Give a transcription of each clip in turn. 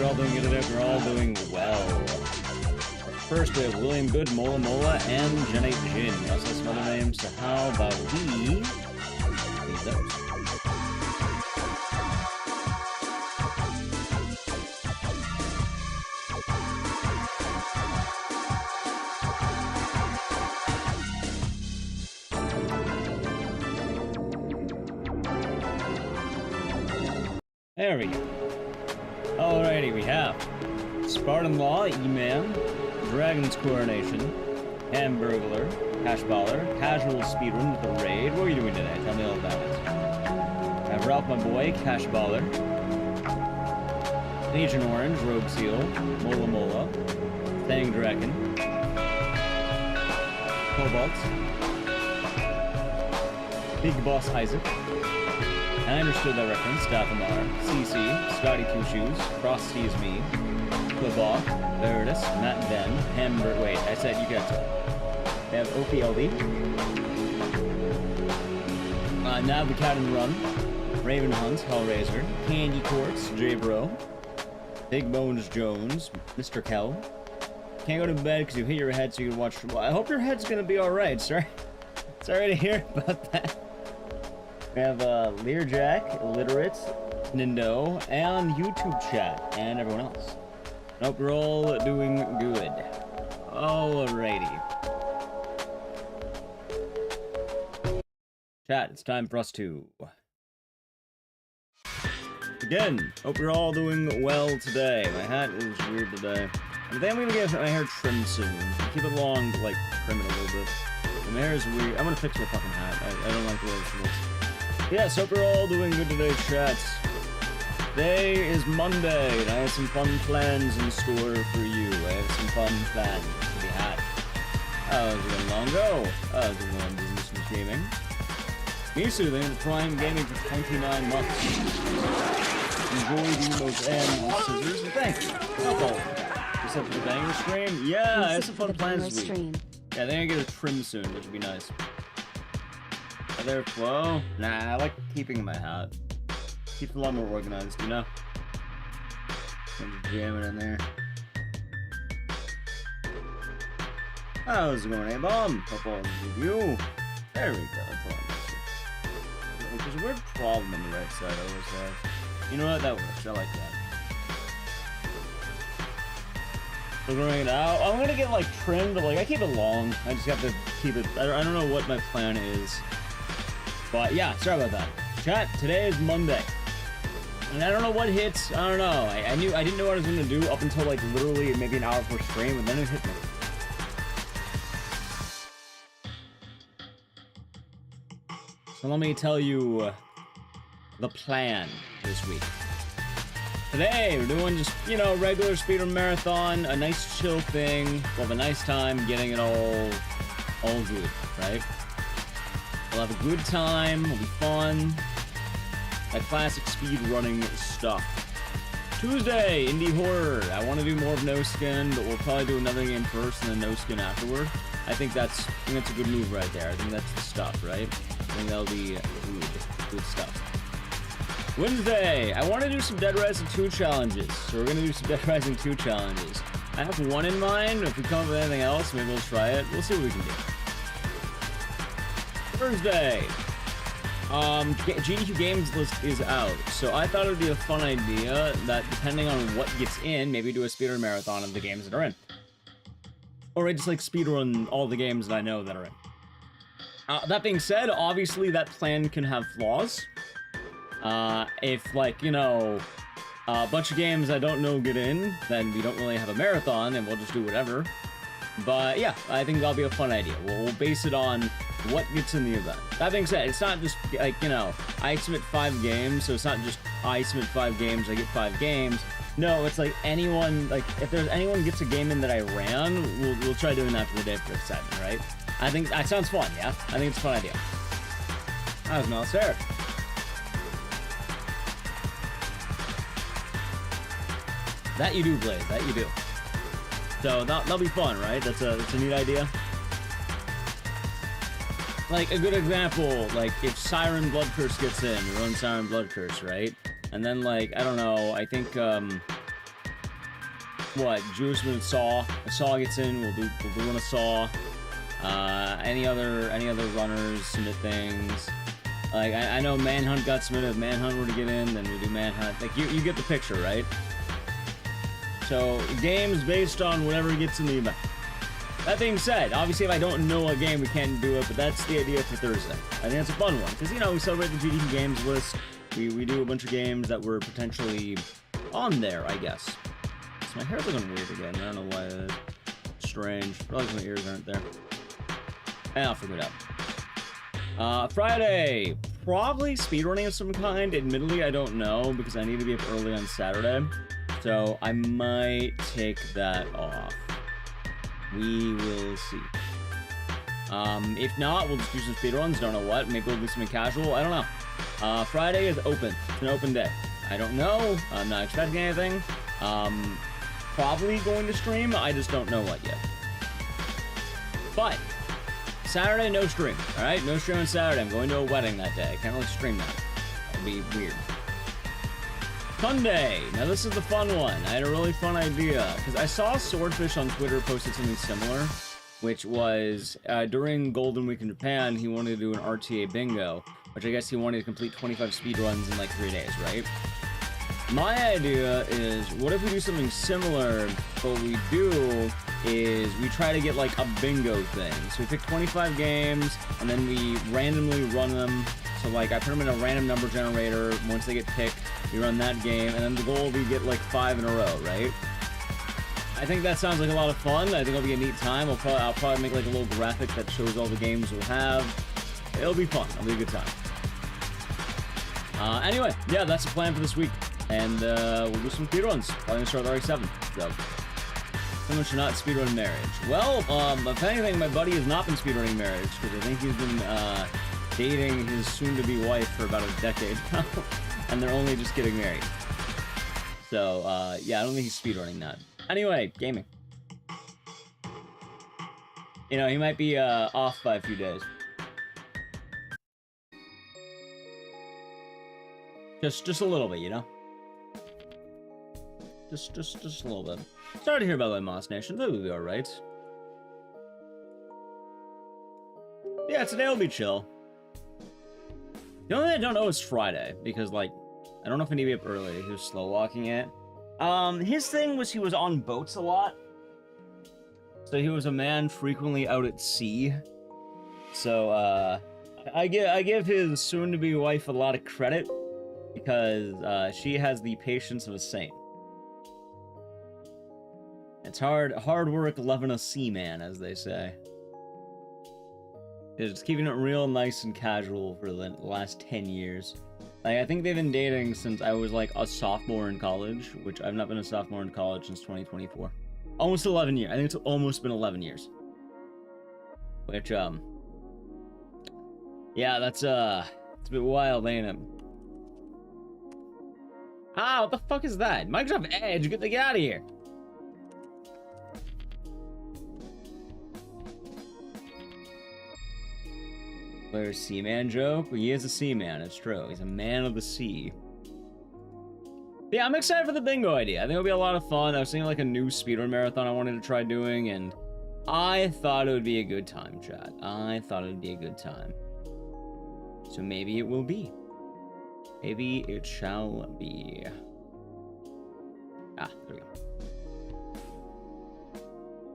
we're all doing good today. We're all doing well. First, we have William Good, Mola Mola, and Jenate Jin. We also have some other names, so how about we leave those? There we go. Alrighty, we have Spartan Law, E-Man, Dragon's Coronation, Hamburglar, Cashballer, Casual Speedrun with the Raid. What are you doing today? Tell me all about it. I have Ralph, my boy, Cashballer, Agent Orange, Rogue Seal, Mola Mola, Fang Dragon, Cobalt, Big Boss Isaac. I understood that reference. Dathomar, CC, Scotty Two Shoes, Frosty is me, Clipboff, Veritas, Matt Ben, Hamburg. Wait, I said you got to. They have OPLD, Nav the Cat and Run, Raven Hunt, Hellraiser, Candy Quartz, J-Bro, Big Bones Jones, Mr. Kel. Can't go to bed because you hit your head so you can watch. Well, I hope your head's gonna be alright. Sorry to hear about that. We have Learjack, Illiterate, Nindo, and YouTube chat, and everyone else. Hope you're all doing good. Alrighty. Chat, it's time for us to begin. Hope you're all doing well today. My hat is weird today. I think I'm gonna get my hair trimmed soon. Keep it long, but like trim it a little bit. My hair is weird. I'm gonna fix my fucking hat. I don't like the way it looks. Yes, hope you're all doing good today, chats. Today is Monday, and I have some fun plans in store for you. I have some fun plans to be had. How's it been long ago? How's it going, business and gaming? Me soothing the Prime Gaming for 29 months. Enjoy the most and scissors, and thank you. That's all. Just up for the banger stream? Yeah, I have some fun plans this week. Yeah, I think I get a trim soon, which would be nice. There, flow? Nah, I like keeping my hat. Keeps it a lot more organized, you know? Jam it in there. How's it going, A-Bomb? Hope all is with you. There we go, that's all I'm There's a weird problem on the right side I always have. You know what? That works. I like that. We're growing it out. I'm gonna get like trimmed, but like I keep it long. I just have to keep it. I don't know what my plan is. But yeah, sorry about that. Chat, today is Monday. And I don't know what hits, I don't know. I didn't know what I was gonna do up until like literally maybe an hour before stream, and then it hit me. So let me tell you the plan this week. Today, we're doing just, you know, regular speedrun marathon, a nice chill thing. We'll have a nice time getting it all good, right? We'll have a good time, it'll be fun. That classic speedrunning stuff. Tuesday, Indie Horror. I want to do more of No Skin, but we'll probably do another game first and then No Skin afterward. I think that's a good move right there. I think that's the stuff, right? I think that'll be good stuff. Wednesday, I want to do some Dead Rising 2 challenges. So we're going to do some Dead Rising 2 challenges. I have one in mind. If we come up with anything else, maybe we'll try it. We'll see what we can do. Thursday, GDQ Games list is out, so I thought it would be a fun idea that depending on what gets in, maybe do a speedrun marathon of the games that are in. Or I just like speedrun all the games that I know that are in. That being said, obviously that plan can have flaws. If like, you know, a bunch of games I don't know get in, then we don't really have a marathon and we'll just do whatever. But yeah, I think that'll be a fun idea. We'll base it on what gets in the event. That being said, it's not just like, you know, I submit 5 games, so it's not just I submit 5 games, I get 5 games. No, it's like anyone, like if there's anyone gets a game in that I ran, we'll try doing that for the day for excitement, right? I think that sounds fun, yeah? I think it's a fun idea. How's Mouse Hair? That you do, Blaze, that you do. So that'll be fun, right? That's a neat idea. Like a good example, like if Siren Blood Curse gets in, we run Siren Blood Curse, right? And then like, I don't know, I think what, Juice with Saw. If Saw gets in, we'll do one of Saw. Any other runners submit things. Like, I know Manhunt got submitted. If Manhunt were to get in, then we do Manhunt. Like, you get the picture, right? So, games based on whatever gets in the event. That being said, obviously if I don't know a game, we can't do it, but that's the idea for Thursday. I think it's a fun one, because, you know, we celebrate the GDQ games list. We do a bunch of games that were potentially on there, I guess. So my hair's looking weird again. I don't know why it is. Strange. Probably because my ears aren't there. And I'll figure it out. Friday. Probably speedrunning of some kind. Admittedly, I don't know, because I need to be up early on Saturday. So I might take that off. We will see. If not, we'll just do some speedruns. Don't know what. Maybe we'll do something casual. I don't know. Friday is open. It's an open day. I don't know. I'm not expecting anything. Probably going to stream. I just don't know what yet. But Saturday, no stream. All right, no stream on Saturday. I'm going to a wedding that day. I can't really stream that. That'd be weird. Sunday. Now this is the fun one. I had a really fun idea because I saw Swordfish on Twitter posted something similar, which was during Golden Week in Japan, he wanted to do an RTA bingo, which I guess he wanted to complete 25 speedruns in like 3 days, right? My idea is, what if we do something similar, but what we do is we try to get like a bingo thing. So we pick 25 games, and then we randomly run them. So like I put them in a random number generator. Once they get picked, we run that game, and then the goal will be to get like 5 in a row, right? I think that sounds like a lot of fun. I think it'll be a neat time. I'll probably make like a little graphic that shows all the games we'll have. It'll be fun. It'll be a good time. Anyway, yeah, that's the plan for this week. And we'll do some speedruns. Probably gonna start with RX7. So, someone should not speedrun marriage. Well, if anything, my buddy has not been speedrunning marriage because I think he's been dating his soon-to-be wife for about a decade now, and they're only just getting married. So, yeah, I don't think he's speedrunning that. Anyway, gaming. You know, he might be off by a few days. Just a little bit, you know. Just a little bit. Sorry to hear about that, Moss Nation. That would be alright. Yeah, today will be chill. The only thing I don't know is Friday, because, like, I don't know if I need to be up early. He was slow walking it. His thing was he was on boats a lot. So he was a man frequently out at sea. So, I give his soon-to-be wife a lot of credit, because, she has the patience of a saint. It's hard work loving a seaman, as they say. Just keeping it real nice and casual for the last 10 years. Like, I think they've been dating since I was, like, a sophomore in college, which I've not been a sophomore in college since 2024. Almost 11 years. I think it's almost been 11 years. Which, yeah, that's, it's a bit wild, ain't it? Ah, what the fuck is that? Microsoft Edge, get out of here. Where's Seaman joke? Well, he is a seaman, it's true. He's a man of the sea. Yeah, I'm excited for the bingo idea. I think it'll be a lot of fun. I was thinking like a new speedrun marathon I wanted to try doing, and I thought it would be a good time, chat. I thought it would be a good time. So maybe it will be. Maybe it shall be. Ah, there we go.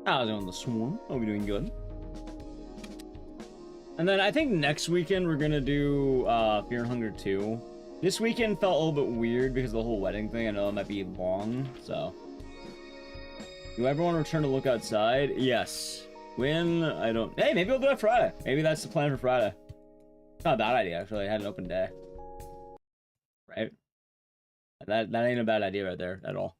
How's it on the swarm? Hope you're doing good. And then I think next weekend we're gonna do Fear and Hunger 2. This weekend felt a little bit weird because of the whole wedding thing. I know it might be long, so. Do I ever want to return to look outside? Yes. When? I don't. Hey, maybe we'll do it Friday. Maybe that's the plan for Friday. It's not a bad idea, actually. I had an open day. Right? That ain't a bad idea right there at all.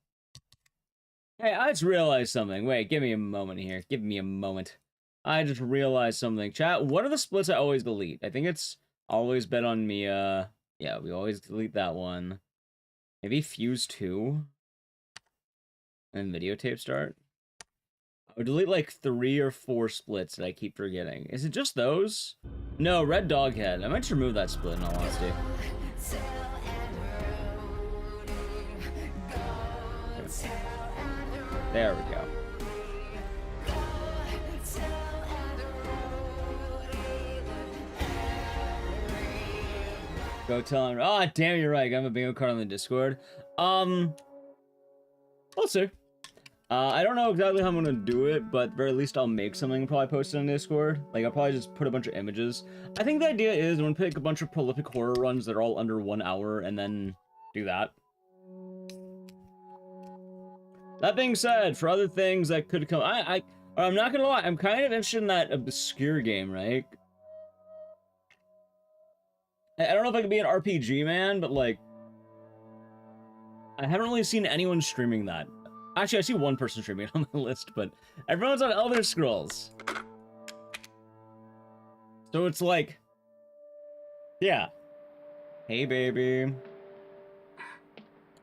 Hey, I just realized something. Wait, give me a moment here. Give me a moment. I just realized something. Chat, what are the splits I always delete? I think it's always bet on Mia. Yeah, we always delete that one. Maybe Fuse 2? And videotape start? I would delete like 3 or 4 splits that I keep forgetting. Is it just those? No, Red Doghead. I might just remove that split in all honesty. There we go. Go tell him. Oh, damn, you're right. I have a bingo card on the Discord. We'll see. I don't know exactly how I'm gonna do it, but at very least I'll make something and probably post it on Discord. Like, I'll probably just put a bunch of images. I think the idea is I'm gonna pick a bunch of prolific horror runs that are all under 1 hour and then do that. That being said, for other things that could come, I'm not gonna lie, I'm kind of interested in that obscure game, right? I don't know if I could be an RPG man, but like, I haven't really seen anyone streaming that. Actually, I see one person streaming it on the list, but everyone's on Elder Scrolls. So it's like, yeah. Hey, baby.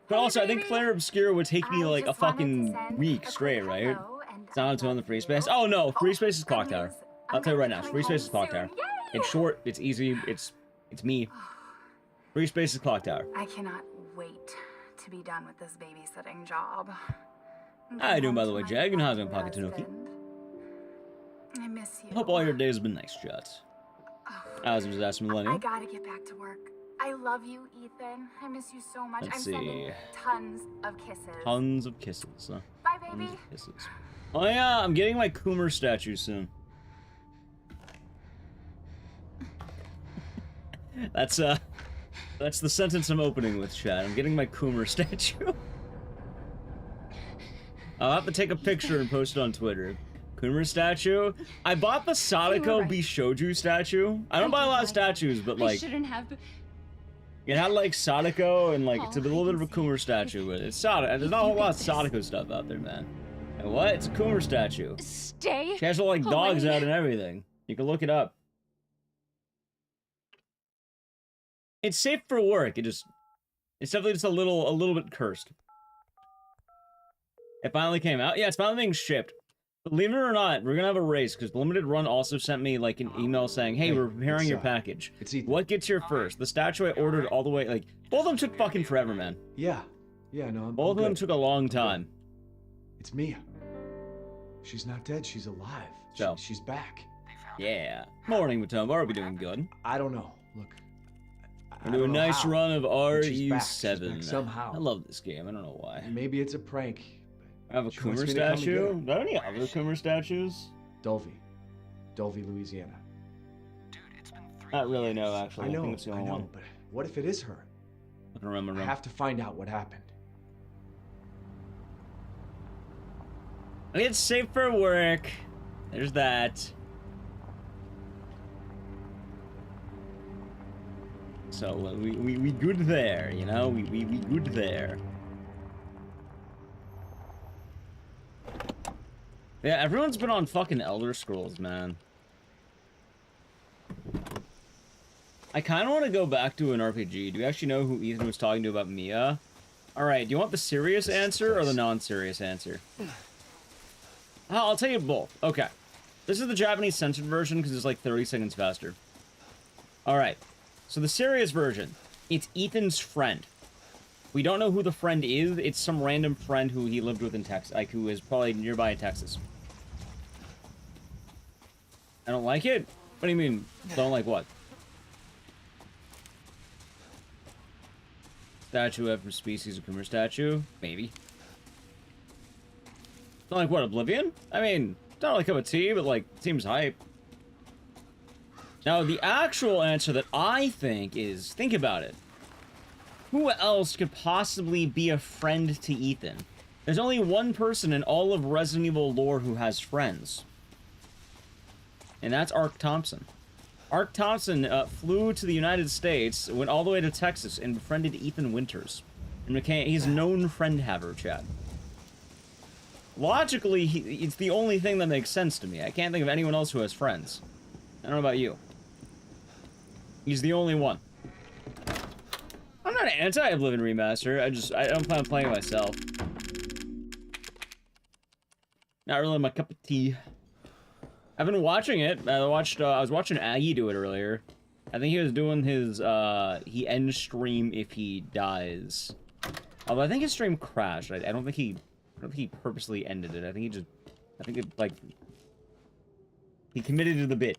But also, I think Claire Obscure would take me like a fucking week straight, right? Sounds on the free space. Oh no, free space is Clock Tower. I'll tell you right now, free space is Clock Tower. It's short, it's easy, it's me. Free space is Clock Tower. I cannot wait to be done with this babysitting job. How you doing, by the way, Jag? And how's it going, Pocket Tanuki? I miss you. Hope all your days have been nice, Jets. How's it, Disaster Millennium? I gotta get back to work. I love you, Ethan. I miss you so much. Let's I'm see. sending tons of kisses. Tons of kisses. Huh? Bye, baby. Tons of kisses. Oh yeah, I'm getting my Coomer statue soon. That's the sentence I'm opening with, chat. I'm getting my Coomer statue. I'll have to take a picture and post it on Twitter. Coomer statue. I bought the Sadako right. Bishoju statue. I don't buy a lot of statues, but like, I shouldn't have. it had like Sadako and like it's a little bit of a Coomer statue, but it's Sadako. There's not a whole lot of Sadako stuff out there, man. And what? It's a Coomer statue. Stay. She has like dogs away. out and everything. You can look it up. It's safe for work. It's definitely just a little bit cursed. It finally came out. Yeah, it's finally being shipped. Believe it or not, we're gonna have a race because Limited Run also sent me like an email saying, "Hey, we're preparing your package. What gets here first?" The statue I ordered all the way, like both of them took fucking forever, man. Yeah, no, both of them took a long time. It's Mia. She's not dead. She's alive. So she's back. Yeah. Morning, Matombo. Are we doing good? I don't know. Look. We're doing a nice run of RE7. Somehow. I love this game. I don't know why. Maybe it's a prank. I have a Coomer statue. Are there any other Coomer statues? Dulvey, Louisiana. Dude, it's been 3 Not really, no, actually. I know, think it's the only one. But what if it is her? I can remember. I have to find out what happened. It's safe for work. There's that. So we good there, you know? We good there. Yeah, everyone's been on fucking Elder Scrolls, man. I kind of want to go back to an RPG. Do you actually know who Ethan was talking to about Mia? Alright, do you want the serious answer or the non-serious answer? I'll tell you both. Okay. This is the Japanese censored version because it's like 30 seconds faster. Alright. So the serious version, it's Ethan's friend. We don't know who the friend is. It's some random friend who he lived with in Texas, like who is probably nearby in Texas. I don't like it? What do you mean? Don't like what? Statue of species of Coomer statue? Maybe. Don't like what, Oblivion? I mean, not like a cup of tea, but like, seems hype. Now, the actual answer that I think is, think about it. Who else could possibly be a friend to Ethan? There's only one person in all of Resident Evil lore who has friends. And that's Ark Thompson. Ark Thompson flew to the United States, went all the way to Texas, and befriended Ethan Winters. And he's a known friend haver, Chad. Logically, it's the only thing that makes sense to me. I can't think of anyone else who has friends. I don't know about you. He's the only one. I'm not anti-Oblivion Remaster. I don't plan on playing it myself. Not really my cup of tea. I've been watching it. I was watching Aggie do it earlier. I think he was doing his, he ends stream if he dies. Although I think his stream crashed. I don't think he I don't think he purposely ended it. I think it, like, he committed to the bit.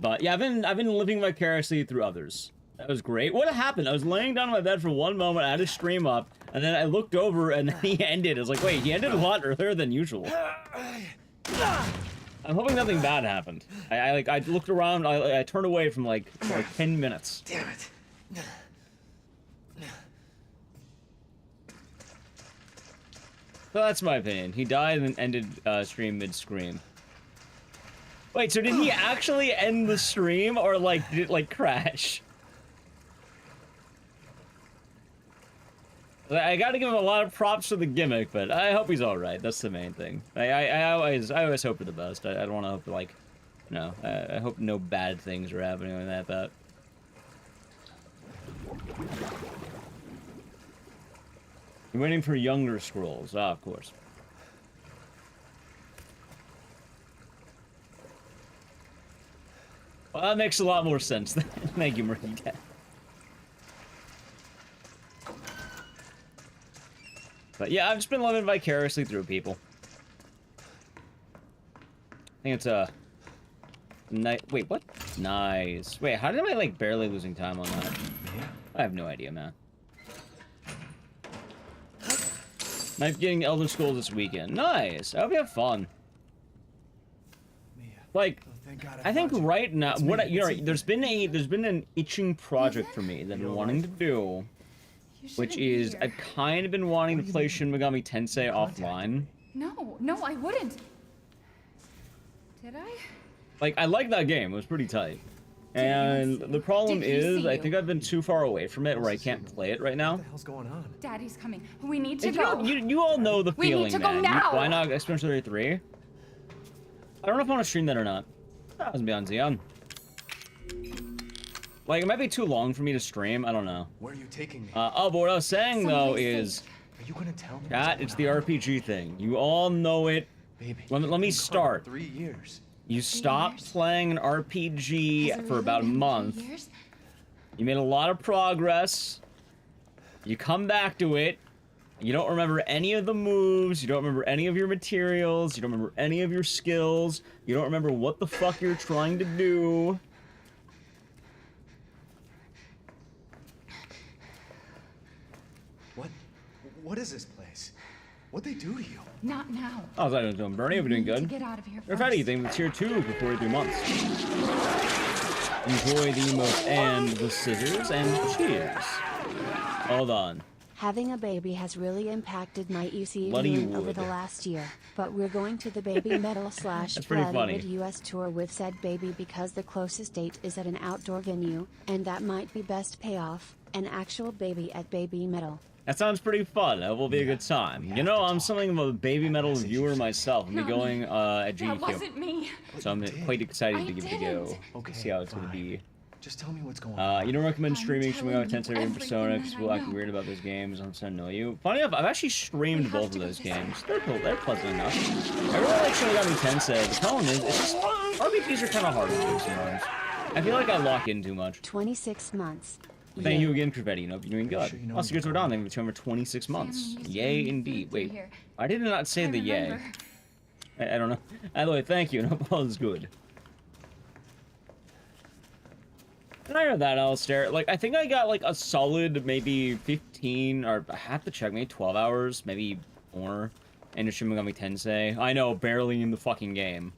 But yeah, I've been living vicariously through others. That was great. What happened? I was laying down on my bed for one moment, I had his stream up, and then I looked over and he ended. I was like, wait, he ended a lot earlier than usual. I'm hoping nothing bad happened. I looked around, I turned away from like 10 minutes. Damn it. So that's my opinion. He died and ended stream mid-scream. Wait, so did he actually end the stream, or like did it like crash? I gotta give him a lot of props for the gimmick, but I hope he's alright. That's the main thing. I always hope for the best. I don't want to hope for, like, no. I hope no bad things are happening like that. You're waiting for younger scrolls. Ah, of course. Well, that makes a lot more sense. Thank you, Murky Cat. But yeah, I've just been living vicariously through people. I think it's a... Wait, what? Nice. Wait, how did I, like, barely losing time on that? I have no idea, man. I'm getting Elder Scrolls this weekend. Nice. I hope you have fun. Like, I think right now, you're right. There's been an itching project for me that I've been wanting to do, which is I've kind of been wanting to play Shin Megami Tensei offline. No, I wouldn't. Did I? Like, I like that game. It was pretty tight. And the problem is, I think I've been too far away from it where I can't play it right now. What the hell's going on? Daddy's coming. We need to go. You all know the feeling, We need to go man. now. Why not Experience 33? I don't know if I want to stream that or not. That was beyond Xeon. Like, it might be too long for me to stream. I don't know. Where are you taking me? But what I was saying, though, is... Are you gonna tell me? That, it's the RPG thing. You all know it. Baby, Let me start. 3 years. You stopped playing an RPG for about a month. You made a lot of progress. You come back to it. You don't remember any of the moves. You don't remember any of your materials. You don't remember any of your skills. You don't remember what the fuck you're trying to do. What is this place? What'd they do to you? Not now. I was like, doing Bernie, we're doing We need to good. get out of here If first. anything, it's tier 2 for 43 months. Enjoy the emotes and the scissors, and cheers. Hold on. Having a baby has really impacted my EC Bloody viewing over wood. the last year, but we're going to the Baby Metal That's pretty funny. Bloody US tour with said baby because the closest date is at an outdoor venue, and that might be best payoff, an actual baby at Baby Metal. That sounds pretty fun. That will be a good time. You know, I'm something of a Baby Metal viewer myself. I'll be going at That GQ. wasn't me. So I'm quite excited to give it a go. didn't. Okay, See how it's going to fine. be. Just tell me what's going on. You don't recommend I'm streaming Shin Megami telling Tensei you and Persona everything because that people I act know. weird about those games. I'm starting to know you. Funny enough, I've actually streamed have both to of go those this games. way. They're pleasant enough. I really like Shin Megami Tensei. The problem is, it's just, RPGs are kind of hard to do sometimes. I feel like I lock in too much. 26 months. Thank you again, Crevetti. You know, you're doing good. Sure you know Also, what's good going on. Thank you for 26 months. Sammy used to Yay, bring me indeed. food through Wait, here. I did not say I the yay. remember. I don't know. Either way, thank you. No, all is good. And I heard that, Alistair. Like, I think I got, like, a solid maybe 15, or I have to check, maybe 12 hours, maybe more, into Shin Megami Tensei. I know, barely in the fucking game.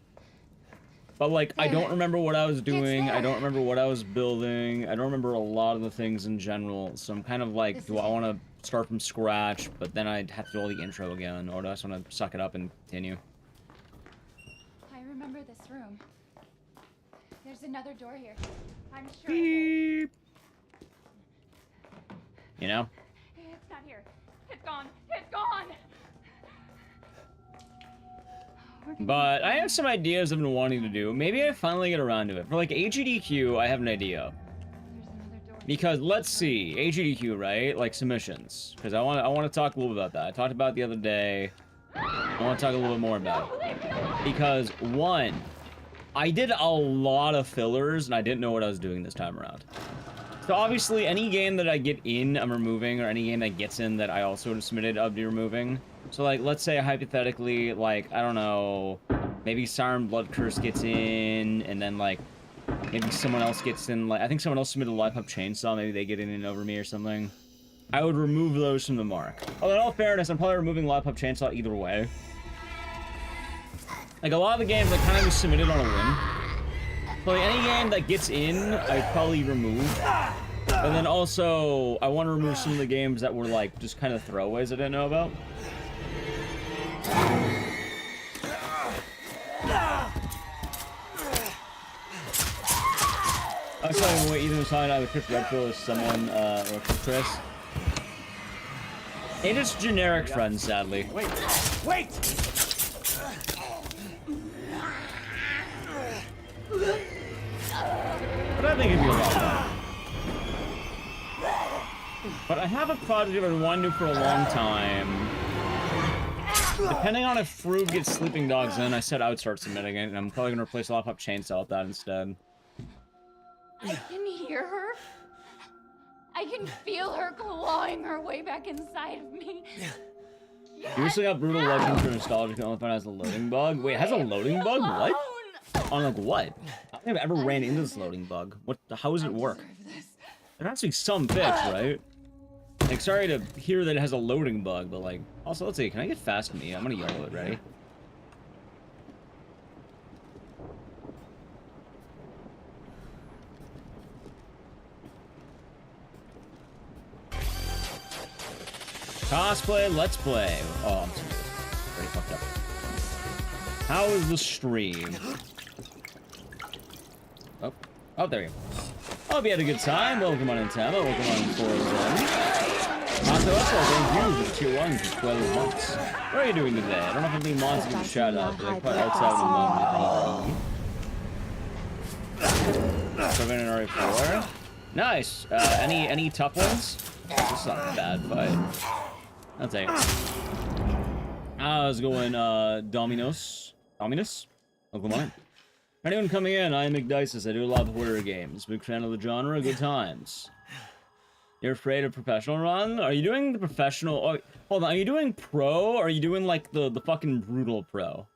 But, like, I don't remember what I was doing, I don't remember what I was building, I don't remember a lot of the things in general, so I'm kind of like, do I want to start from scratch, but then I'd have to do all the intro again, or do I just want to suck it up and continue? I remember this room. There's another door here. I'm sure. Beep. You know? It's not here. It's gone. It's gone. We're gonna But I have some ideas I've been wanting to do. Maybe I finally get around to it. For like AGDQ, I have an idea. There's another door. Because let's see, AGDQ, right? Like submissions. Because I want to talk a little bit about that. I talked about it the other day. I want to talk a little bit more about it. Because one, I did a lot of fillers and I didn't know what I was doing this time around. So So obviously, any game that I get in, I'm removing, or any game that gets in that I also submitted, I'll be removing. So like, let's say hypothetically, like, I don't know, maybe Siren Blood Curse gets in, and then like, maybe someone else gets in, like, I think someone else submitted Live Up Chainsaw, maybe they get in over me or something. I would remove those from the mark. Although in all fairness, I'm probably removing Live Up Chainsaw either way. Like, a lot of the games I kind of just submitted on a whim. So like, any game that gets in, I'd probably remove. And then also, I want to remove some of the games that were like, just kind of throwaways I didn't know about. I was telling what Ethan was talking about with Chris Redfield is someone, or Chris. Ain't just generic friends, sadly. Wait! Wait! But I think it'd be a lot of fun. But I have a project I've been wanting to do for a long time. Depending on if Froob gets Sleeping Dogs in, I said I would start submitting it, and I'm probably gonna replace Lop Up Chainsaw with that instead. I can hear her. I can feel her clawing her way back inside of me. You recently got Brutal Legend for nostalgia, can only find out has a loading bug. Wait, it has a loading bug? What? On like what? I don't think I've ever ran into this loading bug. What? How does it work? There has to be some fix, right? Like, sorry to hear that it has a loading bug, but like, also, let's see, can I get fast me? I'm gonna yellow it, ready? Cosplay, let's play. Oh, I'm pretty fucked up. How is the stream? Oh, there you go. Hope you had a good time. Welcome on in Tama. Welcome on in Forza. Mato thank you for tier 1 for 12 months. What are you doing today? I don't know if I'm being monsters to shout out, but I quite outside the moment. Prevent an RE4. Nice. Any tough ones? This is not a bad fight. I'll take it. I was going, Dominus? Welcome on. Anyone coming in, I am Ecdycis. I do a lot of horror games. Big fan of the genre, good times. You're afraid of professional run? Are you doing the professional? Oh, hold on, are you doing pro, or are you doing, like, the fucking brutal pro?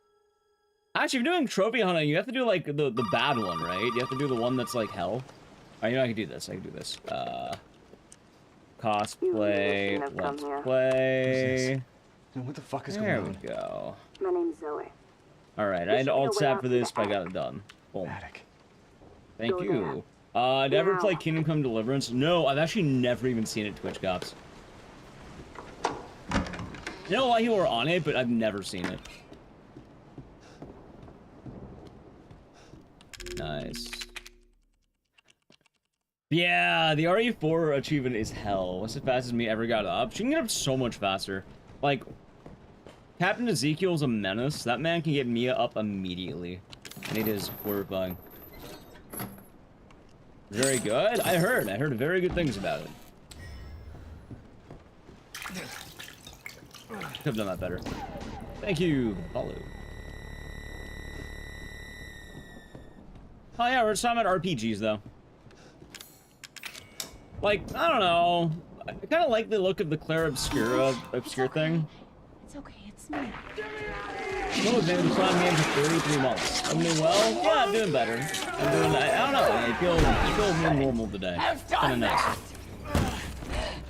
Actually, if you're doing trophy hunting, you have to do, like, the bad one, right? You have to do the one that's, like, hell. Alright, you know, I can do this. Cosplay, let's play. What the fuck is going on? There we go. My name's Zoe. Alright, I had to alt-tab for this, but I got it done. Boom. Thank you. Did I ever play Kingdom Come Deliverance? No, I've actually never even seen it, Twitch Cops. You know a lot of people are on it, but I've never seen it. Nice. Yeah, the RE4 achievement is hell. What's the fastest me ever got up? She can get up so much faster. Like, Captain Ezekiel's a menace. That man can get Mia up immediately. And it is horrifying. Very good. I heard very good things about it. Could have done that better. Thank you, follow. Oh yeah, we're just talking about RPGs though. Like, I don't know. I kind of like the look of the Claire Obscure thing. It's okay, it's me. No, I've been playing games for 33 months. I'm doing well? Yeah, I'm doing better. I'm doing, I don't know, I feel more normal today. Kind of nice.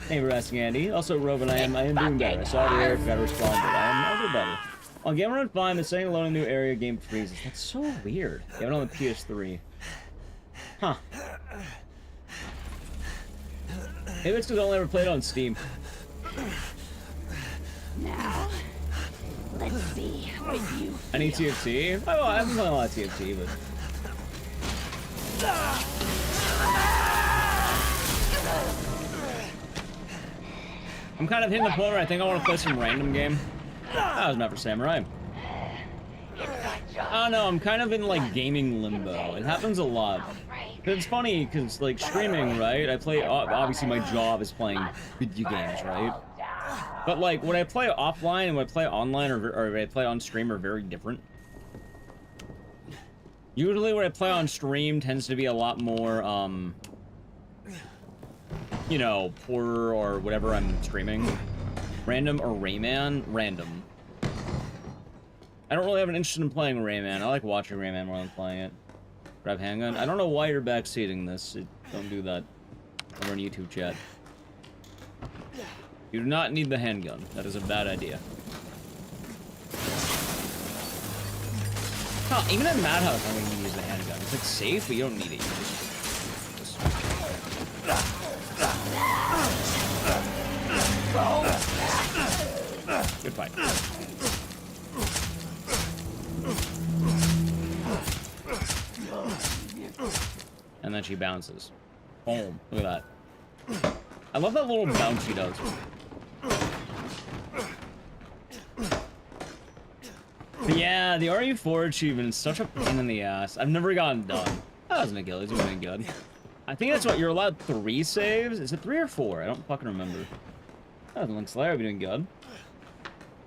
Hey, for asking, Andy. Also, Robin, I am doing better. I saw the air, forgot to respond, but I'll do better. On Game Run 5, the saying alone in a new area game freezes. That's so weird. You have it on the PS3. Huh. Maybe it's because I only ever played it on Steam. Now, let's see what you Any TFT? Oh, I haven't played a lot of TFT, but... I'm kind of hitting the point where I think I want to play some random game. That was not for Samurai. I don't know, I'm kind of in, like, gaming limbo. It happens a lot. It's funny, because, like, streaming, right? I play, obviously my job is playing video games, right? But, like, when I play offline and when I play online or when I play on stream are very different. Usually when I play on stream tends to be a lot more, you know, horror or whatever I'm streaming. Random or Rayman? Random. I don't really have an interest in playing Rayman. I like watching Rayman more than playing it. Grab handgun. I don't know why you're backseating this. Don't do that. Over in YouTube chat. You do not need the handgun. That is a bad idea. Huh, even in Madhouse, I don't even use the handgun. It's like safe, but you don't need it. You just... Good fight. And then she bounces. Boom. Look at that. I love that little bounce she does. But yeah, the RE4 achievement is such a pain in the ass. I've never gotten done. That wasn't a kill. It's doing good. I think that's what you're allowed 3 saves. Is it 3 or 4? I don't fucking remember. That doesn't look Slayer. I'll be doing good.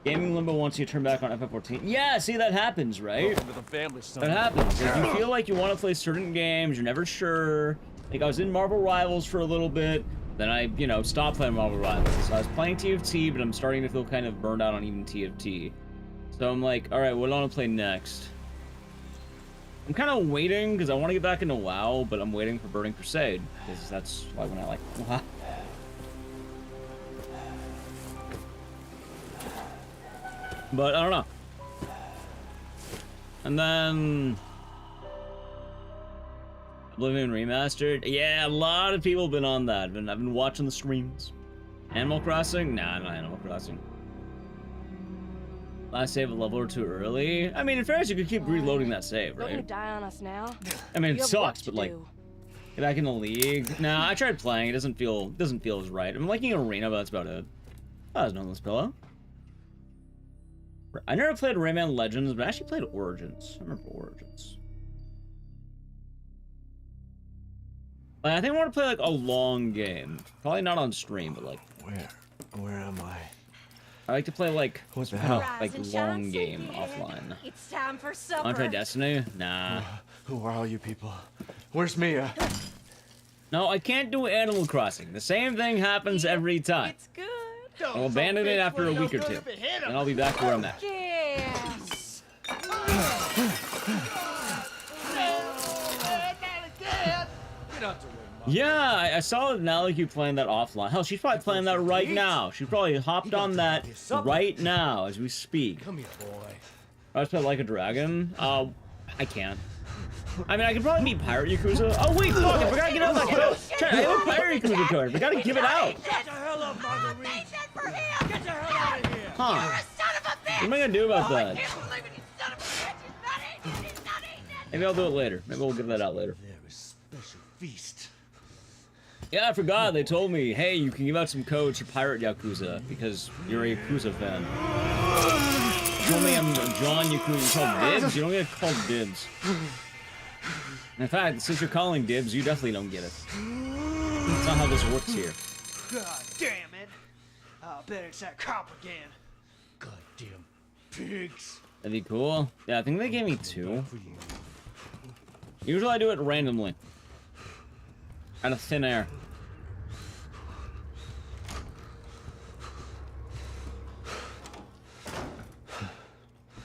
Gaming limbo once you turn back on FF14. Yeah, see, that happens, right? That happens. Like, you feel like you want to play certain games, you're never sure. Like, I was in Marvel Rivals for a little bit, then I, you know, stopped playing Marvel Rivals. So I was playing TFT, but I'm starting to feel kind of burned out on even TFT. So I'm like, alright, what do I want to play next? I'm kind of waiting, because I want to get back into WoW, but I'm waiting for Burning Crusade, because that's why when I like WoW. But I don't know. And then Oblivion Remastered. Yeah, a lot of people have been on that. I've been watching the streams. Animal Crossing? Nah, not Animal Crossing. Last save a level or 2 early. I mean, in fairness, you could keep reloading that save, right? Don't you die on us now? I mean, it sucks, but like, get back in the league. Nah, I tried playing. It doesn't feel as right. I'm liking Arena, but that's about it. Oh, there's no this pillow. I never played Rayman Legends, but I actually played Origins. I remember Origins. Like, I think I want to play like a long game. Probably not on stream, but like. Where am I? I like to play like What the hell? like long game offline. It's time for supper. Want to try Destiny? Nah. Who are all you people? Where's Mia? No, I can't do Animal Crossing. The same thing happens every time. It's good. I'll abandon it after a week or 2, and I'll be back where I'm at. Yes. Yeah, I saw Naliki playing that offline. Hell, she's probably playing that right now. She probably hopped on that right now as we speak. Come here, boy. I just play Like a Dragon. I can't. I mean, I could probably beat Pirate Yakuza. Oh wait, fuck! I forgot to get out that code. Chat, I have a Pirate Yakuza code. I gotta give it out. Get the hell up, Marguerite. Get the hell out of here. Huh? What am I gonna do about that? Maybe I'll do it later. Maybe we'll give that out later. There is special feast. Yeah, I forgot. They told me, hey, you can give out some codes for Pirate Yakuza because you're a Yakuza fan. You told me I'm John Yakuza. You called dibs? You don't get called dibs. In fact, since you're calling dibs, you definitely don't get it. That's not how this works here. God damn it! I bet it's that cop again. Goddamn pigs. That'd be cool. Yeah, I think they gave me 2. Usually I do it randomly. Out of thin air.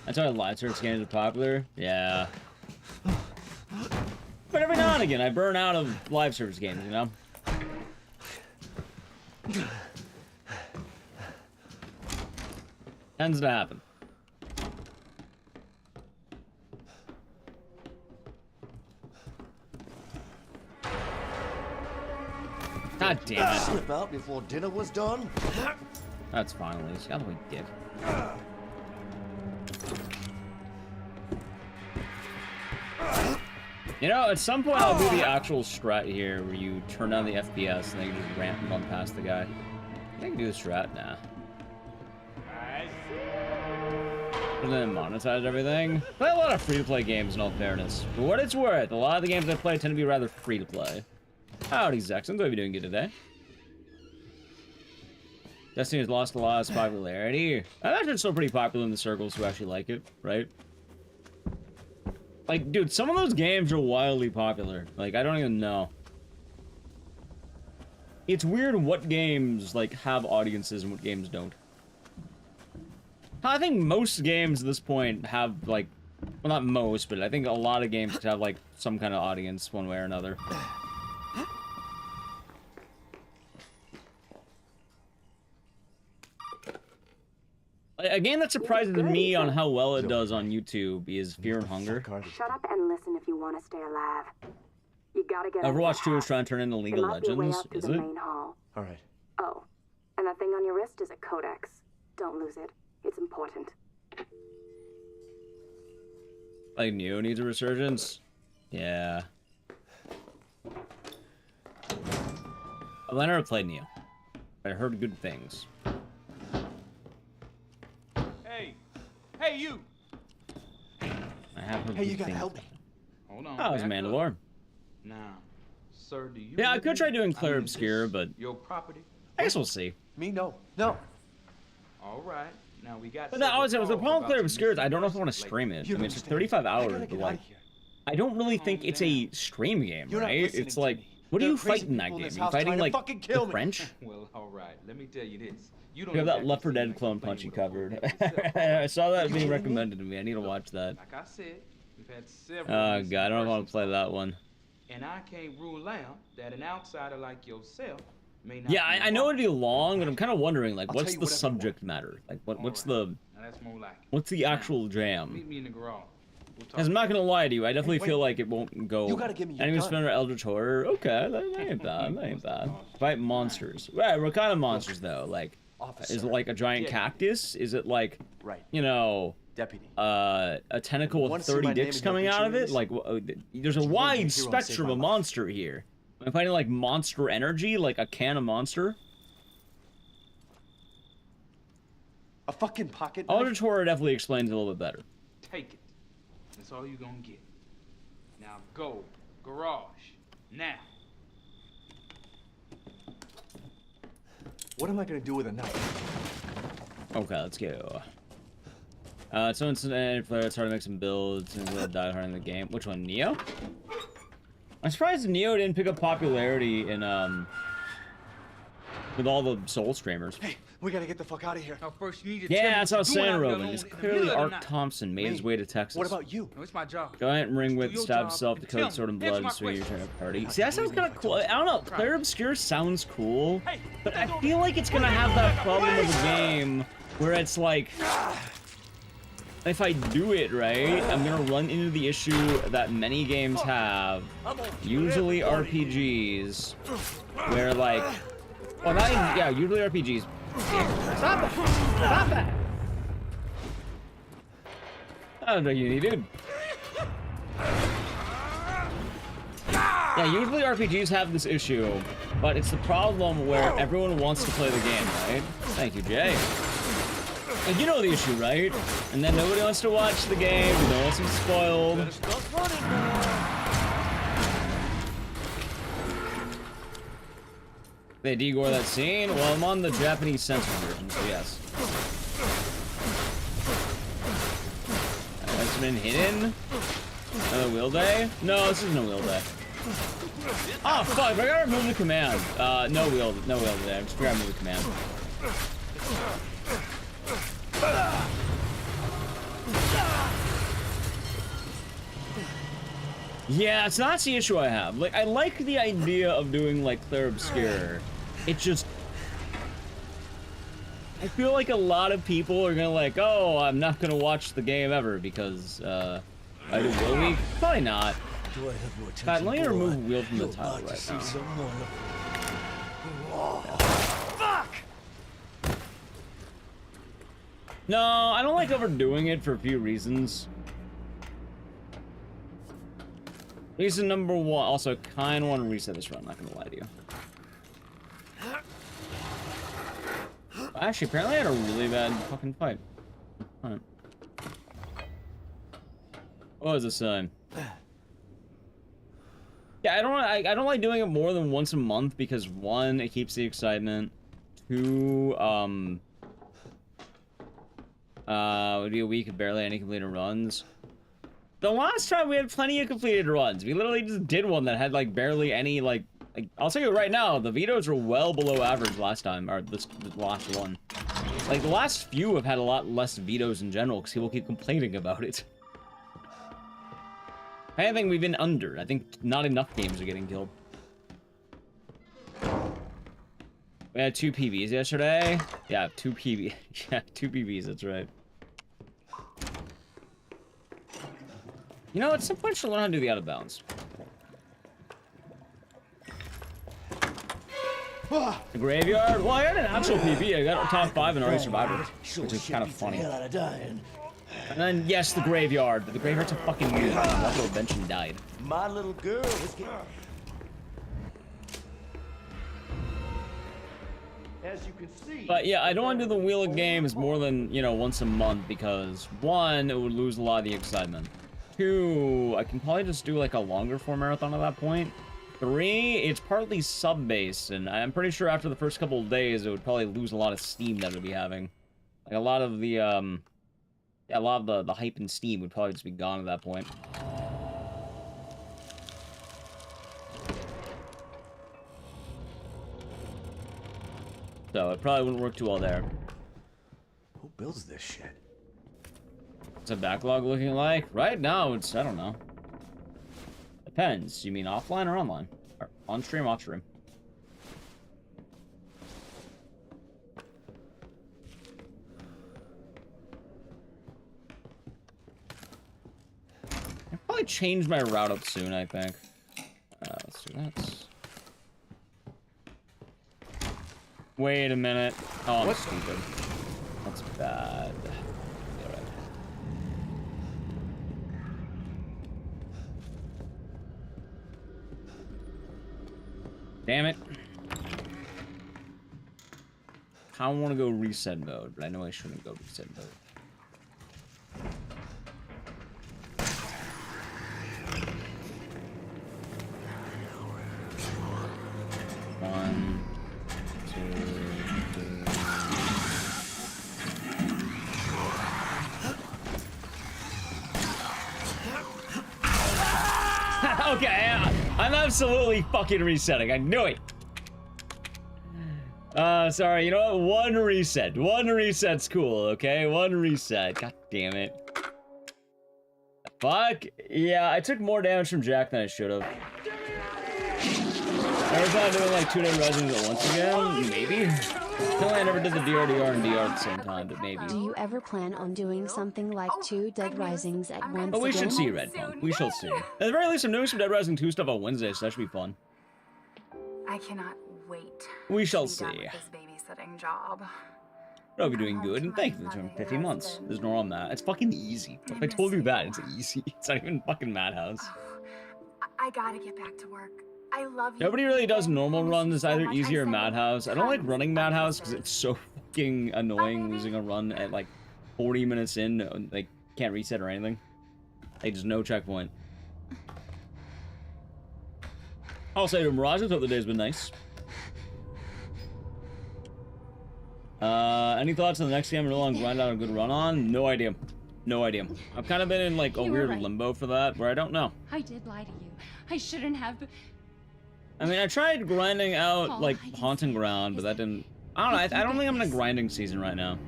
That's why live service games are popular. Yeah. But every now and again, I burn out of live service games, you know? Tends to happen. God damn it. Slip out before dinner was done? That's fine, at least. Got away, dick. You know, at some point I'll do the actual strat here where you turn down the FPS and then you just ramp and run past the guy. I can do the strat now. And then monetize everything. Play a lot of free-to-play games in all fairness. For what it's worth, a lot of the games I play tend to be rather free-to-play. Howdy, Zexons. What are you doing good today? Destiny has lost a lot of its popularity. I imagine it's still pretty popular in the circles who actually like it, right? Like, dude, some of those games are wildly popular. Like, I don't even know. It's weird what games, like, have audiences and what games don't. I think most games at this point have, like, well, not most, but I think a lot of games have, like, some kind of audience one way or another. A game that surprises me on how well it does on YouTube is Fear and Hunger. Shut up and listen if you want to stay alive. You gotta get Overwatch 2 is trying to turn into League of Legends, is it? All right. Oh, and that thing on your wrist is a codex. Don't lose it. It's important. Like, Neo needs a resurgence? Yeah. I've never played Neo. I heard good things. Hey, you! I have heard Hey, you good gotta things. help me. Hold on. Oh, it's Mandalore. Now, sir, do you... Yeah, I could try doing Claire Obscure, but... Your property? I guess we'll see. Me, no. No. All right. Now, we got... But the problem with Claire Obscure is I don't know if I want to stream it. I mean, it's 35 hours, but, like... I don't really think it's a stream game, right? It's like... What do you fight in that game? Are you fighting, like, the French? Well, all right. Let me tell you this. You have that Left 4 Dead clone punch you covered. I saw that being recommended to me. I need to watch that. Like I said, we've had several... Oh, God, I don't want to play that one. And I can't rule out that an outsider like yourself may not... Yeah, I know it'd be long, but I'm kind of wondering, like, what's the subject matter? Like, what's the... Now, that's more like it. What's the actual jam? Meet me in the garage. Because I'm not gonna lie to you, I definitely feel like it won't go. You gotta give me your Enemy gun. Splinter, Eldritch Horror. Okay, that ain't bad. That ain't bad. Fight monsters. Right, what kind of monsters though? Like, is it like a giant cactus? Is it like, you know, Deputy. A tentacle with 30 dicks coming out of it? Like, there's a wide spectrum of monster here. Am I fighting like monster energy, like a can of monster? A fucking pocket. Eldritch Horror definitely explains it a little bit better. Take it. That's all you're gonna get. Now go. Garage. Now. What am I gonna do with a knife? Okay, let's go. So it's hard to make some builds and we'll die hard in the game. Which one, Neo? I'm surprised Neo didn't pick up popularity in with all the Soul streamers. Hey, we gotta get the fuck out of here. Now first you need to Yeah, that's what I was saying, Roman. It's clearly Ark Thompson made his way to Texas. What about you? No, it's my job. Giant ring with stab himself to coat sword and blood so you turn a party. See, that sounds kind of cool. I don't know. Claire Obscure sounds cool, but I feel like it's gonna have that problem with the game where it's like, if I do it right, I'm gonna run into the issue that many games have, usually RPGs, where like, well, not even, yeah, usually RPGs. Stop it! Stop that! I don't know you need, dude. Yeah, usually RPGs have this issue, but it's the problem where everyone wants to play the game, right? Thank you, Jay. And you know the issue, right? And then nobody wants to watch the game, no one wants to be spoiled. They degore that scene? Well, I'm on the Japanese censored version, so yes. That's been hidden? Another wheel day? No, this isn't a wheel day. Oh, fuck, I gotta remove the command. No wheel day. I just forgot to remove the command. Yeah, so that's the issue I have. Like, I like the idea of doing, like, Claire Obscure. It just... I feel like a lot of people are gonna like, oh, I'm not gonna watch the game ever because, I do Wheel Week? Probably not. God, let me remove Wheel from the title right now. Fuck! No, I don't like overdoing it for a few reasons. Reason number one, also kinda want to reset this run, not gonna lie to you. Actually, apparently I had a really bad fucking fight. Alright. What was this sign? Yeah, I don't like doing it more than once a month because one, it keeps the excitement. Two, would be a week of barely any completed runs. The last time we had plenty of completed runs. We literally just did one that had like barely any like Like, I'll tell you right now, the vetoes are well below average last time, or this last one. Like, the last few have had a lot less vetoes in general, because people keep complaining about it. I think we've been under. I think not enough games are getting killed. We had 2 PBs yesterday. Yeah, 2 PB. Yeah, 2 PBs, that's right. You know, at some point, she'll learn how to do the out of bounds. The graveyard? Well, I had an actual PB. I got top 5 and already survived it, which is kind of funny. And then, yes, the graveyard. But the graveyard's a fucking unit. I walked to a bench and died. My little girl is getting... As you can see... But yeah, I don't want to do the Wheel of Games more than, you know, once a month because, 1, it would lose a lot of the excitement. 2, I can probably just do, like, a longer form marathon at that point. 3, it's partly sub-based, and I'm pretty sure after the first couple of days, it would probably lose a lot of steam that it would be having. Like, a lot of the, the hype and steam would probably just be gone at that point. So, it probably wouldn't work too well there. Who builds this shit? What's a backlog looking like? Right now, it's, I don't know. Depends. You mean offline or online? Or on stream, off stream. I'll probably change my route up soon, I think. Let's do that. Wait a minute. Oh, I'm stupid. That's bad. Damn it. I want to go reset mode, but I know I shouldn't go reset mode. One, 2, 3. Okay, I'm absolutely fucking resetting. I knew it. Sorry. You know what? One reset. One reset's cool, okay? One reset. God damn it. Fuck. Yeah, I took more damage from Jack than I should have. I was not doing like 2 dead risings at once again. Maybe. Apparently I never did the DRDR and DR at the same time, but maybe. Do you ever plan on doing something like 2 dead risings at once? But we should see, Red Punk. We shall see. At the very least, I'm doing some Dead Rising 2 stuff on Wednesday, so that should be fun. I cannot wait. We shall to be done see. with this babysitting job. I hope you're doing good, and thank you for the 15 months. There's no wrong that. It's fucking easy. If I told you that, it's easy. It's not even fucking Madhouse. I gotta get back to work. I love you. Nobody really does normal runs. It's either easier or Madhouse. I don't like running Madhouse because it's so fucking annoying losing a run at like 40 minutes in. Like, can't reset or anything. Like, just no checkpoint. I'll say to Mirage, I hope the day's been nice. Any thoughts on the next game? Really on grind out a good run on? No idea. No idea. I've kind of been in like a weird limbo for that, where I don't know. I did lie to you. I shouldn't have. I mean, I tried grinding out like Haunting Ground, but that didn't. I don't know. I don't think I'm in a grinding season right now.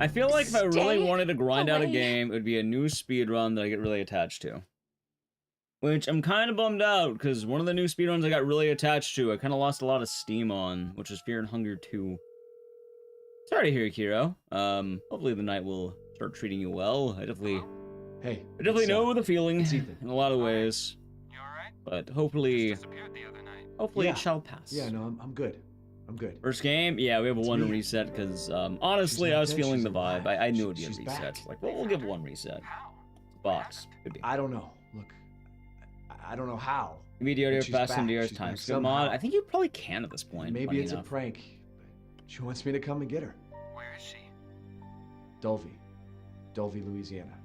I feel like if I really wanted to grind out a game, it would be a new speedrun that I get really attached to. Which I'm kind of bummed out, because one of the new speedruns I got really attached to, I kind of lost a lot of steam on, which is Fear and Hunger 2. Sorry to hear, Kiro. Hopefully the night will start treating you well. I definitely know the feeling in a lot of ways. You alright? But hopefully, Yeah. it shall pass. Yeah, no, I'm good. I'm good. First game, yeah, we have a 1 reset, because, honestly, I was feeling the vibe. I knew it'd be a reset. Like, well, we'll give 1 reset. Box. Could be. I don't know. Look, I don't know how. Maybe DRDR Fast and DR's time skip mod. I think you probably can at this point. Maybe it's a prank. But she wants me to come and get her. Where is she? Dulvey, Louisiana.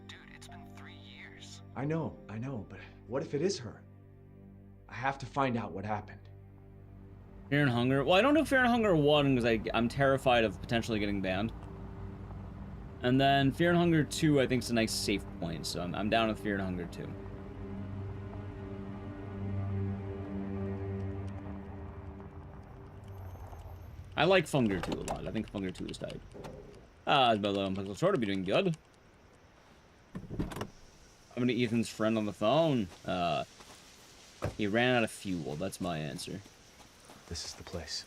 Dude, it's been 3 years. I know, but what if it is her? I have to find out what happened. Fear and Hunger. Well, I don't do Fear and Hunger 1 because I'm terrified of potentially getting banned. And then Fear and Hunger 2, I think, is a nice safe point, so I'm down with Fear and Hunger 2. I like Funger 2 a lot. I think Funger 2 is tight. Ah, it's Bello and Pixel Short will be doing good. I'm gonna Ethan's friend on the phone. He ran out of fuel. That's my answer. This is the place.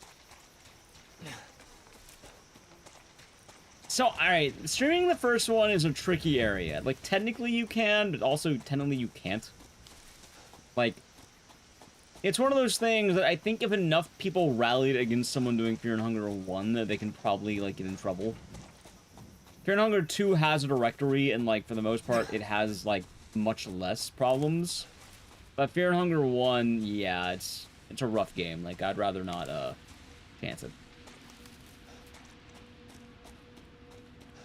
So, alright, streaming the first one is a tricky area. Like, technically you can, but also technically you can't. Like, it's one of those things that I think if enough people rallied against someone doing Fear and Hunger 1, that they can probably, like, get in trouble. Fear and Hunger 2 has a directory, and, like, for the most part, it has, like, much less problems. But Fear and Hunger 1, yeah, it's a rough game. Like, I'd rather not, chance it.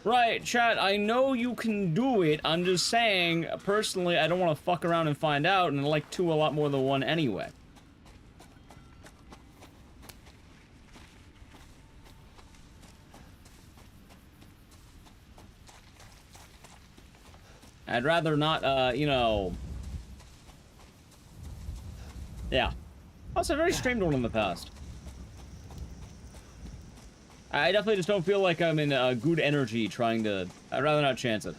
Right, chat, I know you can do it. I'm just saying, personally, I don't want to fuck around and find out, and I like 2 a lot more than 1 anyway. I'd rather not, you know... Yeah. Also, I've already streamed one in the past. I definitely just don't feel like I'm in good energy trying to... I'd rather not chance it.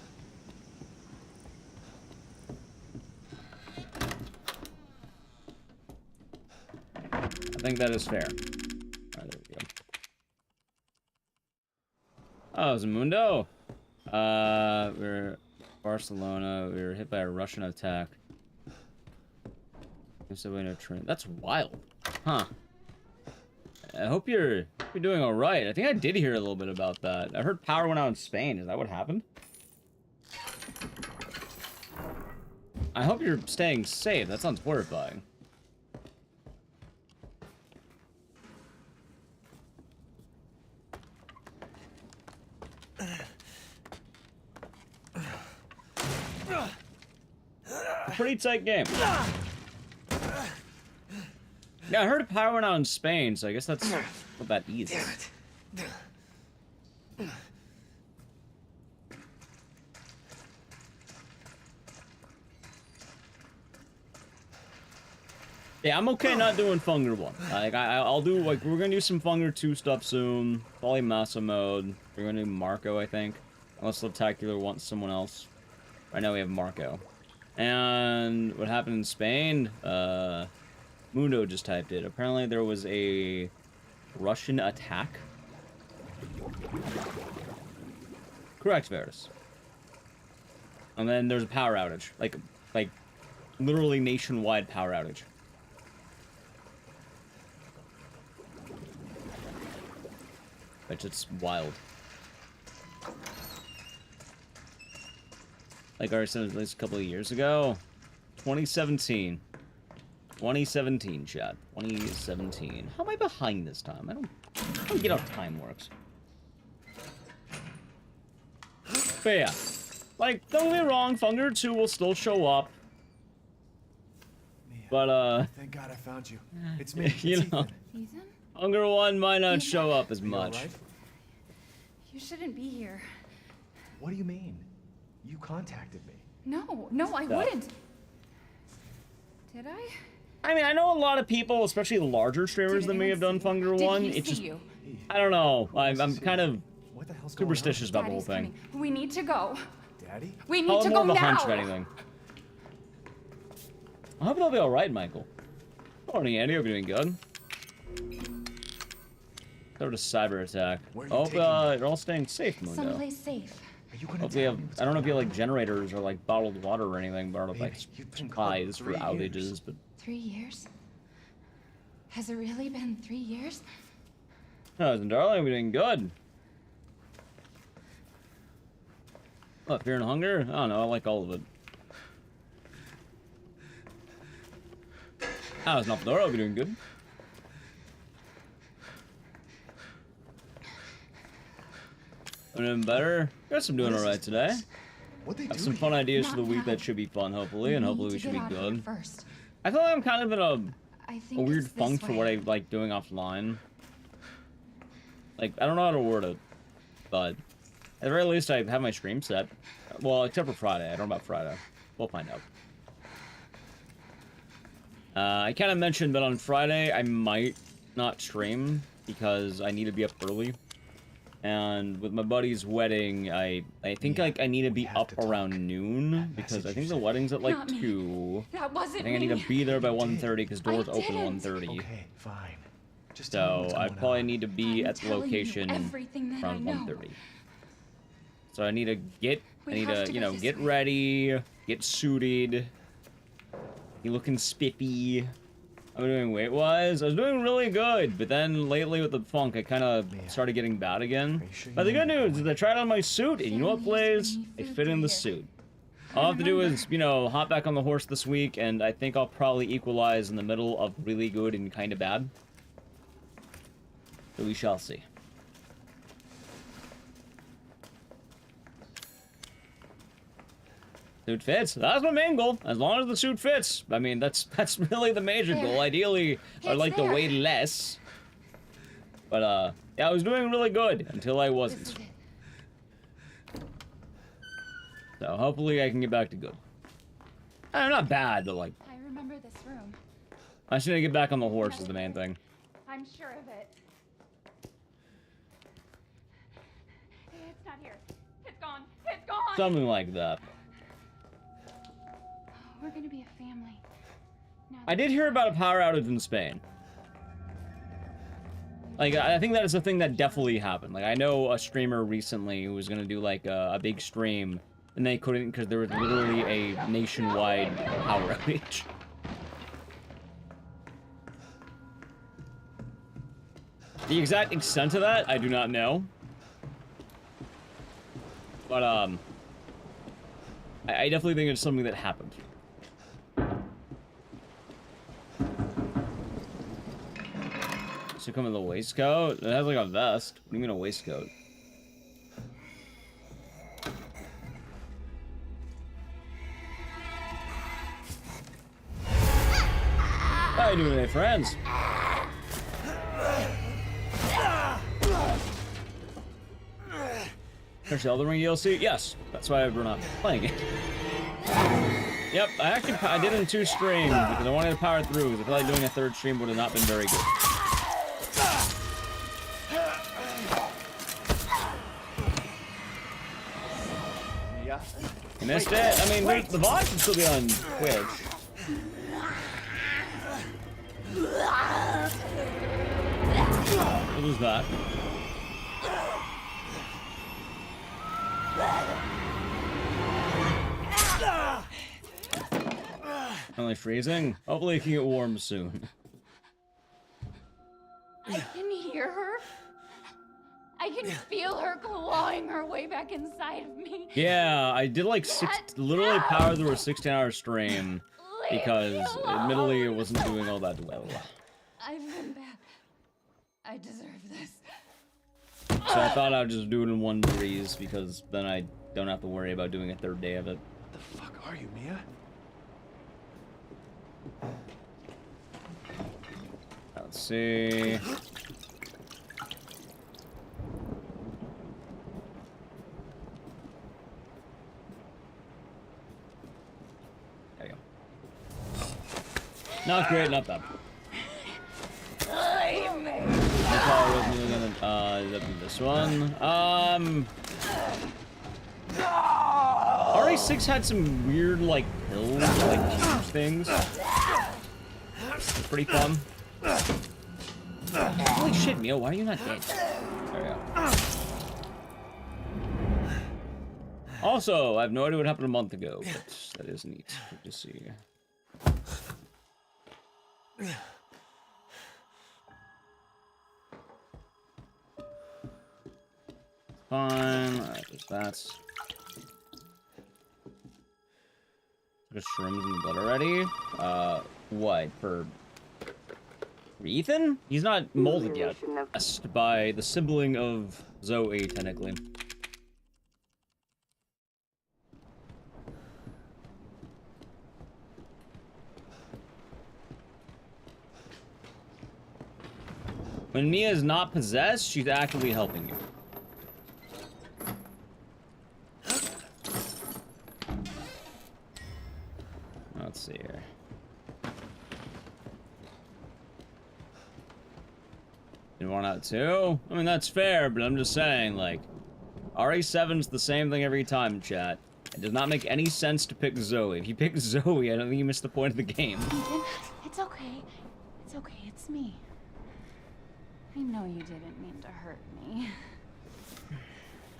I think that is fair. Alright, there we go. Oh, Zamundo. We're Barcelona. We were hit by a Russian attack. That's wild. Huh. I hope you're doing all right. I think I did hear a little bit about that. I heard power went out in Spain. Is that what happened? I hope you're staying safe. That sounds horrifying. A pretty tight game. Yeah, I heard power went out in Spain, so I guess that's what that is. Yeah, I'm okay not doing Funger 1. Like, I'll do, like, we're gonna do some Funger 2 stuff soon. Probably Massa mode. We're gonna do Marco, I think. Unless Spectacular wants someone else. Right now we have Marco. And what happened in Spain? Mundo just typed it. Apparently there was a Russian attack. Correct, Verus. And then there's a power outage. Like literally nationwide power outage. Which it's wild. Like I said at least a couple of years ago. 2017. 2017, chat. 2017. How am I behind this time? I don't get how time works. But yeah. Like, don't get me wrong, Funger 2 will still show up. Mia, But, thank God I found you. It's me. you It's know. Ethan? Funger 1 might not show up as Ethan. much. You all right? You shouldn't be here. What do you mean? You contacted me. No, I wouldn't. Did I? I mean, I know a lot of people, especially larger streamers than me, have done Funger 1. Did he It's see just, you? I don't know. I'm kind of What the hell's going on? superstitious about the whole Daddy's thing. coming. We need to go. Daddy? We need Call to it go more of a now. hunch, if anything. I hope it'll be alright, Michael. Morning, Andy. Hope you're doing good. There was a cyber attack. Where are you Hope taking me? you're all staying safe, Mundo. Someplace safe. Are you gonna Hope tell you have, me what's I don't know if you going have like generators or like bottled water or anything, but like Baby, you've been gone supplies for 3 outages, years. but 3 years? Has it really been 3 years? no, darling, we're doing good. What, Fear and Hunger? I don't know, I like all of it. How's Nopdora? We're doing good. I'm doing better. Guess I'm doing What is alright this today. place? What they Have do some to fun you? ideas for the Not week now. that should be fun, hopefully, and hopefully we should be Need to get out of good. here first. I feel like I'm kind of in I a think weird it's this funk for what way. I like doing offline. Like, I don't know how to word it, but at the very least I have my stream set. Well, except for Friday. I don't know about Friday. We'll find out. I kind of mentioned that on Friday I might not stream because I need to be up early. And with my buddy's wedding, I think like I need to be up around noon because I think the wedding's at like 2. That wasn't I think I need to be there by 1:30 because doors open 1:30. Okay, fine. Just So I probably need to be at the location around 1:30. So I need to get, you know, get ready, get suited, be looking spiffy. I'm doing weight-wise. I was doing really good, but then lately with the funk, I kind of started getting bad again. But the good news is I tried on my suit, and you know what, Blaze? I fit in the suit. All I have to do is, you know, hop back on the horse this week, and I think I'll probably equalize in the middle of really good and kind of bad. So we shall see. Suit fits. That's my main goal. As long as the suit fits. I mean, that's really the major goal. Ideally, I'd like to weigh less. But, yeah, I was doing really good until I wasn't. So, hopefully I can get back to good. Not bad, but, like... I remember this room. I just need to get back on the horse is the main thing. I'm sure of it. It's not here. It's gone. It's gone! Something like that. We're gonna be a family. I did hear about a power outage in Spain. Like, I think that is a thing that definitely happened. Like, I know a streamer recently who was gonna do, like, a big stream, and they couldn't because there was literally a nationwide power outage. The exact extent of that, I do not know. But, I definitely think it's something that happened. So come in the waistcoat? It has like a vest. What do you mean a waistcoat? How you doing today, friends? There's the Elden Ring DLC? Yes. That's why we're not playing it. Yep, I did it in 2 streams because I wanted to power through because I feel like doing a 3rd stream would have not been very good. You missed it? I mean, the VOD should still be on Twitch. What was that? Only freezing? Hopefully it can get warm soon. I can hear her. I can feel her clawing her way back inside of me. Yeah, I did like literally power through a 16-hour stream because admittedly it wasn't doing all that well. I've been bad. I deserve this. So I thought I'd just do it in one breeze because then I don't have to worry about doing a 3rd day of it. The fuck are you, Mia? Let's see. There you go. Not great, not bad. This one. RA6 had some weird, like, pills, like, huge things. It's pretty fun. Holy shit, Mio, why are you not dead? There we go. Also, I have no idea what happened a month ago, but that is neat. Good to see. Fine. Alright, there's that. There's shrooms in the blood already. What? For Ethan? He's not molded yet. Possessed by the sibling of Zoe, technically. When Mia is not possessed, she's actively helping you. Let's see here. You want out too? I mean, that's fair, but I'm just saying, like, RE7's the same thing every time, chat. It does not make any sense to pick Zoe. If you pick Zoe, I don't think you missed the point of the game. Ethan, it's okay. It's okay, it's me. I know you didn't mean to hurt me.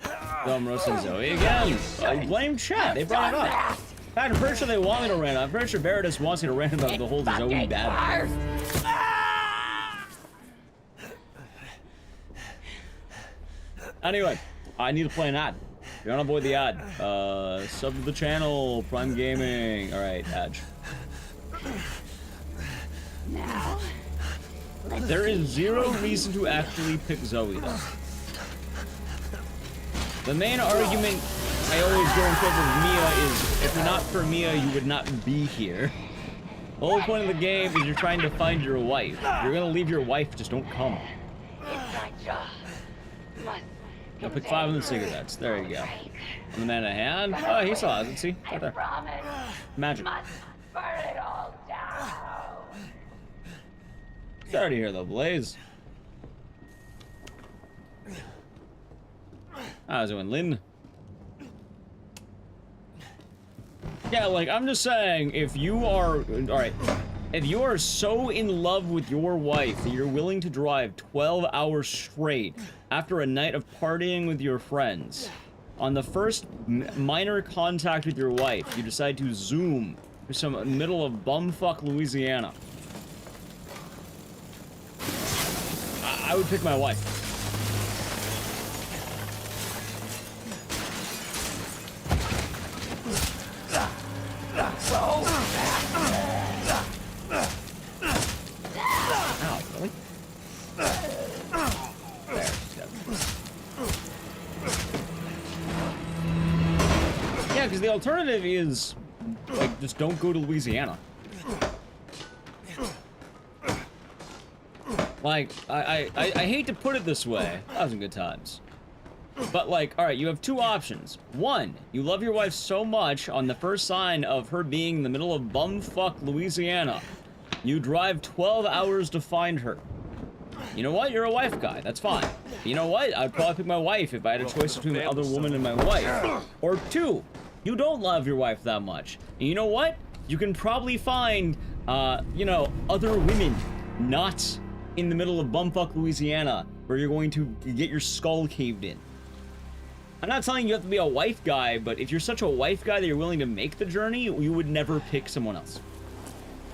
Oh, I'm roasting Zoe again. I blame chat. They brought it up. In fact, I'm pretty sure they want me to rant. I'm pretty sure Veritas wants me to rant about the whole Zoe bad thing. Anyway, I need to play an ad. If you want to avoid the ad, sub to the channel, Prime Gaming. Alright, Edge. Now, There is zero reason to actually pick Zoe, though. The main argument I always go in favor of Mia is, if you're not for Mia, you would not be here. The whole point of the game is you're trying to find your wife. If you're gonna leave your wife, just don't come. I'll pick 500 cigarettes. There you go. And the man in hand. Oh, he saw it. See? Right there. Magic. Sorry to hear though, Blaze. How's it going, Lynn? Yeah, like, I'm just saying, if you are... Alright. If you are so in love with your wife that you're willing to drive 12 hours straight after a night of partying with your friends, on the first minor contact with your wife, you decide to zoom to some middle of bumfuck Louisiana. I would pick my wife. Ow, really? There, she's got it. Yeah, because the alternative is, like, just don't go to Louisiana. Like, I hate to put it this way. That was in good times. But, like, alright, you have two options. One, you love your wife so much on the first sign of her being in the middle of bumfuck Louisiana, you drive 12 hours to find her. You know what? You're a wife guy. That's fine. But you know what? I'd probably pick my wife if I had a choice between my other woman and my wife. Or two, you don't love your wife that much. And you know what? You can probably find, you know, other women not in the middle of bumfuck Louisiana where you're going to get your skull caved in. I'm not telling you have to be a wife guy, but if you're such a wife guy that you're willing to make the journey, you would never pick someone else.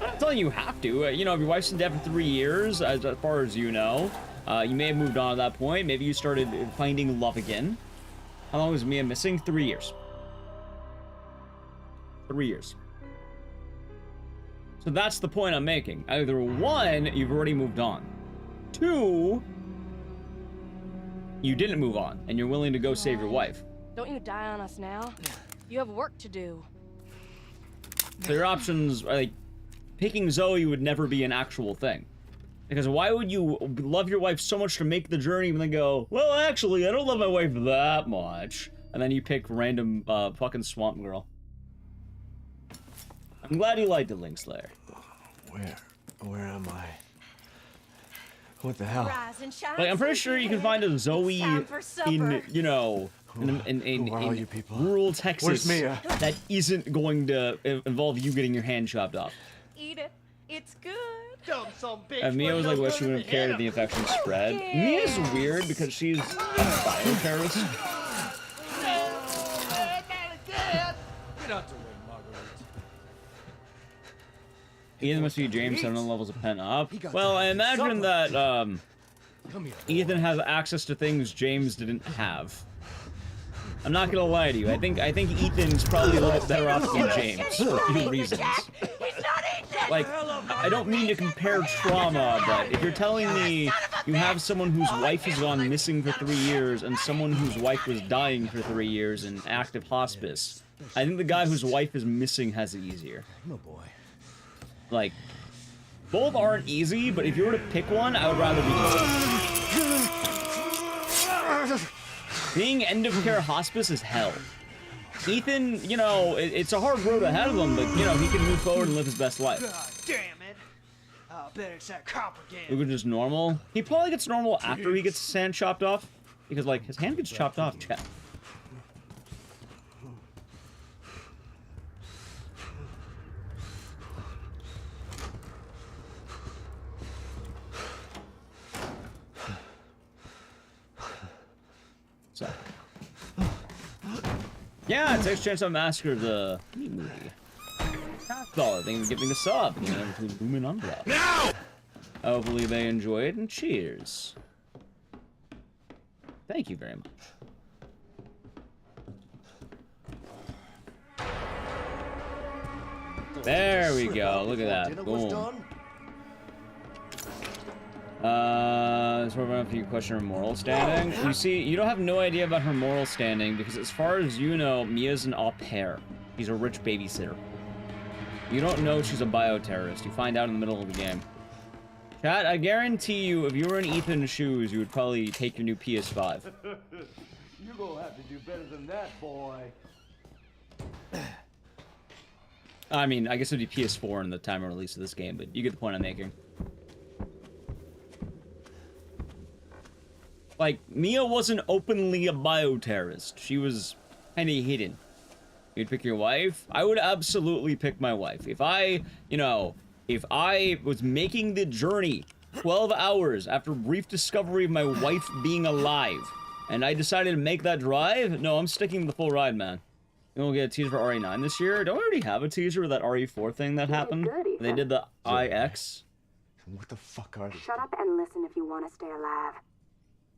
I'm not telling you have to. You know, if your wife's been dead for 3 years, as far as you know, you may have moved on at that point. Maybe you started finding love again. How long was Mia missing? 3 years. 3 years. So that's the point I'm making. Either one, you've already moved on. Two, you didn't move on, and you're willing to go save your wife. Don't you die on us now. You have work to do. So your options are like, picking Zoe would never be an actual thing. Because why would you love your wife so much to make the journey and then go, well, actually, I don't love my wife that much. And then you pick random fucking swamp girl. I'm glad you liked it, Linkslayer. Where am I? What the hell? Rise and shine, Like, I'm pretty sure you can find a Zoe in, you know, in rural Texas Where's Mia? that isn't going to involve you getting your hand chopped off. Eat it. It's good. Dumb son bitch. And Mia was like, what, she wouldn't have cared if the infection spread. Mia's weird because she's a bioterrorist. Get out the way, Marguerite. Ethan must be James 7 levels of pen up. Well, I imagine that Ethan has access to things James didn't have. I'm not gonna lie to you. I think Ethan's probably a little bit better off than James for a few reasons. Like, I don't mean to compare trauma, but if you're telling me you have someone whose wife has gone missing for 3 years and someone whose wife was dying for 3 years in active hospice, I think the guy whose wife is missing has it easier. No boy. Like, both aren't easy, but if you were to pick one, I would rather be Ethan. Being end-of-care hospice is hell. Ethan, you know, it's a hard road ahead of him, but, you know, he can move forward and live his best life. God damn it. bet it's that copper again. Luca just normal. He probably gets normal after he gets his hand chopped off. Because, like, his hand gets chopped off, chat. So. Yeah, Texas Chainsaw Massacre, the movie. $5, thank you for giving a sub. You know, to Lumen Unblock. No! Hopefully they enjoyed, and cheers. Thank you very much. There we go. Look at that. Boom. So we're going to question her moral standing. You see, you don't have no idea about her moral standing because, as far as you know, Mia's an au pair. She's a rich babysitter. You don't know she's a bioterrorist. You find out in the middle of the game. Chat, I guarantee you, if you were in Ethan's shoes, you would probably take your new PS5. You're gonna have to do better than that, boy. I mean, I guess it'd be PS4 in the time of release of this game, but you get the point I'm making. Like, Mia wasn't openly a bioterrorist. She was kinda hidden. You'd pick your wife? I would absolutely pick my wife. If I, you know, if I was making the journey 12 hours after brief discovery of my wife being alive, and I decided to make that drive, no, I'm sticking to the full ride, man. And we'll get a teaser for RE9 this year. Don't we already have a teaser with that RE4 thing that happened? They did the IX. What the fuck are these? Shut up and listen if you want to stay alive.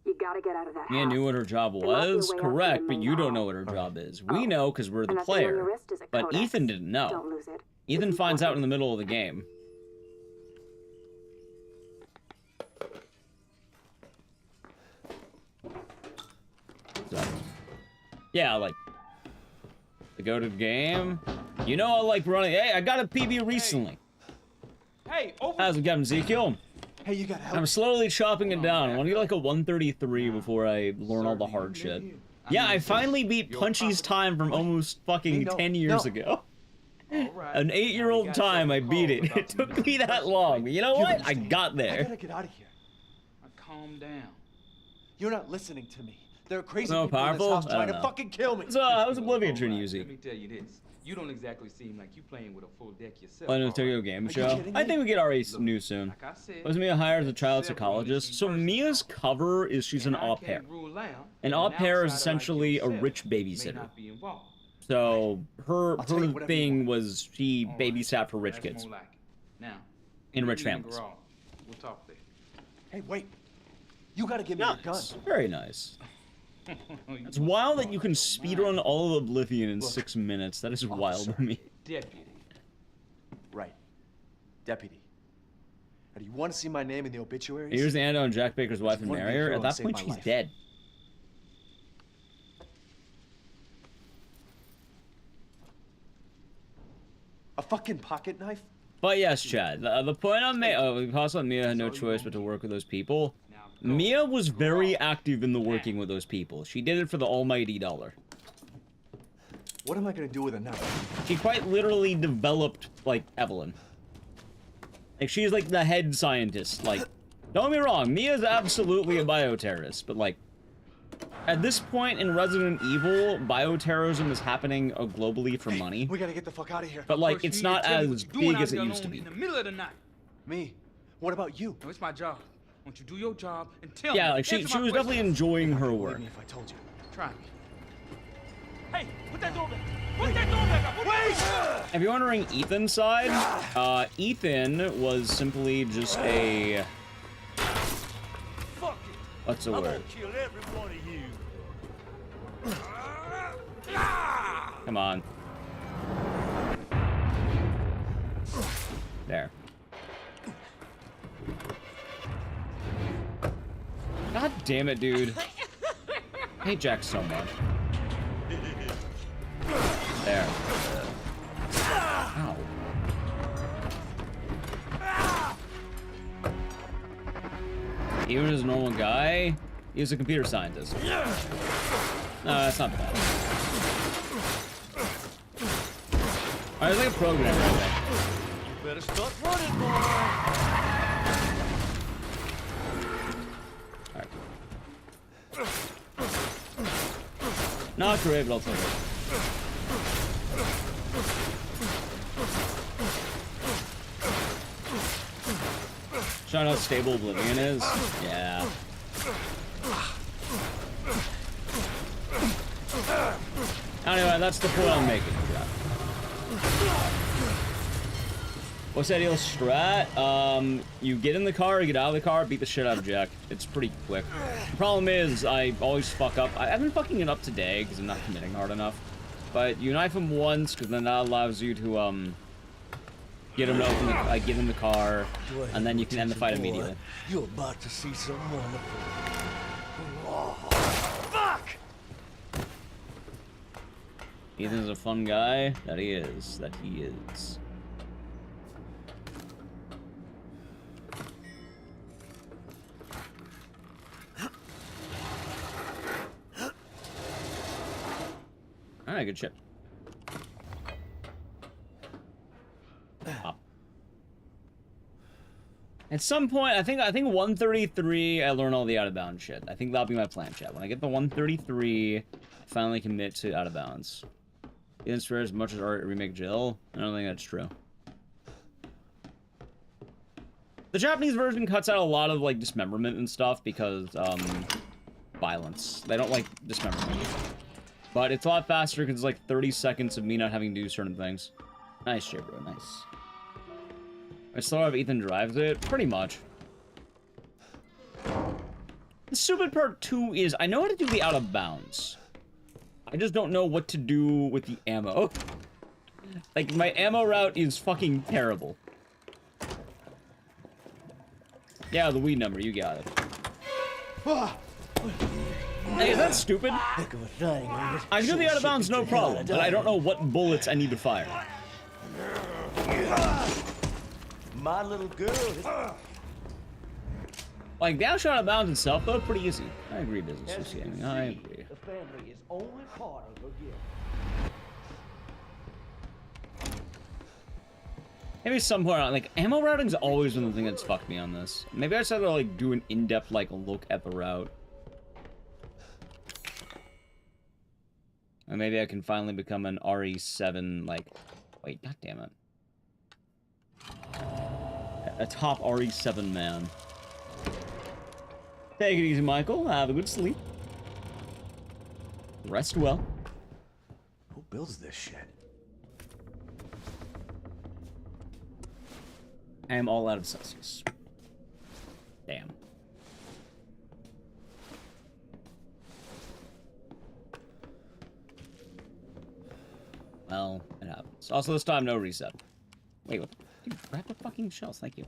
You gotta get out of that Mia house. knew what her job was, correct, but you don't know what her job is. We know because we're the player, but Ethan didn't know. Don't lose it. Ethan finds out in the middle of the game. So, yeah, like, to go to the game. You know I like running. Hey, I got a PB recently. Hey, over. How's it going, Ezekiel? Hey, you gotta help. I'm slowly chopping it down. I want to get like a 133 before I learn all the hard shit. Yeah, I finally beat Punchy's time from almost fucking 10 years ago. An 8-year-old time, I beat it. It took me that long. But you know what? I got I there. gotta get out of here. Calm down. You're not listening to me. There are crazy No, people powerful? in this house I trying don't to know. fucking kill me. So, how's Oblivion treating you, Let Zeke? me tell you this. You don't exactly seem like you playing with a full deck yourself. Playing a Tokyo Game Show? I think we get RE news soon. Like I said, Was Mia hired as a child psychologist? So Mia's cover is she's an au pair. An au pair is essentially a rich babysitter. So her thing was she babysat for rich kids Now, in rich families. We'll talk there. Hey, wait. You gotta give me your gun. Nice. Very nice. It's wild that you can speedrun all of Oblivion in 6 minutes. That is wild to me. Deputy. Right. Deputy. Now, do you want to see my name in the obituaries? Here's the antidote on Jack Baker's wife and marry her. At that point, she's dead. A fucking pocket knife? But yes, Chad, the point I'm making, also Mia had no choice but to work with those people. Mia was very active in the working with those people. She did it for the almighty dollar. What am I gonna do with a knife? She quite literally developed, like, Evelyn. Like, she's like the head scientist. Like, don't get me wrong, Mia's absolutely a bioterrorist, but like, at this point in Resident Evil, bioterrorism is happening globally for money. We gotta get the fuck out of here. But like, it's not as big as it used to be. In the middle of the night. Me? What about you? No, it's my job. Why don't you do your job and tell me? Yeah, like, she was definitely enjoying her work. Believe me if I told you. Try me. Hey, put that door back. Put that door back up. Wait! If you're wondering Ethan's side, Ethan was simply just a... Fuck it. What's the I'm word? gonna kill every one of you. Come on. There. God damn it, dude. I hate Jack so much. There. Ow. He was just a normal guy. He was a computer scientist. No, that's not bad. Alright, there's like a programmer right there. You better start running, boy. Not great, but I'll take it. Show how stable Oblivion is? Yeah. Anyway, that's the point I'm making. What's the ideal strat? You get in the car, you get out of the car, beat the shit out of Jack. It's pretty quick. The problem is, I always fuck up. I've been fucking it up today because I'm not committing hard enough. But you knife him once, because then that allows you to, get him to open the, get in the car, and then you can end the fight immediately. You're about to see some wonderful. Fuck! Ethan's a fun guy. That he is. That he is. Alright, good shit. Up. At some point, I think 133, I learn all the out of bounds shit. I think that'll be my plan, chat. When I get the 133, I finally commit to out of bounds. It swear as much as art remake Jill. I don't think that's true. The Japanese version cuts out a lot of like dismemberment and stuff because violence. They don't like dismemberment. But it's a lot faster because it's like 30 seconds of me not having to do certain things. Nice shit, bro. Nice. I still have Ethan drives it? Pretty much. The stupid part, too, is I know how to do the out of bounds. I just don't know what to do with the ammo. Like, my ammo route is fucking terrible. Yeah, the weed number, you got it. Hey, is that stupid? Heck of a thing, ain't it? I can do the out of bounds, no problem, but I don't know what bullets I need to fire. My little girl. Like, the out of bounds itself, though, pretty easy. I agree, business associating. I agree. The family is only part of the gift. Maybe somewhere, like, ammo routing's always been the thing that's fucked me on this. Maybe I just have to, like, do an in-depth, like, look at the route. And maybe I can finally become an RE7, like... Wait, god damn it. A top RE7 man. Take it easy, Michael. Have a good sleep. Rest well. Who builds this shit? I am all out of Celsius. Damn. Well, it happens. Also, this time, no reset. Wait, what? Dude, grab the fucking shells. Thank you.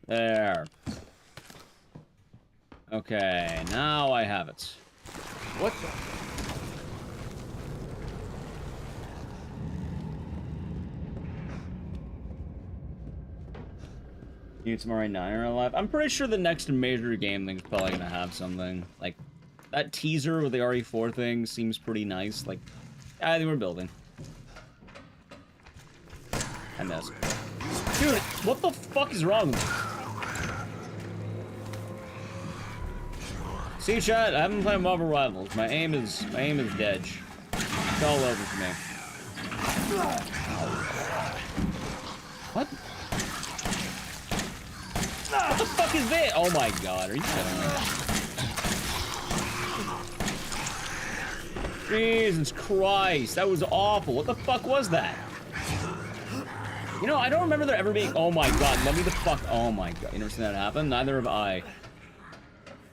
There. Okay, now I have it. What the? Need some RE9 alive. I'm pretty sure the next major game thing's probably gonna have something. Like, that teaser with the RE4 thing seems pretty nice. Like, I think we're building. I missed. Dude, what the fuck is wrong with me? See, chat, I haven't played Marvel Rivals. My aim is dead. It's all over for me. What? What the fuck is that? Oh my god, are you kidding me? Jesus Christ, that was awful. What the fuck was that? You know, I don't remember there ever being... Oh my god, let me the fuck... Oh my god, you never seen that happen? Neither have I.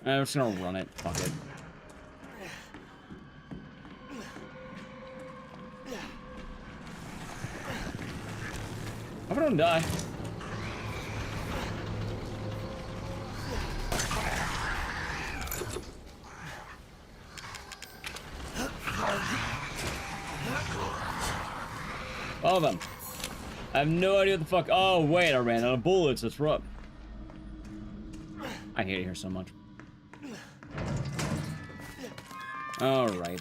I'm just gonna run it. Fuck it. I hope I don't die. All of them. I have no idea what the fuck. Oh, wait, I ran out of bullets. That's rough. I hate it here so much. Alright.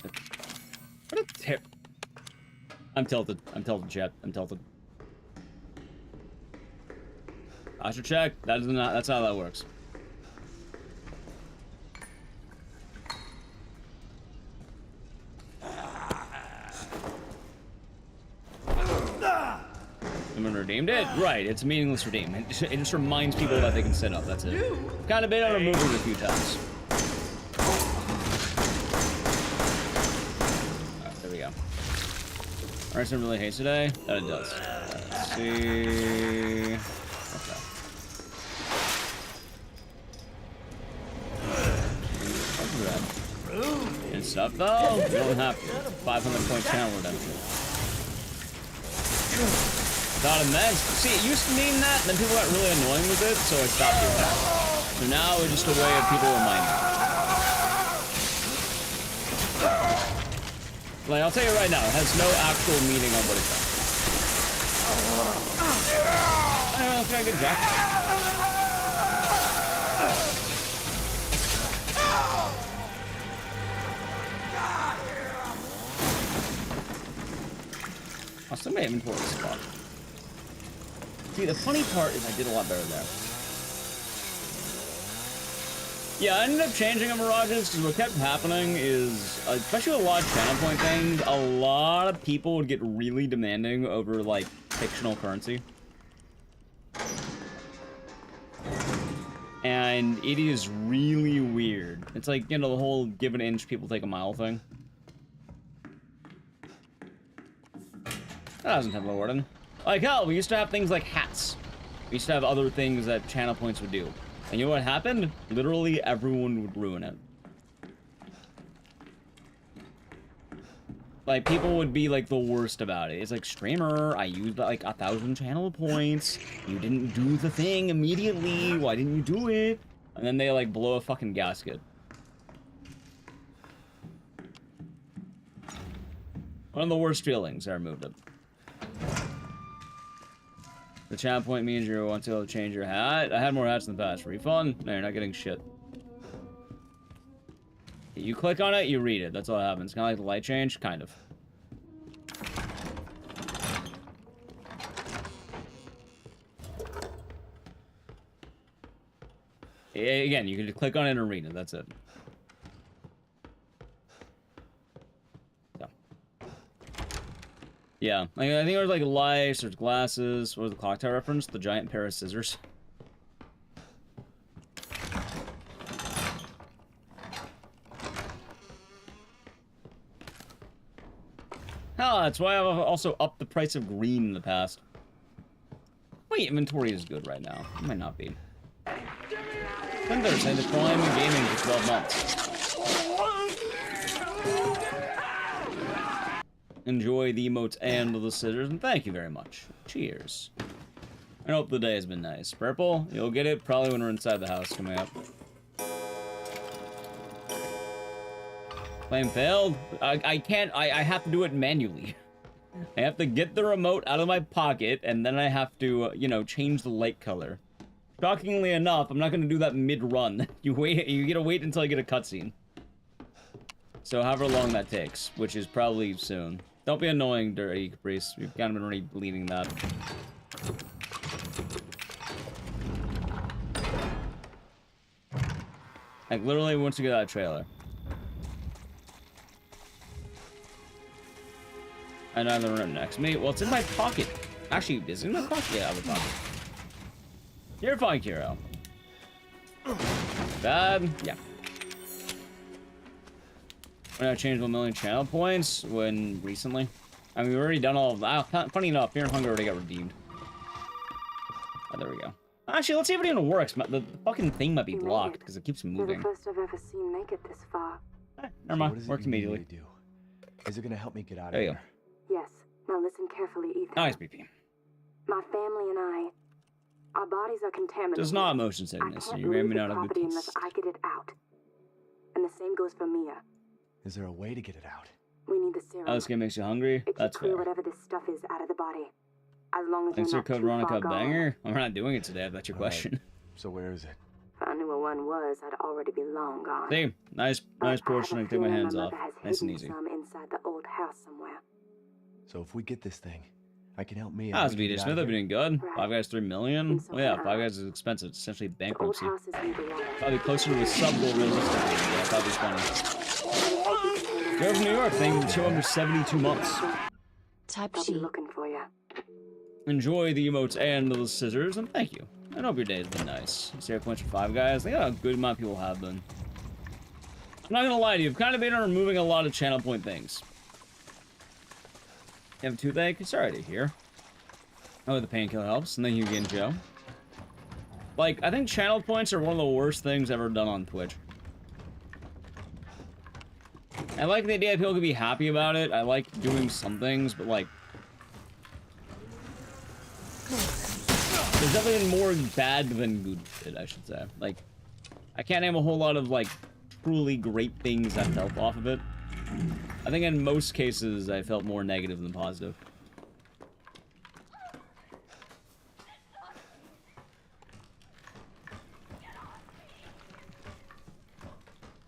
What a tip. I'm tilted. I'm tilted, chat. I'm tilted. I should check. That's how that works. redeemed it? Right, it's a meaningless redeem. It just reminds people that they can sit up, that's it. Kind of been on a move a few times. Alright, there we go. Arson really hates today? That it does. Let's see... Okay. And stuff though? You don't have to. 500-point channel redemption. Not immense. See, it used to mean that, then people got really annoying with it, so I stopped doing that. So now it's just a way of people reminding. Like, I'll tell you right now, it has no actual meaning on what it does. I don't know if I get jacked. I'll still my inventory spot. See, the funny part is I did a lot better there. Yeah, I ended up changing a Mirages because what kept happening is, especially with a lot of channel point things, a lot of people would get really demanding over, like, fictional currency. And it is really weird. It's like, you know, the whole give an inch, people take a mile thing. That doesn't have a warden. Like hell, we used to have things like hats. We used to have other things that channel points would do. And you know what happened? Literally everyone would ruin it. Like, people would be like the worst about it. It's like, streamer, I used like 1,000 channel points. You didn't do the thing immediately. Why didn't you do it? And then they like blow a fucking gasket. One of the worst feelings I removed it. The channel point means you want to change your hat. I had more hats in the past. Refund? No, you're not getting shit. You click on it, you read it. That's all that happens. Kind of like the light change? Kind of. Again, you can just click on it and read it. That's it. Yeah, like, I think there's like lights, there's glasses. What was the clock tower reference? The giant pair of scissors. Hell, that's why I've also upped the price of green in the past. My inventory is good right now. It might not be. Thunder saying the climb in gaming for 12 months. Enjoy the emotes and the scissors, and thank you very much. Cheers. I hope the day has been nice. Purple, you'll get it probably when we're inside the house coming up. Claim failed? I can't, I have to do it manually. I have to get the remote out of my pocket, and then I have to, you know, change the light color. Shockingly enough, I'm not gonna do that mid-run. You gotta wait until I get a cutscene. So however long that takes, which is probably soon. Don't be annoying, Dirty Caprice. We've kind of been already leading that. Like, literally, once you get that trailer. I know the room next to me. Well, it's in my pocket. Actually, is it in my pocket? Yeah, I have a pocket. You're fine, Kiro. Bad? Yeah. When I changed 1 million channel points when recently. I mean, we've already done all of that. Funny enough, Fear and Hunger already got redeemed. Oh, there we go. Actually, let's see if it even works. The fucking thing might be blocked because it keeps moving. You're the first I've ever seen make it this far. Never mind. Worked immediately. Do? Is it gonna help me get out of there here? You go. Yes. Now listen carefully, Ethan. Nice, BP. My family and our bodies are contaminated. Does not motion sickness. So you may not have good unless I get it out. And the same goes for Mia. Is there a way to get it out? We need the serum. Oh, this game makes you hungry? That's fair. Whatever this stuff is out of the body. As long as Thanks you're for not code too Veronica far Banger. We're not doing it today, if that's your question. So where is it? If I knew where one was, I'd already be long gone. See, nice portion. I can take my hands off. Nice and easy. Some inside the old house somewhere. So if we get this thing, I can help me. How's VJ Smith? I've been good. Right. 5 Guys 3 million. Oh yeah, 5 Guys is expensive. It's essentially bankruptcy. Probably closer to a sub goal realistically. Yeah, that'd be funny. Joe from New York, thank you for the show under 72 months. Type I'll be sheet. looking for you. Enjoy the emotes and the scissors, and thank you. I hope your day has been nice. Zero points for 5 guys. I think a good amount of people have been. I'm not gonna lie to you, I've kind of been removing a lot of channel point things. You have a toothache? It's already here. Oh, the painkiller helps, and thank you again, Joe. Like, I think channel points are one of the worst things ever done on Twitch. I like the idea that people can be happy about it. I like doing some things, but like... there's definitely been more bad than good, I should say. Like, I can't name a whole lot of, like, truly great things I felt off of it. I think in most cases, I felt more negative than positive.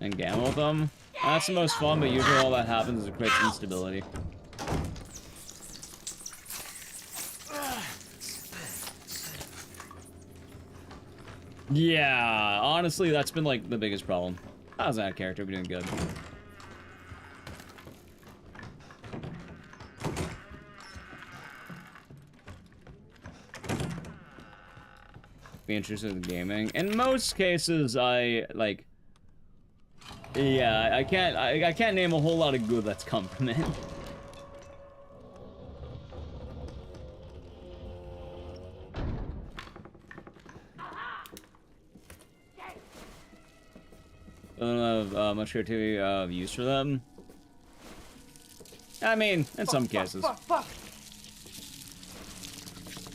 And gamble with them. That's the most fun, but usually all that happens is it creates instability. Yeah, honestly, that's been like the biggest problem. I was out of character, we're doing good. Be interested in gaming. In most cases, I like. Yeah, I can't name a whole lot of good that's come from it. I don't have much creativity use for them. I mean, in some cases.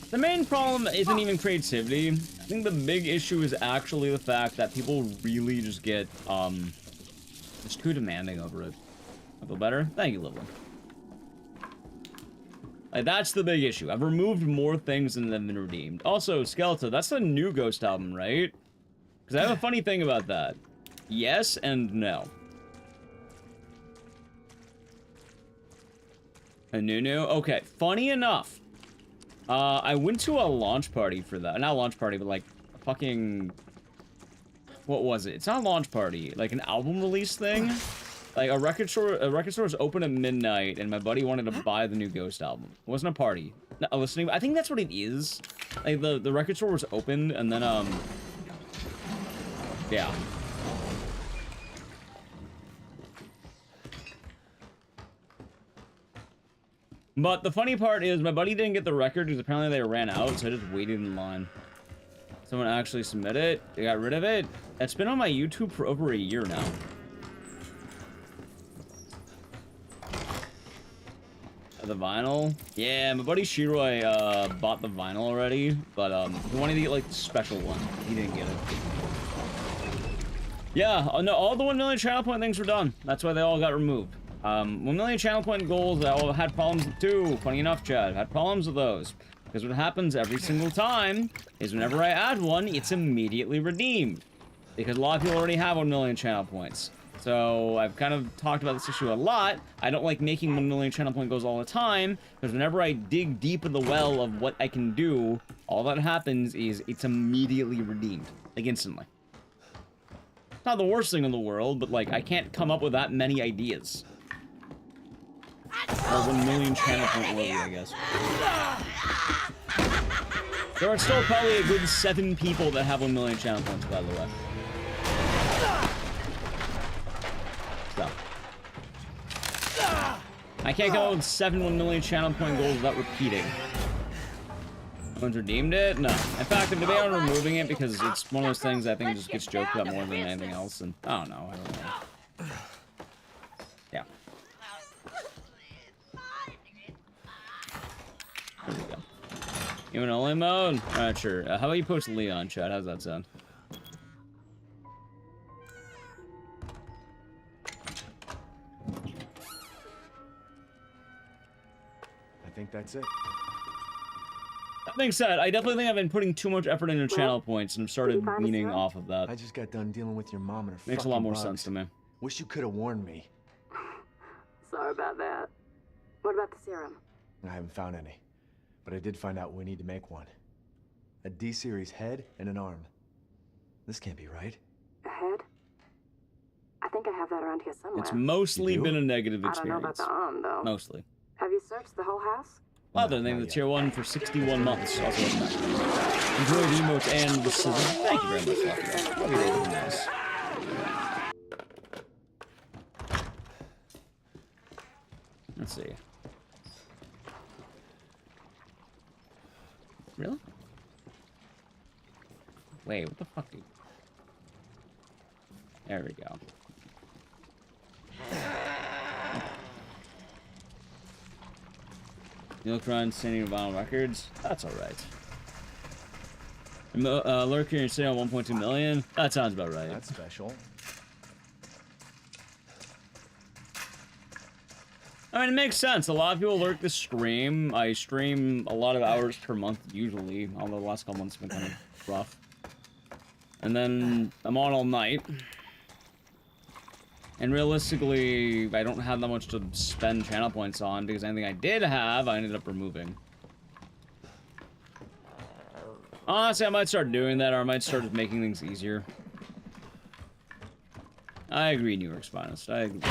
The main problem isn't even creativity. I think the big issue is actually the fact that people really just get, just too demanding over it. I feel better? Thank you, Lively. Like, that's the big issue. I've removed more things than have been redeemed. Also, Skeleton, that's the new Ghost album, right? Because I have a funny thing about that. Yes and no. A new? Okay, funny enough. I went to a launch party for that. Not a launch party, but like a fucking... What was it? It's not a launch party. Like an album release thing. Like a record store was open at midnight, and my buddy wanted to buy the new Ghost album. It wasn't a party. No, listening. I think that's what it is. Like the record store was open, and then yeah. But the funny part is my buddy didn't get the record because apparently they ran out, so I just waited in line. Someone actually submitted it. They got rid of it. It's been on my YouTube for over a year now. The vinyl? Yeah, my buddy Shiroi bought the vinyl already, but he wanted to get like the special one. He didn't get it. Yeah, no, all the 1 million channel point things were done. That's why they all got removed. 1 million channel point goals, I all had problems with too. Funny enough, Chad, had problems with those. Because what happens every single time is whenever I add one, it's immediately redeemed. Because a lot of people already have 1 million channel points. So I've kind of talked about this issue a lot. I don't like making 1 million channel point goals all the time, because whenever I dig deep in the well of what I can do, all that happens is it's immediately redeemed. Like instantly. It's not the worst thing in the world, but like I can't come up with that many ideas. Or 1 million channel point worthy, I guess. There are still probably a good 7 people that have 1 million channel points, by the way. So. I can't come up with 7 1 million channel point goals without repeating. No one's redeemed it? No. In fact, I'm debating on removing it because it's one of those things I think just gets joked about more than anything else, and I don't know. Yeah. There we go. You in only mode? Alright, sure. How about you post Leon, chat? How's that sound? I think that's it. That being said, I definitely think I've been putting too much effort into channel points and I've started weaning off of that. I just got done dealing with your mom and her Makes a lot more sense to me. Wish you could have warned me. Sorry about that. What about the serum? I haven't found any. But I did find out we need to make one. A D-series head and an arm. This can't be right. A head? I think I have that around here somewhere. It's mostly been a negative experience. I don't know about the arm, though. Mostly. Have you searched the whole house? Other than the tier 1 for 61 months. Also, enjoy the emotes and the scissors. Thank you very much, Lucky. Hope you're able to nice. Let's see. Really? Wait, what the fuck, dude? There we go. You look around standing vinyl records? That's alright. Lurk here and sitting on 1.2 million? That sounds about right. That's special. I mean, it makes sense. A lot of people lurk to stream. I stream a lot of hours per month, usually. Although the last couple months have been kind of rough. And then I'm on all night. And realistically, I don't have that much to spend channel points on, because anything I did have, I ended up removing. Honestly, I might start doing that, or I might start making things easier. I agree, New York's finest. I agree.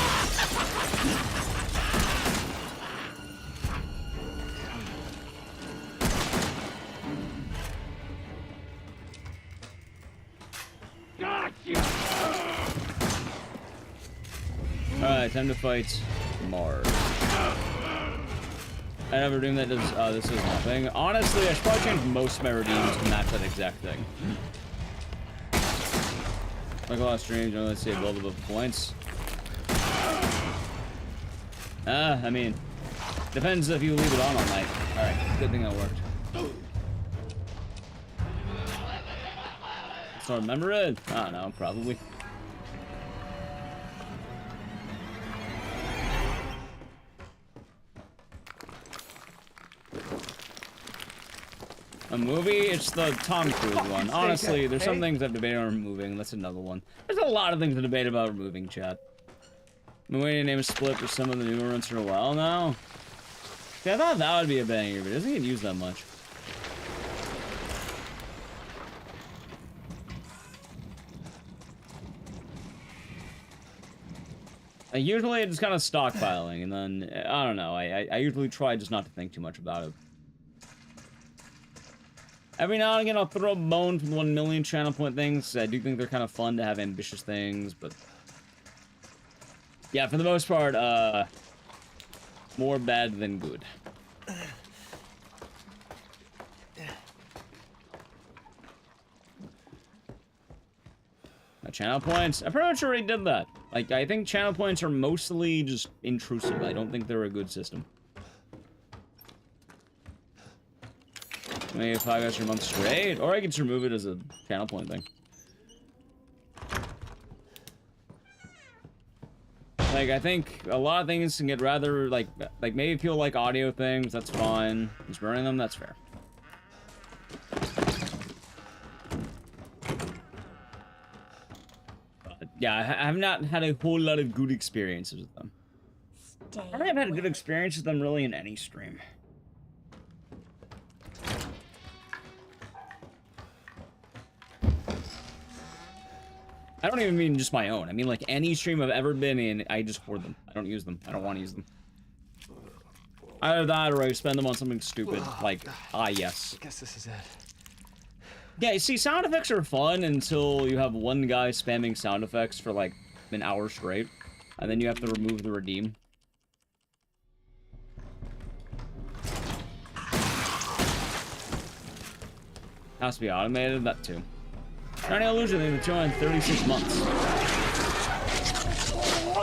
Alright, time to fight Mars. I never doing that does, this is nothing. Honestly, I should probably change most of my redeems to match that exact thing. Like a lot of streams, let's see, build above points. I mean, depends if you leave it on all night. Alright, good thing that worked. So remember it? I don't know, probably. A movie? It's the Tom Cruise one. Honestly, there's some things I've debated on removing. That's another one. There's a lot of things to debate about removing, chat. I've been waiting to name a split for some of the newer ones for a while now. See, I thought that would be a banger, but it doesn't get used that much. Usually it's kind of stockpiling, and then, I don't know, I usually try just not to think too much about it. Every now and again, I'll throw a bone for the 1 million channel point things. I do think they're kind of fun to have ambitious things, but... yeah, for the most part, more bad than good. Channel points? I'm pretty much already did that. Like, I think channel points are mostly just intrusive. I don't think they're a good system. Maybe 5 extra months straight, or I could just remove it as a channel point thing. Like, I think a lot of things can get rather, like maybe feel like audio things, that's fine. Just burning them, that's fair. But, yeah, I have not had a whole lot of good experiences with them. I don't have had a good experience with them really in any stream. I don't even mean just my own. I mean, like, any stream I've ever been in, I just hoard them. I don't use them. I don't want to use them. Either that or I spend them on something stupid, like, yes. I guess this is it. Yeah, you see, sound effects are fun until you have one guy spamming sound effects for, like, an hour straight. And then you have to remove the redeem. Has to be automated, that too. Tiny Illusion, they've been 236 months.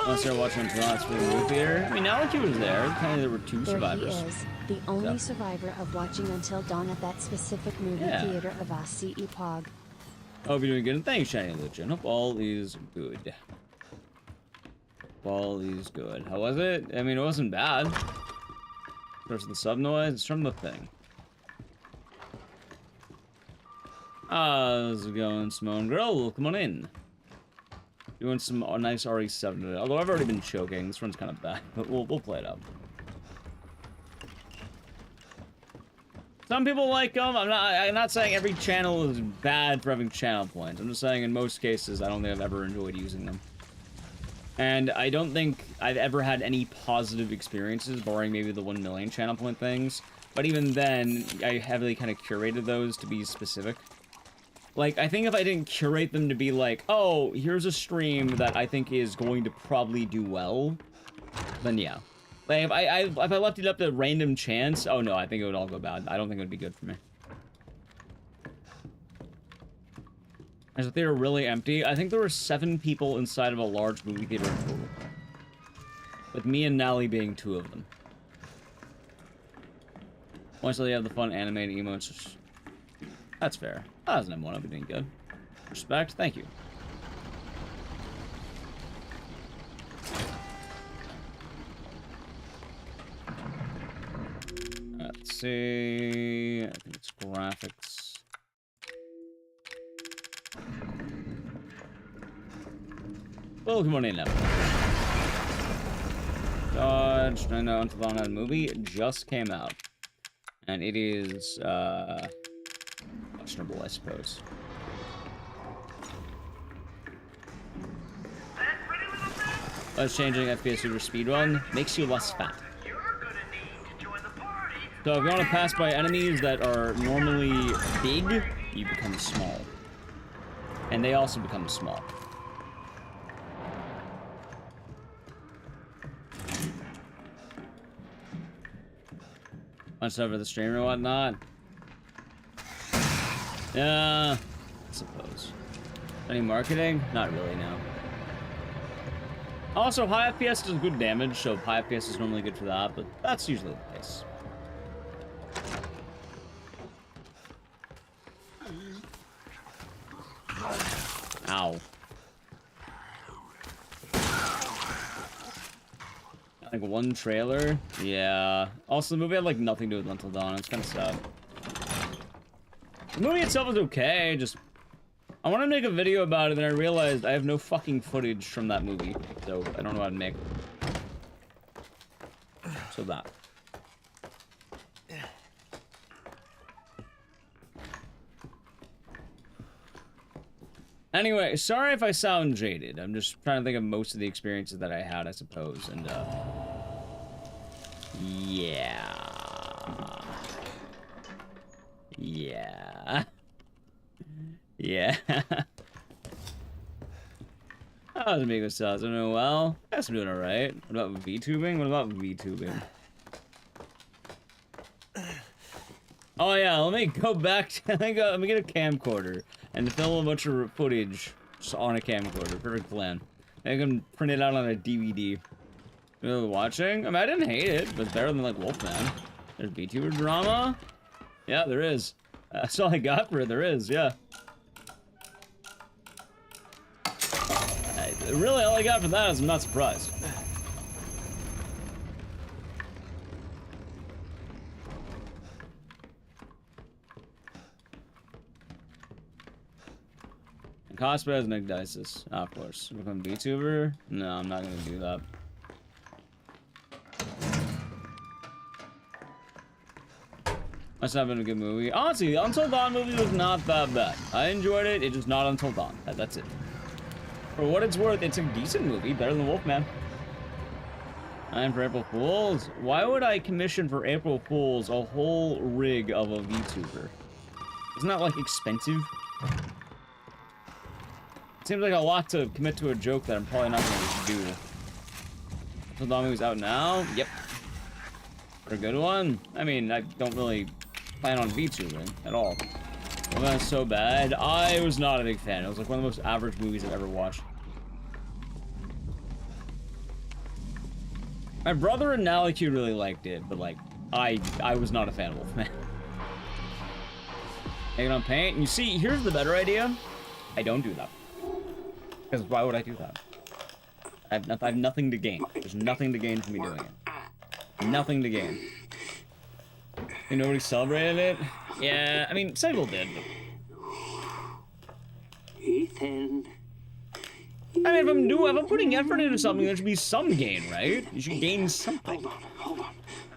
Unless they're watching until that's for the movie theater. I mean, now that he was there, kind of there were 2 survivors. There he is, the only survivor of watching Until Dawn at that specific movie theater of ACE Pog. Hope you're doing good, and thanks, Shiny Illusion. Hope all is good. All is good. How was it? I mean, it wasn't bad. There's the sub noise. It's from the thing. How's it going, Simone Girl? Come on in. Doing some nice RE7 today. Although I've already been choking. This one's kind of bad, but we'll play it out. Some people like them. I'm not saying every channel is bad for having channel points. I'm just saying in most cases, I don't think I've ever enjoyed using them. And I don't think I've ever had any positive experiences, barring maybe the 1 million channel point things, But even then, I heavily kind of curated those to be specific. Like, I think if I didn't curate them to be like, oh, here's a stream that I think is going to probably do well, then yeah. Like, if I left it up to random chance, oh no, I think it would all go bad. I don't think it would be good for me. Is the theater really empty? I think there were 7 people inside of a large movie theater in total. With me and Nally being 2 of them. Once they have the fun animated emotes. That's fair. That doesn't have one. I'll be doing good. Respect. Thank you. Let's see. I think it's graphics. Well, good morning, now. Dodge. I know Until Dawn had a movie. It just came out. And it is, questionable, I suppose. Less changing FPS over speedrun makes you less fat. So if you want to pass by enemies that are normally big, you become small. And they also become small. Once over the stream or whatnot. Yeah, I suppose. Any marketing? Not really, no. Also, high FPS does good damage, so high FPS is normally good for that, but that's usually the case. Ow. Like one trailer? Yeah. Also, the movie had like nothing to do with Until Dawn. It's kind of sad. The movie itself is okay, just... I want to make a video about it, and I realized I have no fucking footage from that movie. So, I don't know how to make. So that. Anyway, sorry if I sound jaded. I'm just trying to think of most of the experiences that I had, I suppose, and, yeah. Yeah. Yeah. How's Amigo Sauce? I'm doing well. Guess I'm doing alright. What about VTubing? What about VTubing? Oh yeah, let me go back to, let me get a camcorder and film a bunch of footage just on a camcorder. Perfect plan. I can print it out on a DVD. Really watching? I mean, I didn't hate it, but it's better than like Wolfman. There's VTuber drama. Yeah, there is. That's all I got for it. There is, yeah. Really, all I got for that is I'm not surprised. Cosplay as an Ecdycis. Oh, of course. Become a VTuber? No, I'm not gonna do that. Must have been a good movie. Honestly, the Until Dawn movie was not that bad. I enjoyed it, it's just not Until Dawn. That's it. For what it's worth, it's a decent movie, better than Wolfman. And for April Fools? Why would I commission for April Fools a whole rig of a VTuber? Isn't that, like, expensive? Seems like a lot to commit to a joke that I'm probably not going to do. Until Dawn movie's out now? Yep. For a good one? I mean, I don't really plan on VTubing at all. Well, that's so bad. I was not a big fan. It was like one of the most average movies I've ever watched. My brother and Naliku really liked it, but like, I was not a fan of Wolfman. Make it on paint. And you see, here's the better idea. I don't do that. Because why would I do that? I have nothing to gain. There's nothing to gain from me doing it. Nothing to gain. And nobody celebrated it? Yeah, I mean, some people did, but... Ethan. I mean, if I'm putting effort into something, there should be some gain, right? You should gain something. Hold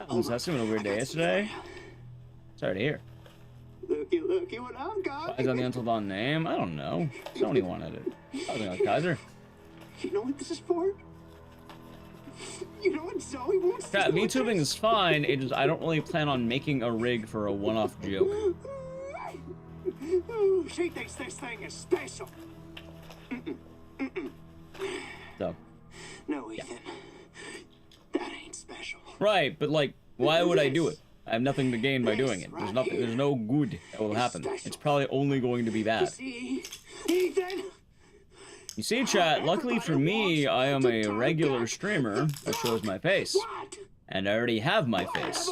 on. So that's been a weird day yesterday. Sorry to hear. Looky what I've got. Why is that the Until Dawn name? I don't know. Sony wanted it. I think like Kaiser. You know what this is for? You know what so he wants to. Yeah, VTubing is fine. It just I don't really plan on making a rig for a one-off joke. She thinks this thing is special. So. No, Ethan. That ain't special. Right, but like, why would I do it? I have nothing to gain by doing it. There's nothing. There's no good that will happen. It's probably only going to be bad. Ethan. You see, chat, luckily for me, I am a regular streamer that shows my face. And I already have my face.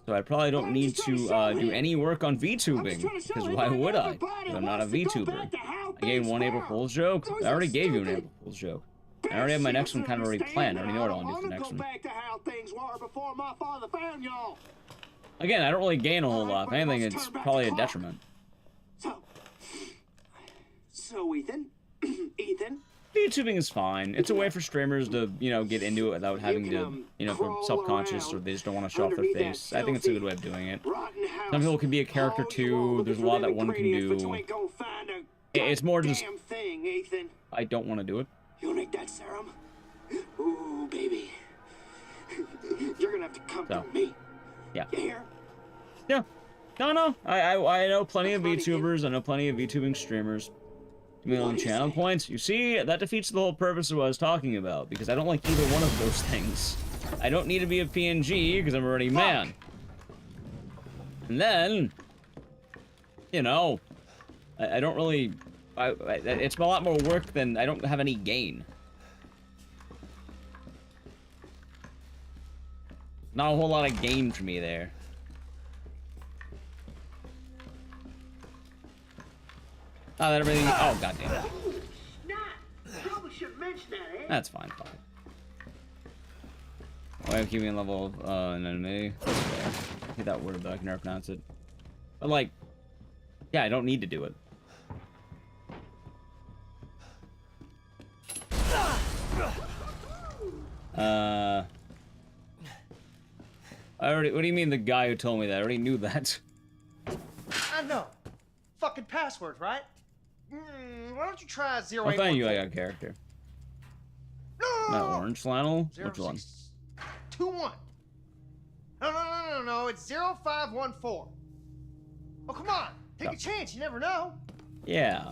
So I probably don't need to do any work on VTubing, because why would I? Because I'm not a VTuber. I gave one April Fool's joke. I already gave you an April Fool's joke. I already have my next one kind of already planned. I already know what I want to do for the next one. Again, I don't really gain a whole lot. If anything, it's probably a detriment. So Ethan? Ethan? VTubing is fine. It's a way for streamers to, you know, get into it without having to, you know, if they're self-conscious or they just don't want to show off their face. I think it's a good way of doing it. Some people can be a character too. There's a lot that one can do. It's more just... I don't want to do it. You'll need that serum? Ooh, baby. You're gonna have to come to me. Yeah. You hear? Yeah. No. I know plenty of VTubers. I know plenty of VTubing streamers. Million channel points. You see, that defeats the whole purpose of what I was talking about, because I don't like either one of those things. I don't need to be a PNG, because I'm already man. And then, you know, I don't really... it's a lot more work than... I don't have any gain. Not a whole lot of gain for me there. Oh, that everything... Oh, goddamn. That's fine. Why am I keeping a level of an enemy? I hate that word, but I can never pronounce it. But, like... Yeah, I don't need to do it. I already... What do you mean the guy who told me that? I already knew that. I know. Fucking password, right? Why don't you try 081? Oh, thank you, I got a character. No. That orange flannel? Which one? 21. No. It's 0514. Oh, come on. Take a chance. You never know. Yeah.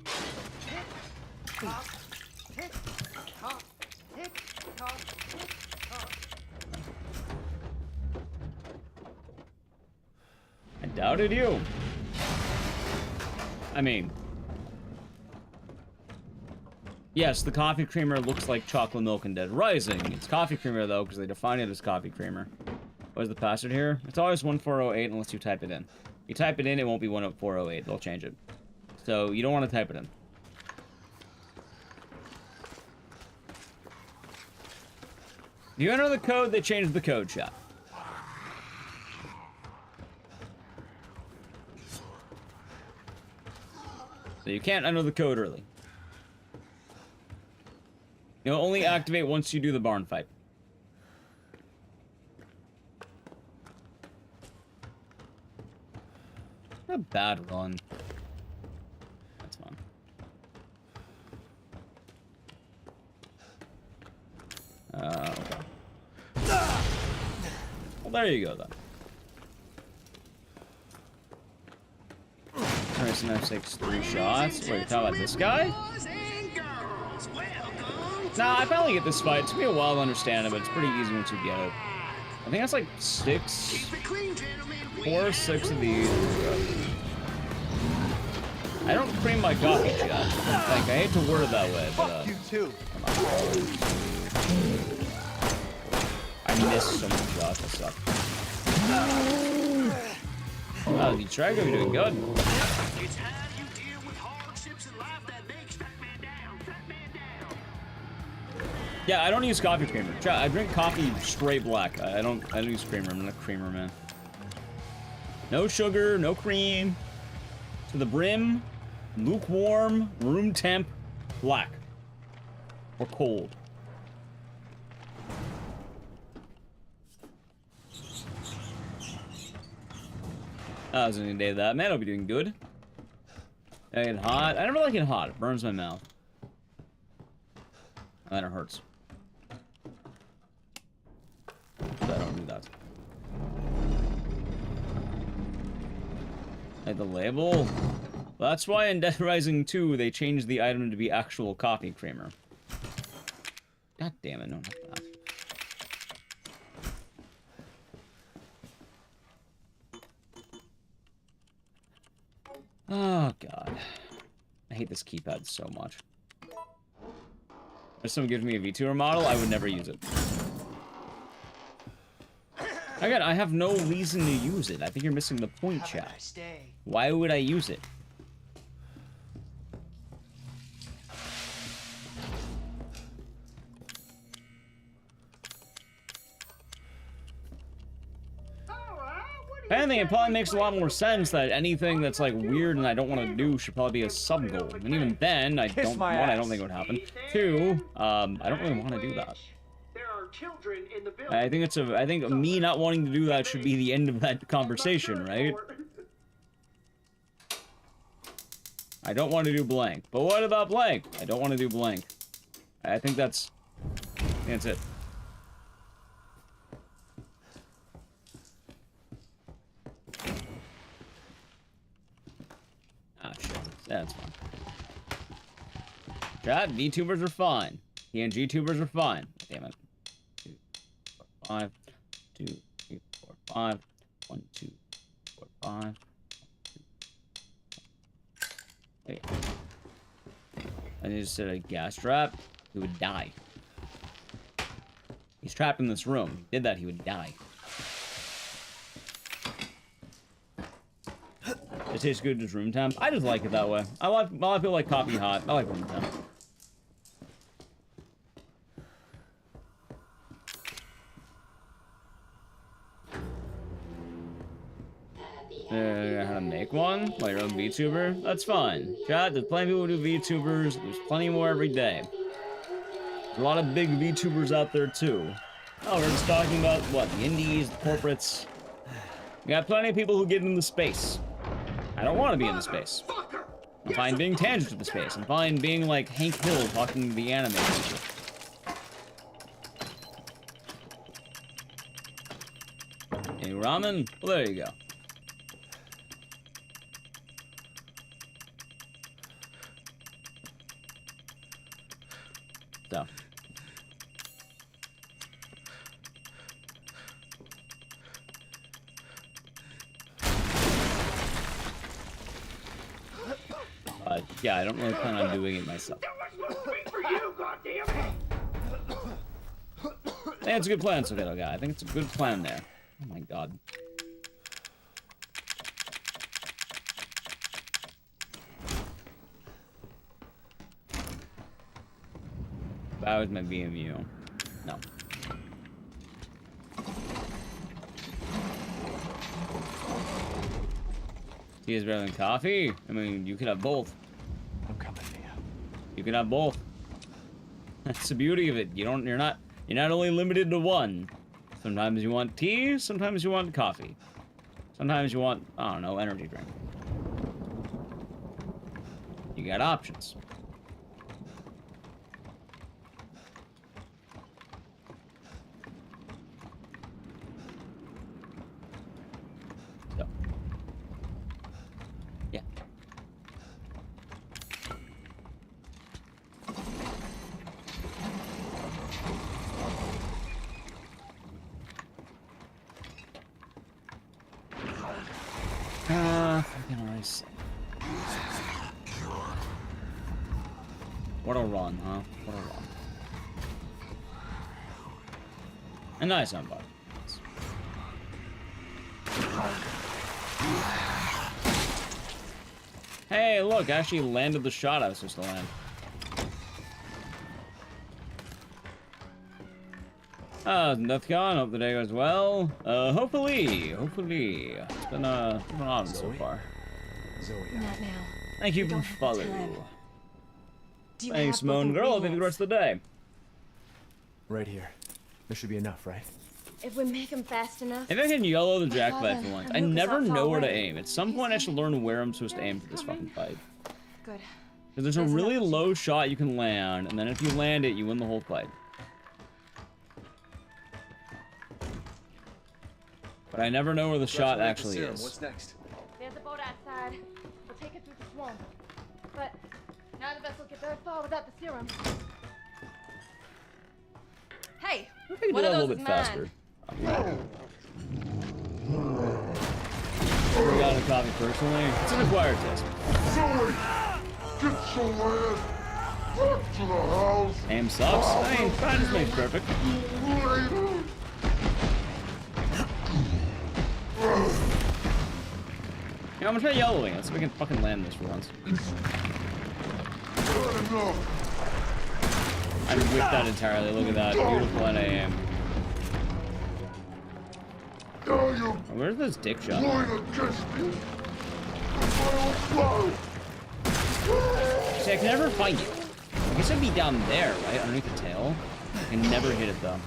Tick, tock. I doubted you. I mean... Yes, the coffee creamer looks like chocolate milk in Dead Rising. It's coffee creamer, though, because they define it as coffee creamer. What is the password here? It's always 1408 unless you type it in. You type it in, it won't be 1408. They'll change it. So, you don't want to type it in. If you enter the code, they change the code, chat. So you can't enter the code early. You'll only activate once you do the barn fight. Not a bad run. That's fun. Okay. Well, there you go, then. Nice enough, takes 3 shots. Wait, you're talking about this guy? Nah, I finally get this fight. It took me a while to understand it, but it's pretty easy once you get it. I think that's like 4 or 6 of these. I don't cream my coffee, chat. Like, I hate to word it that way, but you too. I missed so many shots. That sucked. Oh, you tried to be doing good. It's how you deal with hardships in life that makes that man down. Yeah, I don't use coffee creamer. I drink coffee straight black. I don't use creamer. I'm not a creamer, man. No sugar, no cream. To the brim, lukewarm, room temp, black. Or cold. I was gonna day that. Man, I'll be doing good. I get hot. I never like it hot. It burns my mouth. And then it hurts. do that. Like the label? Well, that's why in Dead Rising 2 they changed the item to be actual coffee creamer. God damn it, no, not that. Oh, God. I hate this keypad so much. If someone gives me a VTuber model, I would never use it. Again, I have no reason to use it. I think you're missing the point, chat. Why would I use it? If anything, it probably makes a lot more sense that anything that's like weird and I don't want to do should probably be a sub goal. And even then, I don't think it would happen. Two, I don't really want to do that. I think me not wanting to do that should be the end of that conversation, right? I don't want to do blank. But what about blank? I don't want to do blank. I think that's it. Ah, shit. That's fine. Chat, VTubers are fine. TNG tubers are fine. Damn it. 2, 4, 5. 2, 3, 4, 5. 1, 2, 4, 5. Wait. I just said a gas trap. He would die. He's trapped in this room. He did that, he would die. It tastes good just room temp. I just like it that way. A lot of people like coffee hot. I like room temp. How to make one? Like your own VTuber? That's fine. Chat, there's plenty of people who do VTubers. There's plenty more every day. There's a lot of big VTubers out there too. Oh, we're just talking about, what, the indies, the corporates. We got plenty of people who get into space. I don't want to be in the space. I'm fine being tangent to the space. I'm fine being like Hank Hill talking to the anime people. Any ramen? Well, there you go. So. Yeah, I don't really plan on doing it myself. I think it's a good plan, Soketo guy. I think it's a good plan there. Oh my god. That was my VMU. No. Tea is better than coffee? I mean, you could have both. I'm coming, Mia. You can have both. That's the beauty of it. You're not only limited to one. Sometimes you want tea, sometimes you want coffee. Sometimes you want, I don't know, energy drink. You got options. So. Yeah. Fucking rice. What a run, huh? What a run. A nice unbug. Hey, look, I actually landed the shot I was supposed to land. Deathcon, hope the day goes well. Hopefully. It's been awesome so far. Zoe. Not now. Thank you for following. Thanks, Moan Girl. I'll be the rest of the day. Right here. There should be enough, right? If we make them fast enough. If I can yellow the jack Well, fight then, for once. and I Lucas never off know where to already. aim. At some point, I should learn where I'm supposed to aim for this fucking fight. Good. Because there's a really low shot you can land, and then if you land it, you win the whole fight. But I never know where the shot actually is. What's next? There's a boat outside. We'll take it through the swamp. But none of us will get very far without the serum. Hey, I think one do of that a those little is bit mine. faster. I got a copy personally. It's an acquired taste. Zoe! Get your ass back to the house! Aim sucks. I mean, practice makes perfect. Yeah, I'm gonna try yellowing. Let's see if we can fucking land this for once. I whipped that entirely. Look at that. Beautiful at aim. Oh, where's this dick shot? See, I can never find it. I guess it'd be down there, right? Underneath the tail. I can never hit it, though.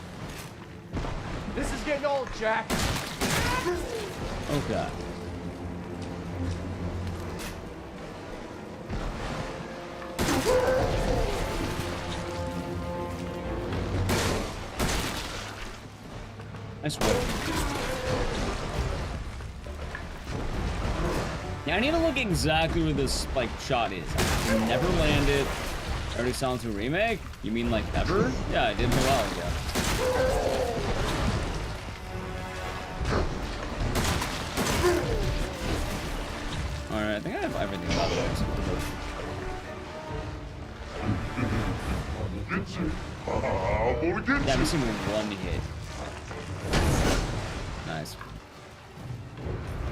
This is getting old, Jack. Okay. Nice work. Yeah, I need to look exactly where this like shot is. I never landed. Already saw into a remake? You mean like ever? Yeah, I did a while ago. Alright, I think I have everything about it. Yeah, I'm missing one hit. Nice.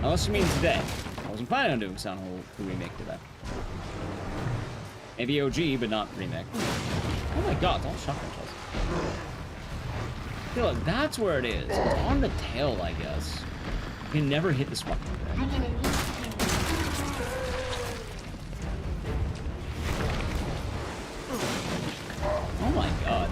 Unless you mean today. I wasn't planning on doing Sound Hole remake today. Maybe OG, but not remake. Oh my god, it's all shotgun shells. Okay, look, that's where it is. It's on the tail, I guess. You can never hit this fucking thing. Oh my god.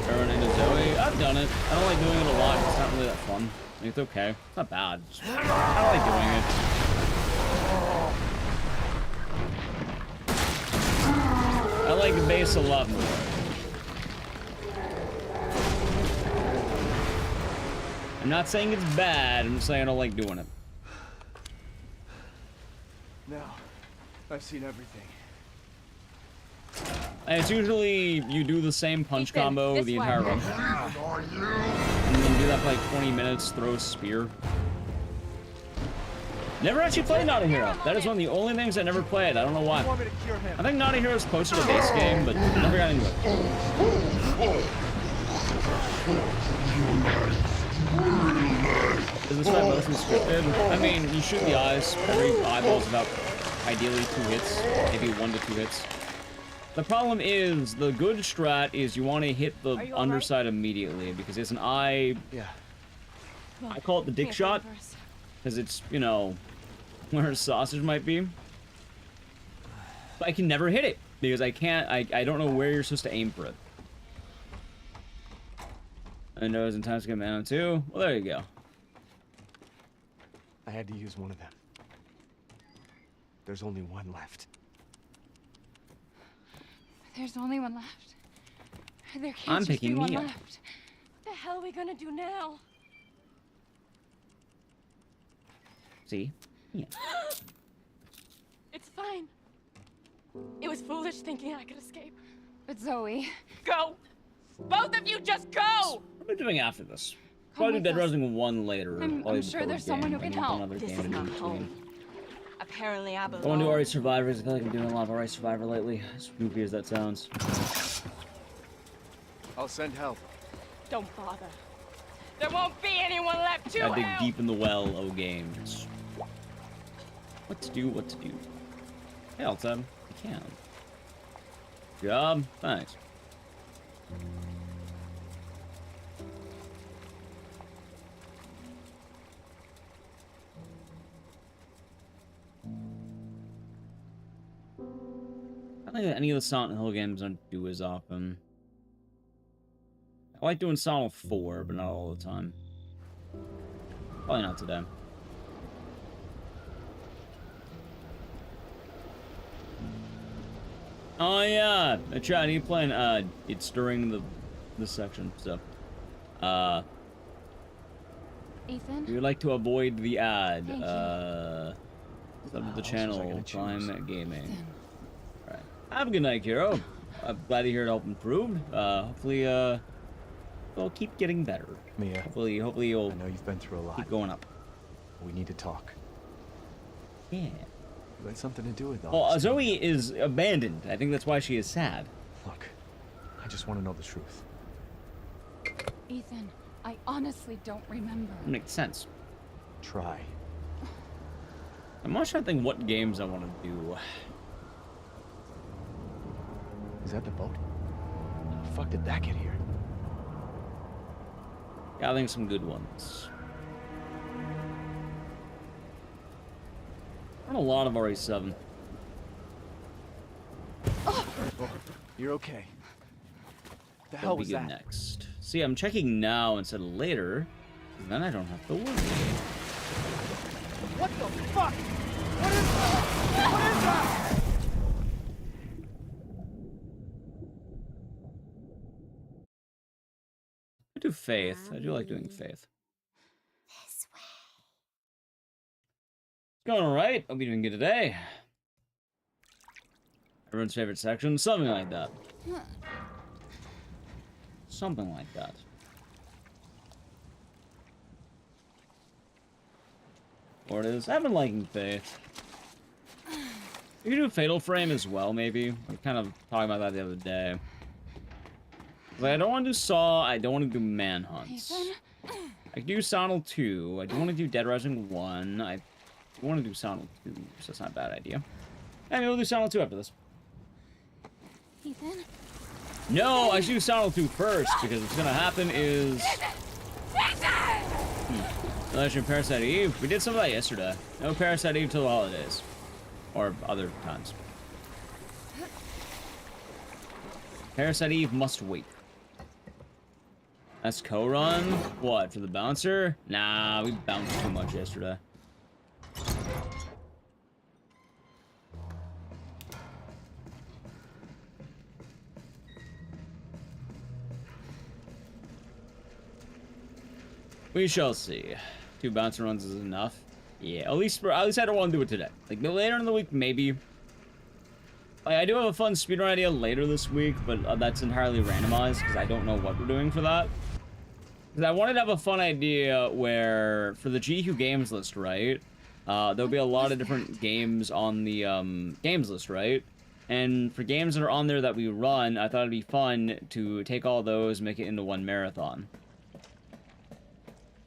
Turn into Zoe. I've done it. I don't like doing it a lot. It's not really that fun. It's okay. It's not bad. I don't like doing it. I like the base a lot more. I'm not saying it's bad. I'm just saying I don't like doing it. Now, I've seen everything. And it's usually you do the same punch combo the entire run. And then do that for like 20 minutes, throw a spear. Never actually played Not a Hero. That is one of the only things I never played. I don't know why. I think Not a Hero is closer to the base game, but I never got into it. Is this right motion scripted? I mean, you shoot the eyes. Every eyeball's about ideally 2 hits, maybe 1 to 2 hits. The problem is, the good strat is you want to hit the underside immediately, because it's an eye... Yeah. I call it the dick shot, because it's, you know, where a sausage might be. But I can never hit it, because I can't, I don't know where you're supposed to aim for it. I know it's in time to get mana too. Well, there you go. I had to use one of them. There's only one left. There's only one left. There can't I'm just picking be one Mia. left. What the hell are we gonna do now? See? Yeah. It's fine. It was foolish thinking I could escape. But Zoe... Go! Both of you just go! What am I doing after this? Probably Dead Rising 1 later. I'm sure there's someone who can help. This is not home. Apparently I belong. I want to do RA Survivors. I feel like I'm doing a lot of RA Survivor lately. As spooky as that sounds. I'll send help. Don't bother. There won't be anyone left to I dig help. deep in the well, oh games. What to do, what to do. Hey, Alton. I can. Good job. Thanks. I don't think any of the Silent Hill games don't do as often. I like doing Silent 4, but not all the time. Probably not today. Oh yeah, chat. I need to plan. It's during this section, so. Ethan? We would like to avoid the ad. Thank Sub to the channel, Prime Gaming. Ethan. Alright. Have a good night, Kiro. I'm glad to hear it helped improve. Hopefully, it'll keep getting better. Mia. Hopefully you'll I know you've been through a lot. keep going up. We need to talk. Yeah. You had something to do with all Well, this. Zoe is abandoned. I think that's why she is sad. Look, I just want to know the truth. Ethan, I honestly don't remember. It makes sense. Try. I'm not trying to think what games I want to do. Is that the boat? How the fuck did that get here? Yeah, I think some good ones. Run a lot of RE7. Oh, you're okay. The hell That'll be was good that? next. See, I'm checking now instead of later, and then I don't have to worry. What the fuck? What is that? What is that? I do Faith. I do like doing Faith. This way. It's going alright. Hope you're doing good today. Everyone's favorite section? Something like that. Something like that. Or it is. I've been liking Faith. You can do Fatal Frame as well, maybe. We kind of talking about that the other day. Like, I don't want to do Saw. I don't want to do Manhunts. I can do Sonal 2. I do want to do Dead Rising 1. I want to do Sonal 2, so that's not a bad idea. And maybe we'll do Sonal 2 after this. Ethan? No, I should do Sonal 2 first, because what's gonna happen is... Legend of Parasite Eve. We did some of that yesterday. No Parasite Eve till the holidays. Or other times. Parasite Eve must wait. That's co-run? What, for the bouncer? Nah, we bounced too much yesterday. We shall see. 2 bouncer runs is enough. Yeah, at least I don't want to do it today. Like later in the week, maybe. Like, I do have a fun speedrun idea later this week, but that's entirely randomized because I don't know what we're doing for that. Because I wanted to have a fun idea where for the GQ games list, right? There'll be a lot of different games on the games list, right? And for games that are on there that we run, I thought it'd be fun to take all those and make it into one marathon.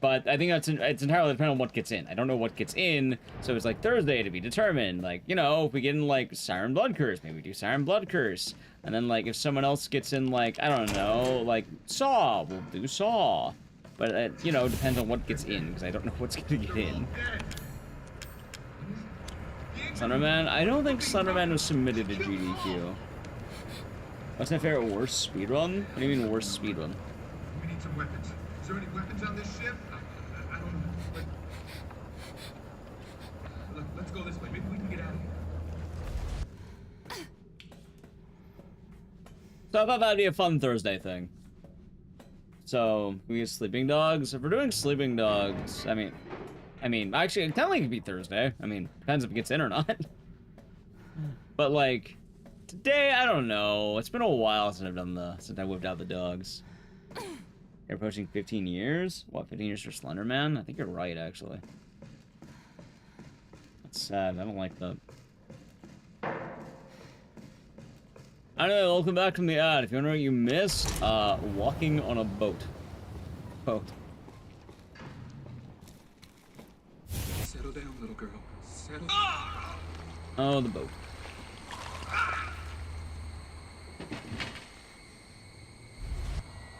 But I think it's entirely dependent on what gets in. I don't know what gets in, so it's like Thursday to be determined. Like, you know, if we get in like Siren Blood Curse, maybe we do Siren Blood Curse. And then like if someone else gets in like, I don't know, like Saw, we'll do Saw. But it, you know, depends on what gets in, because I don't know what's gonna get in. Slenderman? I don't think Slenderman was submitted to GDQ. What's my favorite worst speedrun? What do you mean worst speedrun? We need some weapons. Is there any weapons on this ship? I don't know. Look, let's go this way. Maybe we can get out of here. So I thought that'd be a fun Thursday thing. So we get Sleeping Dogs. If we're doing Sleeping Dogs, I mean, actually, it technically could be Thursday. I mean, depends if it gets in or not. But like, today, I don't know. It's been a while since I whipped out the dogs. You're approaching 15 years? What, 15 years for Slenderman? I think you're right, actually. That's sad. I don't like that. Anyway, welcome back from the ad. If you wonder what you missed, walking on a boat. Settle down, little girl. Settle. Oh, the boat.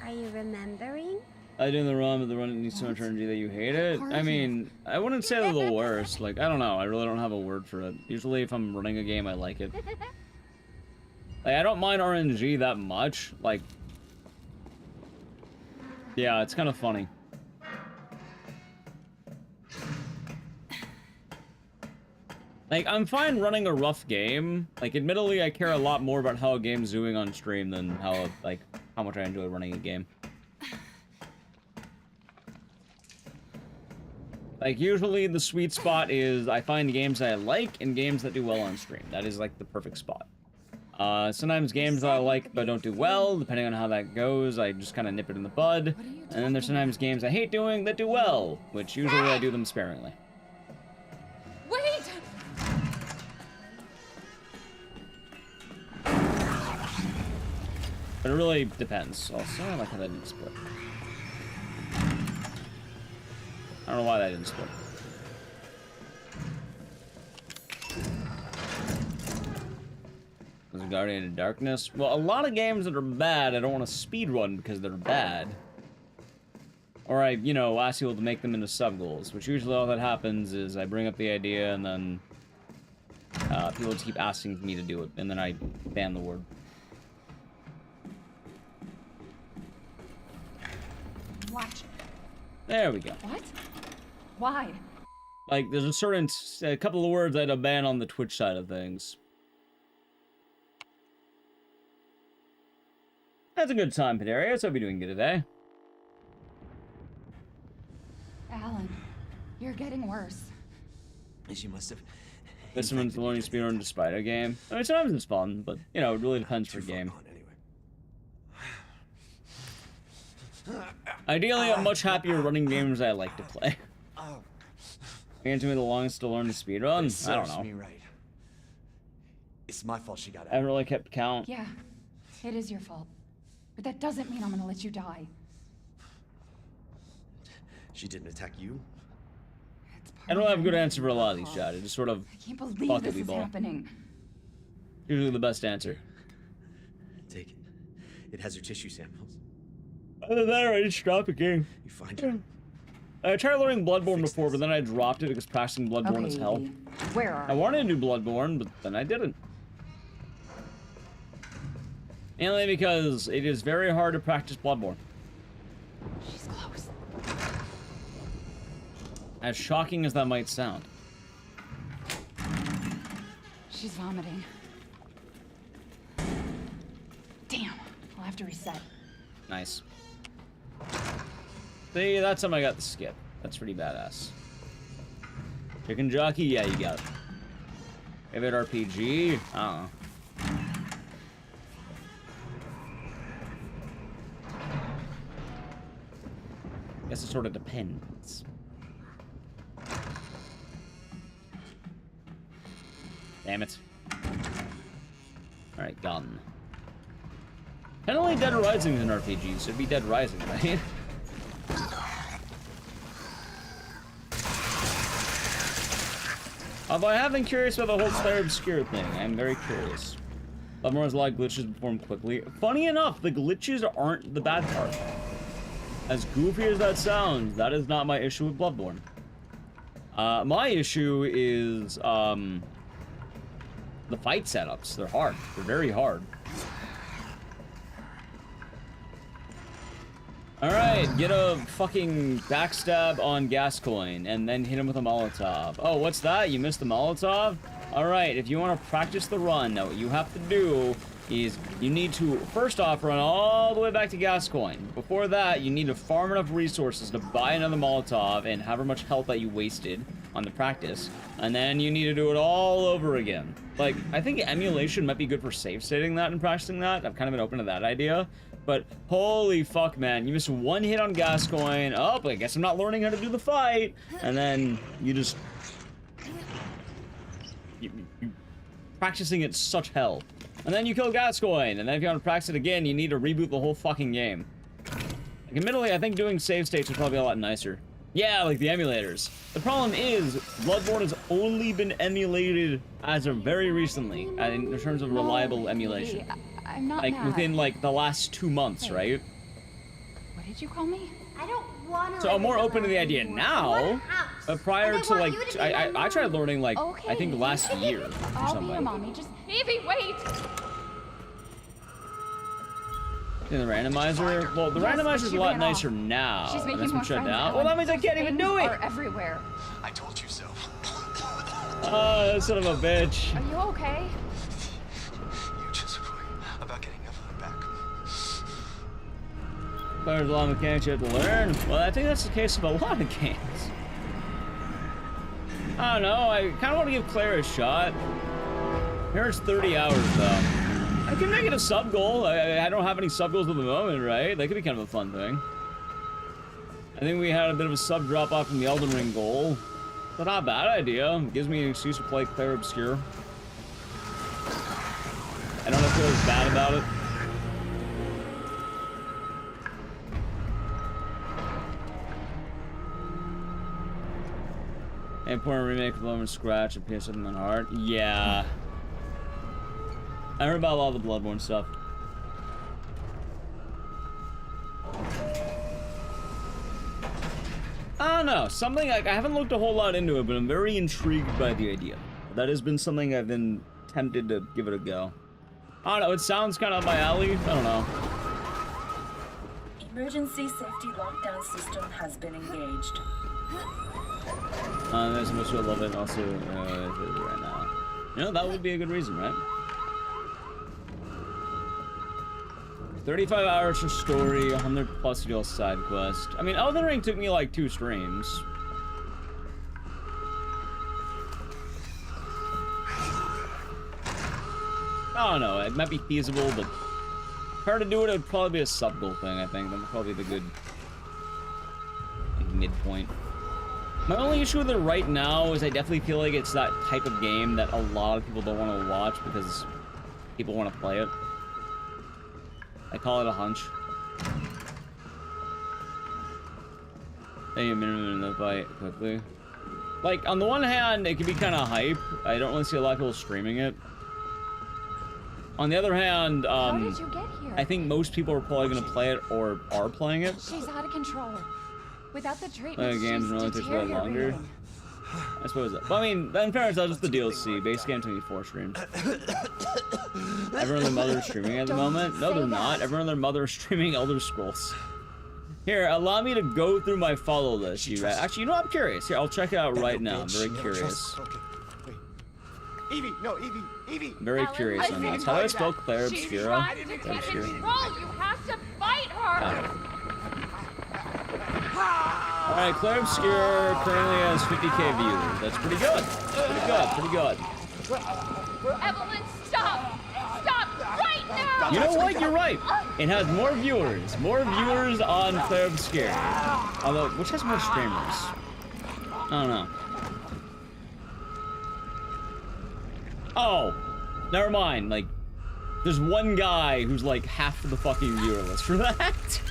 Are you remembering? I do the run, but the run needs so much energy that you hate it. I mean, I wouldn't say they're the worst. Like, I don't know. I really don't have a word for it. Usually, if I'm running a game, I like it. Like, I don't mind RNG that much. Like, yeah, it's kind of funny. Like, I'm fine running a rough game. Like, admittedly, I care a lot more about how a game's doing on stream than how, like, how much I enjoy running a game. Like, usually the sweet spot is I find games I like and games that do well on stream. That is, like, the perfect spot. Sometimes games that I like but don't do well, depending on how that goes, I just kind of nip it in the bud. And then there's sometimes games I hate doing that do well, which usually I do them sparingly. Wait! But it really depends. Also, I like how that didn't split. I don't know why that didn't split. Was it Guardian of Darkness? Well, a lot of games that are bad, I don't want to speedrun because they're bad. Or I, you know, ask people to make them into sub-goals, which usually all that happens is I bring up the idea and then people just keep asking me to do it, and then I ban the word. Watch it. There we go. What? Why? Like, there's a couple of words I had to ban on the Twitch side of things. That's a good time, Pedarius. Hope you're doing good today. Alan, you're getting worse. She must have. This one's the learning speedrun despite a game. I mean, sometimes it's fun, but, you know, it really depends for game. Ideally, I'm much happier running games I like to play. It took me the longest to learn the speedrun? I don't know. Me right. It's my fault she got out. I haven't really kept count. Yeah, it is your fault. But that doesn't mean I'm gonna let you die. She didn't attack you? I don't have a good answer for a lot of these, chat. I just sort of I can't believe this is happening. Usually the best answer. Take it. It has your tissue samples. Other than that, I just dropped the game. You find her? I tried learning Bloodborne before, but then I dropped it because practicing Bloodborne is hell. Where are I wanted to do Bloodborne, but then I didn't. Mainly because it is very hard to practice Bloodborne. She's close. As shocking as that might sound. She's vomiting. Damn, I'll have to reset. Nice. See, that's time I got the skip. That's pretty badass. Chicken jockey? Yeah, you got it. Favorite RPG? I don't know. Guess it sort of depends. Damn it. Alright, gun. Technically Dead Rising is an RPG, so it'd be Dead Rising, right? Although I have been curious about the whole Slayer Obscure thing. I'm very curious. Bloodborne has a lot of glitches that perform quickly. Funny enough, the glitches aren't the bad part. As goofy as that sounds, that is not my issue with Bloodborne. My issue is, the fight setups. They're hard. They're very hard. Alright, get a fucking backstab on Gascoigne, and then hit him with a Molotov. Oh, what's that? You missed the Molotov? Alright, if you want to practice the run, now what you have to do is you need to, first off, run all the way back to Gascoigne. Before that, you need to farm enough resources to buy another Molotov and however much health that you wasted on the practice. And then you need to do it all over again. Like, I think emulation might be good for save stating that and practicing that. I've kind of been open to that idea. But holy fuck, man, you missed one hit on Gascoigne. Oh, I guess I'm not learning how to do the fight. And then you just... You practicing it such hell. And then you kill Gascoigne. And then if you want to practice it again, you need to reboot the whole fucking game. Like, admittedly, I think doing save states would probably be a lot nicer. Yeah, like the emulators. The problem is, Bloodborne has only been emulated as of very recently, in terms of reliable emulation. I'm not like mad. within like the last 2 months, right? What did you call me? I don't want to. So I'm more open to the idea now, but prior to like, I tried learning like, I think last year or I'll something. be a mommy. Just Evie, wait. In the randomizer? Well, the randomizer's a lot nicer now. She's making That's more been shut friends down. now. Well, that means I can't even do it. Are everywhere. I told you so. Oh, son of a bitch. Are you okay? You just worry about getting Evelyn back. There's a lot of mechanics you have to learn. Well, I think that's the case of a lot of games. I don't know, I kind of want to give Claire a shot. Here it's 30 hours, though. I can make it a sub-goal. I don't have any sub-goals at the moment, right? That could be kind of a fun thing. I think we had a bit of a sub-drop-off from the Elden Ring goal. But not a bad idea. Gives me an excuse to play Claire Obscure. I don't feel as bad about it. Important remake of Bloodborne Scratch and PS7 on Heart. Yeah. I heard about a lot of the Bloodborne stuff. I don't know. Something like I haven't looked a whole lot into it, but I'm very intrigued by the idea. That has been something I've been tempted to give it a go. I don't know. It sounds kind of up my alley. I don't know. Emergency safety lockdown system has been engaged. There's much I love it. Also, right now. You know, that would be a good reason, right? 35 hours for story, 100 plus to do a side quest. I mean, Elden Ring took me like 2 streams. I don't know, it might be feasible, but hard to do it, it would probably be a sub-goal thing, I think. That would probably be the good like, midpoint. My only issue with it right now is I definitely feel like it's that type of game that a lot of people don't want to watch because people want to play it. I call it a hunch. Hey, minimum in the fight quickly. Like, on the one hand, it can be kind of hype. I don't really see a lot of people streaming it. On the other hand, How did you get here? I think most people are probably going to play it or are playing it. She's out of control. Without the treatment, Games she's really takes a lot longer. deteriorating. I suppose that. Well, I mean, in fairness, that was just the DLC. Base game took me 4 streams. Everyone and their mother is streaming at the moment. No, they're not. Everyone and their mother is streaming Elder Scrolls. Here, allow me to go through my follow list. You actually, you know, I'm curious. Here, I'll check it out right now. I'm very curious. Evie, no, Evie. I'm very curious on this. How do I spell Claire Obscura? Control. You have to fight her. Alright, Claire Obscure currently has 50k viewers. That's pretty good. Pretty good. Evelyn, stop! Stop right now! You know what? You're right. It has more viewers. More viewers on Claire Obscure. Although, which has more streamers? I don't know. Oh, never mind. Like, there's one guy who's like half of the fucking viewer list for that.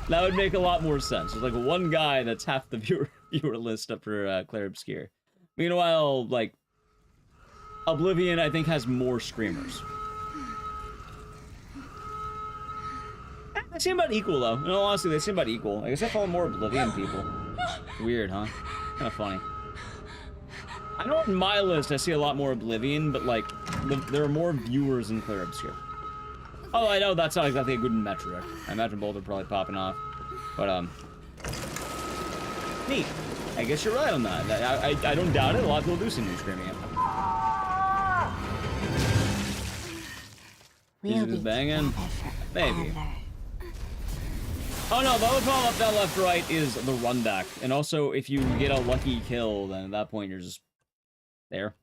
That would make a lot more sense. There's like one guy that's half the viewer list up for Claire Obscure. Meanwhile, like, Oblivion, I think, has more streamers. They seem about equal, though. In all honesty, they seem about equal. I guess I follow more Oblivion people. Weird, huh? Kind of funny. I know on my list I see a lot more Oblivion, but, like, there are more viewers in Claire Obscure. Oh, I know that's not exactly a good metric. I imagine both are probably popping off. But, neat. I guess you're right on that. I don't doubt it. A lot of people do seem to be streaming it. Is it banging? Maybe. Oh no, the other problem up, down, left, right is the run back. And also, if you get a lucky kill, then at that point you're just there.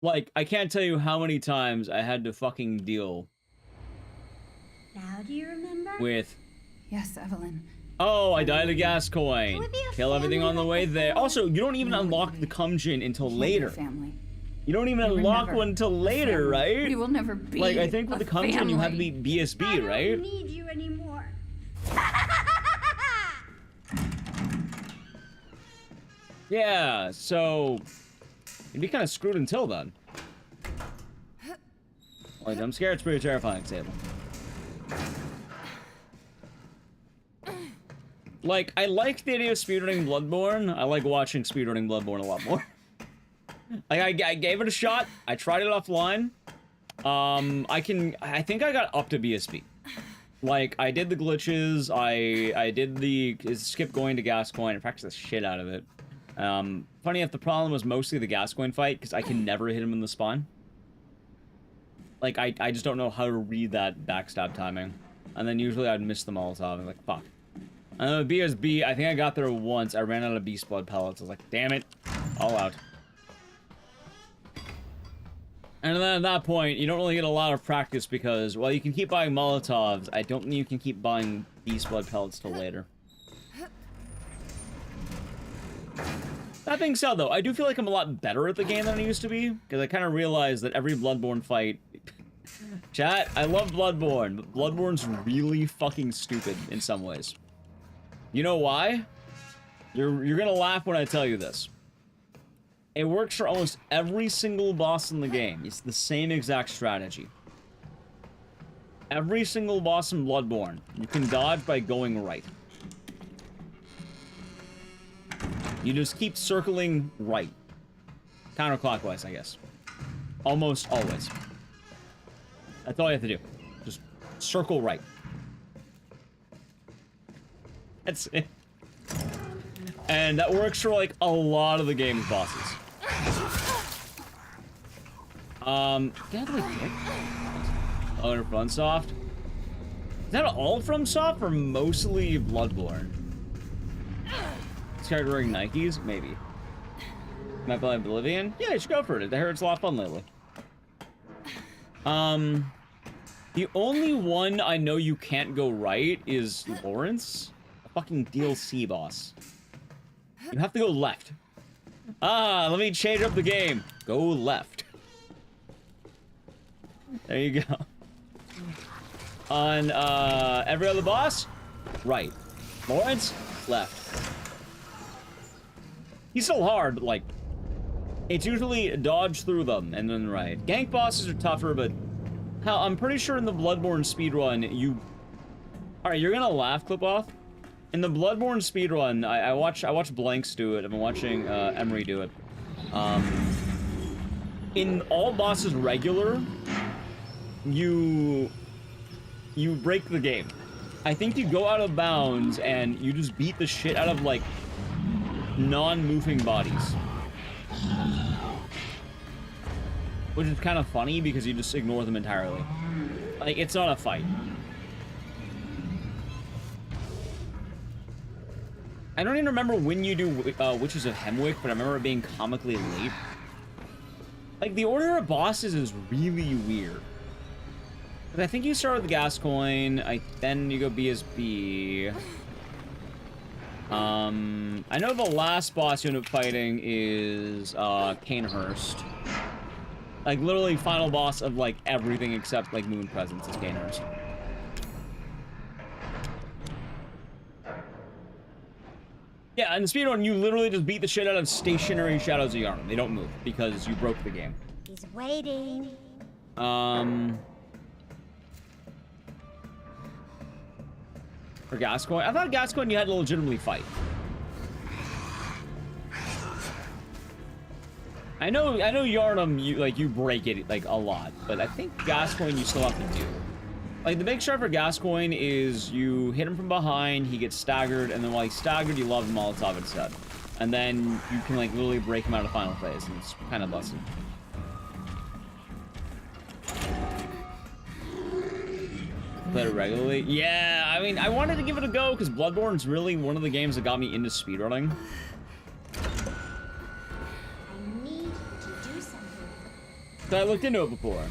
Like, I can't tell you how many times I had to fucking deal Now do you remember? with, Yes, Evelyn. oh, I died a gas coin. Kill everything on the way there. Also, you don't even unlock the Kumjin until later. You don't even unlock one until later, right? We will never be. Like, I think with the Kumjin you have to be BSB, right? I don't need you anymore. Yeah, so you'd be kind of screwed until then. Like, I'm scared. It's pretty terrifying, Sable. Like, I like the idea of speedrunning Bloodborne. I like watching speedrunning Bloodborne a lot more. Like, I gave it a shot. I tried it offline. I think I got up to BSB. Like, I did the glitches, I did the skip going to Gascoigne, I practiced the shit out of it. Funny enough, the problem was mostly the Gascoigne fight, because I can never hit him in the spawn. Like, I just don't know how to read that backstab timing. And then usually I'd miss the Molotov, and like, fuck. And then with BSB, I think I got there once, I ran out of Beast Blood pellets, I was like, damn it, all out. And then at that point, you don't really get a lot of practice because, while you can keep buying Molotovs, I don't think you can keep buying Beast Blood pellets till later. That being said, though, I do feel like I'm a lot better at the game than I used to be, because I kind of realized that every Bloodborne fight... Chat, I love Bloodborne, but Bloodborne's really fucking stupid in some ways. You know why? You're gonna laugh when I tell you this. It works for almost every single boss in the game. It's the same exact strategy. Every single boss in Bloodborne, you can dodge by going right. You just keep circling right. Counterclockwise, I guess. Almost always. That's all you have to do. Just circle right. That's it. And that works for, like, a lot of the game's bosses. Get like kick? Oh, and FromSoft? Is that all FromSoft or mostly Bloodborne? This character wearing Nikes? Maybe. Might be like Oblivion? Yeah, you should go for it. I heard it's a lot of fun lately. The only one I know you can't go right is Lawrence. A fucking DLC boss. You have to go left. Ah, let me change up the game. Go left. There you go. On, every other boss, right. Lawrence, left. He's still hard, but, like, it's usually dodge through them and then right. Gank bosses are tougher, but hell, I'm pretty sure in the Bloodborne speedrun, you... Alright, you're gonna laugh, clip off. In the Bloodborne speedrun, I watch Blanks do it. I've been watching Emery do it. In all bosses regular, you break the game. I think you go out of bounds and you just beat the shit out of, like, non-moving bodies. Which is kind of funny because you just ignore them entirely. Like, it's not a fight. I don't even remember when you do Witches of Hemwick, but I remember it being comically late. Like, the order of bosses is really weird. But I think you start with Gascoigne, then you go BSB. I know the last boss you end up fighting is Canehurst. Like, literally final boss of, like, everything except, like, Moon Presence is Canehurst. Yeah, in the speedrun, you literally just beat the shit out of stationary Shadows of Yharnam. They don't move, because you broke the game. He's waiting. For Gascoigne? I thought Gascoigne you had to legitimately fight. I know Yharnam, you break it, like, a lot. But I think Gascoigne you still have to do. Like, the big strat for Gascoigne is you hit him from behind, he gets staggered, and then while he's staggered, you lob the Molotov instead. And then you can, like, literally break him out of the final phase, and it's kind of busted. Play it regularly? Yeah, I mean, I wanted to give it a go, because Bloodborne's really one of the games that got me into speedrunning. I need to do something. So I looked into it before.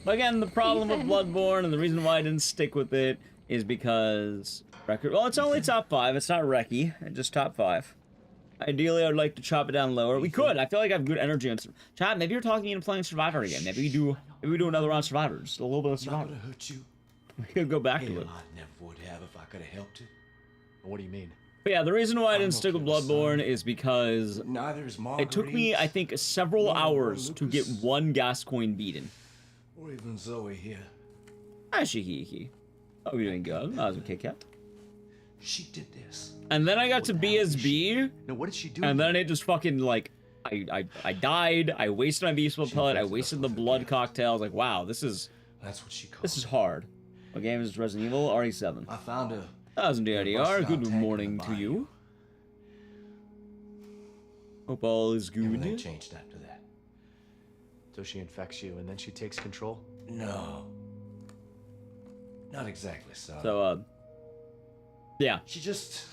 But again, the problem with Bloodborne and the reason why I didn't stick with it is because record. Well, it's only top 5. It's not Recce. It's just top 5. Ideally, I would like to chop it down lower. We could. I feel like I have good energy on chat. Maybe you're talking into playing Survivor again. Maybe we do another round of Survivor. Just a little bit of Survivor. Not gonna hurt you. We could go back to it. I never would have if I could have helped it. What do you mean? But yeah, the reason why I didn't stick with Bloodborne is because it took me, I think, several hours to get one Gascoigne beaten. Or even Zoe here. Ashihiki. Oh, you're doing good. That was a Kit Kat. She did this. And then I got to BSB. No, what did she do? And then it just fucking, like, I died. I wasted my Beast Blood pellet. I wasted the blood cocktails. Like, wow, this is... That's what she called. This is hard. What game is Resident Evil? RE7. I found a... 1000 DIDR. Good morning to you. Hope all is good. Everything changed after that. So she infects you and then she takes control? No. Not exactly so. So, yeah. She just...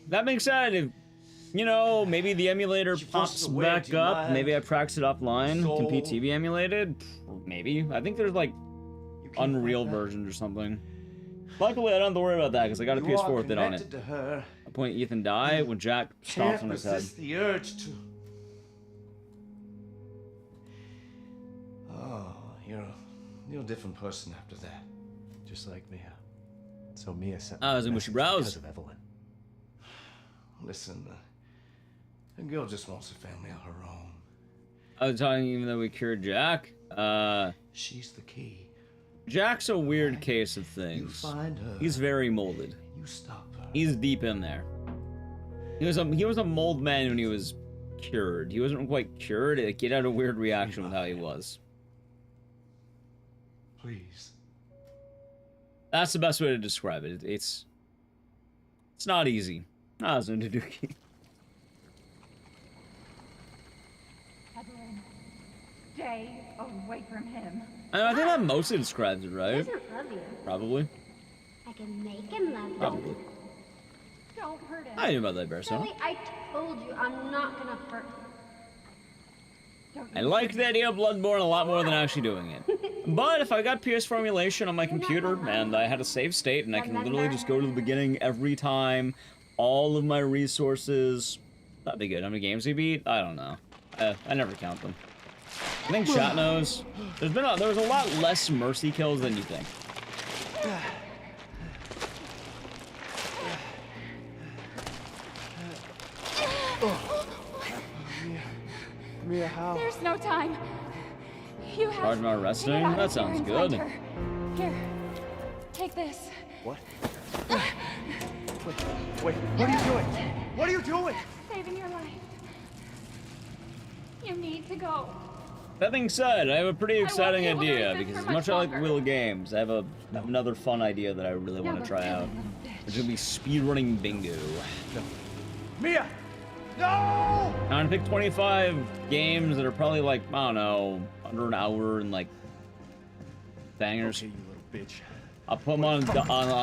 That being said, if, you know, maybe the emulator pops back up, maybe I practice it offline, can PTV emulated, maybe. I think there's like Unreal versions or something. Luckily, I don't have to worry about that because I got a PS4 with it on it. At point Ethan died when Jack stomped on his head. The urge to... Oh, you're a different person after that. Just like Mia. So Mia sent me I was in Mushy Brows. because of Evelyn. Listen, the girl just wants a family of her own. I was talking even though we cured Jack. She's the key. Jack's a weird case of things. You find her. He's very molded. You stop her. He's deep in there. He was a mold man when he was cured. He wasn't quite cured. It had a weird reaction with how he was. Please. That's the best way to describe it. It's not easy. Ah, it's Duduki. Evelyn, stay away from him. I think that mostly describes it, He right? doesn't love you. Probably. I can make him love you. Probably. Don't hurt him. I knew about that persona. Billy, I told you I'm not gonna hurt him. I like the idea of Bloodborne a lot more than actually doing it. But if I got PS formulation on my computer and I had a save state and I can literally just go to the beginning every time, all of my resources, that'd be good. How many games we beat? I don't know. I never count them. I think chat knows. There was a lot less mercy kills than you think. Mia, how? There's no time. You have Charge my to resting? get out of That here sounds and good. find her. Here, take this. What? Wait, what are you doing? What are you doing? Saving your life. You need to go. That being said, I have a pretty exciting able to idea resist because for as much much as I like longer. wheel games, I have another fun idea that I really want to try out. It's gonna be speedrunning bingo. Mia! No! I'm gonna pick 25 games that are probably like, I don't know, under an hour and like bangers. Okay, you little bitch. I'll put them on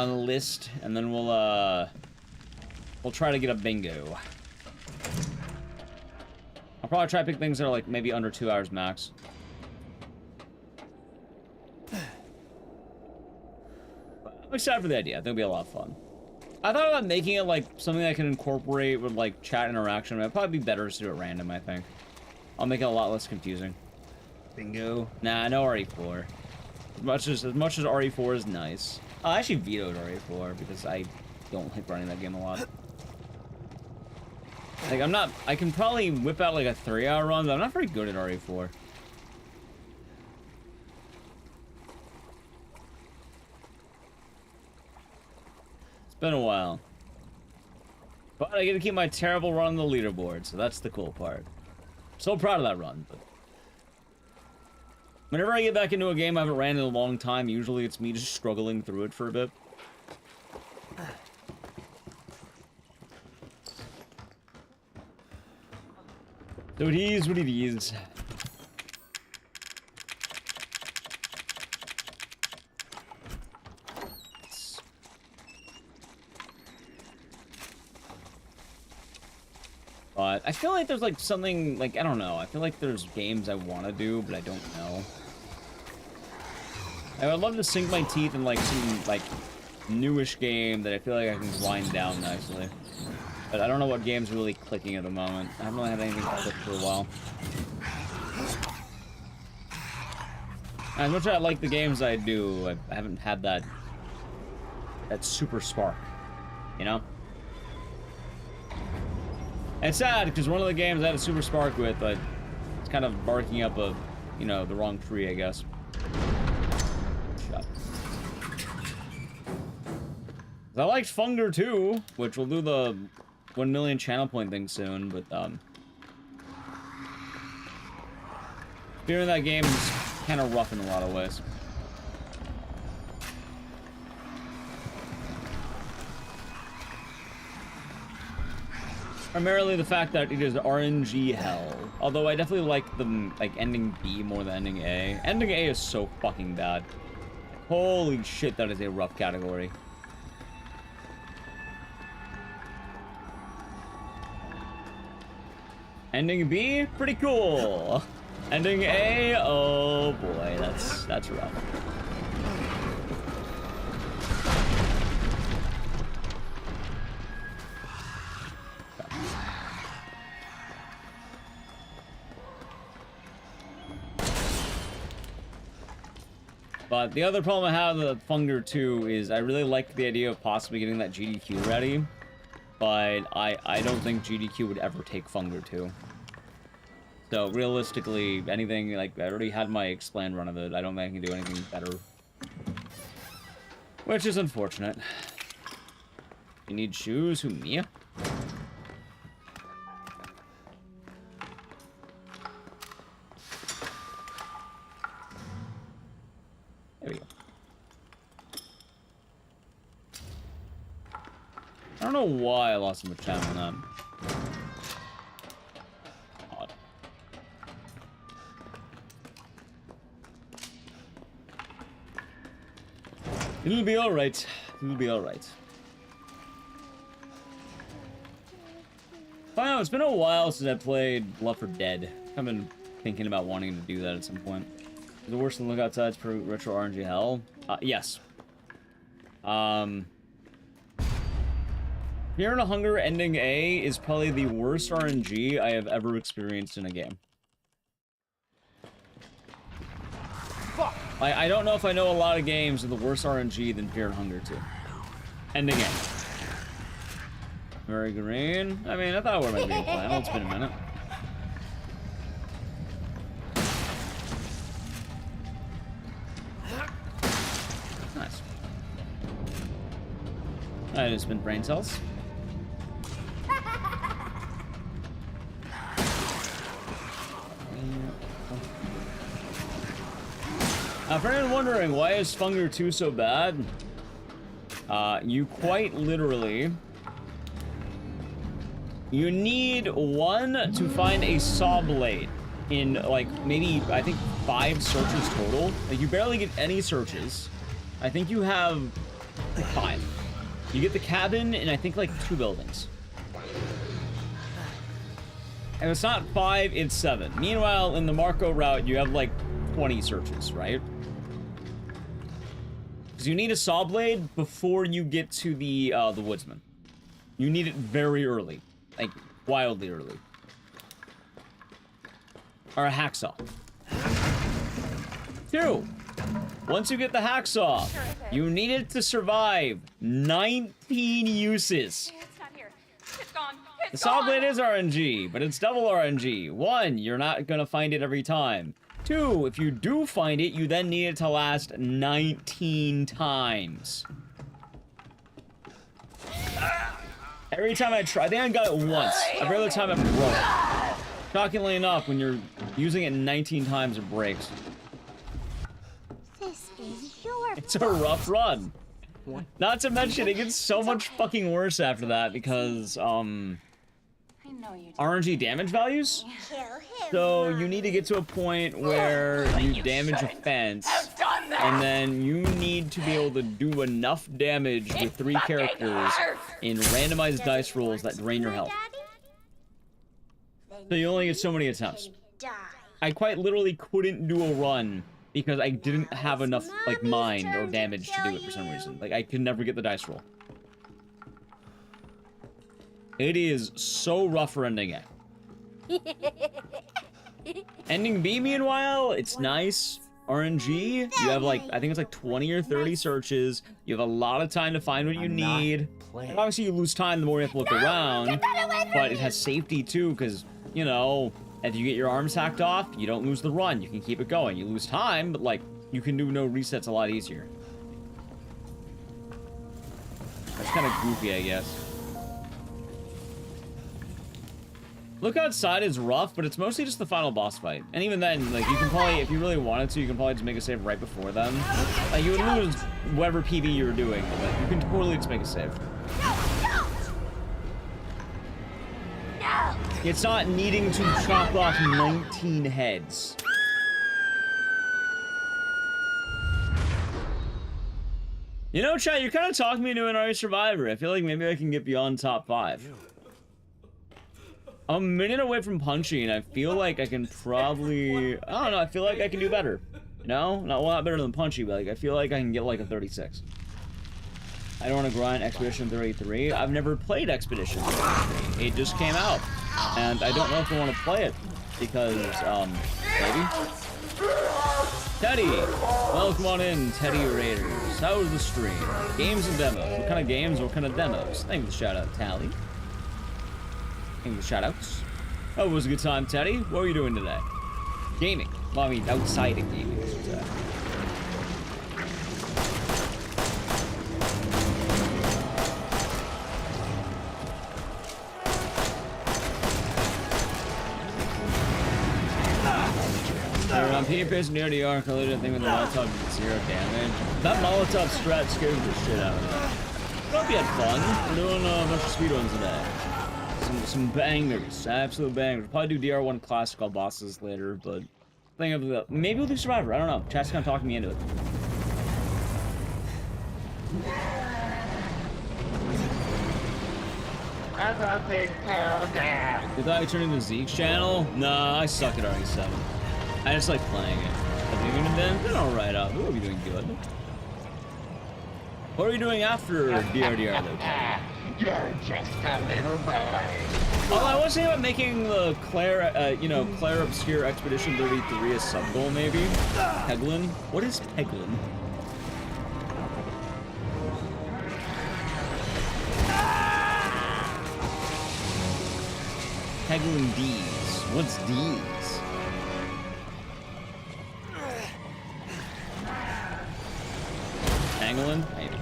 a list and then we'll try to get a bingo. I'll probably try to pick things that are like maybe under 2 hours max. But I'm excited for the idea. I think it'll be a lot of fun. I thought about making it like something I can incorporate with like chat interaction. It'd probably be better to do it random, I think. I'll make it a lot less confusing. Bingo. Nah, no RE4. As much as RE4 is nice. I actually vetoed RE4 because I don't like running that game a lot. Like, I can probably whip out like a 3-hour run, but I'm not very good at RE4. It's been a while. But I get to keep my terrible run on the leaderboard, so that's the cool part. So proud of that run, but... Whenever I get back into a game I haven't ran in a long time, usually it's me just struggling through it for a bit. So it is what it is. But I feel like there's like something, like, I don't know. I feel like there's games I want to do, but I don't know. I would love to sink my teeth in like some like newish game that I feel like I can wind down nicely. But I don't know what game's really clicking at the moment. I haven't really had anything click for a while. As much as I like the games I do, I haven't had that super spark, you know? And it's sad, because one of the games I had a super spark with, but it's kind of barking up a, you know, the wrong tree, I guess. Shut. I liked Funger too, which will do the 1 million channel point thing soon, but fearing that game is kind of rough in a lot of ways. Primarily the fact that it is RNG hell. Although I definitely like the ending B more than ending A. Ending A is so fucking bad. Holy shit, that is a rough category. Ending B, pretty cool. Ending A, oh boy, that's rough. But the other problem I have with Funger 2 is I really like the idea of possibly getting that GDQ ready, but I don't think GDQ would ever take Funger 2. So realistically, anything, like, I already had my Explan run of it. I don't think I can do anything better. Which is unfortunate. You need shoes? Who, Mia? There we go. I don't know why I lost so much time on that. Odd. It'll be alright. It'll be alright. I know, it's been a while since I played Left 4 Dead. I've been thinking about wanting to do that at some point. The worst to look outside for retro RNG hell? Yes. Fear and Hunger ending A is probably the worst RNG I have ever experienced in a game. Fuck. I don't know if I know a lot of games with the worse RNG than Fear and Hunger 2. Ending A. Very green. I mean, I thought we were my green flannel. It's been a minute. Nice. I just been brain cells. For anyone wondering, why is Funger 2 so bad? You quite literally... You need one to find a saw blade in, like, maybe, I think, 5 searches total. Like, you barely get any searches. I think you have, like, 5. You get the cabin and I think, like, 2 buildings. And it's not 5, it's 7. Meanwhile, in the Marco route, you have, like, 20 searches, right? Because you need a saw blade before you get to the woodsman. You need it very early. Like, wildly early. Or a hacksaw. 2. Once you get the hacksaw, you need it to survive 19 uses. It's not here. It's gone. The saw blade is RNG, but it's double RNG. 1, you're not gonna find it every time. 2, if you do find it, you then need it to last 19 times. Every time I try, I think I got it once. Every other time it broke. Shockingly enough, when you're using it 19 times, it breaks. This is your It's a rough run. Not to mention, it gets so much fucking worse after that because, RNG damage values? So you need to get to a point where you damage a fence, and then you need to be able to do enough damage with 3 characters in randomized dice rolls that drain your health. So you only get so many attempts. I quite literally couldn't do a run because I didn't have enough, like, mind or damage to do it for some reason. Like, I could never get the dice roll. It is so rough for ending A. Ending B, meanwhile, it's nice. RNG, you have, like, I think it's like 20 or 30 searches. You have a lot of time to find what you need. And obviously, you lose time the more you have to look around. But it has safety, too, because, you know, if you get your arms hacked off, you don't lose the run. You can keep it going. You lose time, but, like, you can do no resets a lot easier. That's kind of goofy, I guess. Look Outside is rough, but it's mostly just the final boss fight. And even then, like, you can probably, if you really wanted to, you can probably just make a save right before then. Like, you would lose whatever PV you were doing, but like, you can totally just make a save. It's not needing to chop off 19 heads. You know, chat, you're kind of talking me into an RE Survivor. I feel like maybe I can get beyond top 5. I'm a minute away from Punchy, and I feel like I can probably... I don't know, I feel like I can do better. You know? Not a lot better than Punchy, but like, I feel like I can get like a 36. I don't want to grind Expedition 33. I've never played Expedition 33. It just came out. And I don't know if I want to play it. Because, maybe? Teddy! Welcome on in, Teddy Raiders. How was the stream? Games and demos. What kind of games? What kind of demos? Thank you for the shout out, Tally. Thank you for the shout outs. Oh, it was a good time, Teddy. What were you doing today? Gaming. Well, I mean, outside of gaming, I should say. On PvP's near the arc, I literally think with the Molotov did 0 damage. That Molotov strat scared the shit out of me. But hope you had fun. We're doing a bunch of speedruns today. Some bangers, absolute bangers. We'll probably do DR1 classical bosses later, but think of the maybe we'll do Survivor. I don't know. Chat's kind of talking me into it. You thought I turned into Zeke's channel? Nah, I suck at RE7. I just like playing it. Have you been then? Been alright out. We'll be doing good. What are you doing after DRDR though? You're just a little boy. Oh, I was thinking about making the Claire, Claire Obscure Expedition 33 a sub-goal, maybe? Peglin? What is Peglin? Peglin D's. What's D's? Pangolin? Maybe.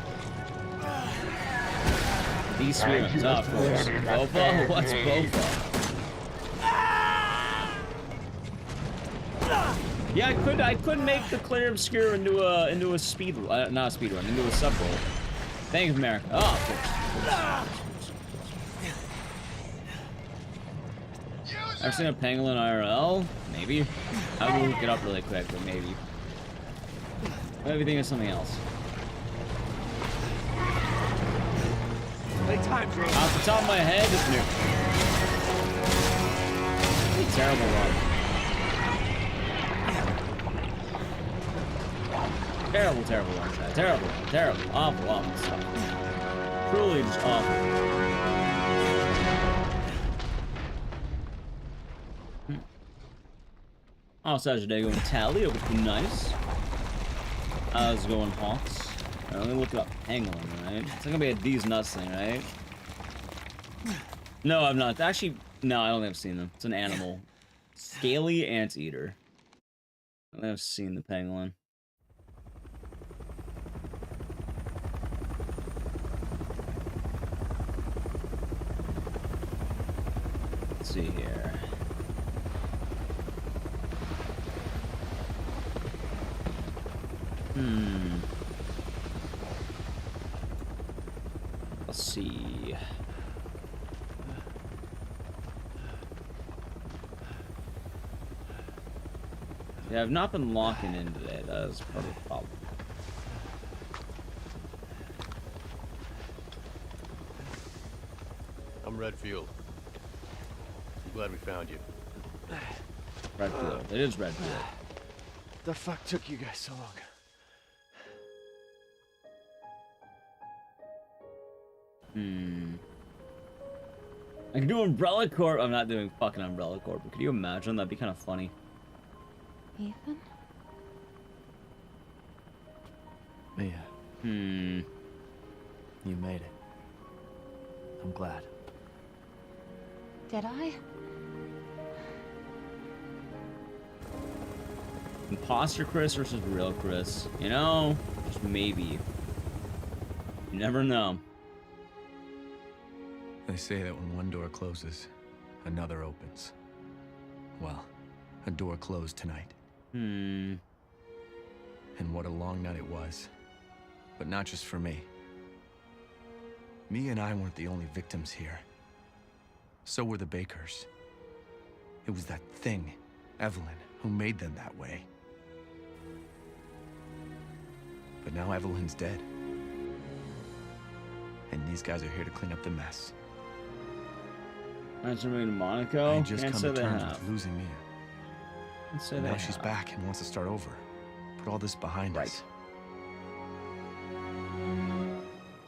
These speedruns, of course. Bofa? What's Bofa? Yeah, I could make the Claire Obscure into a speed, not a speed run, into a sub roll. Thank you, America. Oh, of course. Ever seen a pangolin IRL? Maybe. I will look it up really quick, but maybe. Maybe think of something else. Off the top of my head, no. Terrible run. Terrible run, chat. Terrible. Awful stuff. Truly just awful. How's Saturday going? Tally, it was nice. How's it going, Hawks? Let me look it up. Pangolin, right? It's not gonna be a D's nuts thing, right? No, I've not. Actually, no, I don't think I've seen them. It's an animal. Scaly anteater. I don't think I've seen the pangolin. Let's see here. Let's see. Yeah, I've not been locking in today. That is part of the problem. I'm Redfield. I'm glad we found you. Redfield. It is Redfield. The fuck took you guys so long? I can do Umbrella Corp. I'm not doing fucking Umbrella Corp, but could you imagine? That'd be kind of funny. Ethan? Mia. You You made it. I'm glad. Did I? Imposter Chris versus real Chris. You know, just maybe. You never know. They say that when one door closes, another opens. Well, a door closed tonight. And what a long night it was. But not just for me. Mia and I weren't the only victims here. So were the Bakers. It was that thing, Evelyn, who made them that way. But now Evelyn's dead. And these guys are here to clean up the mess. Imagine moving to Monaco. I just Can't come say to they terms have. with losing Mia. Can't say And they now she's have. back and wants to start over. Put all this behind us.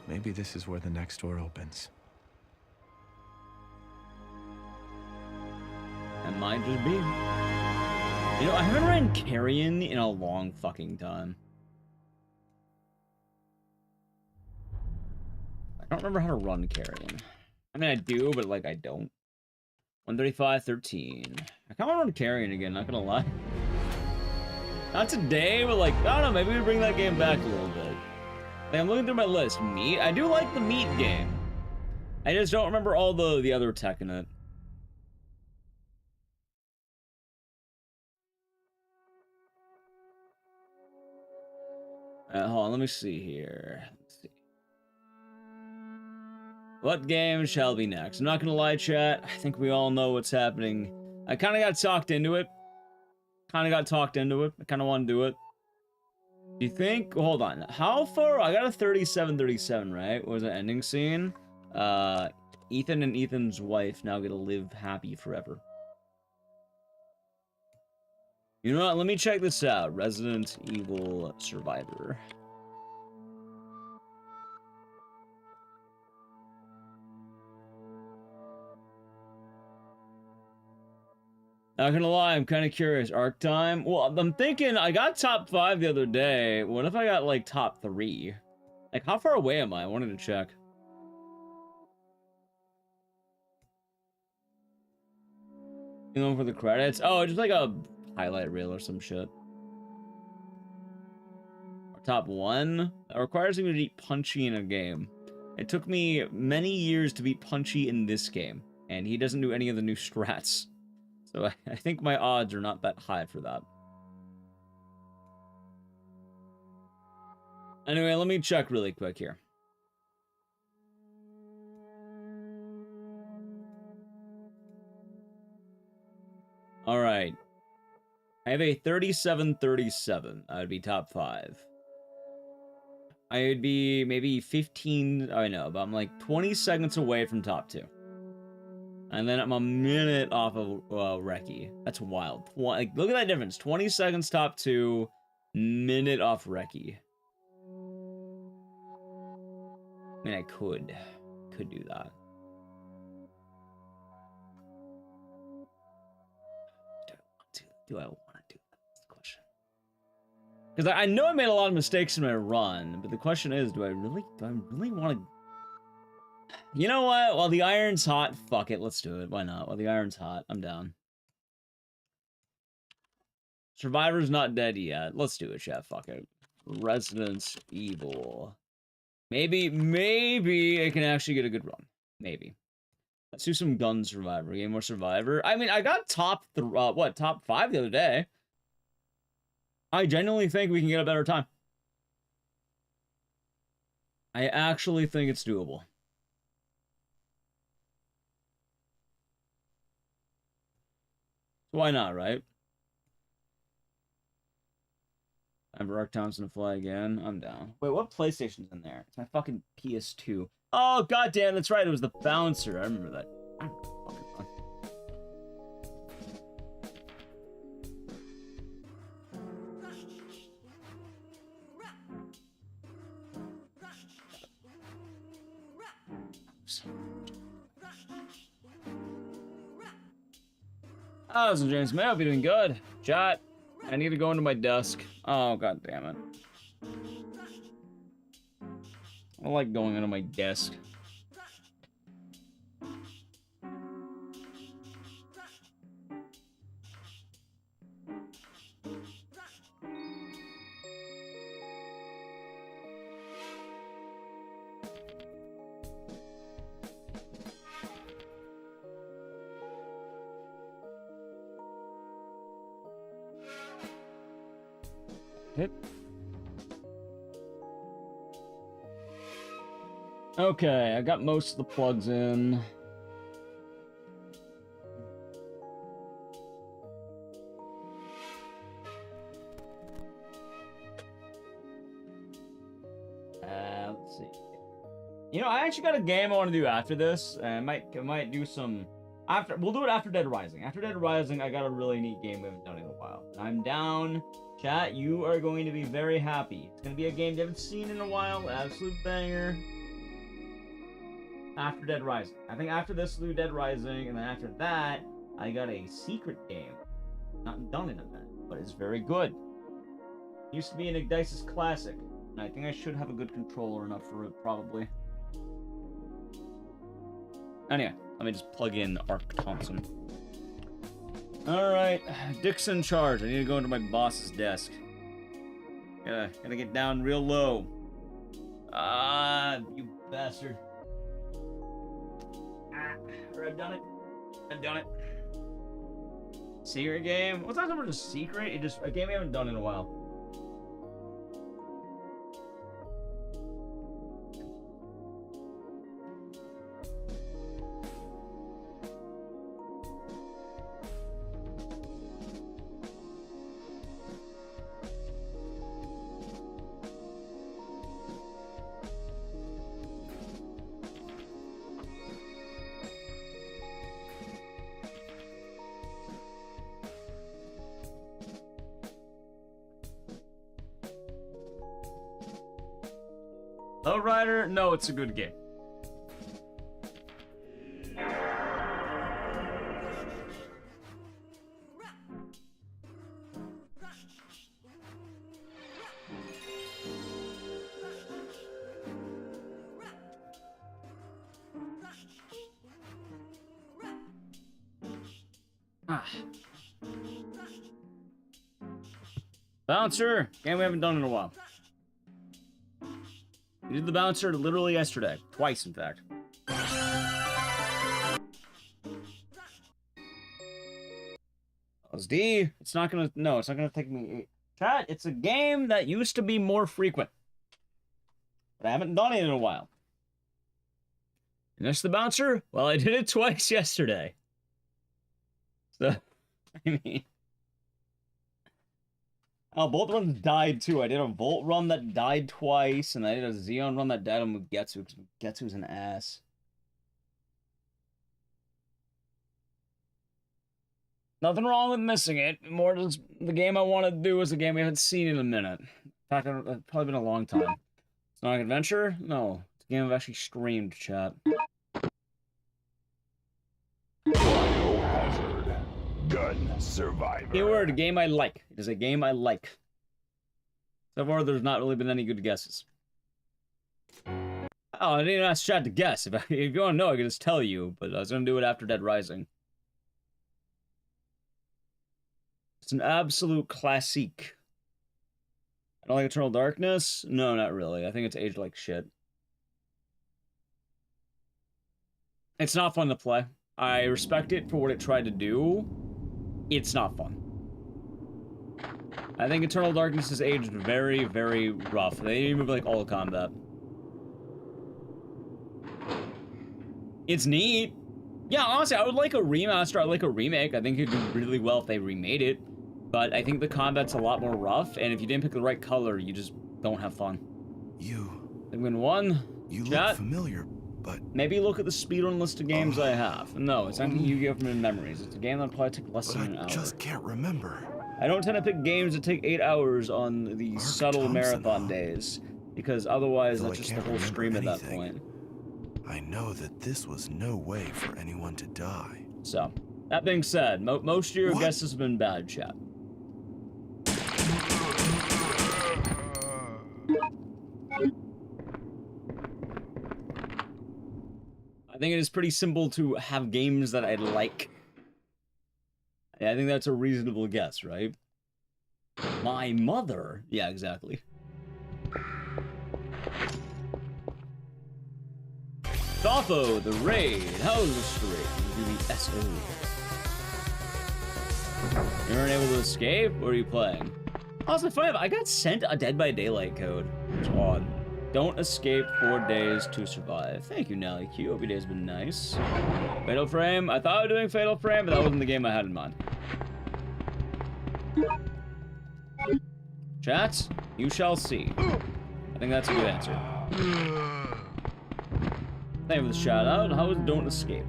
Maybe this is where the next door opens. It might just be. You know, I haven't ran Carrion in a long fucking time. I don't remember how to run Carrion. I mean, I do, but, like, I don't. 135, 13. I kind of want to run Carrion again, not gonna lie. Not today, but, like, I don't know, maybe we bring that game back a little bit. Like, I'm looking through my list. Meat? I do like the Meat game. I just don't remember all the other tech in it. Hold on, let me see here. Let's see. What game shall be next? I'm not gonna lie, chat. I think we all know what's happening. I kind of got talked into it. I kind of want to do it. Do you think? Hold on. How far? I got a 37, right? What was the ending scene? Ethan and Ethan's wife now get to live happy forever. You know what? Let me check this out. Resident Evil Survivor. Not gonna lie, I'm kind of curious. Arc time? Well, I'm thinking I got top 5 the other day. What if I got, like, top 3? Like, how far away am I? I wanted to check. You know, for the credits? Oh, just like a highlight reel or some shit. Or top 1? That requires me to beat Punchy in a game. It took me many years to beat Punchy in this game. And he doesn't do any of the new strats. So I think my odds are not that high for that. Anyway, let me check really quick here. All right. I have a 37. I would be top 5. I would be maybe 15. I know, but I'm like 20 seconds away from top 2. And then I'm a minute off of Reki. That's wild. Like, look at that difference. 20 seconds top 2, minute off Reki. I mean, I could do that. Do I want to do that? That's the question. Because I know I made a lot of mistakes in my run, but the question is, do I really want to? You know what? While the iron's hot, fuck it, let's do it. Why not? While the iron's hot, I'm down. Survivor's not dead yet. Let's do it, chef. Fuck it. Resident Evil. Maybe it can actually get a good run. Maybe. Let's do some gun Survivor. Game more Survivor. I mean, I got top 5 the other day. I genuinely think we can get a better time. I actually think it's doable. Why not, right? I have Rock Thompson to fly again. I'm down. Wait, what PlayStation's in there? It's my fucking PS2. Oh, goddamn, that's right. It was the bouncer. I remember that. Oh, so James, may I hope you're doing good. Chat, I need to go into my desk. Oh, god damn it. I don't like going into my desk. Hit. Okay, I got most of the plugs in. Let's see. You know, I actually got a game I want to do after this. I might do some after. We'll do it after Dead Rising. After Dead Rising, I got a really neat game we haven't done in a while. I'm down. Chat, you are going to be very happy. It's going to be a game you haven't seen in a while. Absolute banger. After Dead Rising. I think after this, we'll do Dead Rising, and then after that, I got a secret game. Not done in a minute, but it's very good. Used to be an Ecdycis classic, and I think I should have a good controller enough for it, probably. Anyway, let me just plug in Ark Thompson. Alright, Dick's in charge. I need to go into my boss's desk. Gotta get down real low. Ah, you bastard. I've done it. I've done it. Secret game? What's not so much a secret? It just a game we haven't done in a while. Lowrider? No, it's a good game. Bouncer! Game we haven't done in a while. We did the bouncer literally yesterday. Twice, in fact. LSD. It's not gonna... No, it's not gonna take me... Chat, it's a game that used to be more frequent. But I haven't done it in a while. And that's the bouncer? Well, I did it twice yesterday. So, I mean... Oh, both runs died too. I did a Volt run that died twice, and I did a Xeon run that died on Mugetsu, because Mugetsu's an ass. Nothing wrong with missing it. More just the game I want to do is a game we haven't seen in a minute. In fact, it's probably been a long time. Sonic Adventure? No. It's a game I've actually streamed, chat. Biohazard. Gun Survivor. Keyword, a game I like. It is a game I like. So far, there's not really been any good guesses. Oh, I didn't even ask chat to guess. If you want to know, I can just tell you, but I was going to do it after Dead Rising. It's an absolute classique. I don't like Eternal Darkness? No, not really. I think it's aged like shit. It's not fun to play. I respect it for what it tried to do. It's not fun. I think Eternal Darkness has aged very, very rough. They remove like all the combat. It's neat. Yeah, honestly, I would like a remaster. I'd like a remake. I think it'd do really well if they remade it. But I think the combat's a lot more rough, and if you didn't pick the right color, you just don't have fun. Penguin 1. You chat. look familiar, but... Maybe look at the speedrun list of games I have. No, it's not Yu-Gi-Oh! From memories. It's a game that'll probably take less than an hour. I just can't remember. I don't tend to pick games that take 8 hours on the subtle marathon days, because otherwise that's just the whole stream at that point. I know that this was no way for anyone to die. So, that being said, most of your guesses have been bad, chat. I think it is pretty simple to have games that I like. I think that's a reasonable guess, right? My mother? Yeah, exactly. Thofo, the raid. How's the raid? You the SO. You weren't able to escape? Or are you playing? Also, I got sent a Dead by Daylight code. It's odd. Don't escape 4 days to survive. Thank you, Nelly Q. Hope your day's been nice. Fatal Frame. I thought I was doing Fatal Frame, but that wasn't the game I had in mind. Chat, you shall see. I think that's a good answer. Thank you for the shout out. How is Don't Escape?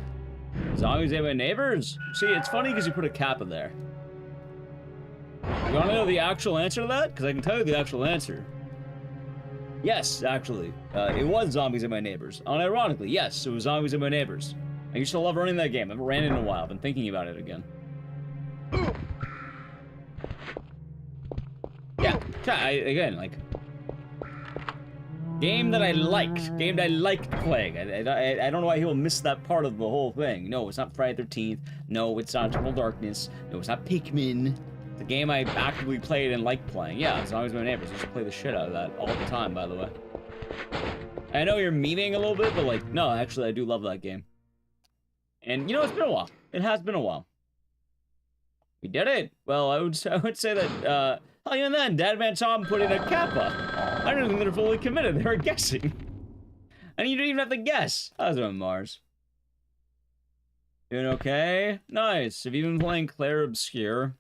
Zombies ate my neighbors? See, it's funny because you put a kappa there. You want to know the actual answer to that? Because I can tell you the actual answer. Yes, actually. It was Zombies ate my neighbors. Unironically, yes, it was Zombies ate my neighbors. I used to love running that game. I haven't ran it in a while. I've been thinking about it again. Yeah, again, like... Game that I liked. Game that I liked playing. I don't know why he'll miss that part of the whole thing. No, it's not Friday the 13th. No, it's not Eternal Darkness. No, it's not Pikmin. It's a game I actively played and liked playing. Yeah, as long as my neighbors. I used to play the shit out of that all the time, by the way. I know you're memeing a little bit, but like, no, actually, I do love that game. And, you know, it's been a while. It has been a while. We did it. Well, I would say that, oh, even then, Dadman Tom put in a kappa. I don't think they're fully committed. They were guessing. And you didn't even have to guess. How's it on Mars? Doing okay? Nice. Have you been playing Claire Obscure?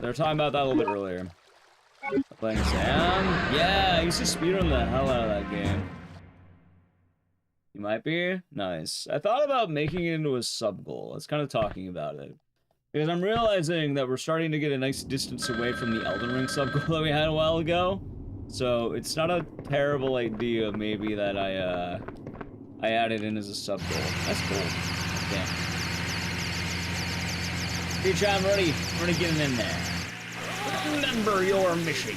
They were talking about that a little bit earlier. Playing Sam? Yeah, I used to speedrun the hell out of that game. You might be? Nice. I thought about making it into a sub-goal. I was kind of talking about it. Because I'm realizing that we're starting to get a nice distance away from the Elden Ring sub-goal that we had a while ago. So it's not a terrible idea, maybe, that I add it in as a sub-goal. That's cool. Damn. Future, I'm ready. I'm ready getting in there. Remember your mission.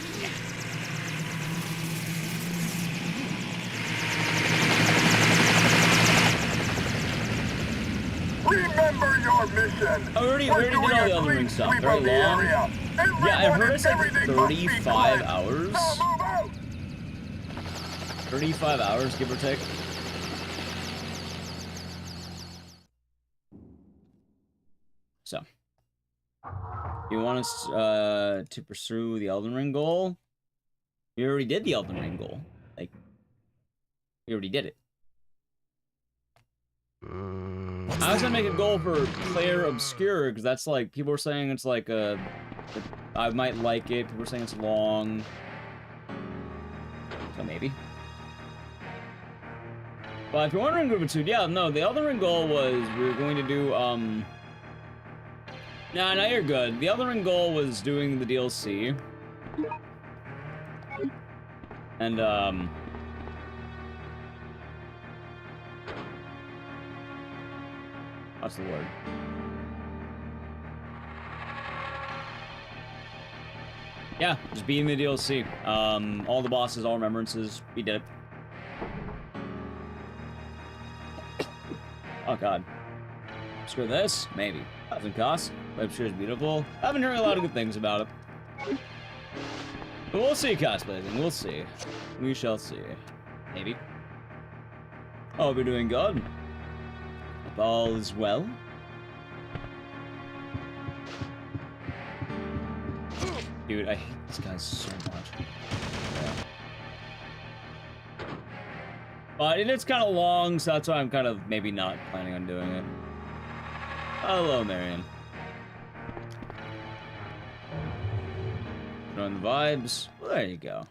Remember your mission. I already did all the Elden Ring stuff. Very long. Yeah, I heard it's like 35 hours. 35 hours, give or take. So, you want us to pursue the Elden Ring goal? We already did the Elden Ring goal. Like, we already did it. I was gonna make a goal for Claire Obscure, because that's like, people were saying it's like I might like it, people were saying it's long. So maybe. But if you're wondering, Group yeah, no, the Elden Ring goal was, we were going to do, no, you're good. The Elden Ring goal was doing the DLC. And, what's the word? Yeah, just beating the DLC. All the bosses, all remembrances, we did it. Oh god. Screw this? Maybe. Doesn't cost. Web sure is beautiful. I've been hearing a lot of good things about it. But we'll see, cosplaying. We'll see. We shall see. Maybe. Oh, we're doing good. Hope all is well. Dude, I hate these guys so much. Yeah. But it's kind of long, so that's why I'm kind of maybe not planning on doing it. Hello, Marion. Throwing the vibes. Well, there you go.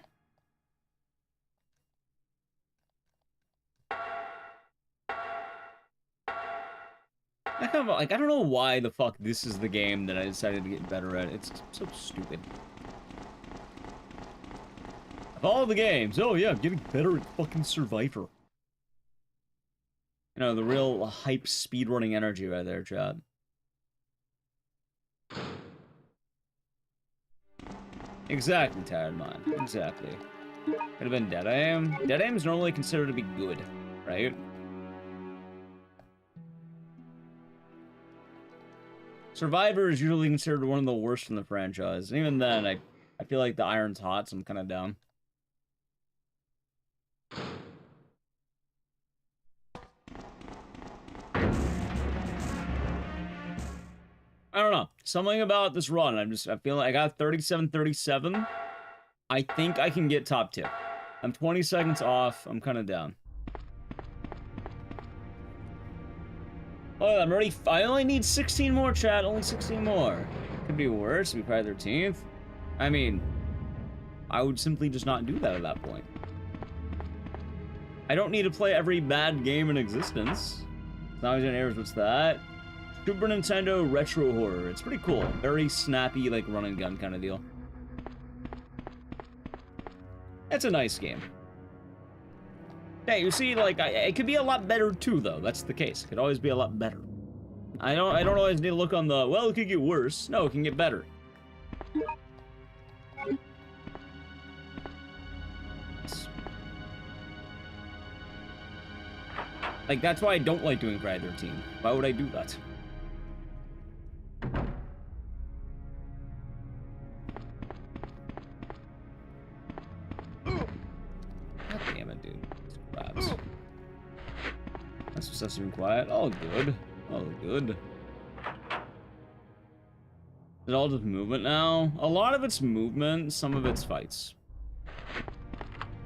I kind of like, I don't know why the fuck this is the game that I decided to get better at. It's so stupid. Of all the games, oh yeah, I'm getting better at fucking Survivor. You know, the real hype speedrunning energy right there, Chad. Exactly, Tired Mind. Exactly. Could have been Dead Aim. Dead Aim is normally considered to be good, right? Survivor is usually considered one of the worst in the franchise. And even then, I feel like the iron's hot, so I'm kind of down. I don't know. Something about this run. I feel like I got 37-37. I think I can get top 2. I'm 20 seconds off. I'm kind of down. Oh, I'm already. I only need 16 more, chat. Only 16 more. Could be worse. It'd be Friday 13th. I mean, I would simply just not do that at that point. I don't need to play every bad game in existence. Now he's in errors. What's that? Super Nintendo Retro Horror. It's pretty cool. Very snappy, like run and gun kind of deal. It's a nice game. Hey, you see, like, it could be a lot better too, though. That's the case. It could always be a lot better. I don't always need to look on the, well, it could get worse. No, it can get better. Like, that's why I don't like doing Friday the 13th. Why would I do that? God damn it, dude. Crabs. That's stuff's even quiet. All good. All good. Is it all just movement now? A lot of it's movement, some of it's fights.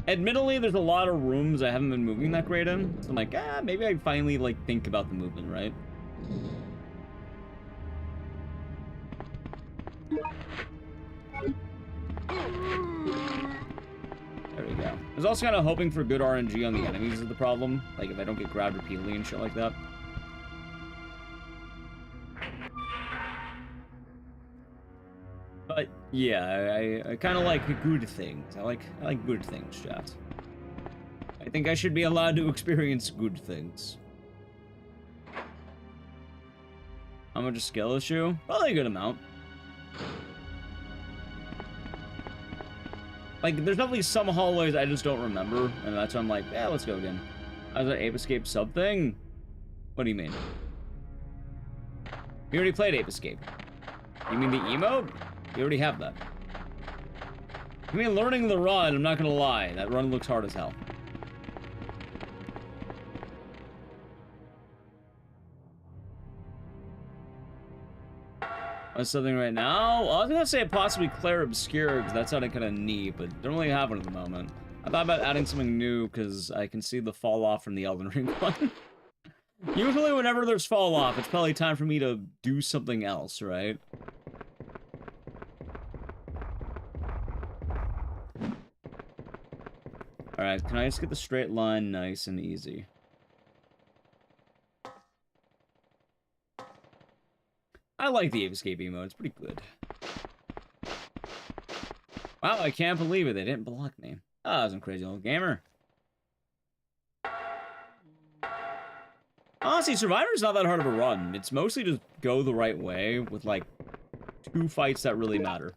Admittedly, there's a lot of rooms I haven't been moving that great in. So I'm like, maybe I finally, like, think about the movement, right? There we go. I was also kind of hoping for good RNG on the enemies is the problem. Like, if I don't get grabbed repeatedly and shit like that. But yeah, I kind of like good things. I like good things, chat. I think I should be allowed to experience good things. How much a skill issue? Probably a good amount. Like, there's definitely some hallways I just don't remember, and that's why I'm like, yeah, let's go again. I was at Ape Escape something? What do you mean? We already played Ape Escape. You mean the emote? You already have that. I mean, learning the run, I'm not gonna lie. That run looks hard as hell. What's something right now? Well, I was gonna say possibly Claire Obscure, because that sounded kind of neat, but don't really have one at the moment. I thought about adding something new, because I can see the fall off from the Elden Ring one. Usually whenever there's fall off, it's probably time for me to do something else, right? Alright, can I just get the straight line nice and easy? I like the Ape Escape emote, it's pretty good. Wow, I can't believe it, they didn't block me. Ah, I was a crazy old gamer. Honestly, Survivor's not that hard of a run. It's mostly just go the right way with, like, 2 fights that really matter.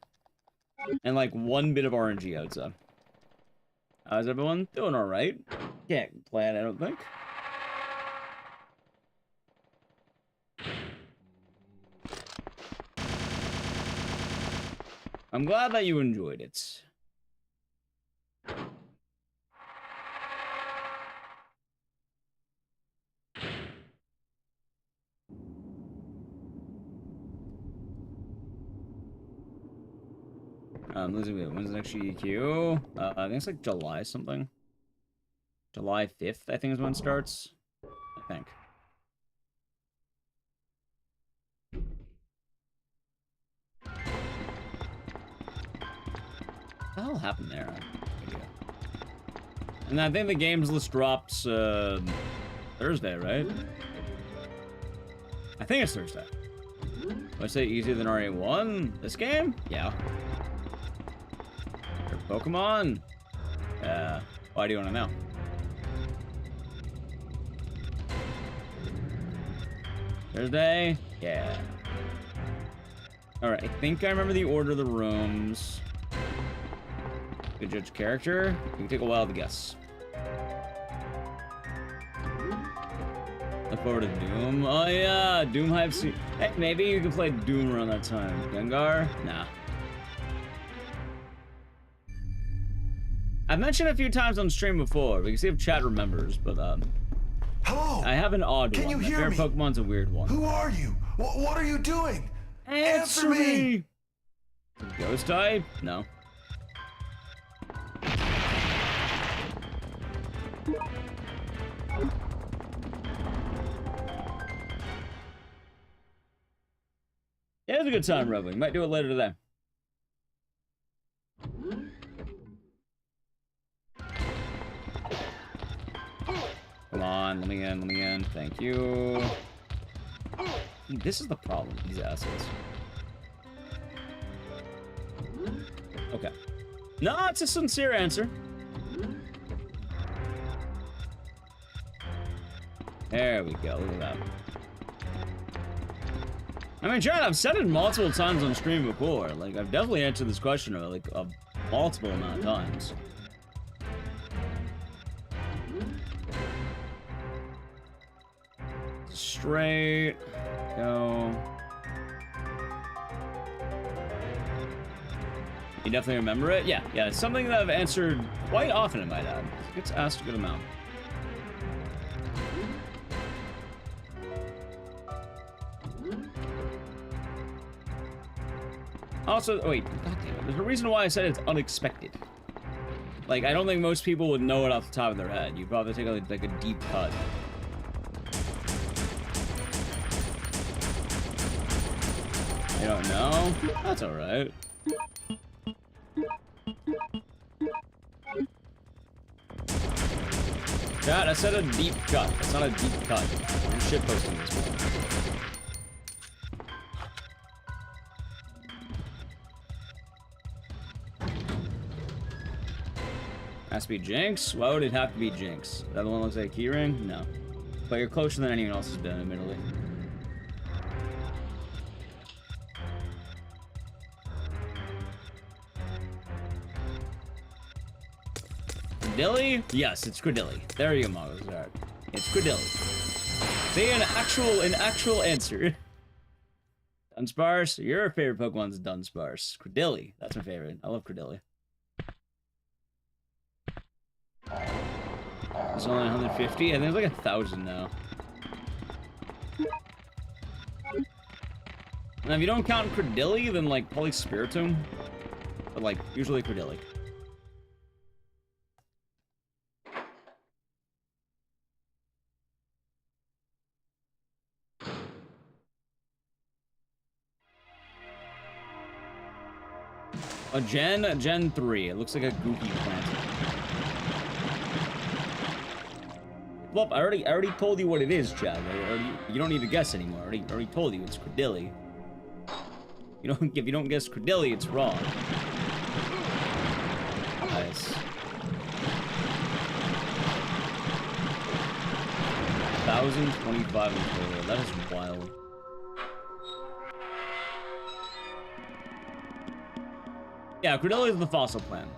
And, like, 1 bit of RNG, I would say. How's everyone? Doing alright. Can't complain, I don't think. I'm glad that you enjoyed it. I'm losing it. When's the next GDQ? I think it's like July something. July 5th, I think is when it starts. I think. What the hell happened there? And I think the games list drops Thursday, right? I think it's Thursday. Would I say easier than RA1? This game? Yeah. Pokemon? Why do you want to know? Thursday? Yeah. Alright, I think I remember the order of the rooms. Good judge character. You can take a while to guess. Look forward to Doom. Oh yeah, Doom hype. Hey, maybe you can play Doom around that time. Gengar? Nah. I've mentioned a few times on stream before. We can see if chat remembers, but hello. I have an odd one. Can you My hear favorite me? Pokemon's a weird one. Who are you? What are you doing? Answer me! Ghost type? No. Yeah, it was a good time, Rebel. You might do it later today. on, let me in. Thank you. This is the problem, these assholes. Okay. No, it's a sincere answer. There we go, look at that. I mean, Chad, I've said it multiple times on stream before. Like, I've definitely answered this question like a multiple amount of times. Straight. Go. You definitely remember it? Yeah, it's something that I've answered quite often, I might add. It gets asked a good amount. Also, wait, goddamn it. There's a reason why I said it's unexpected. Like, I don't think most people would know it off the top of their head. You'd probably take like a deep cut. You don't know? That's alright. God, I said a deep cut. That's not a deep cut. I'm shitposting this one. Has to be Jinx? Why would it have to be Jinx? That one looks like a keyring? No. But you're closer than anyone else has been, admittedly. Credilli? Yes, it's Credilli. There you go, Mogos. It's Credilli. See, an actual answer. Dunsparce? Your favorite Pokemon's Dunsparce. Credilli. That's my favorite. I love Credilli. It's only 150. I think it's like 1,000 now. And if you don't count Credilli, then like probably Spiritomb. But like, usually Credilli. A Gen 3. It looks like a goofy plant. Well, I already told you what it is, Chad. You don't need to guess anymore. I already told you it's Credilli. If you don't guess Credilli, it's wrong. Nice. 1,025 in total. That is wild. Yeah, Credilli is the fossil plant.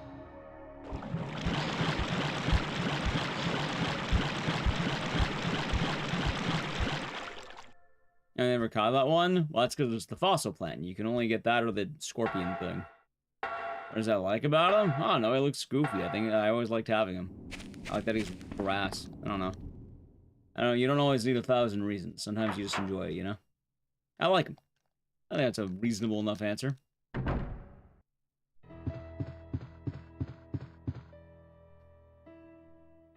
I never caught that one? Well, that's because it's the fossil plant. You can only get that or the scorpion thing. What does that like about him? I don't know, he looks goofy. I always liked having him. I like that he's grass. I don't know. You don't always need 1,000 reasons. Sometimes you just enjoy it, you know? I like him. I think that's a reasonable enough answer.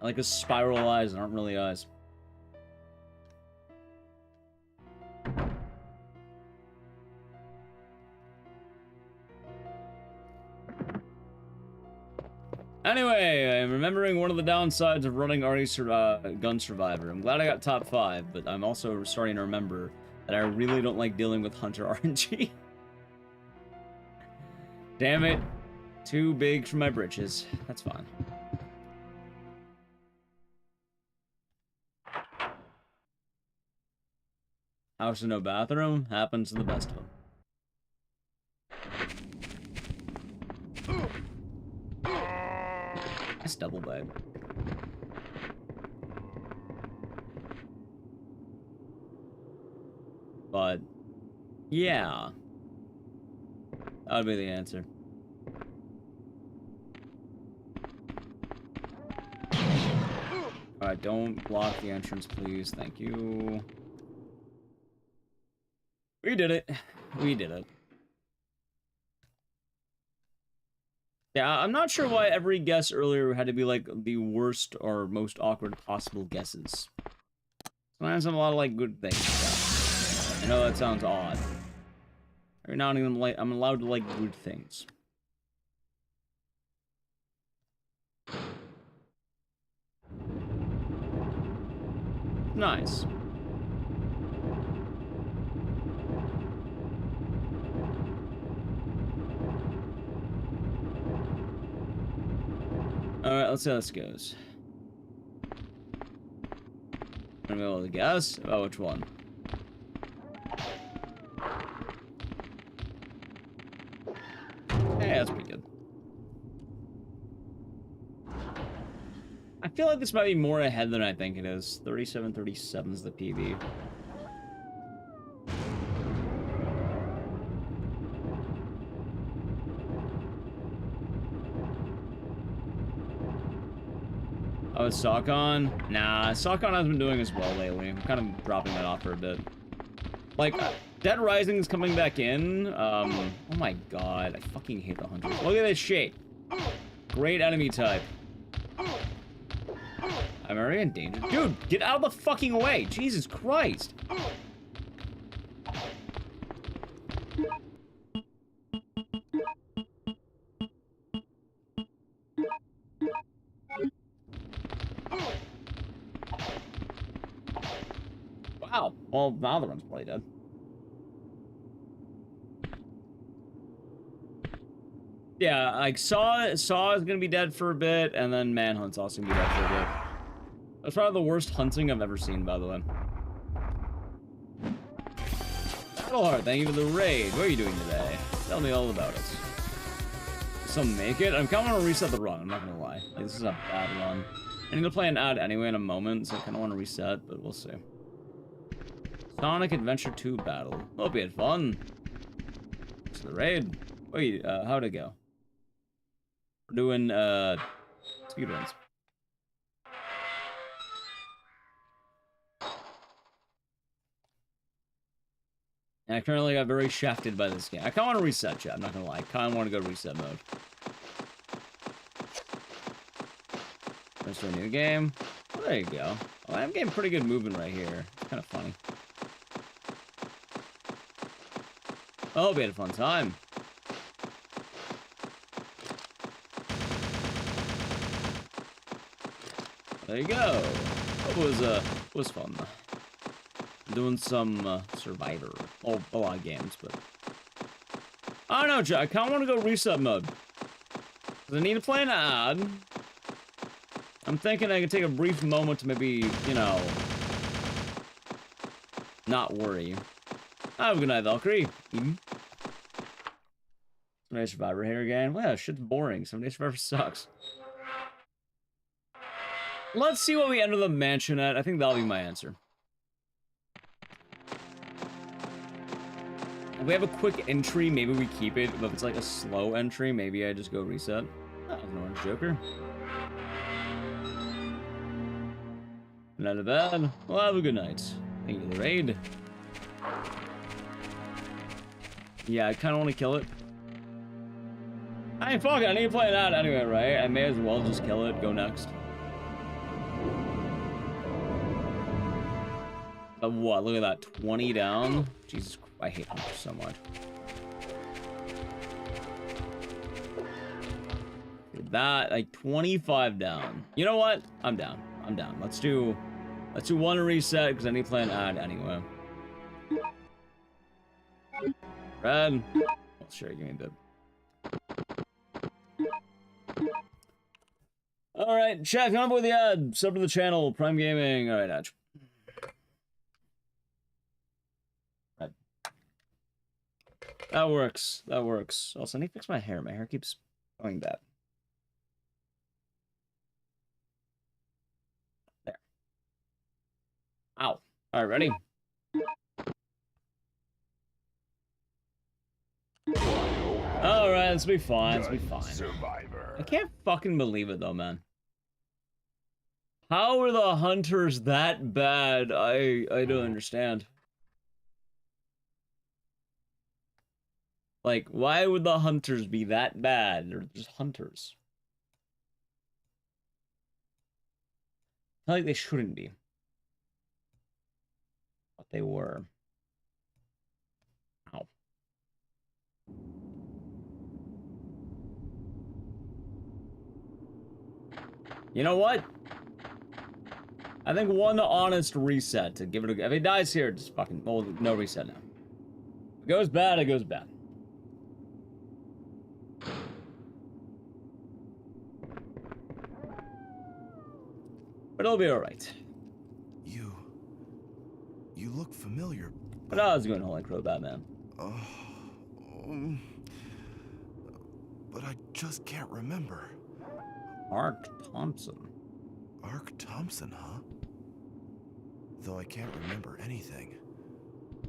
I like his spiral eyes that aren't really eyes. Anyway, I'm remembering one of the downsides of running Gun Survivor. I'm glad I got top 5, but I'm also starting to remember that I really don't like dealing with Hunter RNG. Damn it. Too big for my britches. That's fine. House with no bathroom happens to the best of them. Nice double bag. But yeah, that would be the answer. Alright, don't block the entrance, please. Thank you. We did it. We did it. Yeah, I'm not sure why every guess earlier had to be, like, the worst or most awkward possible guesses. Sometimes I have a lot of, like, good things. Yeah. I know that sounds odd. Every now and then I'm allowed to like good things. Nice. Alright, let's see how this goes. I'm gonna be able to guess about which one. Hey, that's pretty good. I feel like this might be more ahead than I think it is. 3737 is the PB. Oh, is Sock on? Nah, Sock on hasn't been doing as well lately. I'm kind of dropping that off for a bit. Like, Dead Rising is coming back in. Oh my god, I fucking hate the hunters. Look at this shit. Great enemy type. I'm already in danger. Dude, get out of the fucking way! Jesus Christ! Wow. Well, now the one's probably dead. Yeah, like Saw is gonna be dead for a bit, and then Manhunt's also gonna be dead for a bit. That's probably the worst hunting I've ever seen, by the way. Battleheart, thank you for the raid. What are you doing today? Tell me all about it. Some make it? I'm kind of want to reset the run, I'm not gonna lie. Like, this is a bad run. I need to play an ad anyway in a moment, so I kind of want to reset, but we'll see. Sonic Adventure 2 battle. Hope you had fun. To the raid. Wait, how'd it go? We're doing, speedruns. And I currently got very shafted by this game. I kind of want to reset, chat. I'm not gonna lie. I kind of want to go reset mode. Let's do a new game. Oh, there you go. Oh, I'm getting pretty good movement right here. It's kind of funny. Oh, we had a fun time. There you go. It was fun. Doing some Survivor. Oh, a lot of games, but I don't know, Jack. I kind of want to go reset mode. Cause I need to play an ad. I'm thinking I can take a brief moment to maybe, you know, not worry. Have a good night, Valkyrie. Someday Survivor here again. Well, shit's boring. Someday Survivor sucks. Let's see what we enter the mansion at. I think that'll be my answer. If we have a quick entry, maybe we keep it. But if it's like a slow entry, maybe I just go reset. That was an orange joker. Not bad. Well, have a good night. Thank you for the raid. Yeah, I kind of want to kill it. Hey, fuck it. I need to play it out anyway, right? I may as well just kill it. Go next. What? Look at that. 20 down. Jesus Christ. I hate hunters so much. That, like, 25 down. You know what? I'm down. I'm down. Let's do one reset, because I need to play an ad anyway. Red. Oh, sure, give me a bit. Alright, chat, come on with the ad. Sub to the channel. Prime Gaming. Alright, Edge. That works. That works. Also, I need to fix my hair. My hair keeps going bad. There. Ow. Alright, ready? Alright, let's be fine. Let's be fine. Survivor. I can't fucking believe it, though, man. How are the hunters that bad? I don't understand. Like, why would the hunters be that bad? They're just hunters. I feel like they shouldn't be. But they were. Ow. You know what? I think one honest reset to give it a... If he dies here, just fucking... Well, no reset now. If it goes bad, it goes bad. But it'll be alright. You look familiar. But I was going Holy Crow Batman. But I just can't remember. Ark Thompson. Ark Thompson, huh? Though I can't remember anything.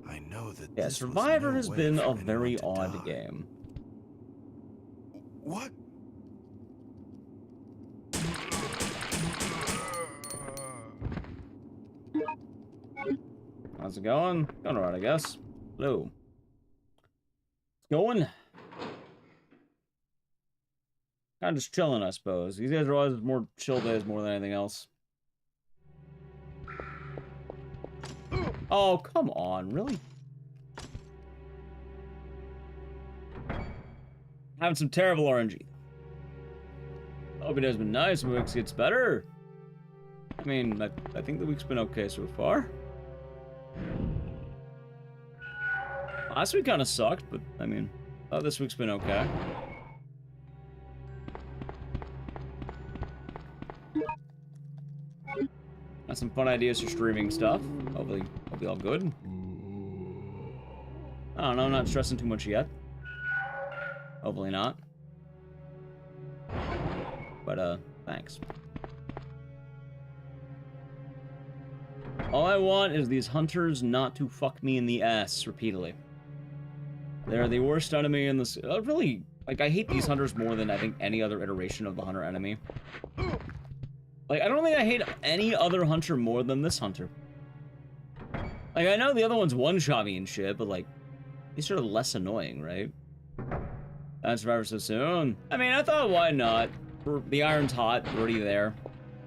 I know that yeah, Survivor has been a very odd game. What? How's it going? Going alright, I guess. Hello. It's going. Kind of just chilling, I suppose. These guys are always more chill days more than anything else. Oh, come on, really? Having some terrible RNG. Hope it has been nice. The week gets better. I mean, I think the week's been okay so far. Last week kind of sucked, but I mean, this week's been okay. Got some fun ideas for streaming stuff. Hopefully, it'll be all good. I don't know, I'm not stressing too much yet. Hopefully not. But, thanks. All I want is these hunters not to fuck me in the ass repeatedly. They're the worst enemy in this. Really, like, I hate these hunters more than I think any other iteration of the hunter enemy. Like, I don't think I hate any other hunter more than this hunter. Like, I know the other one's one-shot me and shit, but, like, he's sort of less annoying, right? That's Survivor so soon. I mean, I thought, why not? The iron's hot, already there.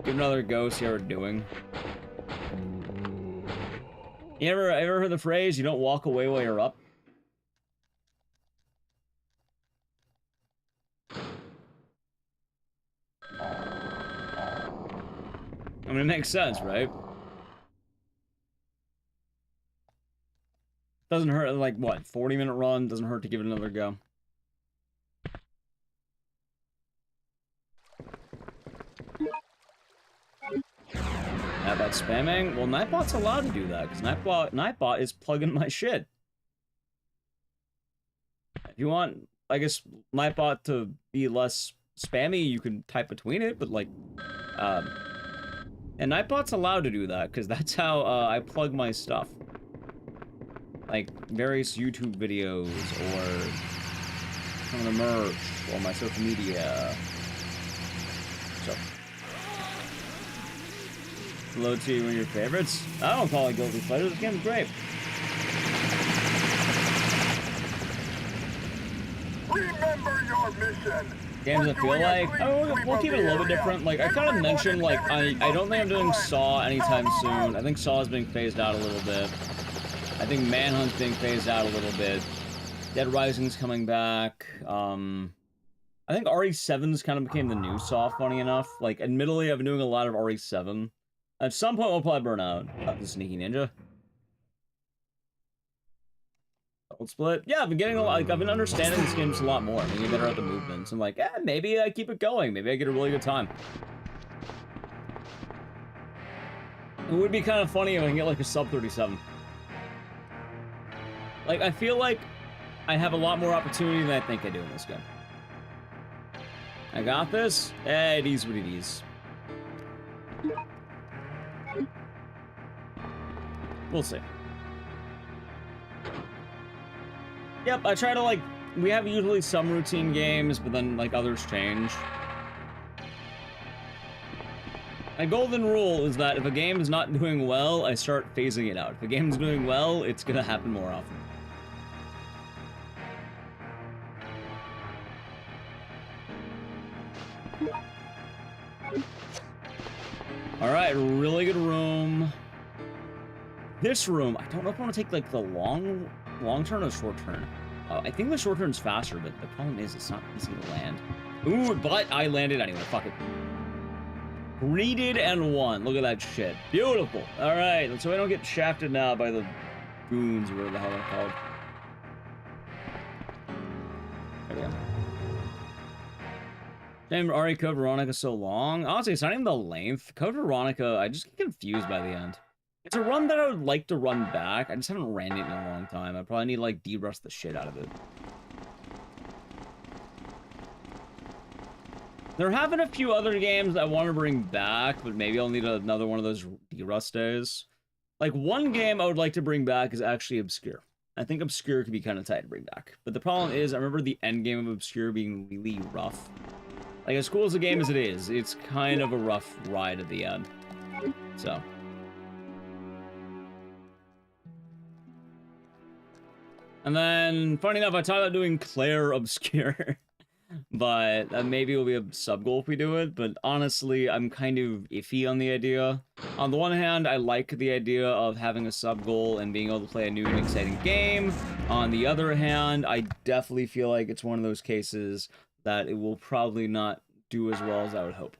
Give another go, see how we're doing. You ever heard the phrase, you don't walk away while you're up? I mean, it makes sense, right? Doesn't hurt, like, what, 40-minute run? Doesn't hurt to give it another go. Nightbot spamming? Well, Nightbot's allowed to do that, because Nightbot is plugging my shit. If you want, I guess, Nightbot to be less spammy, you can type between it, but, like, and Nightbot's allowed to do that, because that's how, I plug my stuff. Like, various YouTube videos, or some of the merch, or my social media. So. Hello to you, one of your favorites? I don't call it guilty pleasure, this game's great. Remember your mission! Games I feel like, we'll keep it a little bit different. Like, I kind of mentioned, like, I don't think I'm doing Saw anytime soon. I think Saw is being phased out a little bit. I think Manhunt's being phased out a little bit. Dead Rising's coming back. I think RE7's kind of became the new Saw, funny enough. Like, admittedly, I've been doing a lot of RE7. At some point, we'll probably burn out. The Sneaky Ninja. Double Split. Yeah, I've been getting a lot. Like, I've been understanding this game just a lot more. I'm getting better at the movements. I'm like, maybe I keep it going. Maybe I get a really good time. It would be kind of funny if I can get like a sub 37. Like, I feel like I have a lot more opportunity than I think I do in this game. I got this. It is what it is. We'll see. Yep, I try to, like, we have usually some routine games, but then, like, others change. My golden rule is that if a game is not doing well, I start phasing it out. If a game is doing well, it's gonna happen more often. Alright, really good room. This room, I don't know if I want to take, like, the long turn or short turn. I think the short turn's faster, but the problem is it's not easy to land. Ooh, but I landed anyway, fuck it. Greeted and won. Look at that shit. Beautiful. All right, so I don't get shafted now by the goons or whatever the hell they're called. There we go. Damn, Ari Code Veronica so long. Honestly, it's not even the length. Code Veronica, I just get confused by the end. It's a run that I would like to run back. I just haven't ran it in a long time. I probably need to, like, de-rust the shit out of it. There have been a few other games I want to bring back, but maybe I'll need another one of those de-rust days. Like, one game I would like to bring back is actually Obscure. I think Obscure could be kind of tight to bring back. But the problem is, I remember the end game of Obscure being really rough. Like, as cool as the game as it is, it's kind of a rough ride at the end. So. And then, funny enough, I thought about doing Claire Obscure. But maybe it'll be a sub-goal if we do it. But honestly, I'm kind of iffy on the idea. On the one hand, I like the idea of having a sub-goal and being able to play a new and exciting game. On the other hand, I definitely feel like it's one of those cases that it will probably not do as well as I would hope.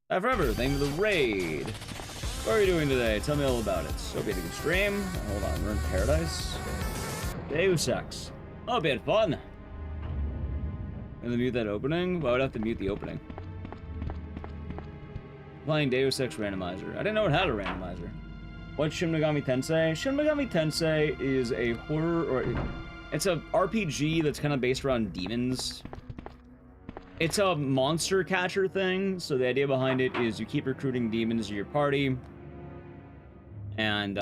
Forever, thank you for the raid. What are you doing today? Tell me all about it. Hope you had a good stream. Hold on, we're in Paradise. Deus Ex. Oh, we had fun. Gonna mute that opening? Well, I would have to mute the opening. Playing Deus Ex Randomizer. I didn't know it had a randomizer. What's Shin Megami Tensei? Shin Megami Tensei is a horror, or it's a RPG that's kind of based around demons. It's a monster catcher thing, so the idea behind it is you keep recruiting demons to your party, and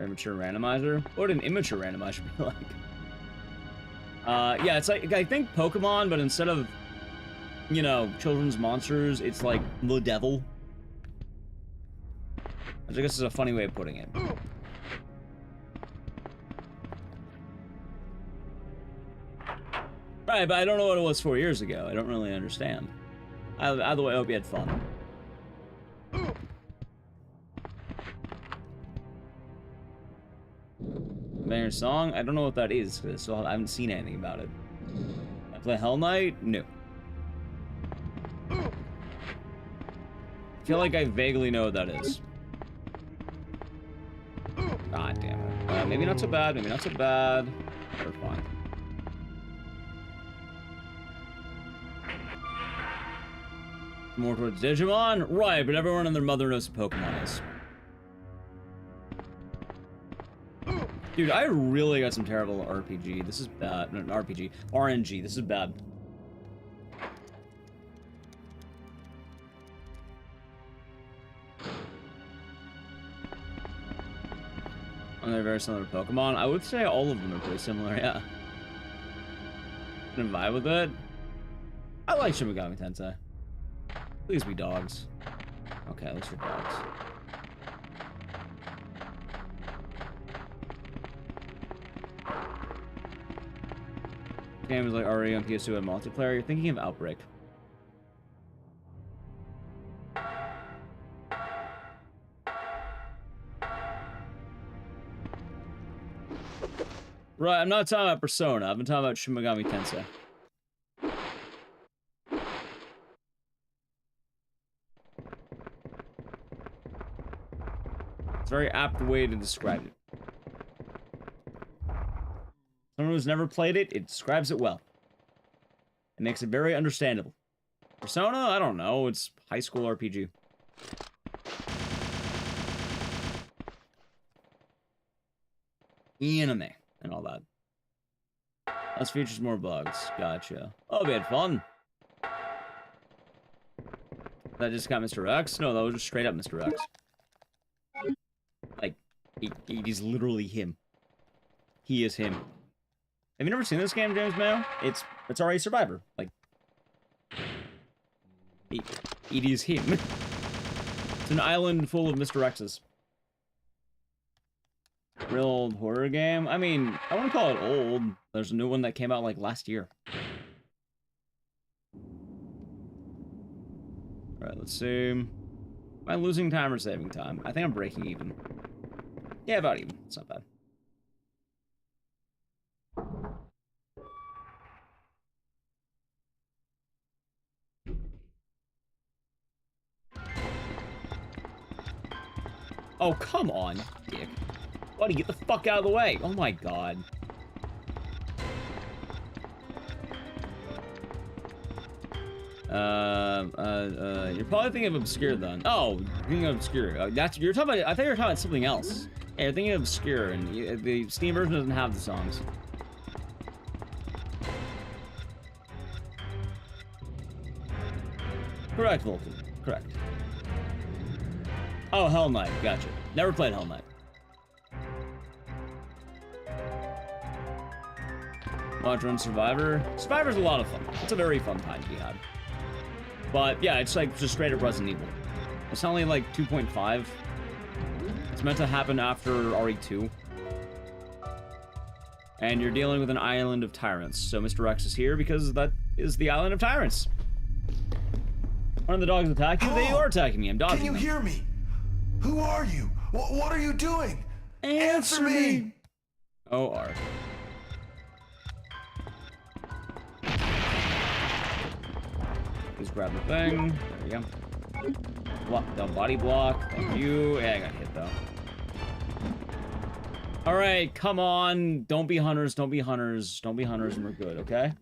immature randomizer? What would an immature randomizer be like? Yeah, it's like, I think Pokemon, but instead of, you know, children's monsters, it's like the devil. Which I guess is a funny way of putting it. Right, but I don't know what it was 4 years ago. I don't really understand. Either way, I hope you had fun. Banger song? I don't know what that is, so I haven't seen anything about it. I play Hell Knight? No. I feel like I vaguely know what that is. God damn it. Maybe not so bad, maybe not so bad. We're fine. More towards Digimon? Right, but everyone and their mother knows what Pokemon is. Dude, I really got some terrible RPG. This is bad. No, RPG. RNG. This is bad. And they're very similar to Pokemon. I would say all of them are pretty similar, yeah. Can vibe with it. I like Shin Megami Tensei. Please be dogs. Okay, at least for dogs. Game is like already on PS2 and multiplayer. You're thinking of Outbreak. Right, I'm not talking about Persona. I've been talking about Shin Megami Tensei. It's a very apt way to describe it. Someone who's never played it, it describes it well. It makes it very understandable. Persona? I don't know. It's high school RPG. Anime and all that. Less features, more bugs. Gotcha. Oh, we had fun. That just got Mr. X? No, that was just straight up Mr. X. Like, he's literally him. He is him. Have you never seen this game, James Mayo? It's already Survivor. Like, it is him. It's an island full of Mr. X's. Real old horror game? I mean, I wouldn't call it old. There's a new one that came out, like, last year. Alright, let's see. Am I losing time or saving time? I think I'm breaking even. Yeah, about even. It's not bad. Oh, come on, dick. Buddy, get the fuck out of the way. Oh my god. You're probably thinking of Obscure then. Oh, thinking of Obscure. You're talking about, I thought you were talking about something else. Yeah, you're thinking of Obscure, and the Steam version doesn't have the songs. Correct, Vulcan. Correct. Oh, Hell Knight. Gotcha. Never played Hell Knight. Watch Run Survivor. Survivor's a lot of fun. It's a very fun time to be had. But yeah, it's like just straight up Resident Evil. It's only like 2.5. It's meant to happen after RE2. And you're dealing with an island of tyrants. So Mr. X is here because that is the island of tyrants. One of the dogs attack you, they are attacking me. I'm dodging them. Can you hear me? Who are you? What are you doing? Answer me! OR. Just grab the thing. There you go. Block, don't body block. Thank you. Yeah, I got hit though. Alright, come on. Don't be hunters, don't be hunters. Don't be hunters and we're good, okay?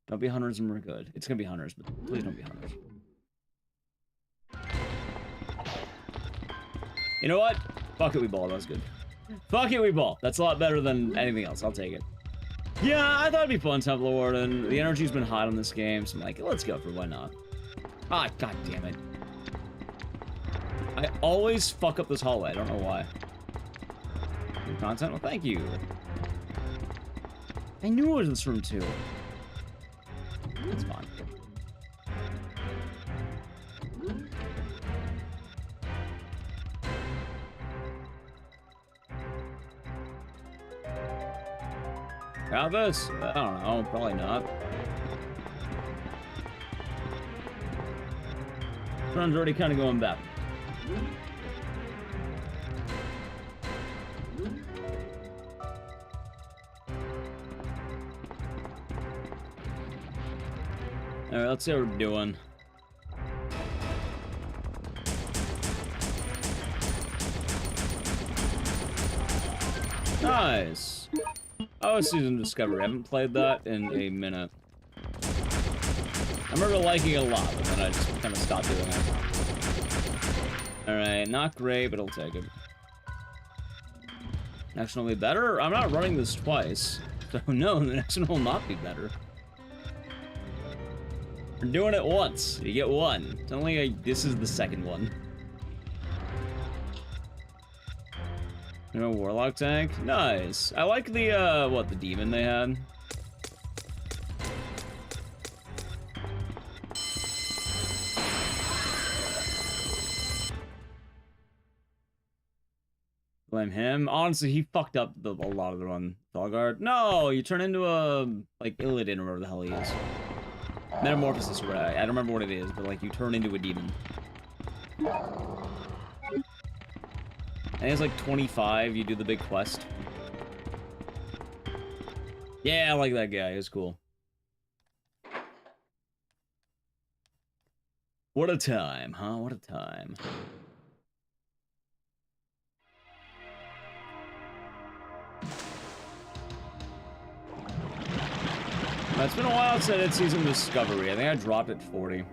Don't be hunters and we're good. It's gonna be hunters, but please don't be hunters. You know what? Fuck it, we ball. That was good. Fuck it, we ball. That's a lot better than anything else. I'll take it. Yeah, I thought it'd be fun, Temple Warden. The energy's been hot on this game, so I'm like, let's go for why not. Ah, god damn it. I always fuck up this hallway. I don't know why. New content? Well, thank you. I knew it was in this room, too. It's fine. Got this? I don't know, probably not. Run's already kind of going back. Alright, let's see what we're doing. Nice. Oh, Season Discovery. I haven't played that in a minute. I remember liking it a lot, but then I just kind of stopped doing it. Alright, not great, but I'll take it. Next one will be better? I'm not running this twice. So no, the next one will not be better. We're doing it once. You get one. It's only this is the second one. No Warlock tank? Nice. I like the, what, the demon they had? Blame him. Honestly, he fucked up a lot of the run. Dogguard. No, you turn into a, like, Illidan or whatever the hell he is. Metamorphosis, right? I don't remember what it is, but, like, you turn into a demon. I think it's like 25, you do the big quest. Yeah, I like that guy, he's cool. What a time, huh? What a time. It's been a while since I did Season Discovery. I think I dropped it 40.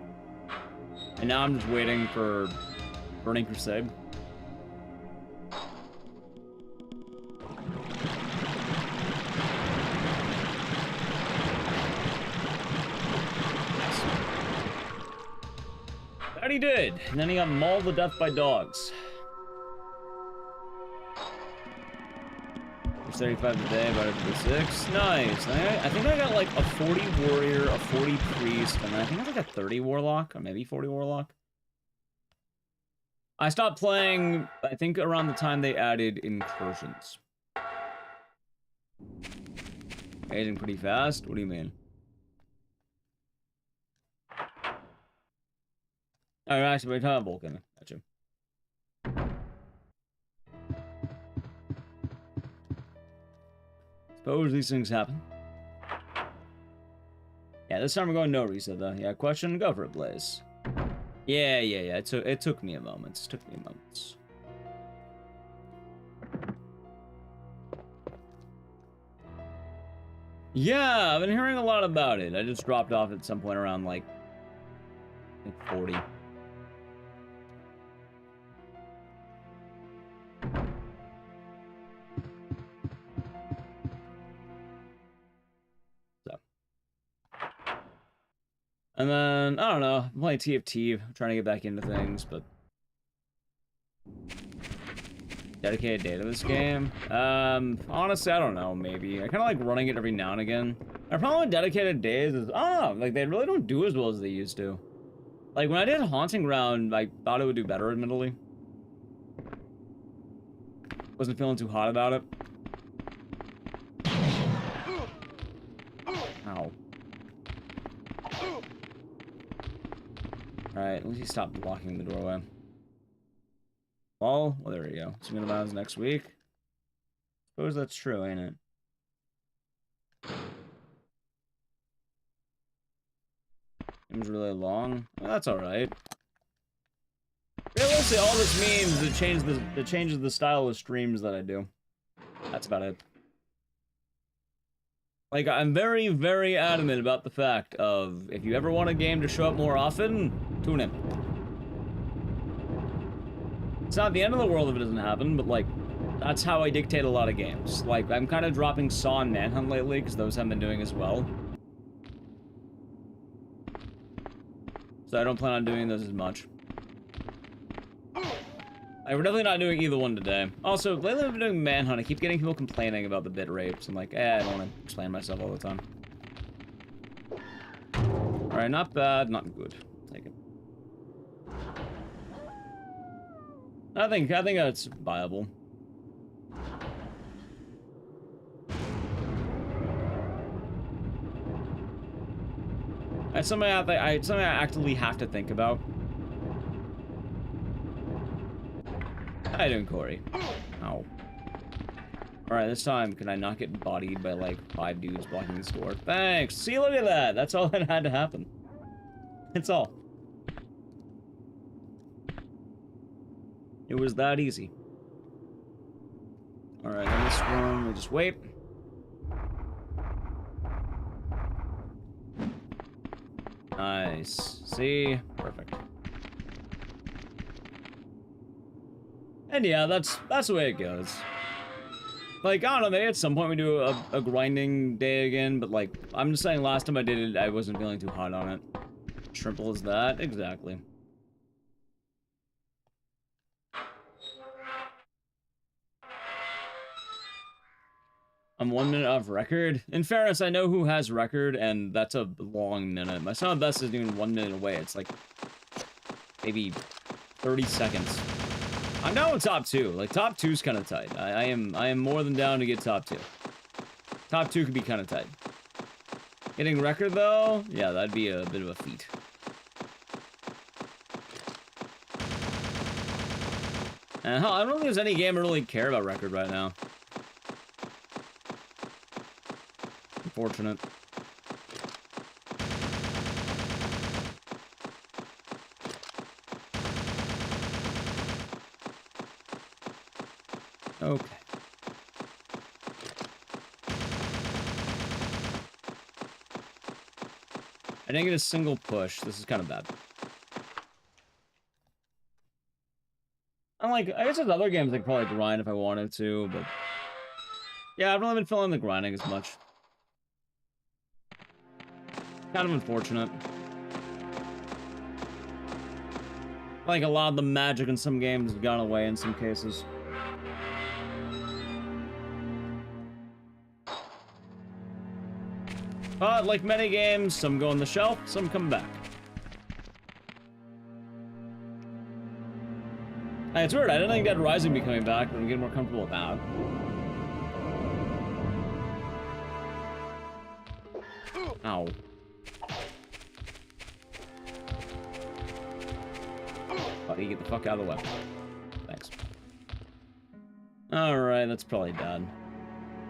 And now I'm just waiting for Burning Crusade. That he did, and then he got mauled to death by dogs. 35 today, about it 6. Nice. I think I got like a 40 warrior, a 40 priest, and I think I got like a 30 warlock, or maybe 40 warlock. I stopped playing, I think, around the time they added incursions. Aging pretty fast? What do you mean? Oh, you're actually talking about Vulcan. Gotcha. Suppose these things happen. Yeah, this time we're going no reset though. Yeah, question, go for it, Blaze. Yeah. It took me a moment. It took me a moment. Yeah, I've been hearing a lot about it. I just dropped off at some point around, like, I think 40. So. And then, I don't know, I'm playing TFT, I'm trying to get back into things, but... Dedicated day to this game? Honestly, I don't know, maybe. I kind of like running it every now and again. My problem with dedicated days is, I don't know, like, they really don't do as well as they used to. Like, when I did Haunting Ground, I thought it would do better, admittedly. Wasn't feeling too hot about it. Ow. Alright, at least he stopped blocking the doorway. Well, there we go. Swinging around next week. Suppose that's true, ain't it? Game's really long. Well, that's alright. Realistically, all this means is it changes the style of streams that I do. That's about it. Like, I'm very, very adamant about the fact of, if you ever want a game to show up more often, tune in. It's not the end of the world if it doesn't happen, but, like, that's how I dictate a lot of games. Like, I'm kind of dropping Saw and Manhunt lately, because those haven't been doing as well. So I don't plan on doing those as much. We're definitely not doing either one today. Also, lately I've been doing Manhunt. I keep getting people complaining about the bit rapes. I'm like, I don't want to explain myself all the time. Alright, not bad, not good. Take it. I think that's viable. It's something I actively have to think about. How you doing, Corey? Ow. Alright, this time, can I not get bodied by, like, 5 dudes blocking this door? Thanks! See, look at that! That's all that had to happen. It's all. It was that easy. Alright, on this one, we'll just wait. Nice. See? Perfect. And yeah, that's the way it goes. Like, I don't know, maybe at some point we do a grinding day again, but like, I'm just saying last time I did it, I wasn't feeling too hot on it. Simple as that, exactly. I'm 1 minute off record. In fairness, I know who has record, and that's a long minute. My son best is even 1 minute away. It's like maybe 30 seconds. I'm down with top 2. Like, top 2's kind of tight. I am more than down to get top 2. Top 2 could be kind of tight. Getting record though, yeah, that'd be a bit of a feat. And hell, I don't think there's any game I really care about record right now. Unfortunate. Okay. I didn't get a single push. This is kind of bad. I'm like, I guess there's other games I could probably grind if I wanted to, but... yeah, I've really been feeling the grinding as much. Kind of unfortunate. Like, a lot of the magic in some games has gone away in some cases. But, like many games, some go on the shelf, some come back. Hey, it's weird, I didn't think Dead Rising would be coming back, but I'm getting more comfortable with that. Ow. Buddy, get the fuck out of the way. Thanks. Alright, that's probably bad.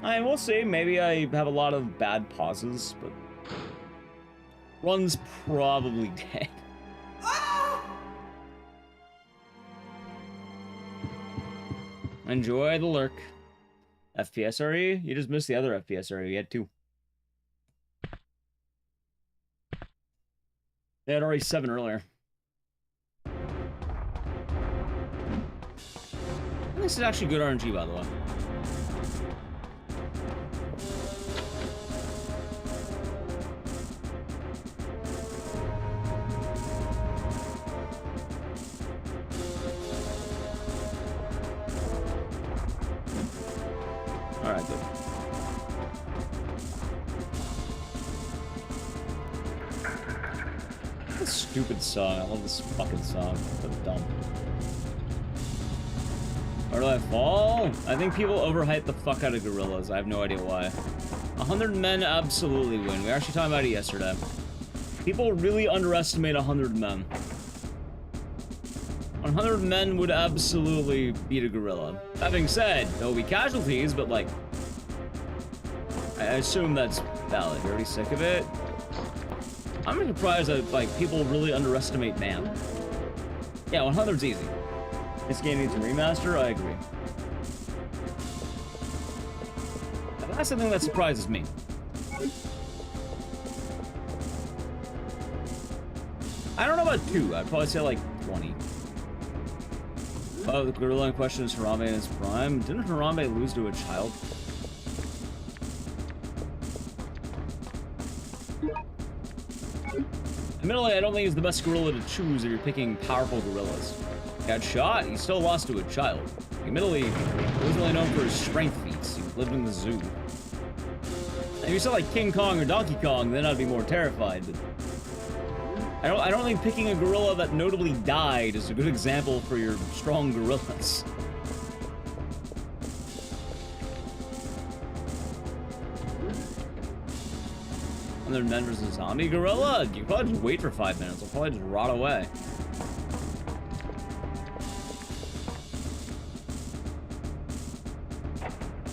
I we'll see. Maybe I have a lot of bad pauses, but run's probably dead. Enjoy the lurk. FPSRE? You just missed the other FPSRE. You had 2. They had already 7 earlier. This is actually good RNG, by the way. Alright, good. This stupid song. I love this fucking song. So dumb. Where do I fall? I think people overhype the fuck out of gorillas. I have no idea why. 100 men absolutely win. We were actually talking about it yesterday. People really underestimate 100 men. 100 men would absolutely beat a gorilla. That being said, there'll be casualties, but like, I assume that's valid. You're already sick of it? I'm surprised that like people really underestimate man. Yeah, 100's easy. This game needs a remaster, I agree. That's the thing that surprises me. I don't know about 2, I'd probably say like 20. Oh, the gorilla in question is Harambe in his prime. Didn't Harambe lose to a child? Admittedly, I don't think he's the best gorilla to choose if you're picking powerful gorillas. Got shot, he still lost to a child. Admittedly, he wasn't really known for his strength feats. He lived in the zoo. If you saw like King Kong or Donkey Kong, then I'd be more terrified. But I don't think picking a gorilla that notably died is a good example for your strong gorillas. And then men versus a zombie gorilla? You probably just wait for 5 minutes. It'll probably just rot away.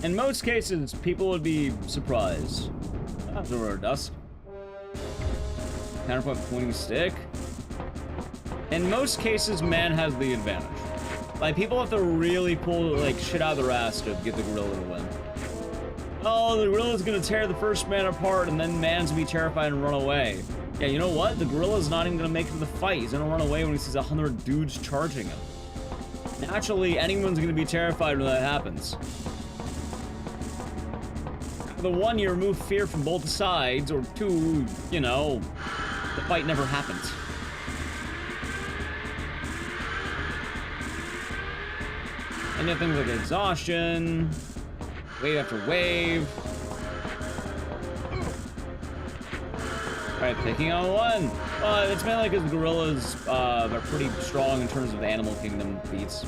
In most cases, people would be surprised. That's over dust. Counterpoint pointing stick. In most cases, man has the advantage. Like, people have to really pull, like, shit out of their ass to get the gorilla to win. Oh, the gorilla's gonna tear the first man apart, and then man's gonna be terrified and run away. Yeah, you know what? The gorilla's not even gonna make it to the fight. He's gonna run away when he sees 100 dudes charging him. Naturally, anyone's gonna be terrified when that happens. The 1, you remove fear from both sides, or 2, you know, the fight never happens. And you have things like exhaustion, wave after wave. Alright, picking on 1. It's mainly because gorillas are pretty strong in terms of Animal Kingdom feats.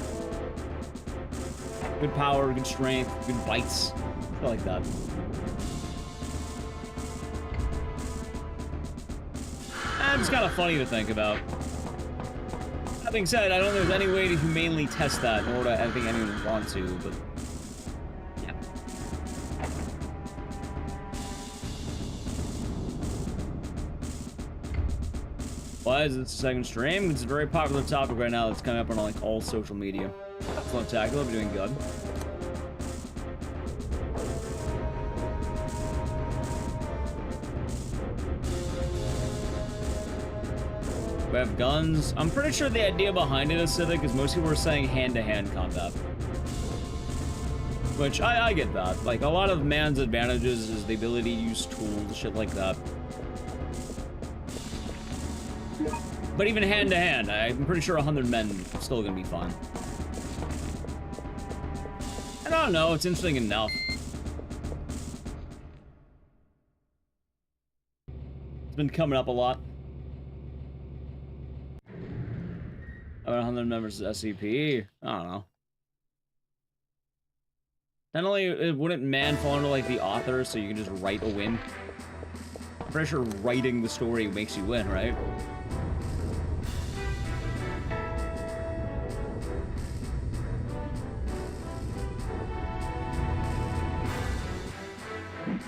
Good power, good strength, good bites. I like that. And it's kind of funny to think about. That being said, I don't think there's any way to humanely test that, nor do I think anyone would want to, but yeah. Why is this second stream? It's a very popular topic right now that's coming up on like all social media. Spectacular, we're doing good. We have guns. I'm pretty sure the idea behind it is Civic is most people are saying hand-to-hand combat. Which, I get that. Like, a lot of man's advantages is the ability to use tools, shit like that. But even hand-to-hand, I'm pretty sure 100 men are still gonna be fine. I don't know, it's interesting enough. It's been coming up a lot. About 100 members of SCP. I don't know. Not only wouldn't man fall under like the author, so you can just write a win. I'm pretty sure writing the story makes you win, right?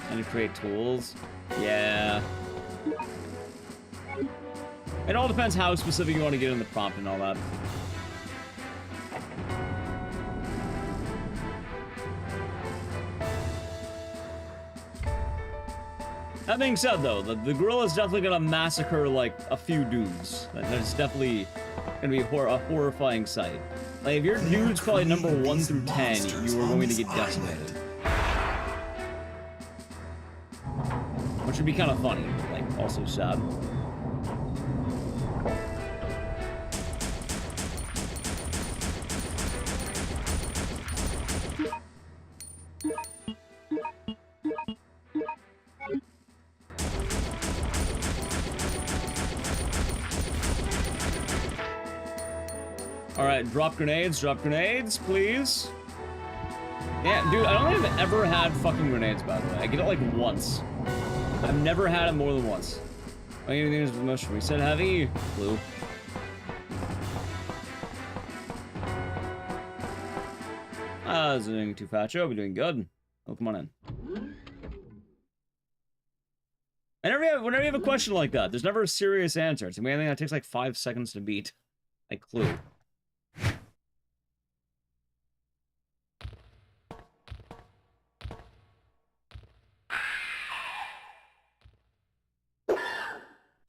And you create tools. Yeah. It all depends how specific you want to get in the prompt and all that. That being said, though, the gorilla's definitely gonna massacre, like, a few dudes. That's definitely gonna be a horrifying sight. Like, if your dude's probably number 1 through 10, you are going to get decimated. Which would be kind of funny, like, also sad. Alright, drop grenades, please. Yeah, dude, I don't think I've ever had fucking grenades, by the way. I get it like once. I've never had it more than once. I think it's the most reset heavy. Blue. I was doing too fat, Joe. We're doing good. Oh, come on in. Whenever you have a question like that, there's never a serious answer. It's something that takes like 5 seconds to beat. Like Clue.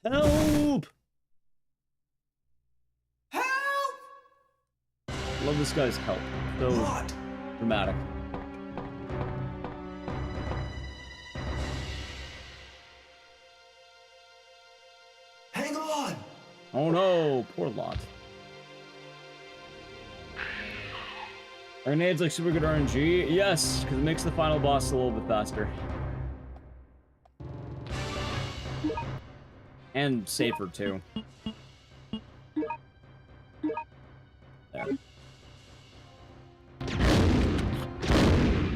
Help! Help! Love this guy's help. So dramatic. Hang on! Oh no, poor Lot. Are grenades like super good RNG? Yes, because it makes the final boss a little bit faster. And safer, too. There.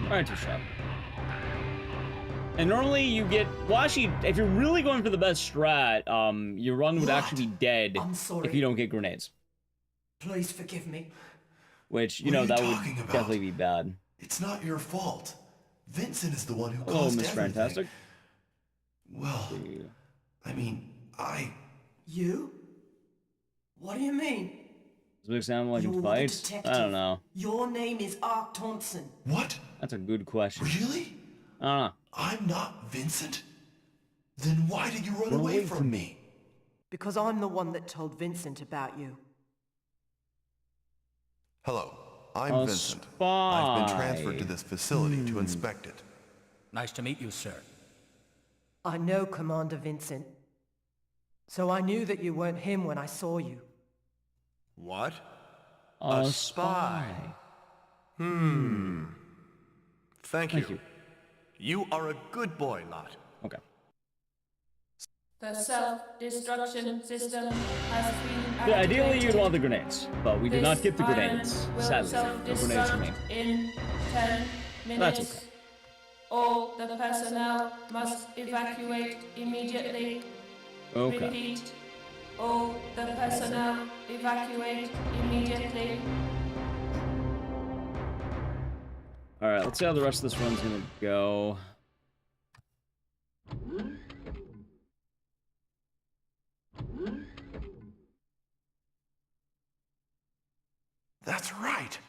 Alright, touche. And normally you get... Well, actually, if you're really going for the best strat, your run would actually be dead if you don't get grenades. Please forgive me. Which, you know, that would definitely be bad. It's not your fault. Vincent is the one who Hello, caused Miss everything. Fantastic. Well, I mean, You? What do you mean? Does it sound like a You're the fight? detective. I don't know. Your name is Ark Thompson. What? That's a good question. Really? I don't know. I'm not Vincent? Then why did you run away from me? Because I'm the one that told Vincent about you. Hello, I'm A Vincent. spy. I've been transferred to this facility to inspect it. Nice to meet you, sir. I know Commander Vincent. So I knew that you weren't him when I saw you. What? A spy. Thank you. You are a good boy, Lot. Okay. The self-destruction system has been Yeah, ideally you'd want the grenades, but we did not get the grenades. Sadly, no grenades for me. In 10 minutes. That's okay. All the personnel must evacuate immediately. Okay. Repeat. All the personnel evacuate immediately. Alright, let's see how the rest of this run's gonna go. That's right.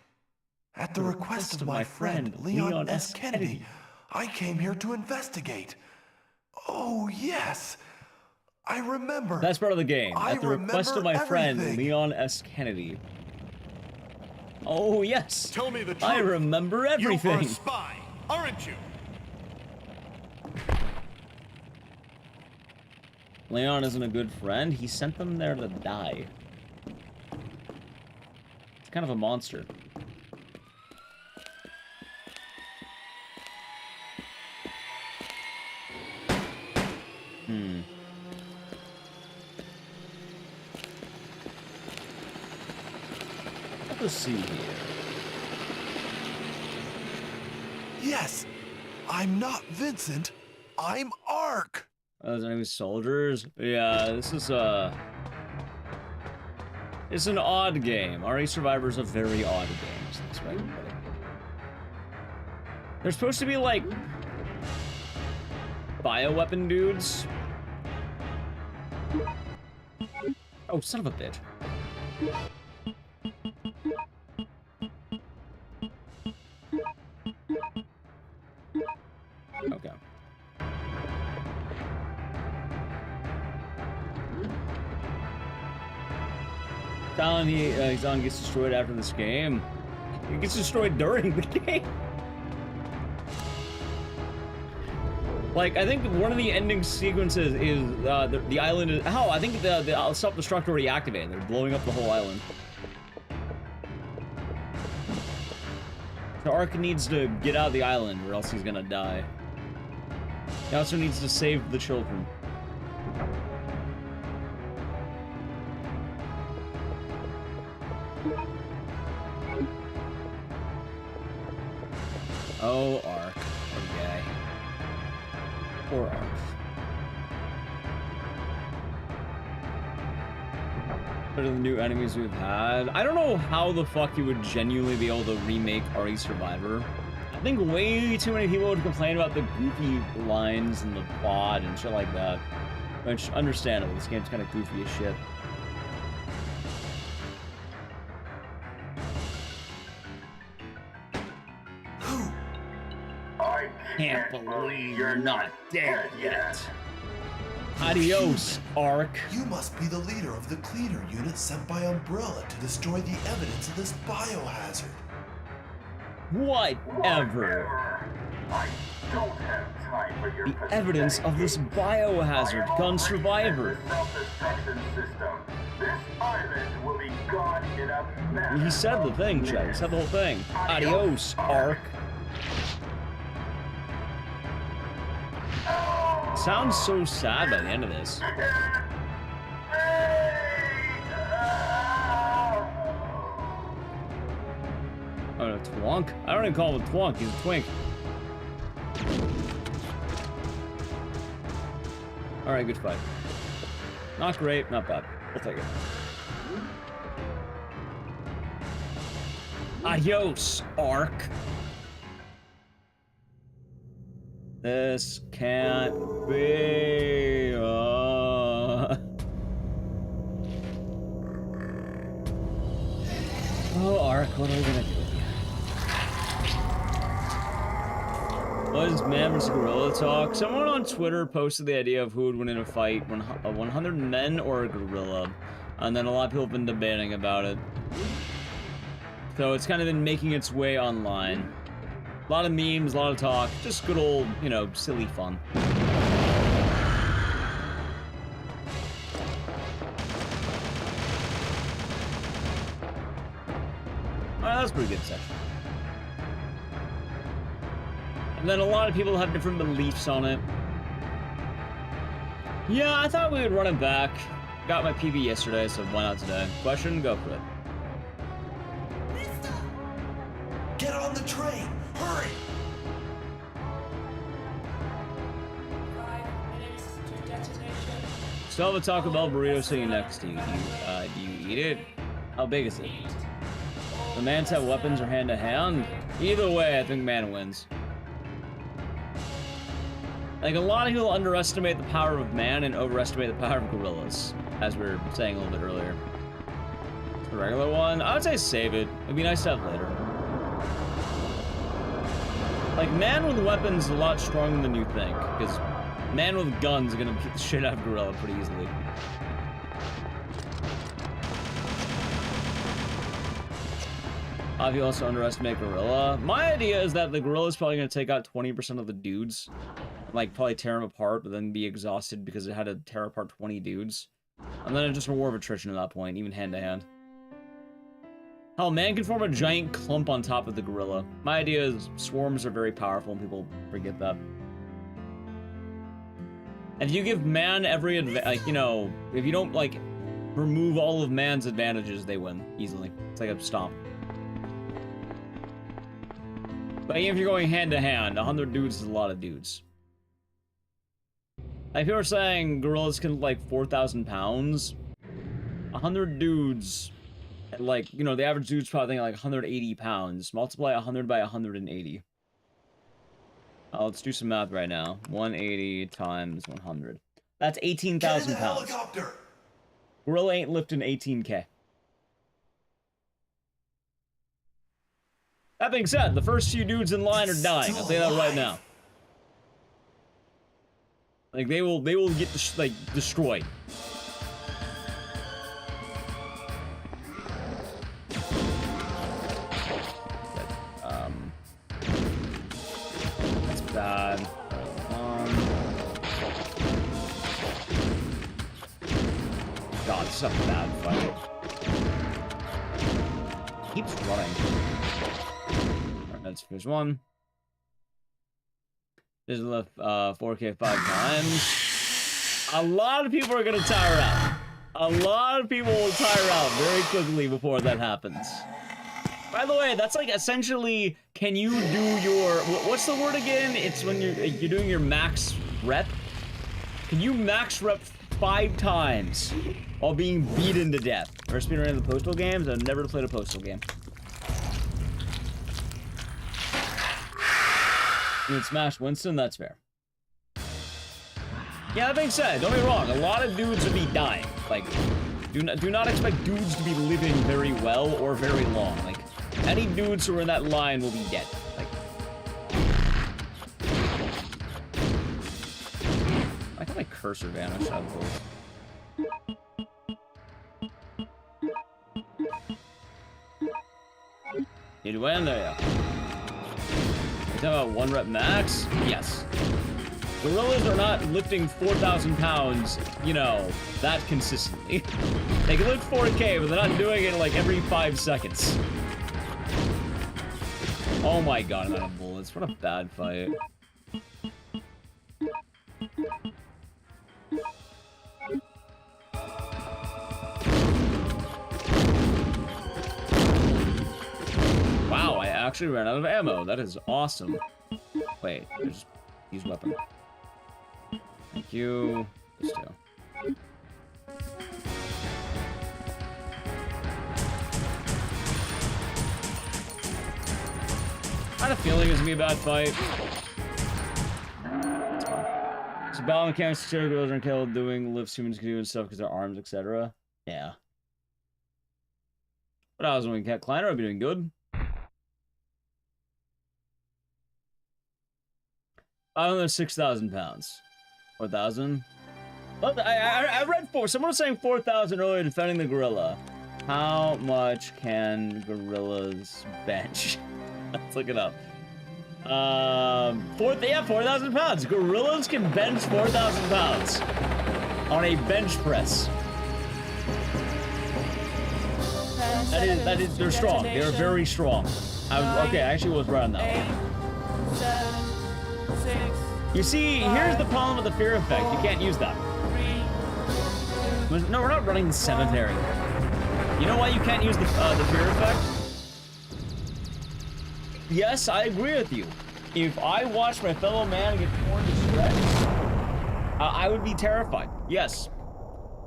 At the request of my friend, Leon S. Kennedy, I came here to investigate. Oh, yes. I remember. That's part of the game. At the request of my friend, everything. Leon S. Kennedy. Oh, yes. Tell me the truth. I remember everything. You are a spy, aren't you? Leon isn't a good friend. He sent them there to die. It's kind of a monster. Let's see here. Yes. I'm not Vincent. I'm Ark. Those enemy soldiers. Yeah, this is it's an odd game. RE Survivor's a very odd game. So that's right. They're supposed to be like bioweapon dudes. Oh, son of a bitch. Okay. Talon, Zon gets destroyed after this game. He gets destroyed during the game. Like, I think one of the ending sequences is the island is... Oh, I think the self-destruct already activated. They're blowing up the whole island. So Ark needs to get out of the island or else he's gonna die. He also needs to save the children. Oh, Ark. Poor guy. Poor Ark. What are the new enemies we've had? I don't know how the fuck you would genuinely be able to remake RE Survivor. I think way too many people would complain about the goofy lines and the plot and shit like that. Which, understandable, this game's kind of goofy as shit. I Can't believe you're not dead yet. Adios, Ark. You must be the leader of the cleaner unit sent by Umbrella to destroy the evidence of this biohazard. Whatever. I don't have time for your The evidence of this biohazard gun survivor. self-destruction system. This island will be gone in a matter. He said the thing, Chad. He said the whole thing. Adios, Ark. Sounds so sad by the end of this. Oh, no, Twonk? I don't even call him a Twonk, he's a Twink. Alright, good fight. Not great, not bad. We'll take it. Adios, Ark. This can't be. Oh, Ark, what are we gonna do? What is man versus gorilla talk? Someone on Twitter posted the idea of who would win in a fight, 100 men or a gorilla. And then a lot of people have been debating about it. So it's kind of been making its way online. A lot of memes, a lot of talk, just good old, you know, silly fun. Alright, that was a pretty good session. And then a lot of people have different beliefs on it. Yeah, I thought we would run it back. Got my PB yesterday, so why not today? Question, go for it. Get on the train! Hurry! 5 minutes to detonation. Still have a Taco Bell burrito sitting next to you. Do you eat it? How big is it? The mans have weapons or hand to hand? Either way, I think man wins. Like, a lot of people underestimate the power of man and overestimate the power of gorillas, as we were saying a little bit earlier. The regular one, I would say save it. It'd be nice to have later. Like, man with weapons is a lot stronger than you think, because man with guns are gonna beat the shit out of gorilla pretty easily. You also underestimate gorilla. My idea is that the gorilla is probably gonna take out 20% of the dudes. Like, probably tear them apart, but then be exhausted because it had to tear apart 20 dudes. And then it's just a war of attrition at that point, even hand-to-hand. Hell, man can form a giant clump on top of the gorilla. My idea is swarms are very powerful, and people forget that. If you give man every like, you know, if you don't, like, remove all of man's advantages, they win, easily. It's like a stomp. But even if you're going hand-to-hand, 100 dudes is a lot of dudes. Like, people are saying gorillas can, like, 4,000 pounds. 100 dudes, like, you know, the average dude's probably like 180 pounds. Multiply 100 by 180. Let's do some math right now. 180 times 100. That's 18,000 pounds. Helicopter. Gorilla ain't lifting 18K. That being said, the first few dudes in line are dying. I'll say that right now. Like, they will get destroyed. This is a bad fight. Keeps running. Alright, that's phase 1. There's left 4K 5 times. A lot of people are gonna tire out. A lot of people will tire out very quickly before that happens. By the way, that's like essentially, can you do your, what's the word again? It's when you're doing your max rep. Can you max rep 5 times while being beaten to death? Or speedrunning the postal games? I've never played a postal game. You would smash Winston? That's fair. Yeah, that being said, don't be wrong. A lot of dudes would be dying. Like, do not expect dudes to be living very well or very long. Like, any dudes who are in that line will be dead. Like, I thought my cursor vanished out of both. Need to win there, yeah. You talking about 1 rep max? Yes. Gorillas are not lifting 4,000 pounds, you know, that consistently. They can lift 4K, but they're not doing it like every 5 seconds. Oh my god, I'm out of bullets. What a bad fight. Wow, I actually ran out of ammo. That is awesome. Wait, there's use weapon. Thank you. This too. I had a feeling it was gonna be a bad fight. It's fine. So battle mechanics, serial girls are killed doing lifts humans can do and stuff because their arms, etc. Yeah. But I was doing Cat Kleiner, I'd be doing good. I don't know, 6,000 pounds. 4,000? I read 4. Someone was saying 4,000 earlier defending the gorilla. How much can gorillas bench? Let's look it up. 4,000 pounds. Gorillas can bench 4,000 pounds on a bench press. That is, they're strong. They're very strong. Okay, I actually was right on that one. You see, here's the problem with the fear effect. You can't use that. No, we're not running the cemetery. You know why you can't use the fear effect? Yes, I agree with you. If I watched my fellow man get torn to shreds, I would be terrified. Yes.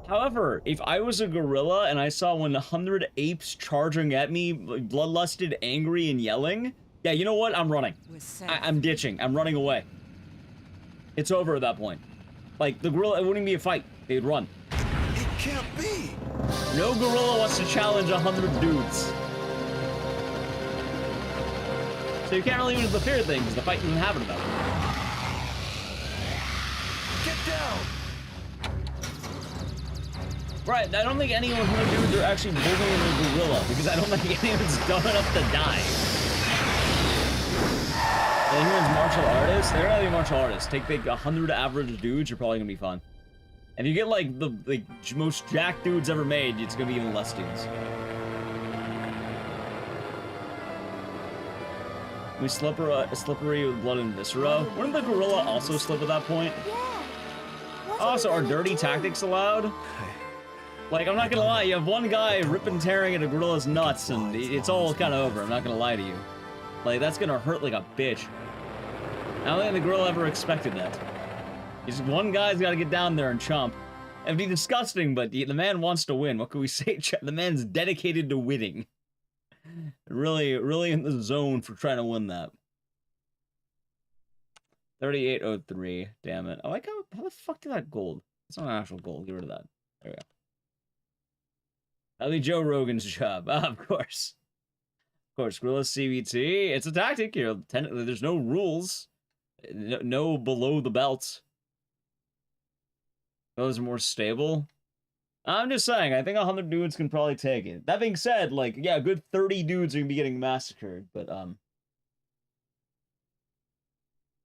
However, if I was a gorilla and I saw 100 apes charging at me, bloodlusted, angry, and yelling, yeah, you know what? I'm running. I'm ditching. I'm running away. It's over at that point. Like, the gorilla, it wouldn't be a fight. They'd run. It can't be. No gorilla wants to challenge 100 dudes. So you can't really use the fear thing because the fight doesn't happen about it. Get down. Right, I don't think any 100 dudes are actually bullying the gorilla because I don't think anyone's dumb enough to die. The humans martial artists, they're gonna be martial artists. Take like 100 average dudes, you're probably gonna be fine. And if you get like the most jacked dudes ever made, it's gonna be even less dudes. We slippery with blood and viscera. Wouldn't the gorilla also slip at that point? Also, are dirty tactics allowed? Like, I'm not gonna lie, you have one guy ripping tearing at a gorilla's nuts and it's all kind of over, I'm not gonna lie to you. Like, that's gonna hurt like a bitch. I don't think the gorilla ever expected that. Just one guy's gotta get down there and chomp. It'd be disgusting, but the man wants to win. What can we say? The man's dedicated to winning. Really, really in the zone for trying to win that. 3803. Damn it. Oh, how the fuck did that gold? It's not an actual gold. Get rid of that. There we go. That'll be Joe Rogan's job. Of course. Of course, Gorilla CVT. It's a tactic. Technically, there's no rules. No below the belt. Those are more stable. I'm just saying, I think 100 dudes can probably take it. That being said, like, yeah, a good 30 dudes are gonna be getting massacred, but,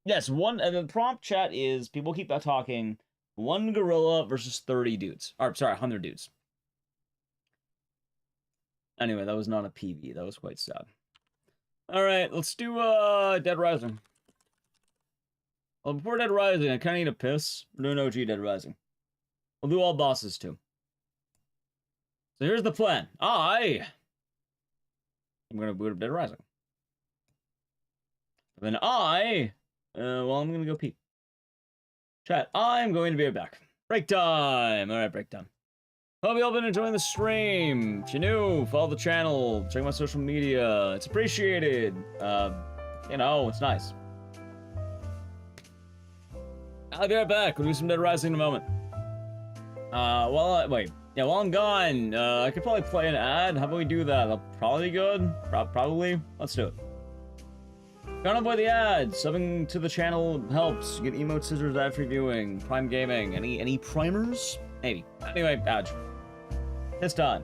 yes, the prompt chat is, people keep talking, 1 gorilla versus 30 dudes. Or, sorry, 100 dudes. Anyway, that was not a PV. That was quite sad. Alright, let's do, Dead Rising. Well, before Dead Rising, I kinda need a piss. We're doing OG Dead Rising. We'll do all bosses, too. So here's the plan. I'm gonna boot up Dead Rising. Then I'm gonna go pee. Chat, I'm going to be right back. Break time! Alright, break time. Hope you all been enjoying the stream. If you're new, follow the channel, check my social media. It's appreciated. You know, it's nice. I'll be right back. We'll do some Dead Rising in a moment. While I'm gone, I could probably play an ad. How about we do that? That'll probably be good. Probably. Let's do it. Can't avoid the ads. Subbing to the channel helps. You get emote scissors, ad free viewing, Prime Gaming. Any primers? Maybe. Anyway, ads. It's done.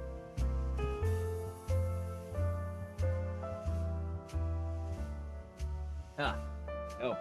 Go.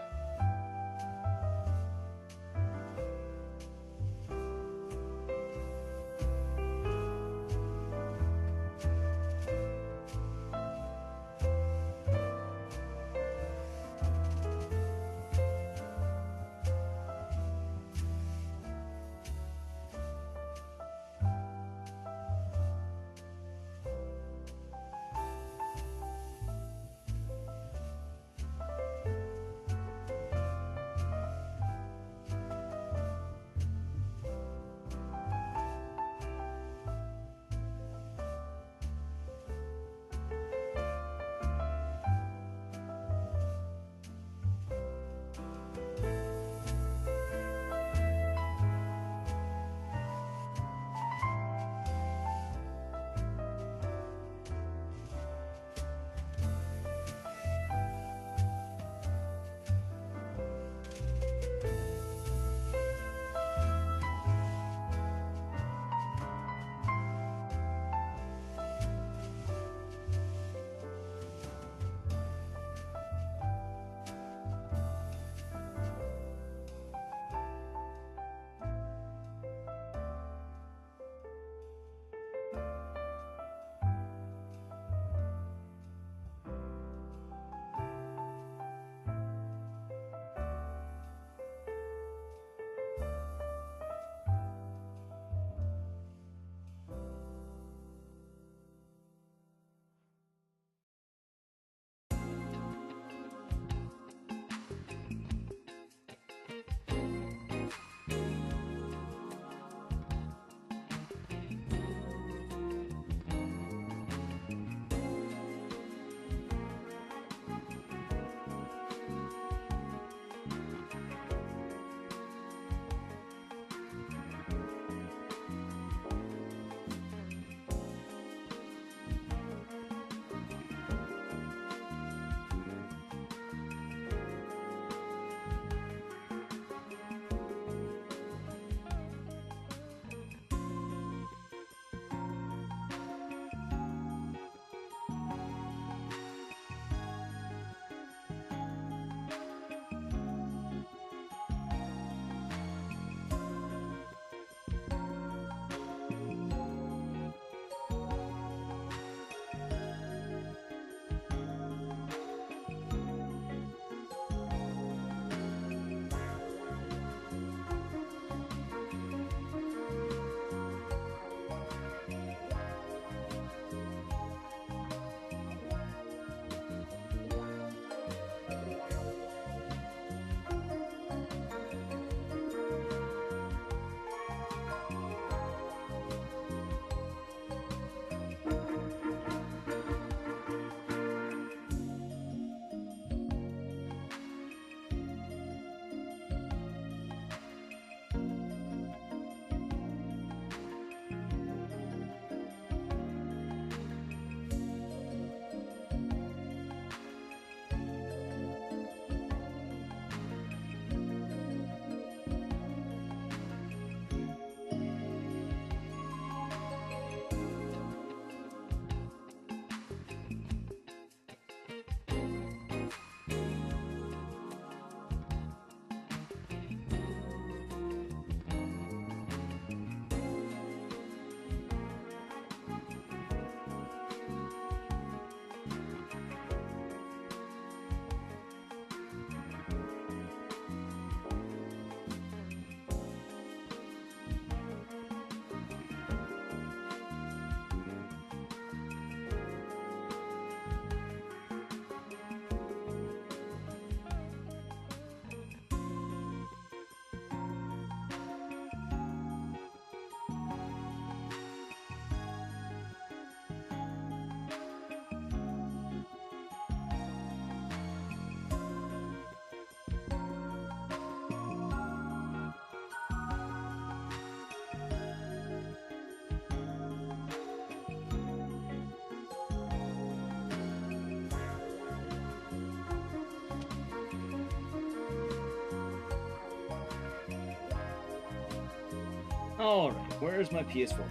Alright, where's my PS4?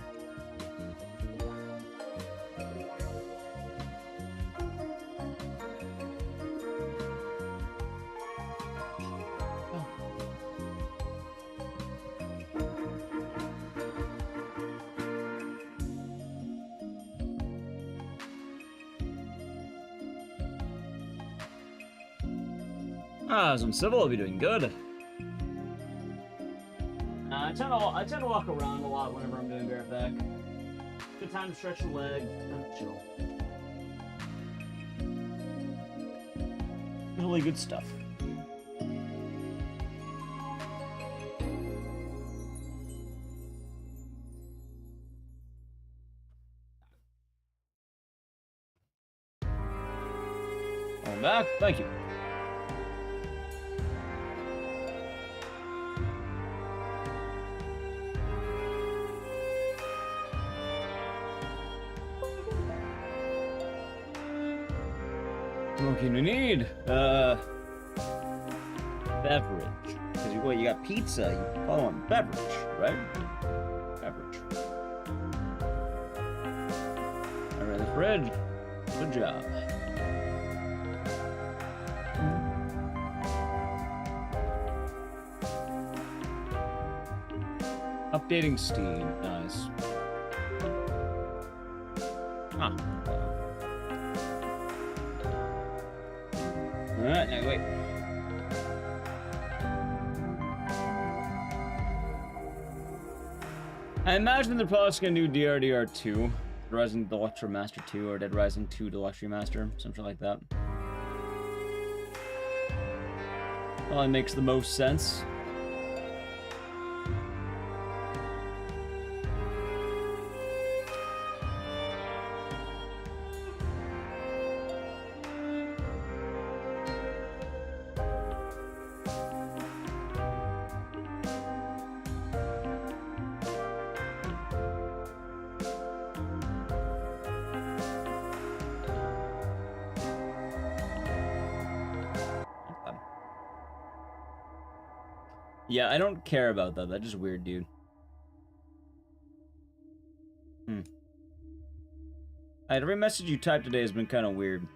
Some civil will be doing good. I tend to walk around a lot whenever I'm doing bareback. Good time to stretch your legs and chill. Really good stuff. I'm back. Thank you. What can you need? Beverage. Because you got pizza, you probably want beverage, right? Beverage. Alright, the fridge. Good job. Updating Steam. Nice. Huh. Alright, now wait. I imagine they're probably just gonna do DRDR 2, Dead Rising Deluxe Remaster 2, or Dead Rising 2 Deluxe Remaster, something like that. Probably makes the most sense. Yeah, I don't care about that. That's just weird, dude. Every message you typed today has been kind of weird.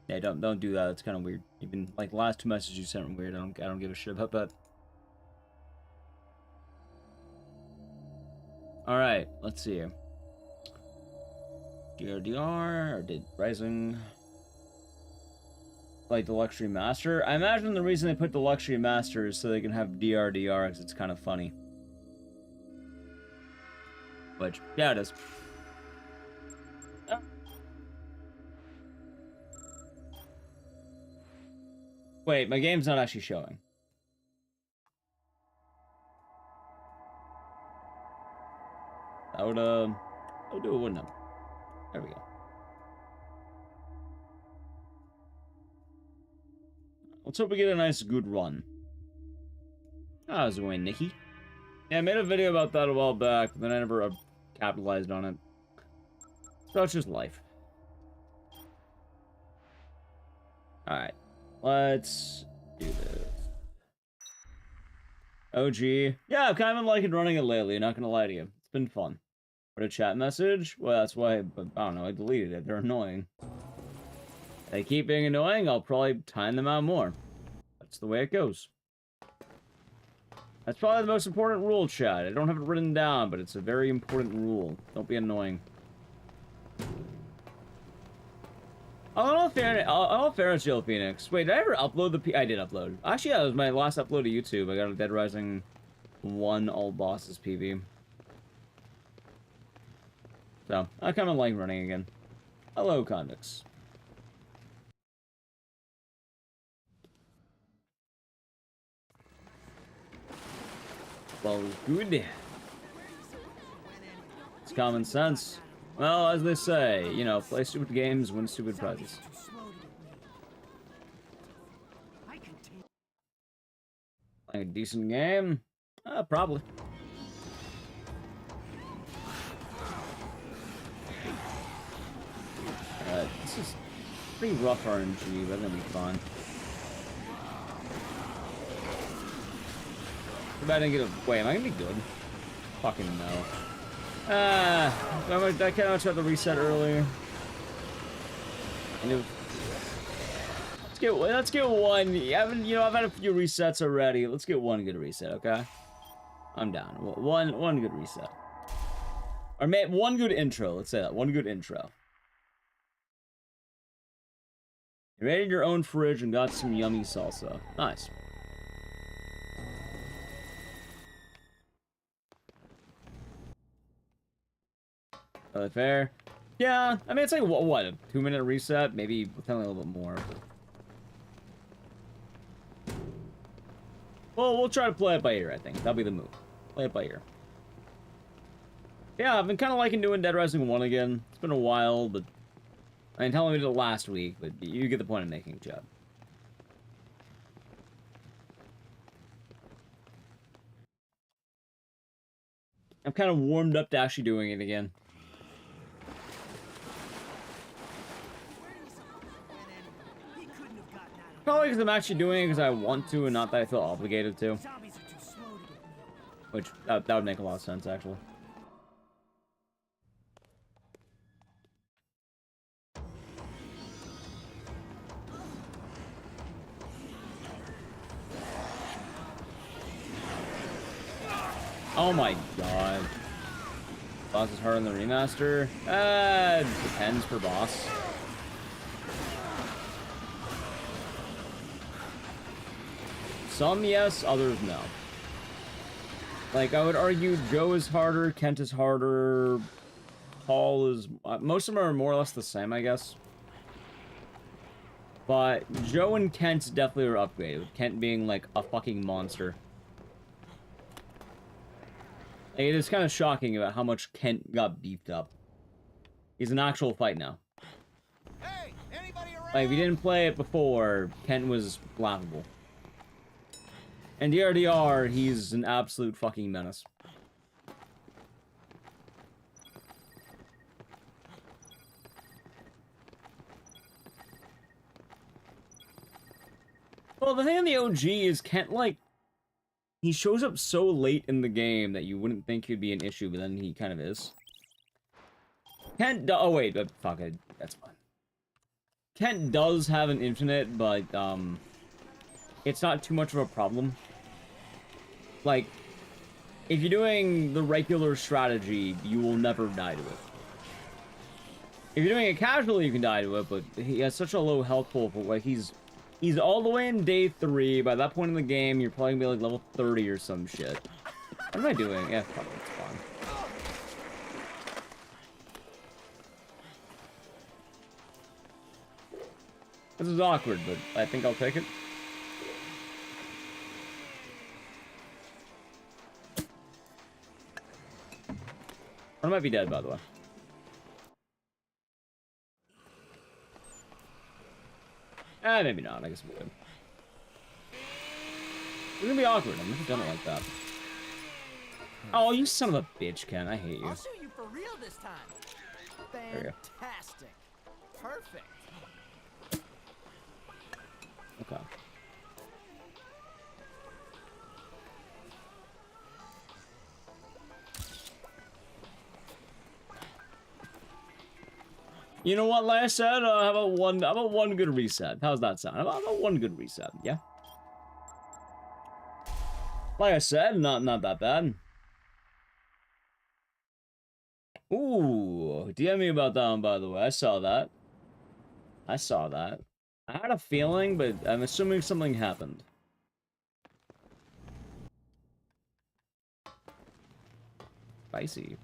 Yeah, don't do that. It's kind of weird. Even like the last 2 messages you sent were weird. I don't give a shit about that. All right, let's see. DRDR or Dead Rising. Like the Luxury Master. I imagine the reason they put the Luxury Master is so they can have DRDR because it's kind of funny. Which, yeah, it is. Wait, my game's not actually showing. That would do it, wouldn't it? There we go. Let's hope we get a nice, good run. How's it going, Nikki? Yeah, I made a video about that a while back, but then I never capitalized on it. So it's just life. Alright. Let's do this. OG. Yeah, I've kind of been liking running it lately, not gonna lie to you. It's been fun. What a chat message? Well, that's why, I don't know, I deleted it. They're annoying. They keep being annoying, I'll probably time them out more. That's the way it goes. That's probably the most important rule, chat. I don't have it written down, but it's a very important rule. Don't be annoying. Oh, fairness, Jill Phoenix. Wait, did I ever upload the I did upload. Actually, yeah, that was my last upload to YouTube. I got a Dead Rising 1 All Bosses PV. So, I kind of like running again. Hello, Convicts. Well, good. It's common sense. Well, as they say, you know, play stupid games, win stupid prizes. Playing a decent game? Probably. This is pretty rough RNG, but it'll be fun. If I didn't get a... Wait, am I gonna be good? Fucking no. I kind of tried to reset earlier. Let's get one. I've had a few resets already. Let's get one good reset, okay? I'm down. One good reset. Or one good intro. Let's say that. One good intro. You raided your own fridge and got some yummy salsa. Nice. Fair. Yeah, I mean, it's like, what, a 2-minute reset? Maybe only a little bit more. Well, we'll try to play it by ear, I think. That'll be the move. Play it by ear. Yeah, I've been kind of liking doing Dead Rising 1 again. It's been a while, but... I mean, telling me to last week, but you get the point I'm making, Chad. I'm kind of warmed up to actually doing it again. Probably because I'm actually doing it because I want to and not that I feel obligated to. Which, that would make a lot of sense, actually. Oh my god. Boss is harder than the remaster? Depends per boss. Some yes, others no. Like, I would argue Joe is harder, Kent is harder, Paul is... most of them are more or less the same, I guess. But Joe and Kent definitely are upgraded, with Kent being, like, a fucking monster. Like, it is kind of shocking about how much Kent got beefed up. He's an actual fight now. Hey, anybody around? Like, if you didn't play it before, Kent was laughable. And DRDR, he's an absolute fucking menace. Well, the thing in the OG is Kent, like, he shows up so late in the game that you wouldn't think he'd be an issue, but then he kind of is. Kent, oh wait, fuck it, that's fine. Kent does have an infinite, but, it's not too much of a problem. Like, if you're doing the regular strategy, you will never die to it. If you're doing it casually, you can die to it, but he has such a low health pool, but like, he's all the way in day 3. By that point in the game, you're probably gonna be like level 30 or some shit. What am I doing? Yeah, fuck it, it's fine. This is awkward, but I think I'll take it. I might be dead, by the way. Maybe not. I guess we could. It's gonna be awkward. I've never done it like that. Oh, you son of a bitch, Ken. I hate you. I'll shoot you for real this time. Fantastic. Perfect. Okay. You know what, like I said, how about one good reset? How's that sound? How about one good reset, yeah? Like I said, not that bad. Ooh, DM me about that one, by the way. I saw that. I had a feeling, but I'm assuming something happened. Spicy.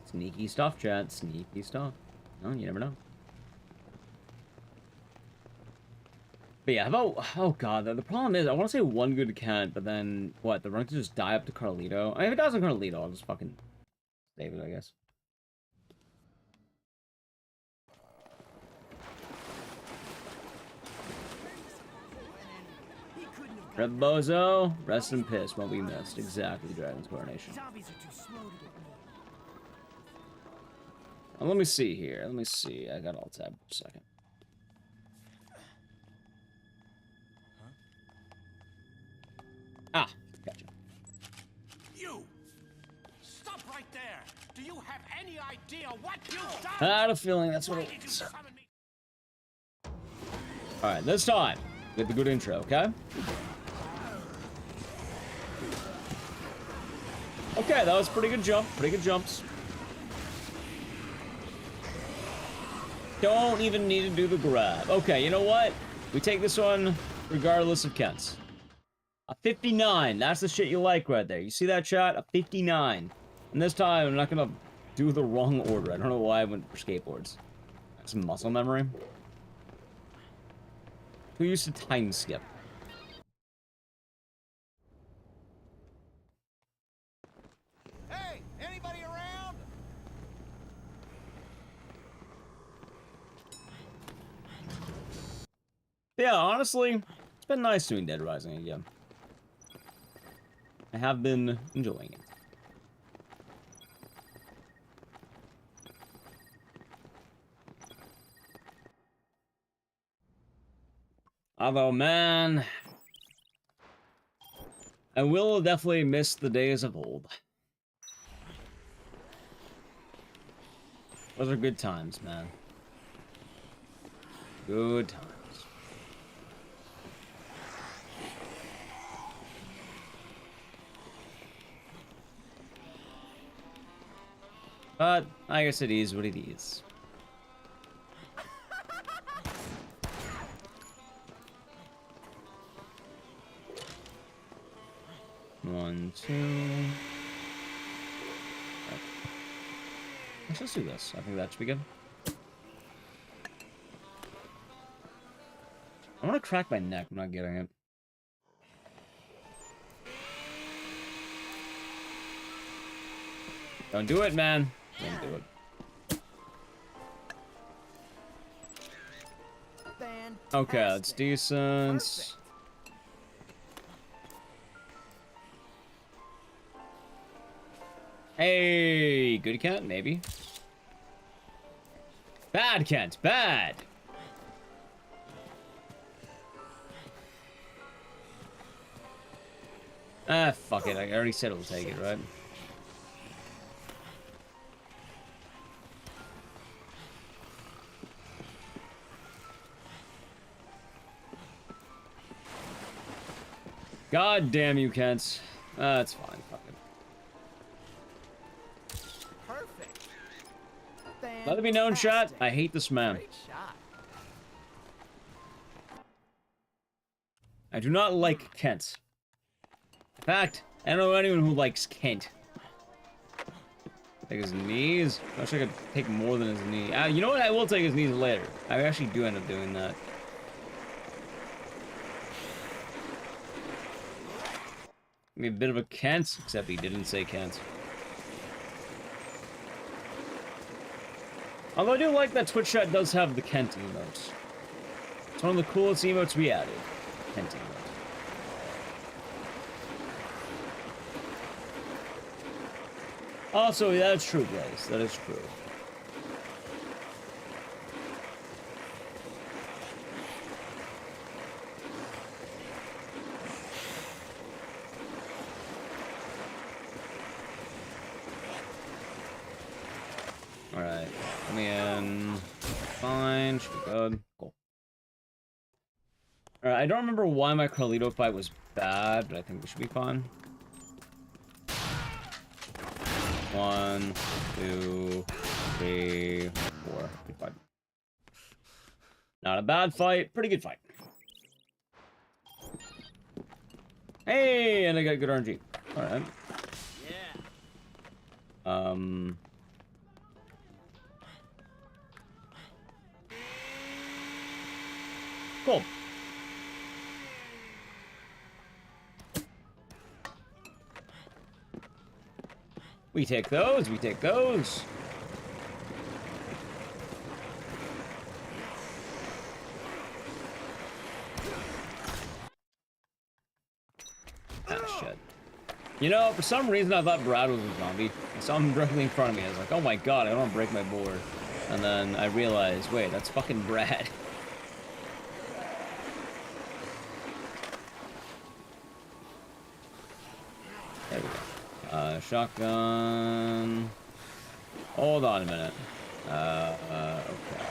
Sneaky stuff, chat. Sneaky stuff. No, you never know. But yeah, how about... Oh god, the problem is, I want to say one good Kent, but then, what, the run to just die up to Carlito? I mean, if it doesn't Carlito, I'll just fucking save it, I guess. Rebozo, rest in piss, what we missed. Exactly, Dragon's Coronation. Let me see here. Let me see. I got alt tab for a second. Ah, gotcha. You! Stop right there! Do you have any idea what you've done? I had a feeling that's what it was. Alright, this time, get the good intro, okay? Okay, that was a pretty good jump. Pretty good jumps. Don't even need to do the grab. Okay, you know what? We take this one regardless of Kent's. A 59. That's the shit you like right there. You see that shot? A 59. And this time, I'm not gonna do the wrong order. I don't know why I went for skateboards. That's some muscle memory. Who used to time skip? Hey, anybody around? Yeah, honestly, it's been nice doing Dead Rising again. I have been enjoying it. Although, man, I will definitely miss the days of old. Those are good times, man. Good times. But I guess it is what it is. One, two. Let's do this. I think that should be good. I want to crack my neck. I'm not getting it. Don't do it, man. Don't do it. Okay, that's decent. Perfect. Hey, good Kent, maybe. Bad Kent, bad. Ah, fuck it. I already said it'll take it, right? God damn you, Kent. That's fine. Fuck it. Perfect. Let it be known, chat. I hate this man. I do not like Kent. In fact, I don't know anyone who likes Kent. Take his knees. I wish I could take more than his knee. You know what? I will take his knees later. I actually do end up doing that. Maybe a bit of a Kent, except he didn't say Kent. Although I do like that Twitch chat does have the Kent emotes. It's one of the coolest emotes we added. Kent emote. Also, yeah, that's true, guys. That is true. Alright, let me in. Fine, should be good. Cool. Alright, I don't remember why my Carlito fight was bad, but I think we should be fine. 1, 2, 3, 4. Good fight. Not a bad fight, pretty good fight. Hey, and I got good RNG. Alright. Yeah. Cool. We take those, we take those. Ah, shit. You know, for some reason I thought Brad was a zombie. I saw him directly in front of me. I was like, oh my god, I don't want to break my board. And then I realized, wait, that's fucking Brad. There we go. Shotgun. Hold on a minute. Okay.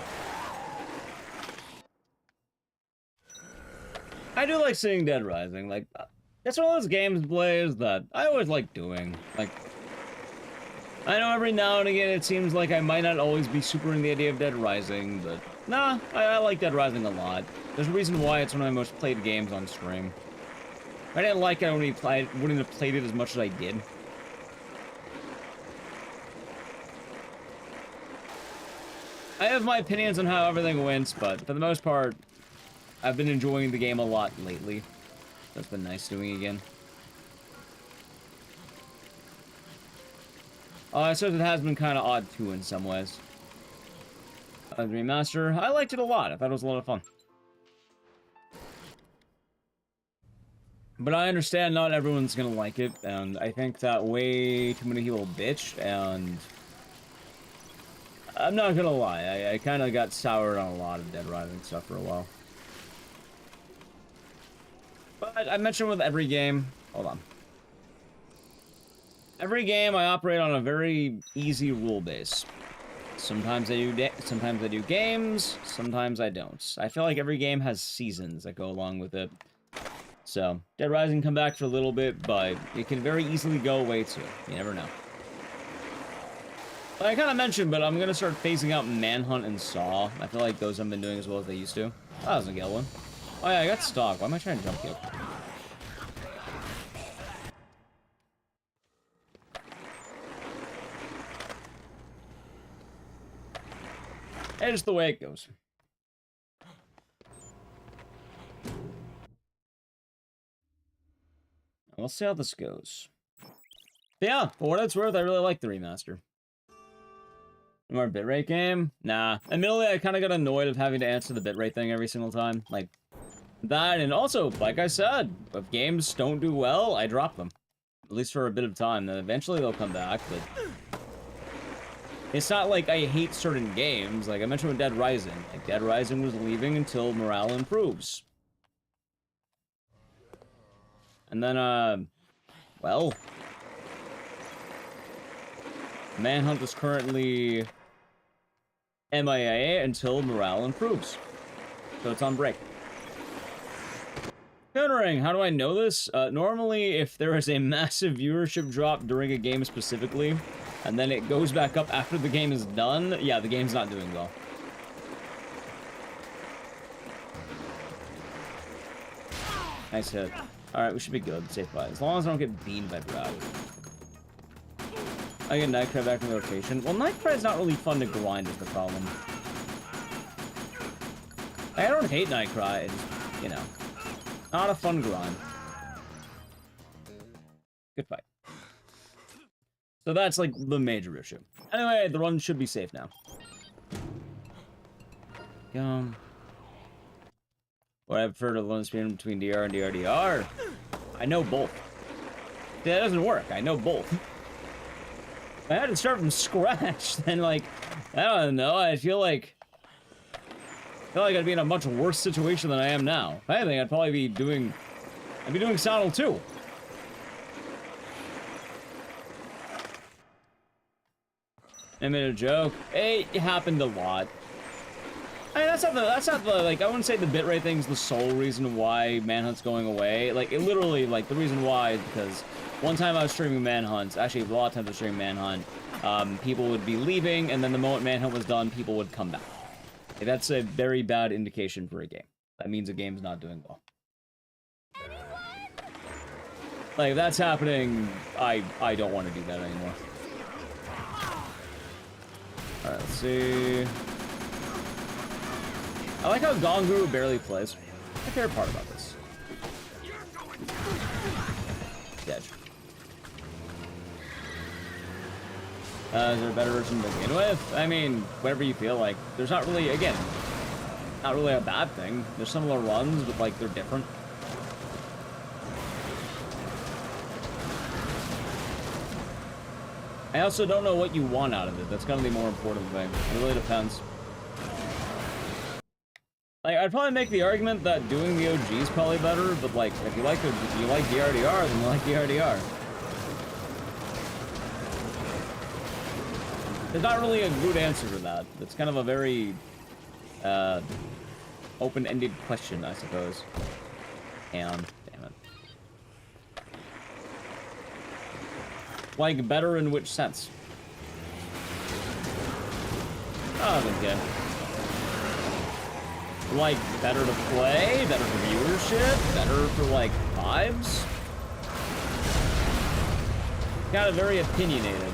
I do like seeing Dead Rising. Like, it's one of those games, Blaze, that I always like doing. Like, I know every now and again it seems like I might not always be super in the idea of Dead Rising, but nah, I like Dead Rising a lot. There's a reason why it's one of my most played games on stream. If I didn't like it, I wouldn't have played it as much as I did. I have my opinions on how everything went, but for the most part, I've been enjoying the game a lot lately. That's been nice doing again. I suppose it has been kind of odd too in some ways. The remaster, I liked it a lot. I thought it was a lot of fun. But I understand not everyone's gonna like it, and I think that way too many people bitched, and I'm not gonna lie, I kind of got soured on a lot of Dead Rising stuff for a while. But I mentioned with every game, hold on. Every game I operate on a very easy rule base. Sometimes I do games, sometimes I don't. I feel like every game has seasons that go along with it. So, Dead Rising come back for a little bit, but it can very easily go away too. You never know. But I kind of mentioned, but I'm going to start phasing out Manhunt and Saw. I feel like those haven't been doing as well as they used to. Oh, that was a get one. Oh yeah, I got stock. Why am I trying to jump you? It's just the way it goes. We'll see how this goes. But yeah, for what it's worth, I really like the remaster. More bitrate game? Nah. Admittedly, I kind of got annoyed of having to answer the bitrate thing every single time. Like, that, and also, like I said, if games don't do well, I drop them. At least for a bit of time. Then eventually they'll come back, but it's not like I hate certain games. Like I mentioned with Dead Rising. Like, Dead Rising was leaving until morale improves. And then, well, Manhunt is currently MIA until morale improves. So it's on break. Countering, how do I know this? Normally, if there is a massive viewership drop during a game specifically, and then it goes back up after the game is done, yeah, the game's not doing well. Nice hit. Alright, we should be good. Safe buy. As long as I don't get beamed by Brad. I get Nightcry back in the rotation. Well, Nightcry is not really fun to grind is the problem. I don't hate Nightcry, it's, you know, not a fun grind. Good fight. So that's like the major issue. Anyway, the run should be safe now. What I prefer to learn the speed between DR and DRDR. I know both. That doesn't work. I know both. If I had to start from scratch, then like, I don't know. I feel like I'd be in a much worse situation than I am now. If anything, I'd probably be doing, Saddle 2. I made a joke. It happened a lot. I mean, that's not the, like, I wouldn't say the bitrate thing's the sole reason why Manhunt's going away. Like, it literally, like, the reason why is because one time I was streaming Manhunt, actually a lot of times I was streaming Manhunt, people would be leaving, and then the moment Manhunt was done, people would come back. Like, that's a very bad indication for a game. That means a game's not doing well. Like, if that's happening, I don't want to do that anymore. Alright, let's see. I like how Gonguru barely plays. My favorite part about this. Dead. Is there a better version to begin with? I mean, whatever you feel like. There's not really, again, not really a bad thing. There's similar runs, but like they're different. I also don't know what you want out of it. That's kind of the more important thing. It really depends. Like, I'd probably make the argument that doing the OG is probably better, but like, if you like DRDR, then you like DRDR. There's not really a good answer to that. It's kind of a very open-ended question, I suppose. And damn it. Like, better in which sense? Oh, okay. Like, better to play, better for viewership, better for, like, vibes? Kind of very opinionated.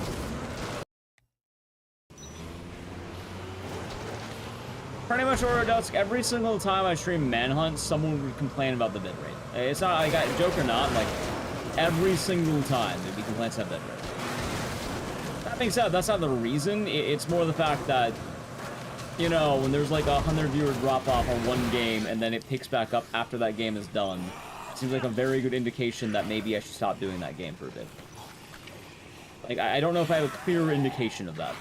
Pretty much Orodusk, every single time I stream Manhunt, someone would complain about the bitrate. It's not, like, joke or not, like, every single time there'd be complaints about bitrate. That being said, that's not the reason. It's more the fact that, you know, when there's like 100 viewer drop off on one game and then it picks back up after that game is done, it seems like a very good indication that maybe I should stop doing that game for a bit. Like, I don't know if I have a clear indication of that.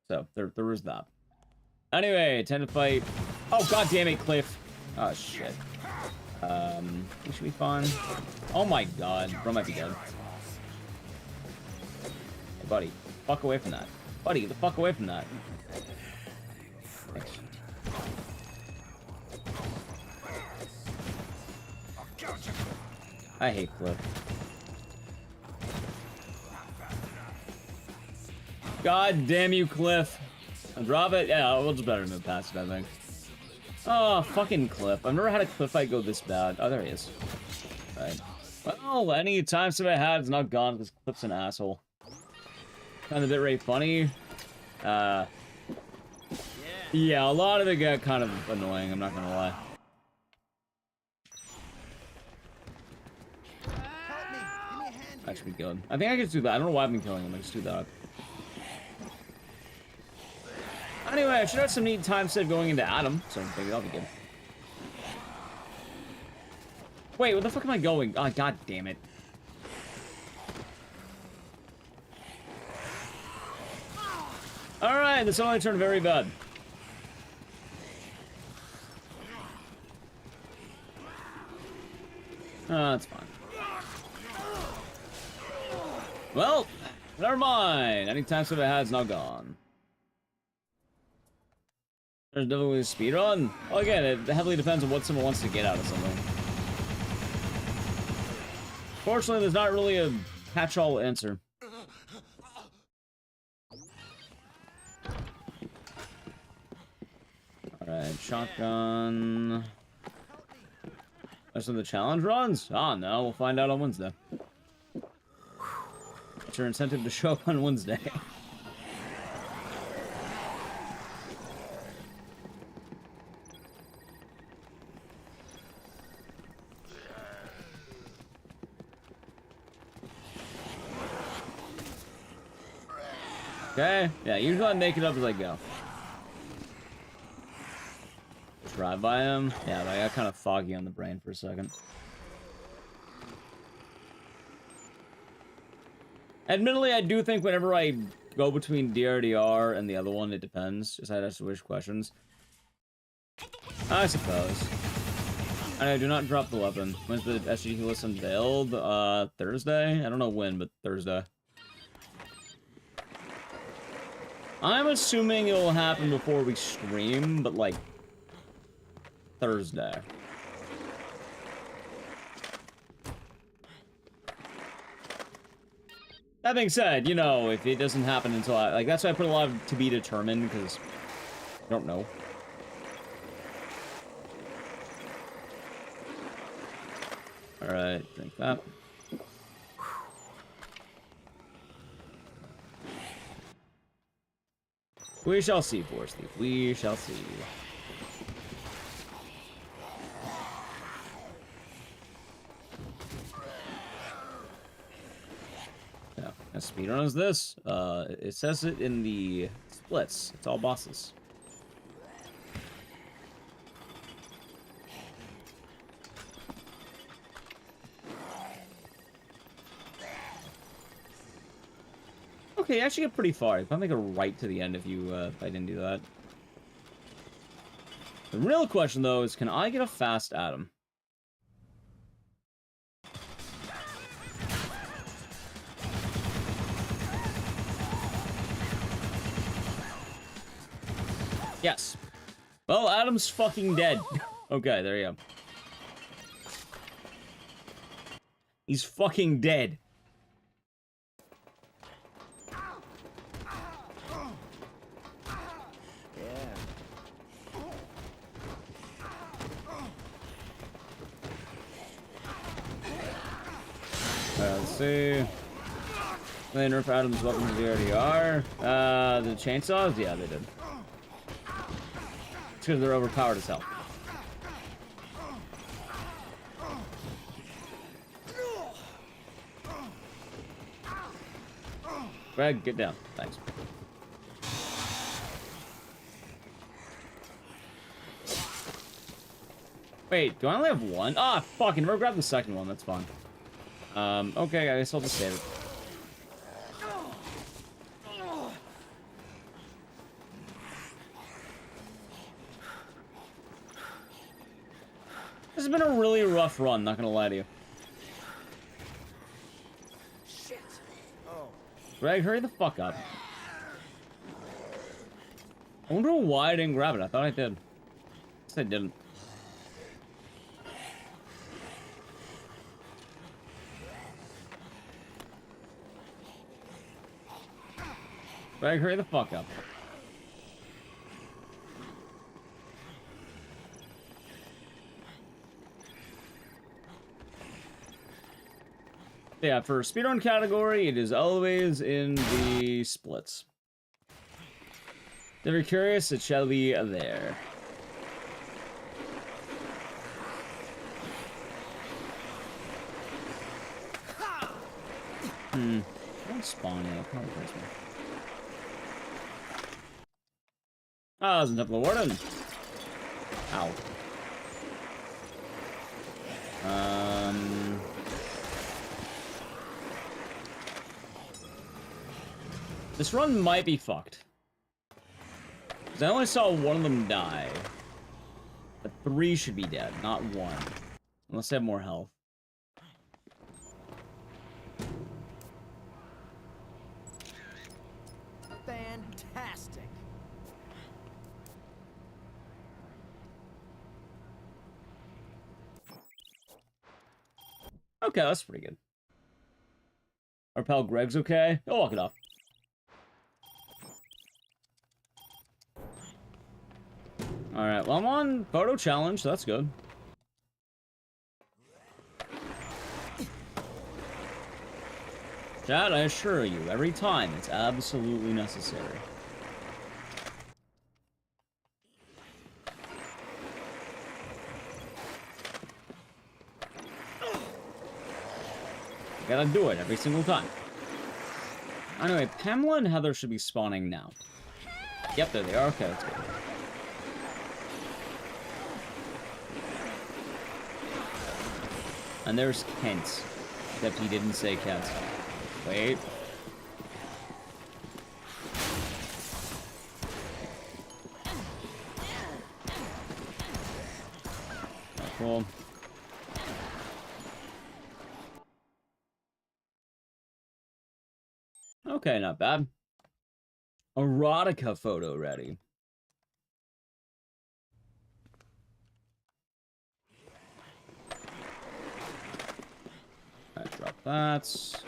So, there was that. Anyway, time to fight. Oh, god damn it, Cliff. Oh, shit. It should be fun. Oh my god, bro might be dead. Hey, buddy, fuck away from that. Buddy, get the fuck away from that. Thanks. I hate Cliff. God damn you, Cliff. Drop it. Yeah, we'll just better move past it, I think. Oh, fucking Cliff. I've never had a Cliff fight go this bad. Oh, there he is. Right. Well, any time skip I had is not gone because Cliff's an asshole. Kind of a bit rate funny. Yeah, a lot of it got kind of annoying, I'm not gonna lie. That should be good. I think I can just do that. I don't know why I've been killing him. I just do that. Anyway, I should have some neat time set going into Adam, so maybe that'll be good. Wait, where the fuck am I going? Oh, god damn it. Alright, this only turned very bad. Oh, that's fine. Well, never mind. Any time skip I had is now gone. There's definitely a speedrun. Well, again, it heavily depends on what someone wants to get out of something. Fortunately, there's not really a catch-all answer. Alright, shotgun. That's some of the challenge runs? Oh, no, we'll find out on Wednesday. It's your incentive to show up on Wednesday. Okay, yeah, usually I make it up as I go. Drive by him. Yeah, but I got kind of foggy on the brain for a second. Admittedly, I do think whenever I go between DRDR and the other one, it depends. Just I have to wish questions. I suppose. I do not drop the weapon. When's the SGT list unveiled? Thursday? I don't know when, but Thursday. I'm assuming it will happen before we stream, but like Thursday. That being said, you know, if it doesn't happen until like that's why I put a lot of to be determined because I don't know. All right, drink that. We shall see, Force Thief. We shall see. Yeah, as speedrun is this. It says it in the splits. It's all bosses. Okay, you actually get pretty far. You probably go right to the end if you, if I didn't do that. The real question, though, is can I get a fast Adam? Yes. Well, Adam's fucking dead. Okay, there you go. He's fucking dead. Let's see. They nerf Adam's weapons they already are. The chainsaws? Yeah, they did. It's because they're overpowered as hell. Greg, get down. Thanks. Wait, do I only have one? Ah, fucking, never grabbed the second one. That's fine. Okay, I guess I'll just save it. This has been a really rough run, not gonna lie to you. Shit. Oh. Greg, hurry the fuck up. I wonder why I didn't grab it. I thought I did. I guess I didn't. Greg, hurry the fuck up. Yeah, for speedrun category, it is always in the splits. If you're curious, it shall be there. Don't spawn yet. Probably hurts me. Ah, there's a Temple of Warden. Ow. This run might be fucked. Because I only saw one of them die. But 3 should be dead, not 1. Unless they have more health. Fantastic. Okay, that's pretty good. Our pal Greg's okay. I'll walk it off. Alright, well, I'm on photo challenge, so that's good. Chat, I assure you, every time it's absolutely necessary. Gotta do it every single time. Anyway, Pamela and Heather should be spawning now. Yep, there they are. Okay, that's good. And there's Kent. Except he didn't say Kent. Wait. Oh, cool. Okay, not bad. Erotica photo ready. Alright, drop that.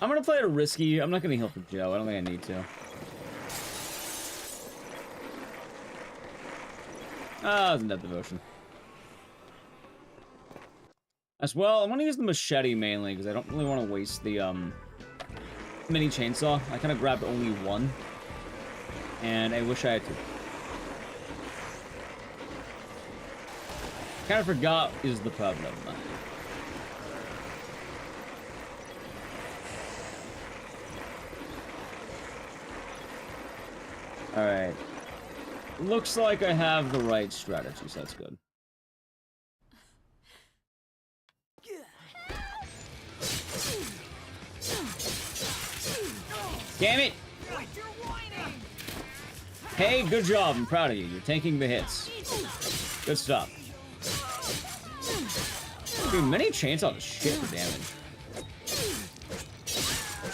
I'm gonna play it risky. I'm not gonna heal for Joe. I don't think I need to. Ah, isn't that devotion? As well, I'm gonna use the machete mainly because I don't really want to waste the mini chainsaw. I kind of grabbed only one, and I wish I had to. Kind of forgot is the problem. All right. Looks like I have the right strategy, so that's good. Damn it! Hey, good job. I'm proud of you. You're taking the hits. Good stuff. Dude, many chainsaw does shit for damage.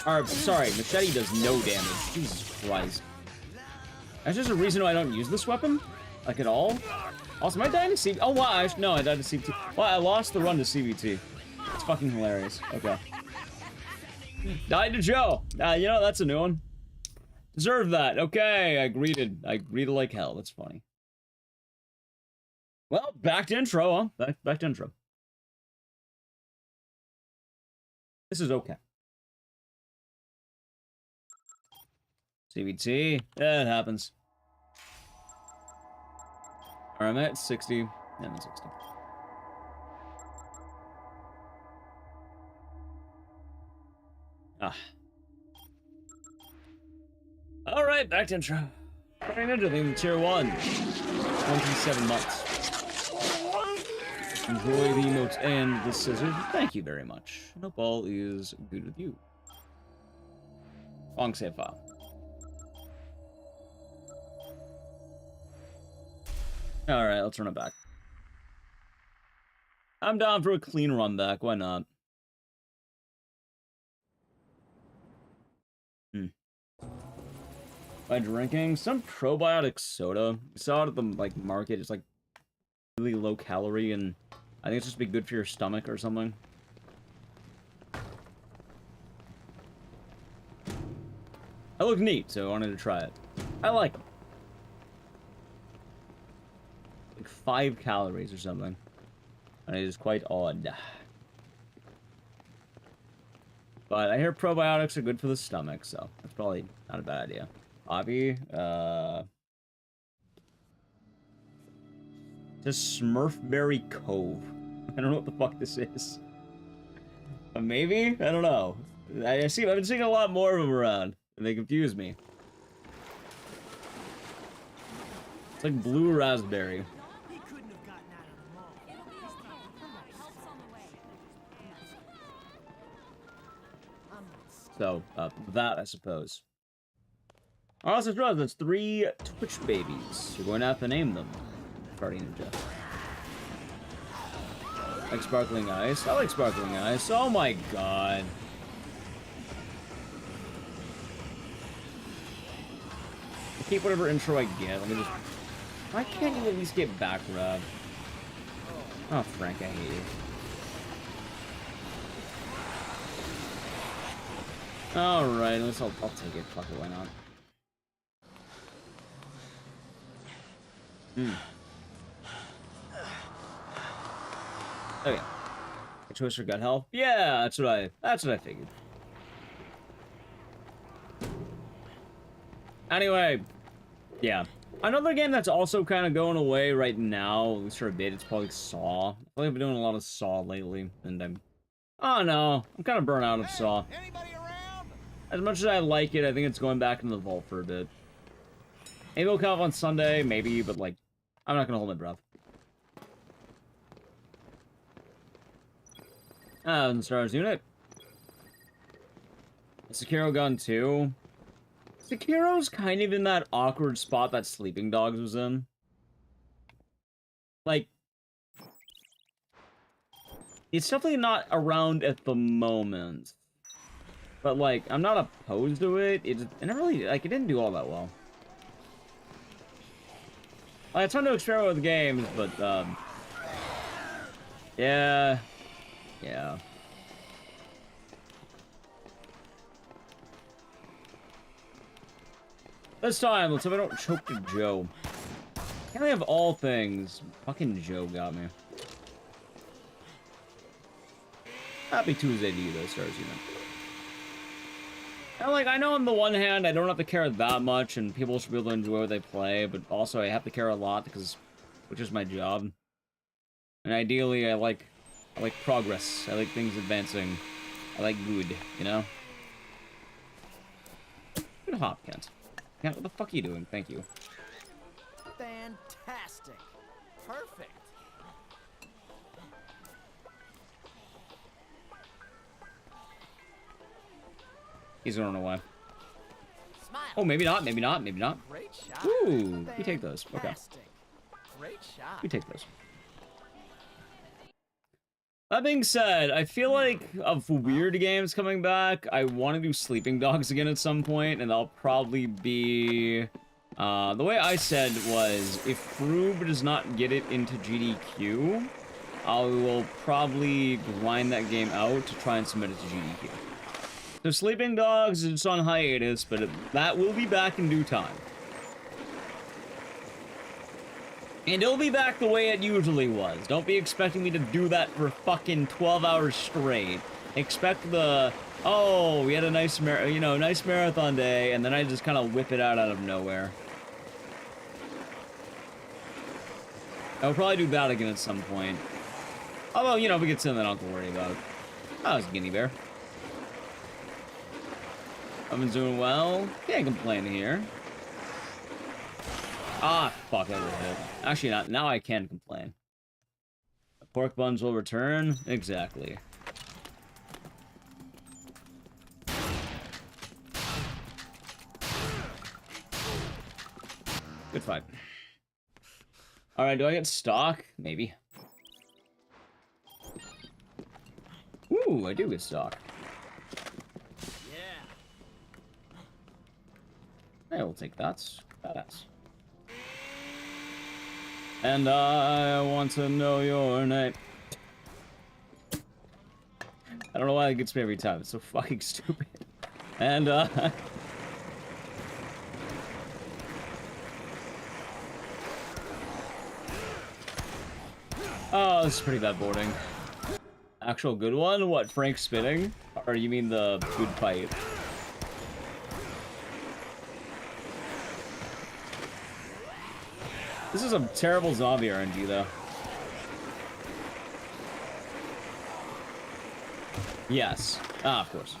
Or, sorry, machete does no damage. Jesus Christ. That's just a reason why I don't use this weapon. Like, at all. Also, am I dying to CVT? Oh, wow. No, I died to CVT. Well, I lost the run to CVT. It's fucking hilarious. Okay. Died to Joe. You know, that's a new one. Deserve that. Okay, I greeted like hell. That's funny. Well, back to intro, huh? Back to intro. This is okay. CVT. Yeah, it happens. Alright, I'm at 60. Yeah, I'm at 60. Ah. Alright, back to intro. Starting into the tier 1. 27 months. Enjoy the emotes and the scissors. Thank you very much. Hope all is good with you. Long save file. Alright, let's run it back. I'm down for a clean run back. Why not? By drinking some probiotic soda. You saw it at the market. It's like really low calorie, and I think it's just be good for your stomach or something. I look neat, so I wanted to try it. I like them. Like 5 calories or something, and it is quite odd. But I hear probiotics are good for the stomach, so that's probably not a bad idea. Obby, just Smurfberry Cove. I don't know what the fuck this is. Maybe? I don't know. I've been seeing a lot more of them around, and they confuse me. It's like blue raspberry. So, that, I suppose. I also realized that's 3 Twitch babies. You're going to have to name them. Party Ninja. Like sparkling ice. I like sparkling ice. Oh my god. I keep whatever intro I get. Let me just... Why can't you at least get back rub? Oh, Frank, I hate you. Alright, I'll take it. Fuck it, why not? Okay. A choice for gut health? Yeah, that's what I figured. Anyway, yeah. Another game that's also kind of going away right now, at least for a bit, it's probably Saw. I feel like I've been doing a lot of Saw lately, and I'm kind of burnt out of Saw. As much as I like it, I think it's going back into the vault for a bit. Maybe it'll come up on Sunday, maybe, but like, I'm not gonna hold my breath. Stars unit. Sekiro gun 2. Sekiro's kind of in that awkward spot that Sleeping Dogs was in. Like, it's definitely not around at the moment. But like, I'm not opposed to it. It never really, like, it didn't do all that well. Like, it's fun to experiment with games, but, yeah. Yeah. This time, let's hope I don't choke to Joe. Can't I have all things? Fucking Joe got me. Happy Tuesday to you, though, Stars Unit. And, like, I know on the one hand, I don't have to care that much, and people should be able to enjoy what they play, but also I have to care a lot, which is my job. And ideally, I like progress. I like things advancing. I like good, you know? Good hop, Kent. Kent, what the fuck are you doing? Thank you. Fantastic. Perfect. He's gonna run away. Oh, maybe not, maybe not, maybe not. Great shot. Ooh, we take those. Okay. Fantastic. Great shot. We take those. That being said, I feel like of weird games coming back, I want to do Sleeping Dogs again at some point, and I'll probably be... the way I said was, if Froob does not get it into GDQ, I will probably grind that game out to try and submit it to GDQ. So Sleeping Dogs is on hiatus, but that will be back in due time. And it'll be back the way it usually was. Don't be expecting me to do that for fucking 12 hours straight. Expect the, oh, we had a nice, nice marathon day, and then I just kind of whip it out of nowhere. I'll probably do that again at some point. Although, if we get something I don't have to worry about. Oh, it's a guinea bear. I've been doing well. Can't complain here. Ah, fuck, that was a hit. Actually, not. Now I can complain. The pork buns will return? Exactly. Good fight. Alright, do I get stock? Maybe. Ooh, I do get stock. I will take that. Badass. And I want to know your name. I don't know why it gets me every time. It's so fucking stupid. And, oh, this is pretty bad boarding. Actual good one? What, Frank spinning? Or you mean the good fight? This is a terrible zombie RNG, though. Yes. Ah, of course.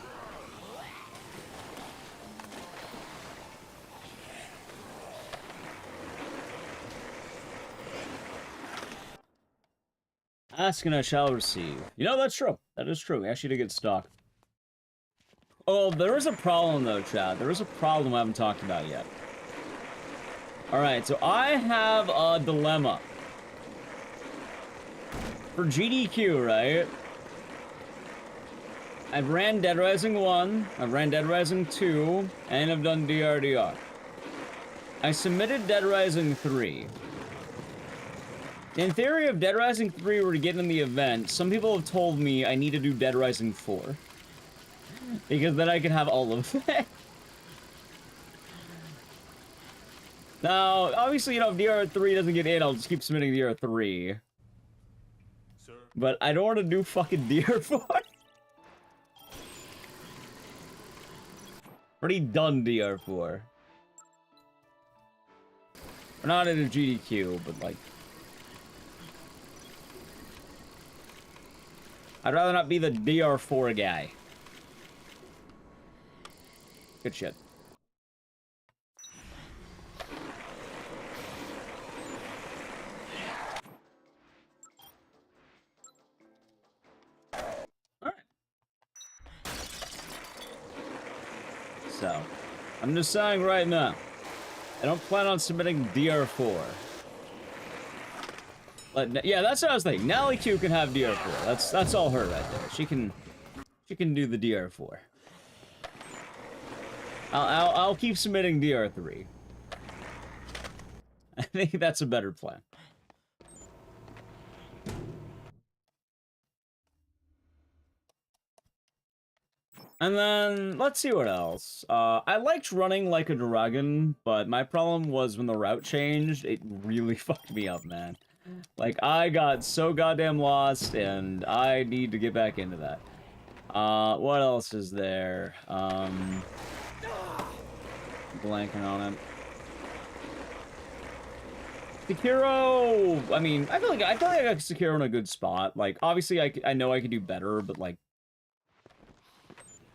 Ask and I shall receive. That's true. That is true. We actually did get stock. Oh, there is a problem, though, Chad. There is a problem I haven't talked about yet. Alright, so I have a dilemma. For GDQ, right? I've ran Dead Rising 1, I've ran Dead Rising 2, and I've done DRDR. I submitted Dead Rising 3. In theory, if Dead Rising 3 were to get in the event, some people have told me I need to do Dead Rising 4. Because then I can have all of it. Now, obviously, if DR3 doesn't get in, I'll just keep submitting DR3. Sir. But I don't want to do fucking DR4. Already done DR4. We're not in a GDQ, but like... I'd rather not be the DR4 guy. Good shit. So, I'm just saying right now, I don't plan on submitting DR4. But yeah, that's what I was thinking. Nally Q can have DR4. That's all her right there. She can do the DR4. I'll keep submitting DR3. I think that's a better plan. And then, let's see what else. I liked running like a dragon, but my problem was when the route changed, it really fucked me up, man. Like, I got so goddamn lost, and I need to get back into that. What else is there? Blanking on it. Sekiro, I mean, I feel like I got Sekiro in a good spot. Like, obviously, I know I could do better, but, like,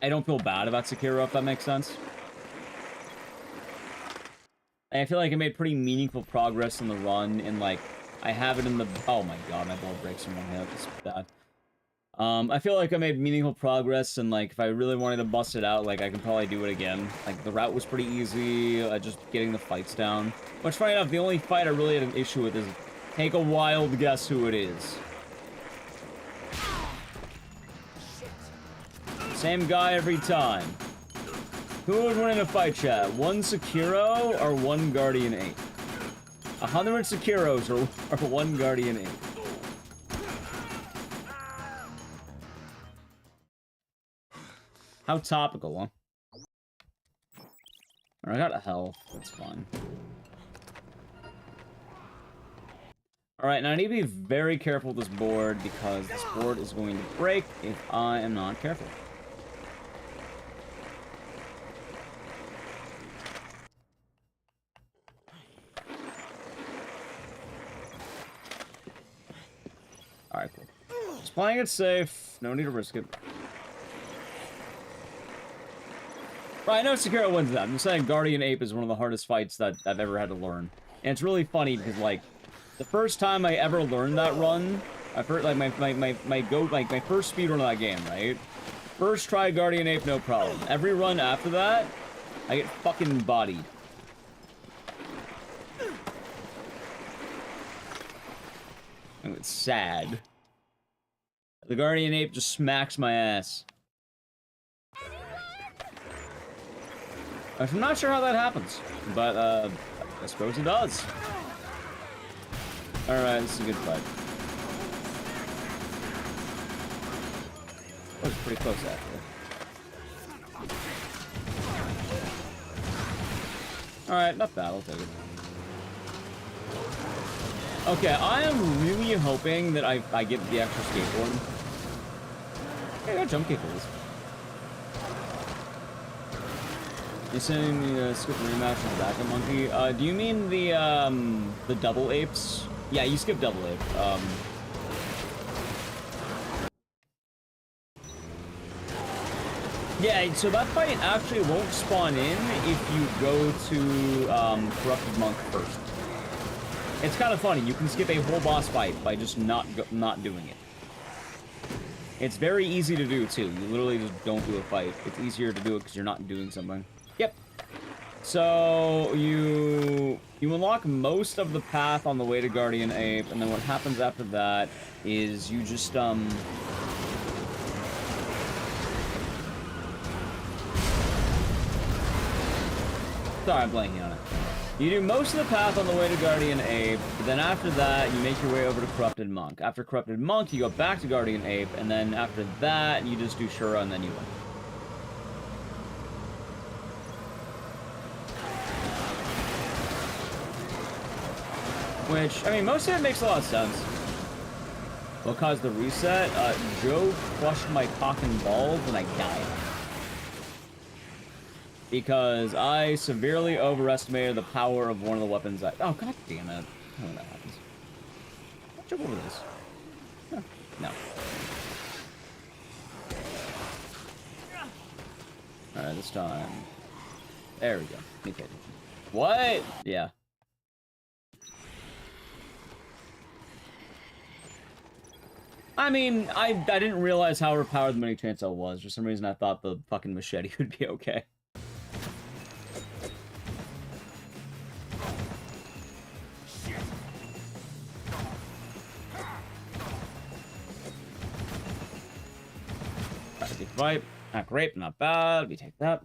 I don't feel bad about Sekiro, if that makes sense. And I feel like I made pretty meaningful progress in the run, and, like, I have it in the... Oh my god, my ball breaks in one hit. It's bad. I feel like I made meaningful progress, and like if I really wanted to bust it out, like I can probably do it again. Like the route was pretty easy, just getting the fights down. Which, funny enough, the only fight I really had an issue with is take a wild guess who it is. Same guy every time. Who would win in a fight, chat? One Sekiro or one Guardian 8? 100 Sekiros or one Guardian 8? How topical, huh? I got a health. That's fine. Alright, now I need to be very careful with this board because this board is going to break if I am not careful. Alright, cool. Just playing it safe. No need to risk it. Right, I know Sekiro wins that. I'm just saying Guardian Ape is one of the hardest fights that I've ever had to learn. And it's really funny because, like, the first time I ever learned that run, my first speedrun of that game, right? First try Guardian Ape, no problem. Every run after that, I get fucking bodied. And it's sad. The Guardian Ape just smacks my ass. I'm not sure how that happens, but I suppose it does. Alright, this is a good fight. That was pretty close, actually. Alright, not bad, I'll take it. Okay, I am really hoping that I get the extra skateboard. Yeah, I got jump kick for this. You're saying the skip rematch of Backup Monkey? Do you mean the double apes? Yeah, you skip double ape. Yeah, so that fight actually won't spawn in if you go to Corrupted Monk first. It's kind of funny. You can skip a whole boss fight by just not doing it. It's very easy to do too. You literally just don't do a fight. It's easier to do it because you're not doing something. Yep. So you unlock most of the path on the way to Guardian Ape, and then what happens after that is you just Sorry, I'm blanking on it. You do most of the path on the way to Guardian Ape, but then after that, you make your way over to Corrupted Monk. After Corrupted Monk, you go back to Guardian Ape, and then after that, you just do Shura, and then you win. Which, I mean, most of it makes a lot of sense. What caused the reset? Joe crushed my cock and balls, and I died. Because I severely overestimated the power of one of the weapons I... Oh, god damn it. I don't know when that happens. I'll jump over this. Huh. No. Alright, this time. There we go. Me pay attention. What? Yeah. I mean, I didn't realize how overpowered the mini chainsaw was. For some reason, I thought the fucking machete would be okay. Right, not great, not bad. We take that.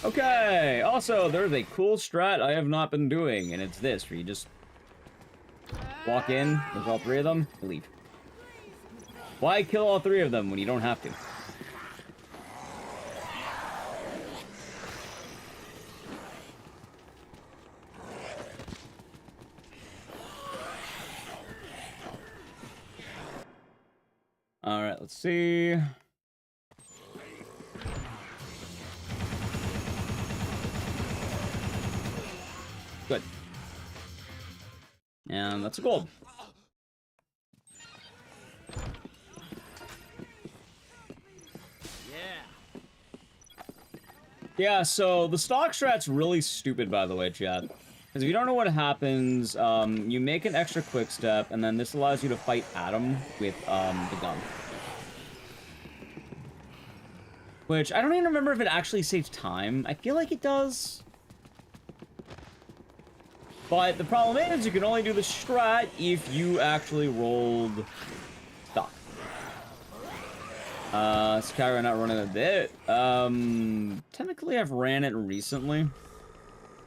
Okay, also, there's a cool strat I have not been doing, and it's this, where you just walk in, there's all three of them, leave. Why kill all three of them when you don't have to? Alright, let's see. Good. And that's a gold. Yeah, so the stock strat's really stupid, by the way, chat. Because if you don't know what happens, you make an extra quick step, and then this allows you to fight Adam with the gun. Which, I don't even remember if it actually saves time. I feel like it does. But the problem is, you can only do the strat if you actually rolled stock. Skyrim not running a bit. Technically I've ran it recently.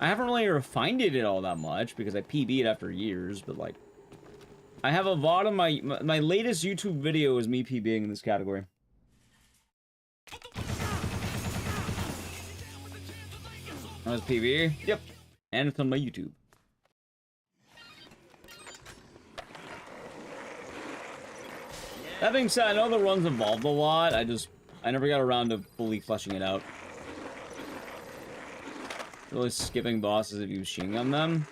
I haven't really refined it all that much because I PB'd after years, but like, I have a VOD of my latest YouTube video is me PBing in this category. That was PB? Yep. And it's on my YouTube. That being said, I know the run's evolved a lot. I never got around to fully fleshing it out. Really skipping bosses if you machine gun them.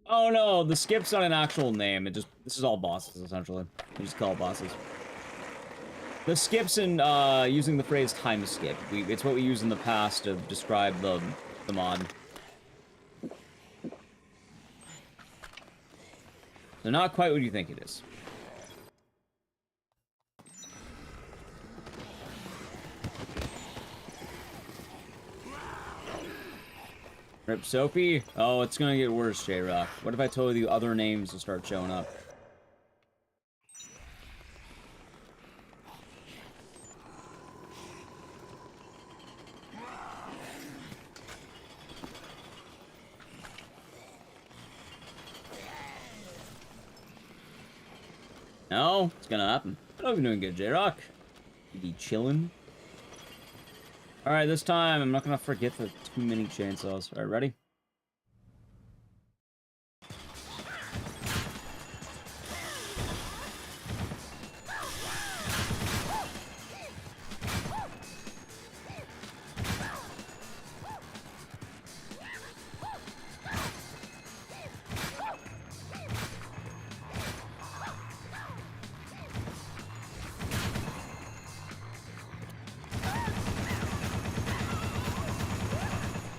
Oh no, the skip's not an actual name. This is all bosses, essentially. We just call it bosses. The skip's in, using the phrase time skip. It's what we used in the past to describe the mod. So not quite what you think it is. Rip Sophie? Oh, it's gonna get worse, J-Rock. What if I told you other names will start showing up? No, it's gonna happen. I hope you're doing good, J-Rock. You be chillin'. Alright, this time I'm not gonna forget the too many chainsaws. Alright, ready?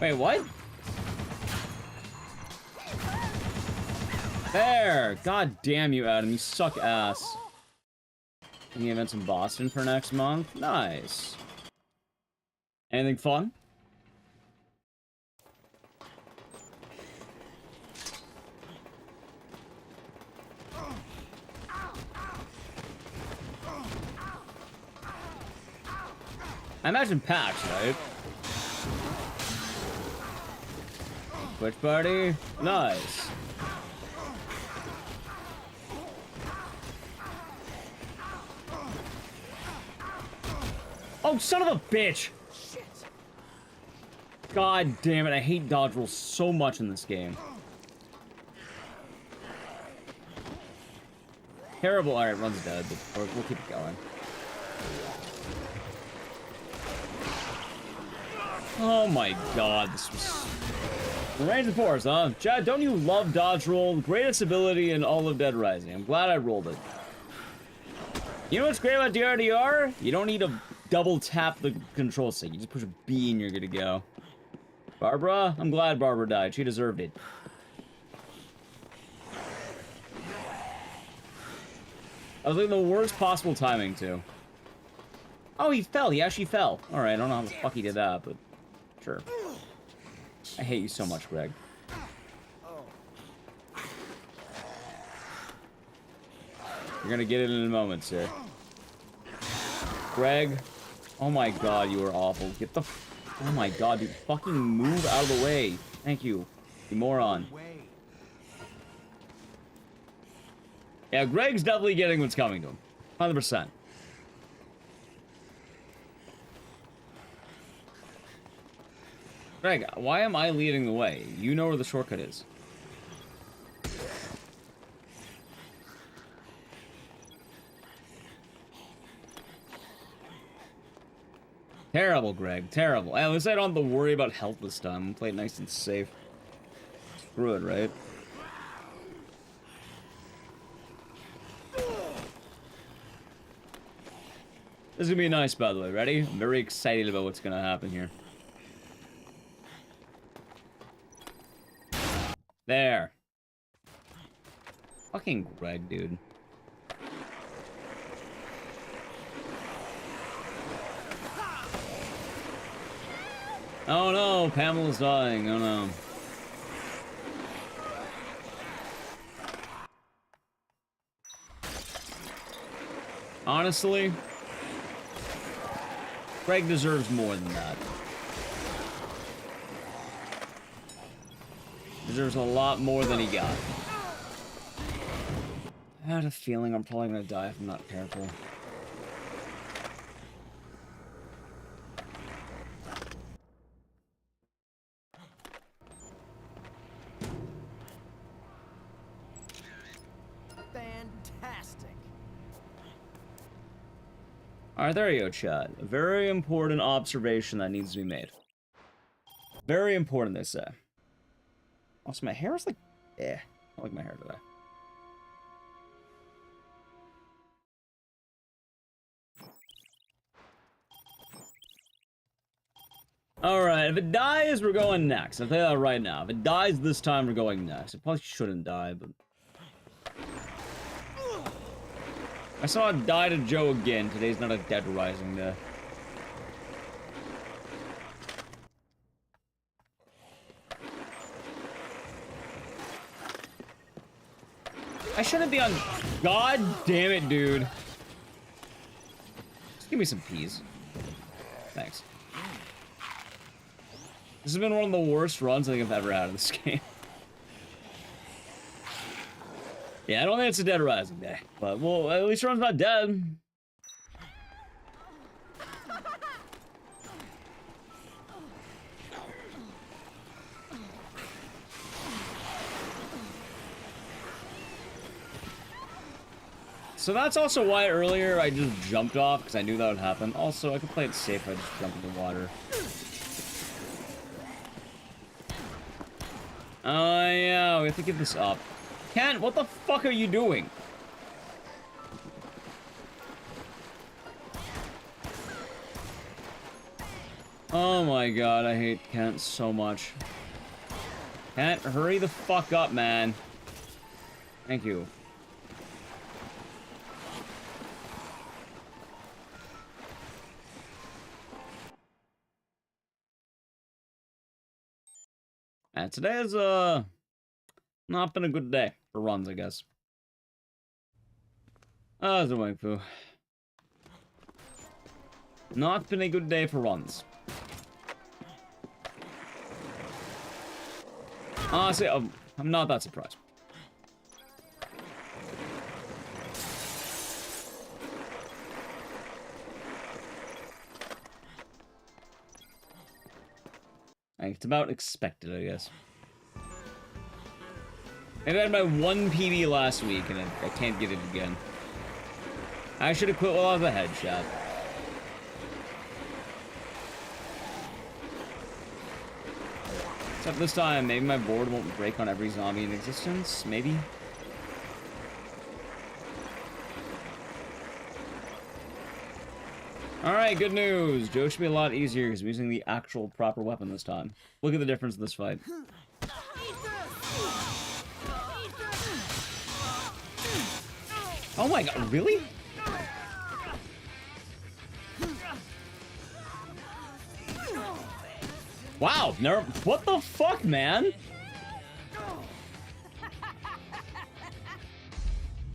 Wait, what? There! God damn you, Adam. You suck ass. Any events in Boston for next month? Nice. Anything fun? I imagine PAX, right? Twitch party? Nice. Oh, son of a bitch! Shit. God damn it, I hate dodge rolls so much in this game. Terrible. Alright, run's dead, but we'll keep it going. Oh my god, this was... Range of force, huh? Chad, don't you love dodge roll? Greatest ability in all of Dead Rising. I'm glad I rolled it. You know what's great about DRDR? You don't need to double tap the control stick. You just push a B and you're good to go. Barbara? I'm glad Barbara died. She deserved it. I was like the worst possible timing, too. Oh, he fell. He actually fell. Alright, I don't know how the fuck he did that, but sure. I hate you so much, Greg. You're gonna get it in a moment, sir. Greg. Oh my god, you are awful. Get the... Oh my god, dude. Fucking move out of the way. Thank you. You moron. Yeah, Greg's definitely getting what's coming to him. 100%. Greg, why am I leading the way? You know where the shortcut is. Terrible, Greg. Terrible. At least I don't have to worry about health this time. I'm playing nice and safe. Screw it, right? This is gonna be nice, by the way. Ready? I'm very excited about what's gonna happen here. There. Fucking Greg, dude. Oh no, Pamela's dying. Oh no. Honestly, Greg deserves more than that. Deserves a lot more than he got. I had a feeling I'm probably gonna die if I'm not careful. Fantastic. Alright, there you go, chat. A very important observation that needs to be made. Very important, they say. Also, my hair is like... I don't like my hair today. Alright, if it dies, we're going next. I'll tell you that right now. If it dies this time, we're going next. It probably shouldn't die, but... I saw it die to Joe again. Today's not a Dead Rising day. I shouldn't be on... God damn it, dude. Just give me some peas. Thanks. This has been one of the worst runs I think I've ever had in this game. Yeah, I don't think it's a Dead Rising day. But, well, at least Ron's not dead. So that's also why earlier I just jumped off, because I knew that would happen. Also, I could play it safe if I just jump in the water. Oh, yeah, we have to give this up. Kent, what the fuck are you doing? Oh my god, I hate Kent so much. Kent, hurry the fuck up, man. Thank you. And today has not been a good day for runs, I guess. Ah, the waifu. Poo. Not been a good day for runs. Honestly, I'm not that surprised. It's about expected, I guess. Maybe I had my one PB last week, and I can't get it again. I should have quit while I was a headshot. Except this time, maybe my board won't break on every zombie in existence. Maybe. Alright, good news. Joe should be a lot easier because I'm using the actual proper weapon this time. Look at the difference in this fight. Oh my god, really? Wow, never. What the fuck, man?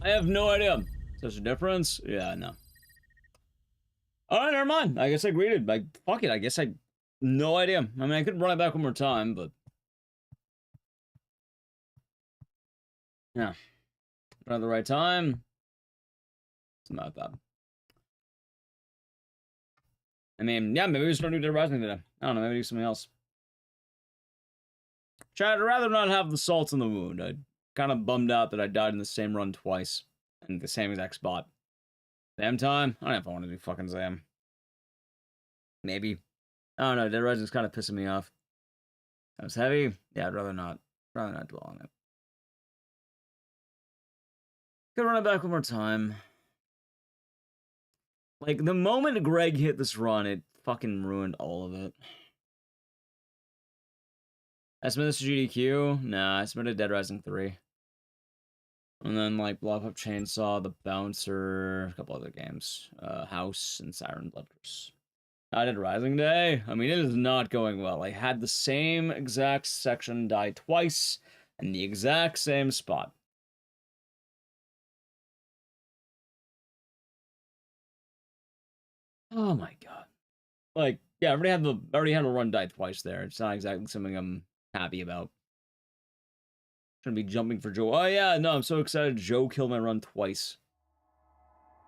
I have no idea. Such a difference? Yeah, no. Alright, never mind. I guess I greeted. Like, fuck it. I guess I... No idea. I mean, I could run it back one more time, but... Yeah. Run at the right time. It's not bad. I mean, yeah, maybe we start new Dead Rising today. I don't know, maybe do something else. I'd rather not have the salt in the wound. I'm kind of bummed out that I died in the same run twice. And the same exact spot. Damn time? I don't know if I want to do fucking Zam. Maybe. I don't know, Dead Rising's kind of pissing me off. That was heavy? Yeah, I'd rather not. Rather not dwell on it. Could run it back one more time. Like, the moment Greg hit this run, it fucking ruined all of it. I submitted this to GDQ? Nah, I submitted Dead Rising 3. And then, like, Blow Up Chainsaw, The Bouncer, a couple other games. House, and Siren Blood Curse. I did Rising Day. I mean, it is not going well. I had the same exact section die twice in the exact same spot. Oh my god. Like, yeah, I already had a run die twice there. It's not exactly something I'm happy about. Shouldn't be jumping for Joe. Oh yeah, no, I'm so excited Joe killed my run twice.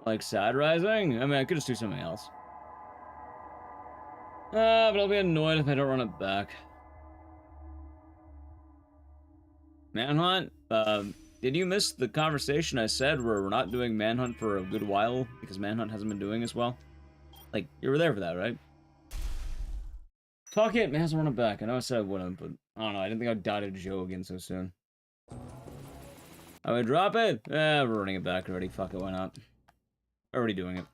Like Sad Rising? I mean, I could just do something else. But I'll be annoyed if I don't run it back. Manhunt? Did you miss the conversation I said where we're not doing Manhunt for a good while because Manhunt hasn't been doing as well? Like, you were there for that, right? Fuck it, man, hasn't run it back. I know I said I wouldn't, but I don't know. I didn't think I'd die to Joe again so soon. I would drop it? We're running it back already. Fuck it, why not? Already doing it.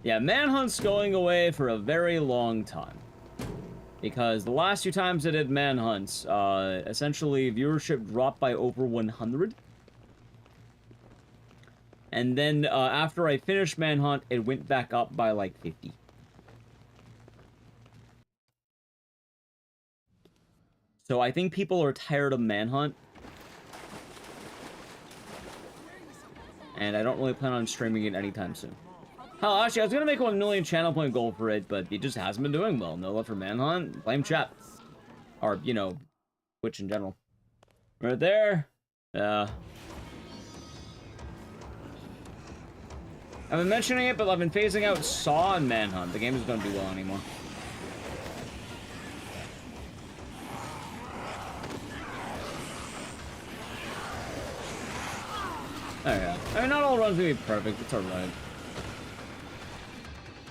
Yeah, Manhunt's going away for a very long time. Because the last 2 times I did Manhunts, essentially viewership dropped by over 100. And then after I finished Manhunt, it went back up by like 50. So I think people are tired of Manhunt. And I don't really plan on streaming it anytime soon. Hell, actually, I was gonna make 1 million channel point goal for it, but it just hasn't been doing well. No love for Manhunt. Blame chat. Or, you know, Twitch in general. Right there. I've been mentioning it, but I've been phasing out Saw and Manhunt. The game just don't do well anymore. Oh yeah. I mean, not all runs will be perfect. It's alright.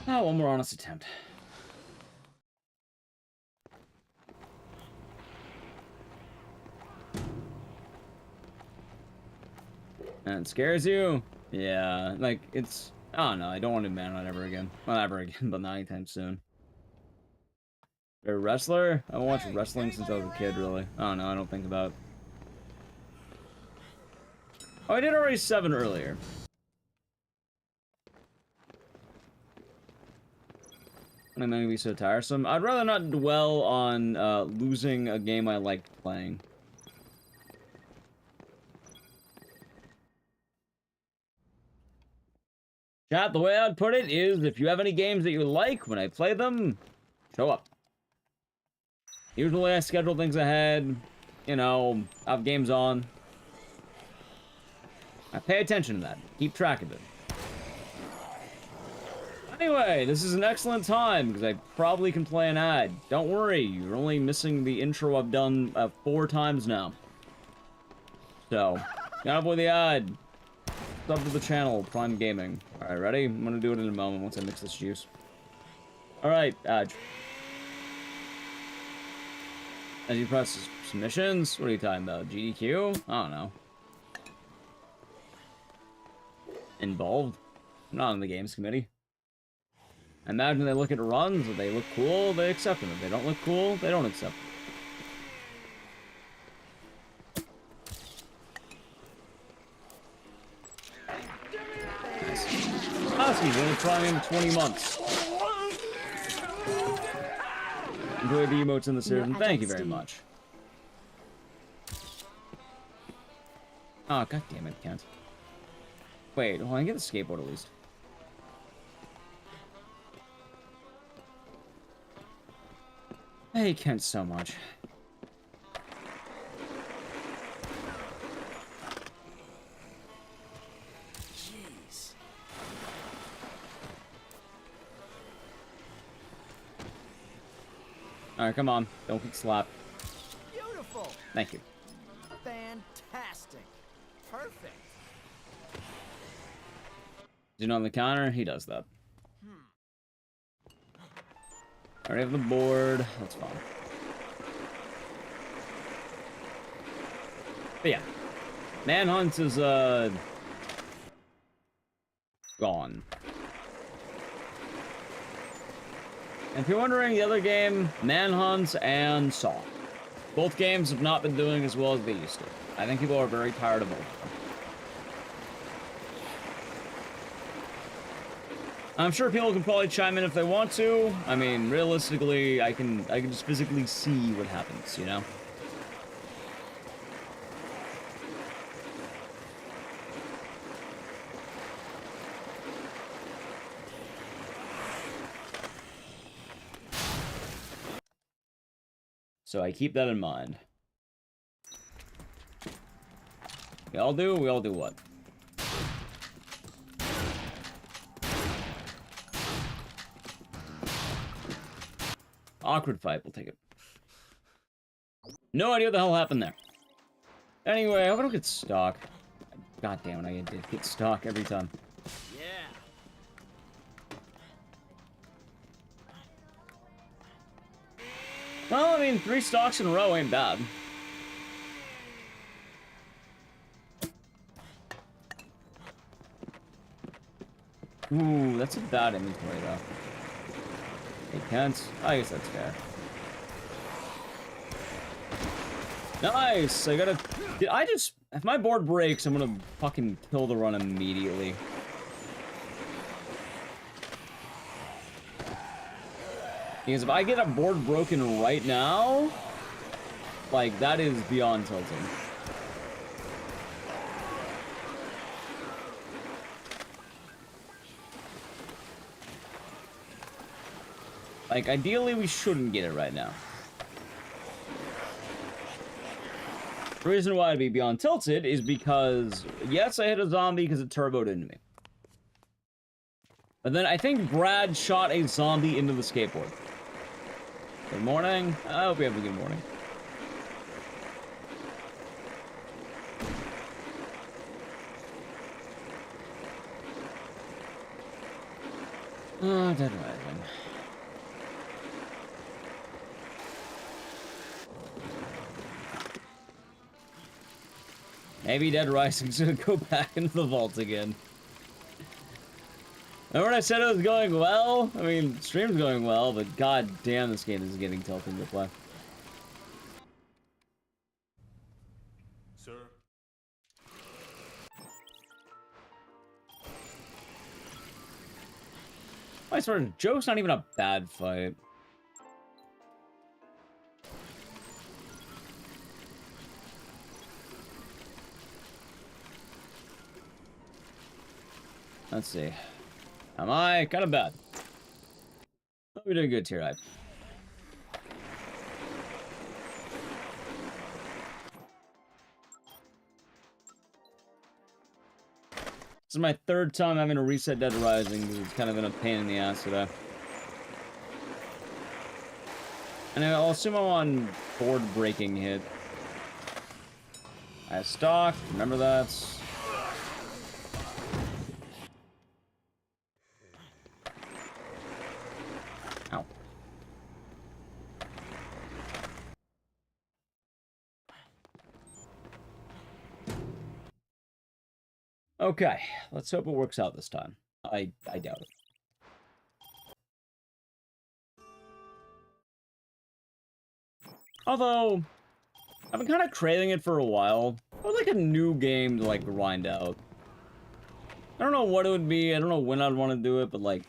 Oh, one more honest attempt. And it scares you? Yeah, like, it's... I don't know, I don't want to do Manhunt ever again. Well, never again, but not anytime soon. You're a wrestler? I haven't watched wrestling since I was a kid, really. I don't know, I don't think about it. Oh, I did already 7 earlier. I'm gonna be so tiresome. I'd rather not dwell on losing a game I liked playing. Chat, the way I'd put it is, if you have any games that you like when I play them, show up. Usually I schedule things ahead, you know, have games on. I pay attention to that, keep track of it. Anyway, this is an excellent time, because I probably can play an ad. Don't worry, you're only missing the intro I've done 4 times now. So, gotta avoid the ad. Sub to the channel, Prime Gaming. Alright, ready? I'm gonna do it in a moment once I mix this juice. Alright, as you press submissions, what are you talking about? GDQ? I don't know. Involved? I'm not on the games committee. I imagine they look at runs, if they look cool, they accept them. If they don't look cool, they don't accept them. Husky's gonna try me in 20 months. Enjoy the emotes in the series, and thank you very much. Oh, god damn it, Kent. Wait, hold on, get the skateboard at least. I hate Kent so much. Jeez. Alright, come on. Don't get slapped. Beautiful. Thank you. Fantastic. Perfect. Is he not on the counter? He does that. I already have the board. That's fine. But yeah. Manhunt is, gone. And if you're wondering, the other game, Manhunt and Saw. Both games have not been doing as well as they used to. I think people are very tired of both. I'm sure people can probably chime in if they want to. I mean, realistically, I can just physically see what happens, you know? So I keep that in mind. We all do what? Awkward fight, we'll take it. No idea what the hell happened there. Anyway, I hope I don't get stuck. God damn it, I did get stuck every time. Yeah. Well, I mean, 3 stocks in a row ain't bad. Ooh, that's a bad inventory, though. They can't. I guess that's fair. Nice! I gotta... If my board breaks, I'm gonna fucking kill the run immediately. Because if I get a board broken right now, like, that is beyond tilting. Like, ideally, we shouldn't get it right now. The reason why I'd be beyond tilted is because, yes, I hit a zombie because it turboed into me. But then I think Brad shot a zombie into the skateboard. Good morning. I hope you have a good morning. Oh, Dead Rising. Maybe Dead Rising's gonna go back into the vault again. Remember when I said it was going well? I mean, stream's going well, but god damn, this game is getting tilting to play. Sir? I swear, Joe's not even a bad fight. Let's see. Am I kind of bad? We're doing good here, right? This is my 3rd time having to reset Dead Rising because it's kind of been a pain in the ass today. And I'll assume I'm on board breaking hit. I have stock, remember that. Ow. Okay, let's hope it works out this time. I doubt it. Although, I've been kind of craving it for a while. I would like a new game to, like, grind out. I don't know what it would be, I don't know when I'd want to do it, but, like,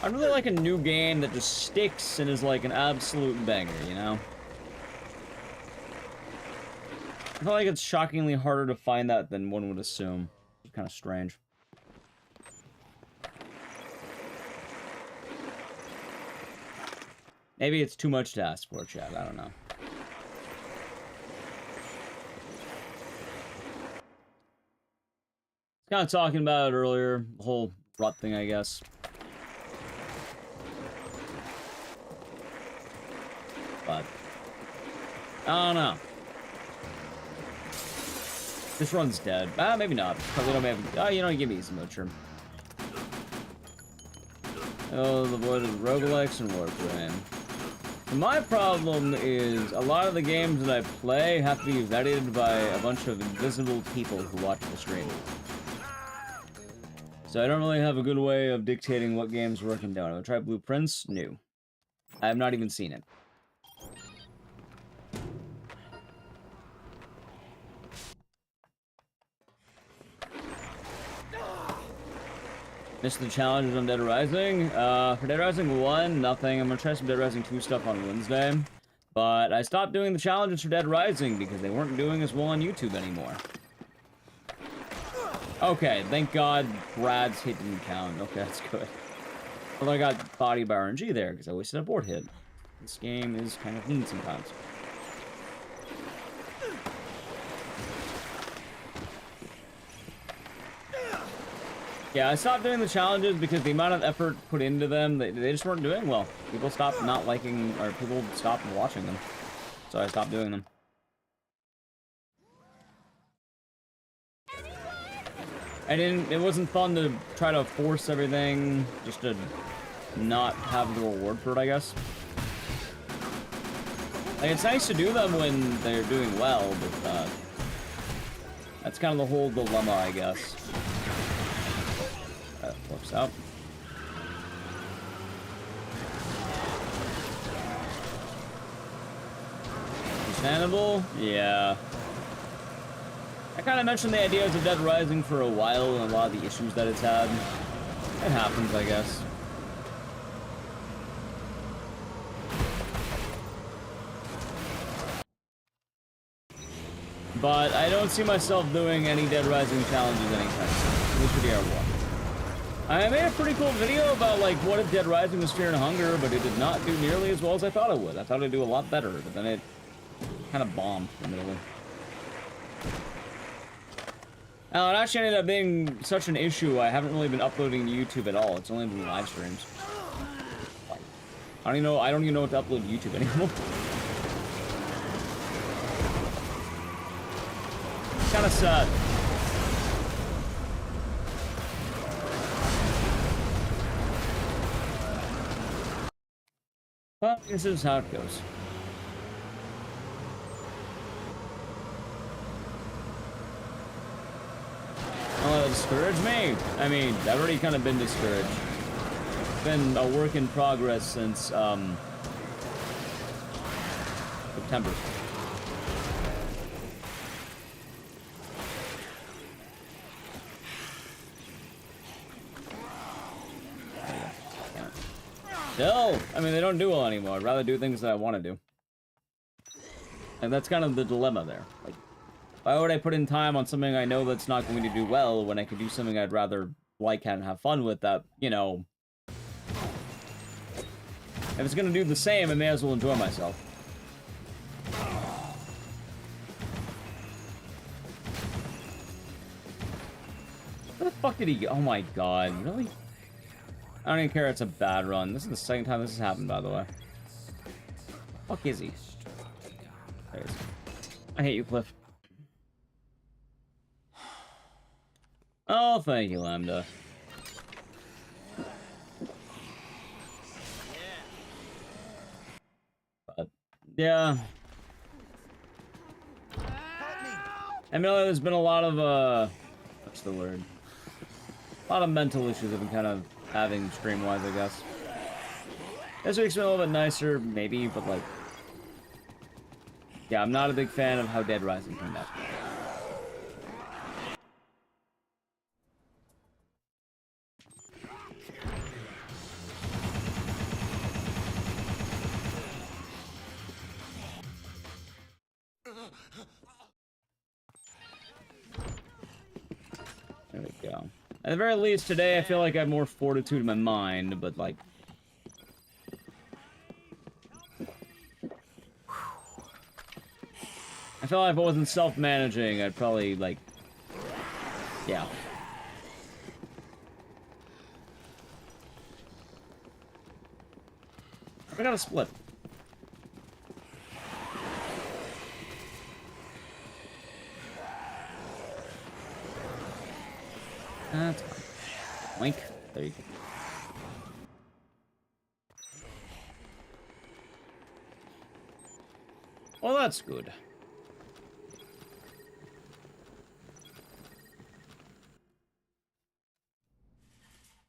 I'd really like a new game that just sticks and is, like, an absolute banger, you know? I feel like it's shockingly harder to find that than one would assume. It's kind of strange. Maybe it's too much to ask for, chat. I don't know. Kind of talking about it earlier, the whole rut thing, I guess. But I don't know. This run's dead. Ah, maybe not. Probably don't have. Oh, you know, give me some motor. Oh, the void of roguelikes and Warframe. My problem is a lot of the games that I play have to be vetted by a bunch of invisible people who watch the stream. So I don't really have a good way of dictating what games we're working down. I'm gonna try Blueprints. New. I have not even seen it. Missed the challenges on Dead Rising. For Dead Rising 1, nothing. I'm gonna try some Dead Rising 2 stuff on Wednesday. But I stopped doing the challenges for Dead Rising because they weren't doing as well on YouTube anymore. Okay, thank God Brad's hit didn't count. Okay, that's good. Although I got bodied by RNG there because I wasted a board hit. This game is kind of mean sometimes. Yeah, I stopped doing the challenges because the amount of effort put into them, they just weren't doing well. People stopped not liking, or people stopped watching them. So I stopped doing them. It wasn't fun to try to force everything just to not have the reward for it, I guess. Like, it's nice to do them when they're doing well, but that's kind of the whole dilemma, I guess. That flips out. Understandable? Yeah. I kind of mentioned the ideas of Dead Rising for a while and a lot of the issues that it's had. It happens, I guess. But I don't see myself doing any Dead Rising challenges anytime soon. At least for DR1. I made a pretty cool video about, like, what if Dead Rising was Fear and Hunger, but it did not do nearly as well as I thought it would. I thought it'd do a lot better, but then it kind of bombed in the middle. Now, it actually ended up being such an issue, I haven't really been uploading to YouTube at all. It's only been live streams. I don't even know what to upload to YouTube anymore. It's kind of sad. But this is how it goes. Oh, discourage me? I mean, I've already kind of been discouraged. It's been a work in progress since, September. Still, I mean, they don't do well anymore. I'd rather do things that I want to do. And that's kind of the dilemma there. Like, why would I put in time on something I know that's not going to do well when I could do something I'd rather like and have fun with that, you know... If it's gonna do the same, I may as well enjoy myself. Where the fuck did he go? Oh my god, really? I don't even care, it's a bad run. This is the second time this has happened, by the way. Fuck is he? There he is. I hate you, Cliff. Oh, thank you, Lambda. But, yeah. I mean, there's been a lot of, what's the word? A lot of mental issues I've been kind of having stream-wise, I guess. This week's been a little bit nicer, maybe, but, like... Yeah, I'm not a big fan of how Dead Rising turned out. There we go. At the very least, today I feel like I have more fortitude in my mind, but like... I feel like if I wasn't self-managing, I'd probably, like... Yeah. I got a split. That's fine. Wink. There you go. Well, that's good.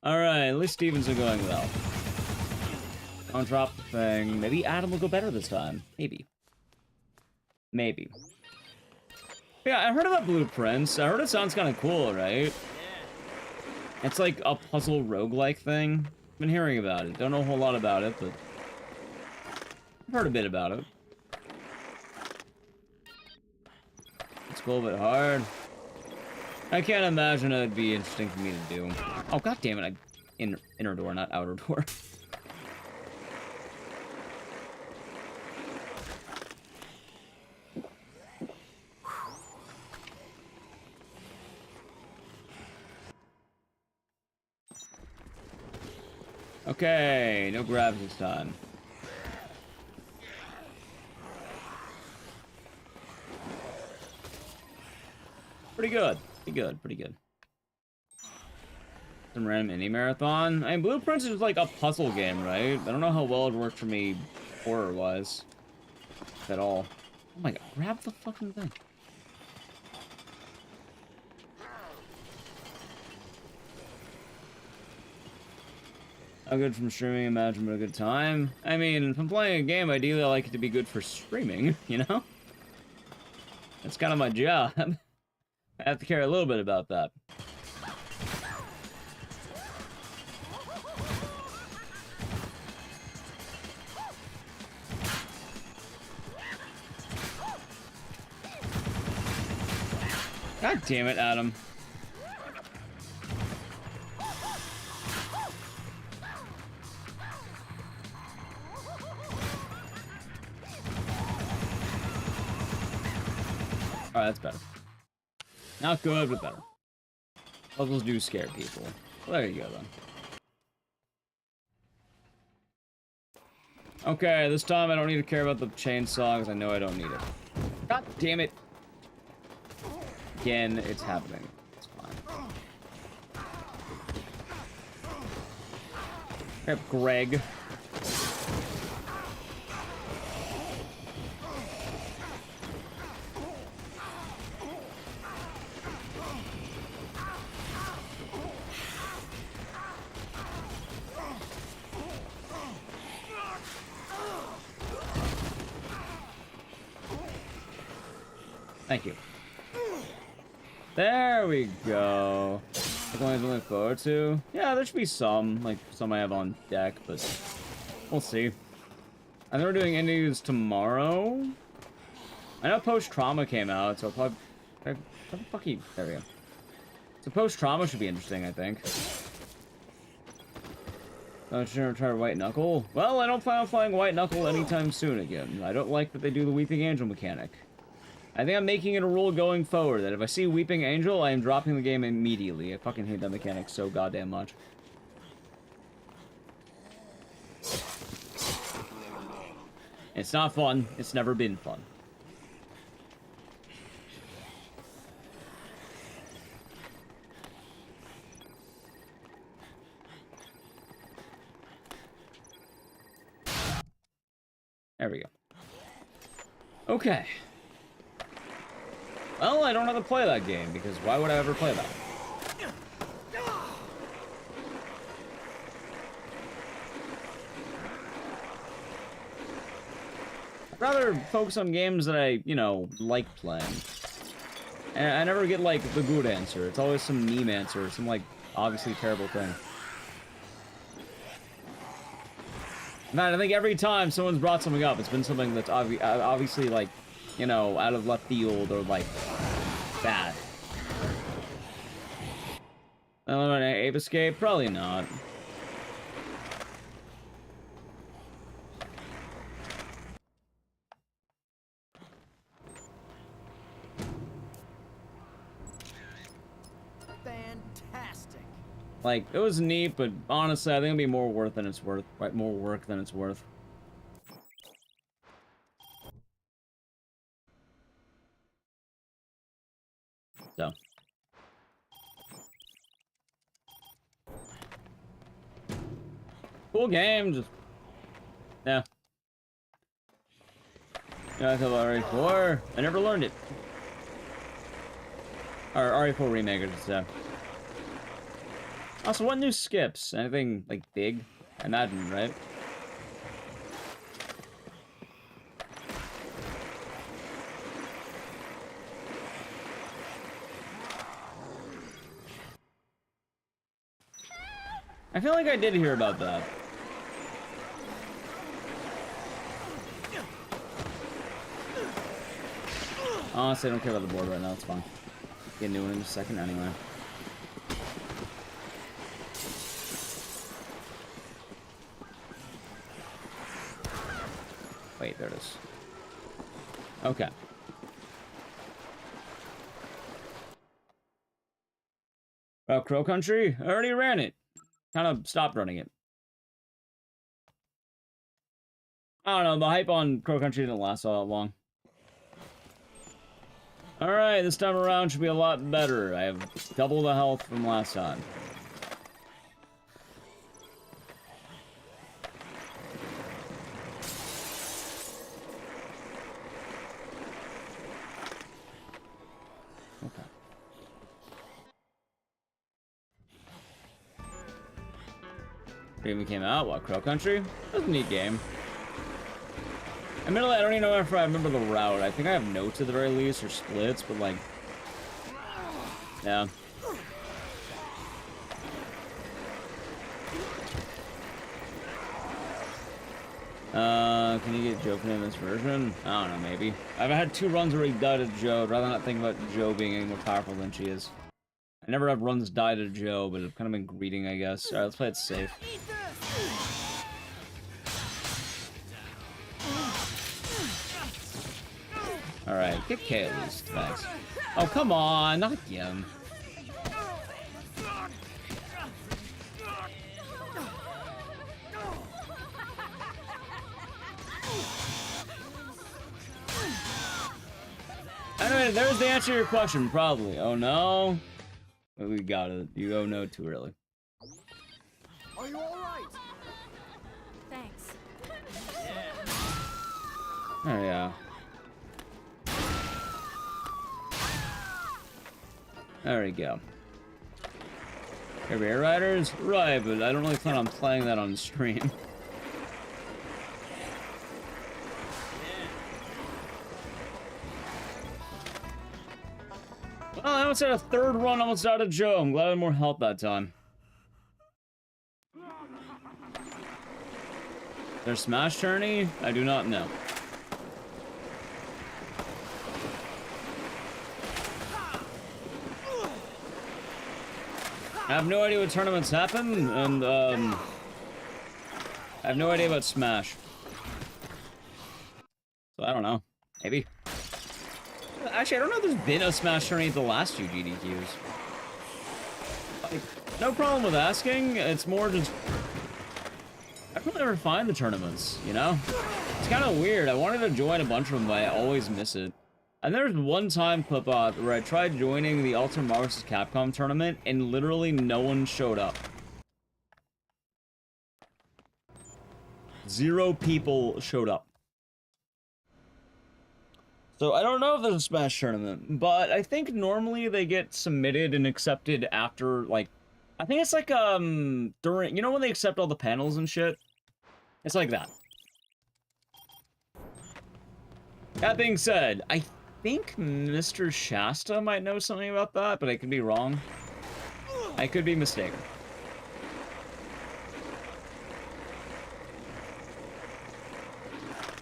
Alright, at least Steven's are going well. Don't drop the thing. Maybe Adam will go better this time. Maybe. Maybe. Yeah, I heard about Blueprints. I heard it sounds kind of cool, right? It's like a puzzle roguelike thing. Been hearing about it. Don't know a whole lot about it, but I've heard a bit about it. It's cool but hard. I can't imagine it'd be interesting for me to do. Oh, god damn it! Inner door, not outer door. Okay, no grabs this time. Pretty good. Pretty good. Some random indie marathon. I mean, Blueprints is like a puzzle game, right? I don't know how well it worked for me horror-wise. At all. Oh my god, grab the fucking thing. How good from streaming, imagine what a good time. I mean, if I'm playing a game, ideally I like it to be good for streaming, you know? That's kind of my job. I have to care a little bit about that. God damn it, Adam. Alright, that's better. Not good, but better. Puzzles do scare people. Well, there you go, then. Okay, this time I don't need to care about the chainsaw, because I know I don't need it. God damn it! Again, it's happening. It's fine. Grab Greg. Thank you. There we go. Like one to look forward to. Yeah, there should be some. Like, some I have on deck, but we'll see. I think we're doing indies tomorrow. I know Post-Trauma came out, so I'll probably... What the fuck you... There we go. So Post-Trauma should be interesting, I think. Oh, should I try White Knuckle? Well, I don't plan on playing White Knuckle anytime soon again. I don't like that they do the Weeping Angel mechanic. I think I'm making it a rule going forward that if I see Weeping Angel, I am dropping the game immediately. I fucking hate that mechanic so goddamn much. It's not fun. It's never been fun. There we go. Okay. Well, I don't have to play that game, because why would I ever play that? I'd rather focus on games that I, you know, like playing. And I never get, like, the good answer. It's always some meme answer, some, like, obviously terrible thing. Man, I think every time someone's brought something up, it's been something that's obviously, like, you know, out of left field or, like, bad. Ape Escape? Probably not. Fantastic. Like, it was neat, but honestly, I think it'll be more worth than it's worth. Right, more work than it's worth. So. Cool game, just... Yeah. Yeah, I thought about RE4. I never learned it. Or RE4 Remake, I should say. Also, what new skips? Anything, like, big? I imagine, right? I feel like I did hear about that. Honestly, I don't care about the board right now. It's fine. Get a new one in a second anyway. Wait, there it is. Okay. Oh, Crow Country? I already ran it. Kind of stopped running it. I don't know, the hype on Crow Country didn't last all that long. Alright, this time around should be a lot better. I have double the health from last time. Okay. Game came out, what, Crow Country? That was a neat game. Admittedly, I don't even know if I remember the route. I think I have notes at the very least, or splits, but like... Yeah. Can you get Joe in this version? I don't know, maybe. I've had 2 runs where he died at Joe. I'd rather not think about Joe being any more powerful than she is. I never have runs died at Joe, but I've kind of been greeting, I guess. Alright, let's play it safe. Alright, get K at least. Thanks. Oh, come on, not again. Anyway, there's the answer to your question, probably. Oh no? We got it. You oh no too early. Are you alright? Thanks. Oh yeah. There we go. Air Riders? Right, but I don't really plan on playing that on stream. Well, I almost had a 3rd run, almost out of Joe. I'm glad I had more help that time. There's Smash Tourney? I do not know. I have no idea what tournaments happen, and, I have no idea about Smash. So, I don't know. Maybe. Actually, I don't know if there's been a Smash tourney at the last 2 GDQs. Like, no problem with asking, it's more just... I don't ever find the tournaments, you know? It's kind of weird. I wanted to join a bunch of them, but I always miss it. And there's one time, Clipbot, where I tried joining the Ultimate Marvel vs. Capcom tournament, and literally no one showed up. 0 people showed up. So I don't know if there's a Smash tournament, but I think normally they get submitted and accepted after, like, I think it's like, during, you know when they accept all the panels and shit? It's like that. That being said, I think Mr. Shasta might know something about that, but I could be wrong. I could be mistaken.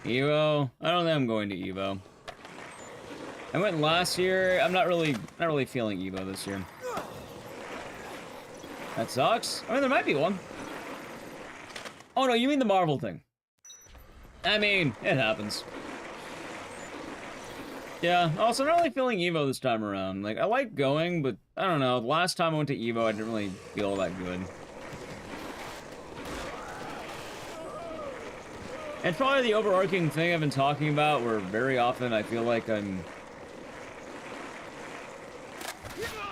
Evo? I don't think I'm going to Evo. I went last year. I'm not really feeling Evo this year. That sucks. I mean, there might be one. Oh no, you mean the Marvel thing? I mean, it happens. Yeah, also not really feeling Evo this time around. Like, I like going, but I don't know. The last time I went to Evo, I didn't really feel that good. It's probably the overarching thing I've been talking about, where very often I feel like I'm...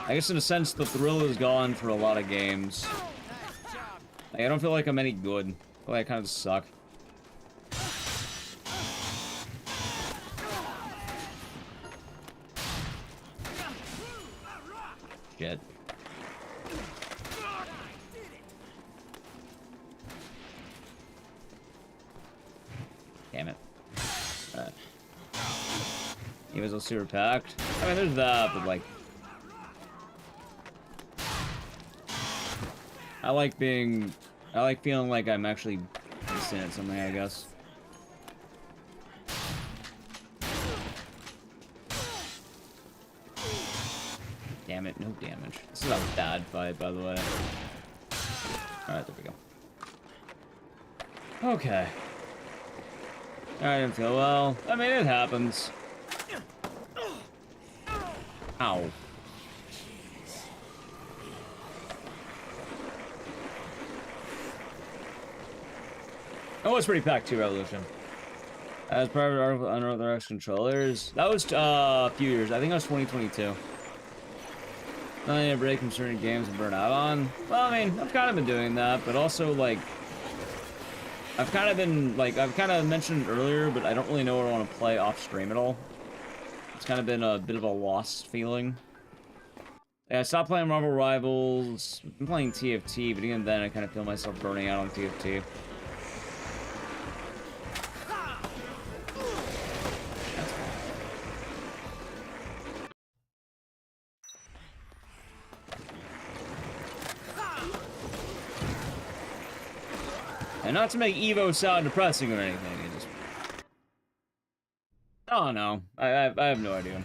I guess in a sense, the thrill is gone for a lot of games. Like, I don't feel like I'm any good. I feel like I kind of suck. Shit. He was all super packed. I mean, there's that, but like, I like feeling like I'm actually decent at something, I guess. Damn it, no damage. This is a bad fight, by the way. Alright, there we go. Okay. I didn't feel well. I mean, it happens. Ow. Oh, it's pretty packed too, Revolution. As private article unorthodox controllers. That was a few years. I think that was 2022. Not need a break from certain games and burn out on. Well, I mean, I've kind of been doing that, but also like I've kind of mentioned earlier, but I don't really know what I want to play off stream at all. It's kind of been a bit of a lost feeling. Yeah, I stopped playing Marvel Rivals. I've been playing TFT, but even then I kind of feel myself burning out on TFT. And not to make Evo sound depressing or anything, it just... Oh no, I have no idea.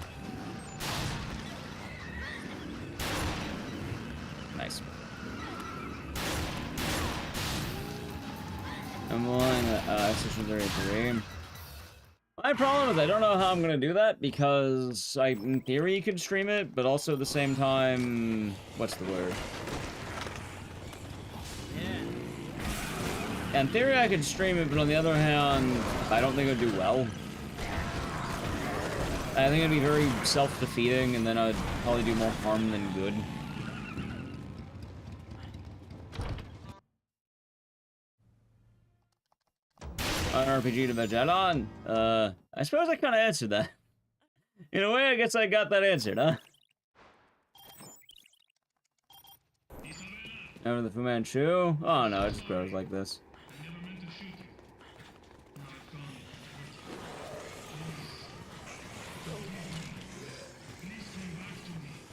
Nice. I'm willing Session 33. My problem is I don't know how I'm gonna do that, because in theory you could stream it, but also at the same time... What's the word? In theory, I could stream it, but on the other hand, I don't think it would do well. I think it'd be very self-defeating, and then I'd probably do more harm than good. An RPG to veg on? I suppose I kind of answered that. In a way, I guess I got that answered, huh? Remember the Fu Manchu? Oh no, it just grows like this.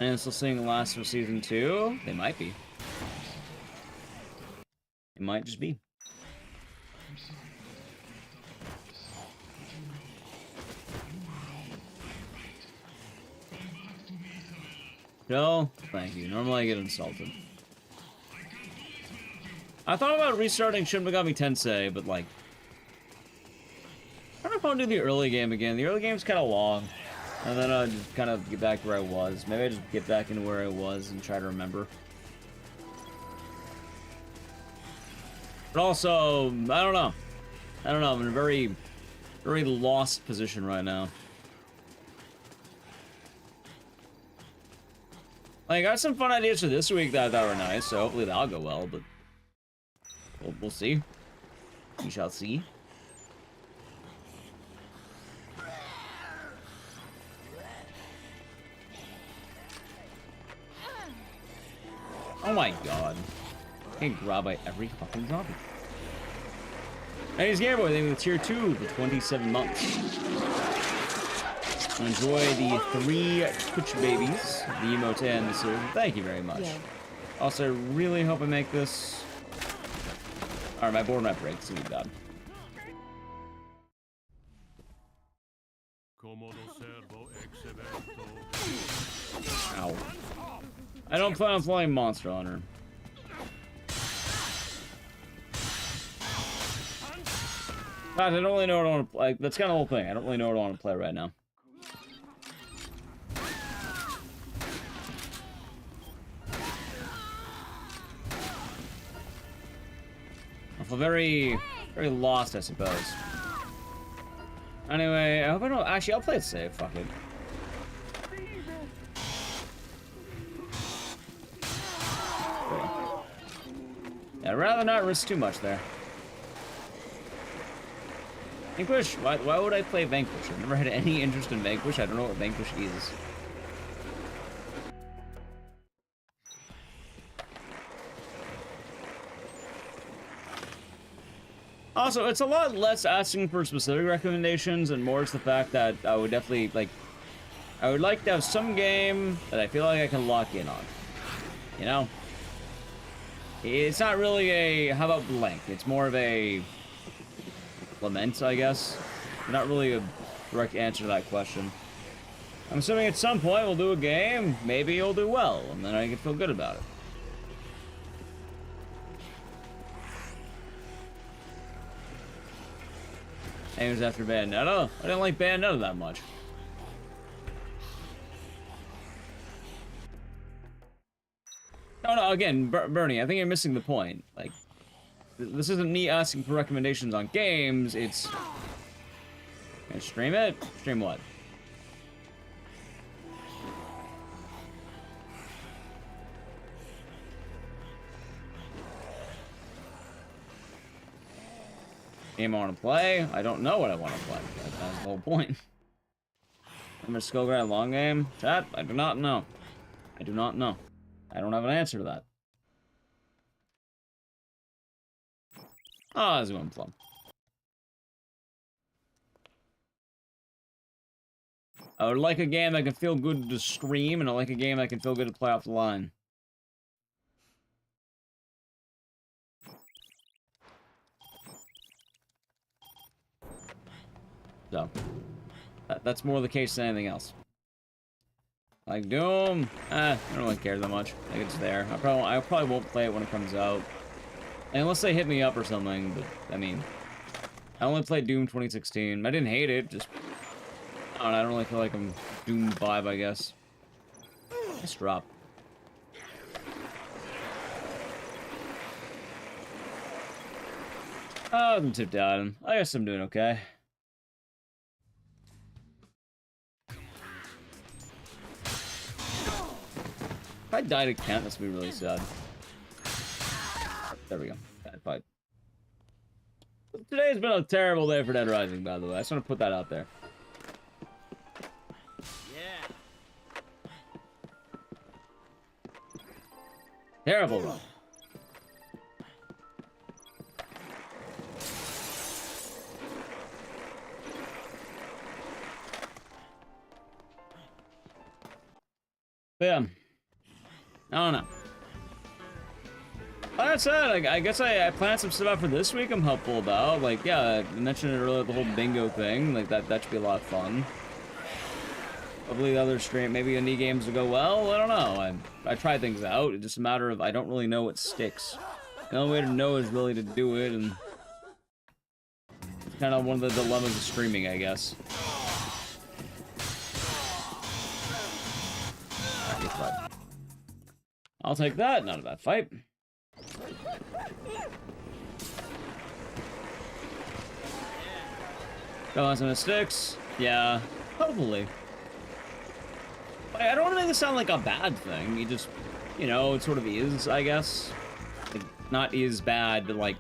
And still seeing the last of season 2? They might be. It might just be. No, thank you. Normally I get insulted. I thought about restarting Shin Megami Tensei, but like... I don't know if I want to do the early game again. The early game's kind of long. And then I'll just kind of get back to where I was. Maybe I just get back into where I was and try to remember. But also, I don't know. I'm in a very, very lost position right now. Like, I got some fun ideas for this week that I thought were nice, so hopefully that'll go well, but... We'll see. We shall see. Oh my god. I can grab by every fucking zombie. And he's Game Boy, they with tier 2 for 27 months. Enjoy the 3 Twitch babies, the emote and the series. Thank you very much. Yeah. Also, I really hope I make this. Alright, my board might break, it's gonna be bad. Ow. I don't plan on playing Monster Hunter. I don't really know what I want to play. That's kind of the whole thing. I don't really know what I want to play right now. I feel very, very lost, I suppose. Anyway, I hope I don't... Actually, I'll play it safe. Fuck it. Yeah, I'd rather not risk too much there. Vanquish? Why would I play Vanquish? I've never had any interest in Vanquish. I don't know what Vanquish is. Also, it's a lot less asking for specific recommendations and more it's the fact that I would definitely, like, I would like to have some game that I feel like I can lock in on. You know? It's not really a, how about blank? It's more of a lament, I guess. Not really a direct answer to that question. I'm assuming at some point we'll do a game, maybe you'll do well, and then I can feel good about it. Names after Bayonetta? I didn't like Bayonetta that much. No, again, Bernie, I think you're missing the point. Like, this isn't me asking for recommendations on games, it's... Can I stream it? Stream what? Game I want to play? I don't know what I want to play. That's the whole point. Remember Skill Grind long game? Chat? I do not know. I do not know. I don't have an answer to that. Oh, that's one plum. I would like a game that can feel good to stream, and I like a game that can feel good to play off the line. So, that's more the case than anything else. Like Doom, I don't really care that much. Like it's there. I probably won't play it when it comes out, unless they hit me up or something. But I mean, I only played Doom 2016. I didn't hate it. Just I don't really feel like I'm Doom vibe, I guess. Nice drop. Oh, I'm tipped out. I guess I'm doing okay. If I died at Kent, that's gonna be really sad. There we go. Bad fight. Today's been a terrible day for Dead Rising, by the way. I just want to put that out there. Yeah. Terrible run. But yeah. I don't know. Like I said, I guess I planned some stuff out for this week I'm hopeful about. Like, yeah, I mentioned it earlier, the whole bingo thing. Like, that should be a lot of fun. Hopefully the other stream, maybe indie games will go well. I don't know. I try things out. It's just a matter of I don't really know what sticks. The only way to know is really to do it, and it's kind of one of the dilemmas of streaming, I guess. I'll take that. Not a bad fight. Go on some sticks. Yeah, hopefully. I don't want to make this sound like a bad thing. It just, you know, it sort of is, I guess. Like, not is bad, but like,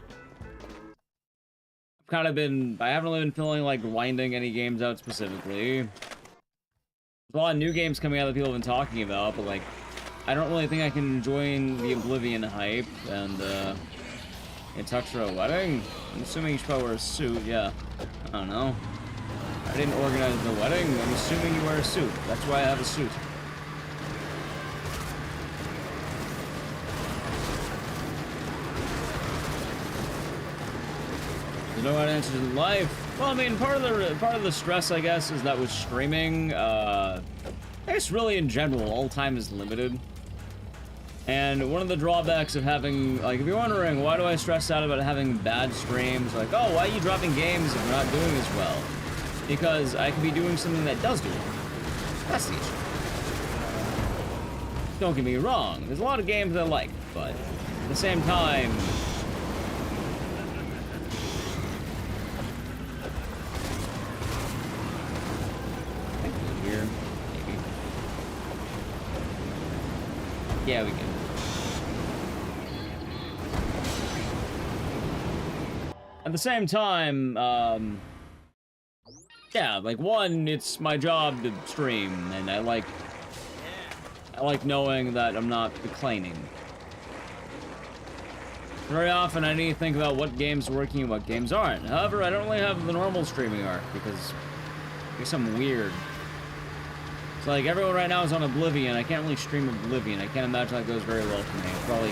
I haven't really been feeling like grinding any games out specifically. There's a lot of new games coming out that people have been talking about, but like, I don't really think I can join the Oblivion hype, and, in Tux for a wedding? I'm assuming you should probably wear a suit, yeah. I don't know. I didn't organize the wedding, I'm assuming you wear a suit. That's why I have a suit. There's no right answers in life. Well, I mean, part of the stress, I guess, is that with streaming, I guess really in general, all time is limited. And one of the drawbacks of having, like, if you're wondering, why do I stress out about having bad streams? Like, oh, why are you dropping games if you're not doing as well? Because I could be doing something that does do well. That's the issue. Don't get me wrong, there's a lot of games I like, but at the same time, here, maybe. Yeah, we can. At the same time, yeah, like, one, it's my job to stream, and I like knowing that I'm not declining. Very often I need to think about what games are working and what games aren't. However, I don't really have the normal streaming arc, because I'm weird. It's like everyone right now is on Oblivion. I can't really stream Oblivion. I can't imagine that goes very well for me. Probably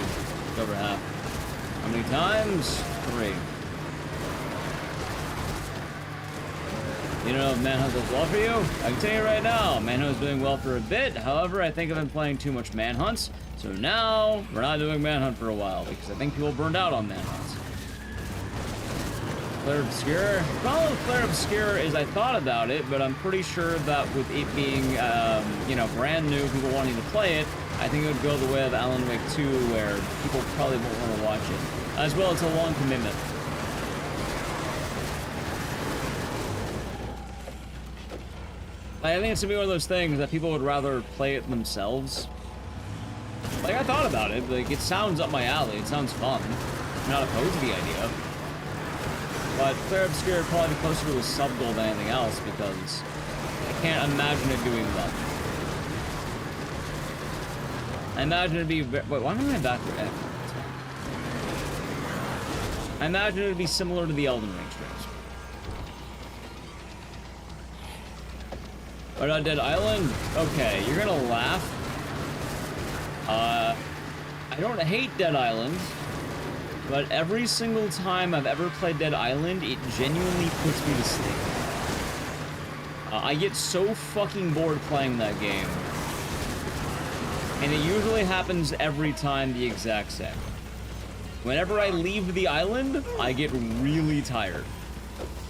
over half. How many times? 3. You know if Manhunt does well for you? I can tell you right now, Manhunt is doing well for a bit. However, I think I've been playing too much Manhunts. So now, we're not doing Manhunt for a while, because I think people burned out on Manhunts. Flare Obscure? The problem with Flare Obscure is I thought about it, but I'm pretty sure that with it being, you know, brand new, people wanting to play it, I think it would go the way of Alan Wake 2, where people probably won't want to watch it. As well, it's a long commitment. I think it's gonna be one of those things that people would rather play it themselves. Like, I thought about it. Like, it sounds up my alley. It sounds fun. I'm not opposed to the idea. But Flare Obscure would probably be closer to a sub-goal than anything else, because I can't imagine it doing well. I imagine it'd be... Wait, why am I back to F? I imagine it'd be similar to the Elden Ring streams. What about Dead Island? Okay, you're gonna laugh. I don't hate Dead Island, but every single time I've ever played Dead Island, it genuinely puts me to sleep. I get so fucking bored playing that game. And it usually happens every time the exact same. Whenever I leave the island, I get really tired.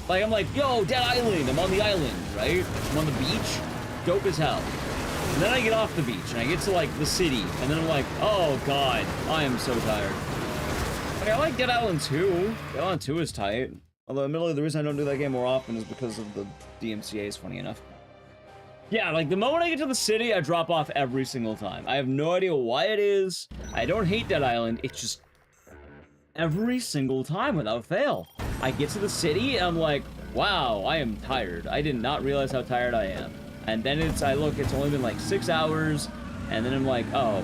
Like, I'm like, yo, Dead Island, I'm on the island, right? I'm on the beach, dope as hell. And then I get off the beach, and I get to, like, the city, and then I'm like, oh, God, I am so tired. Like, I like Dead Island 2. Dead Island 2 is tight. Although, admittedly, the reason I don't do that game more often is because of the DMCA's, funny enough. Yeah, like, the moment I get to the city, I drop off every single time. I have no idea why it is. I don't hate Dead Island, it's just... every single time, without fail. I get to the city, and I'm like, wow, I am tired. I did not realize how tired I am. And then I look, it's only been like 6 hours, and then I'm like, oh,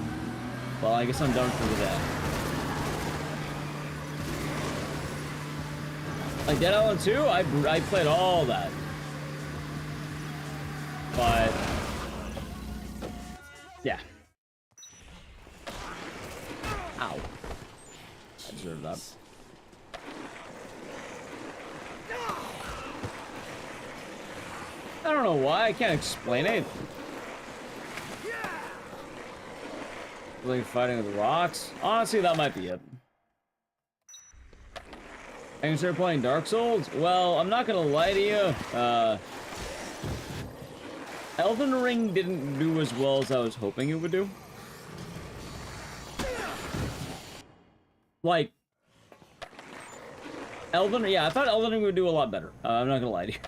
well, I guess I'm done for the day. Like Dead Island 2, I played all that. But, yeah. Ow. I deserve that. I don't know why, I can't explain it. Like fighting with rocks? Honestly, that might be it. I can start playing Dark Souls? Well, I'm not gonna lie to you. Elden Ring didn't do as well as I was hoping it would do. Like, yeah, I thought Elden Ring would do a lot better. I'm not gonna lie to you.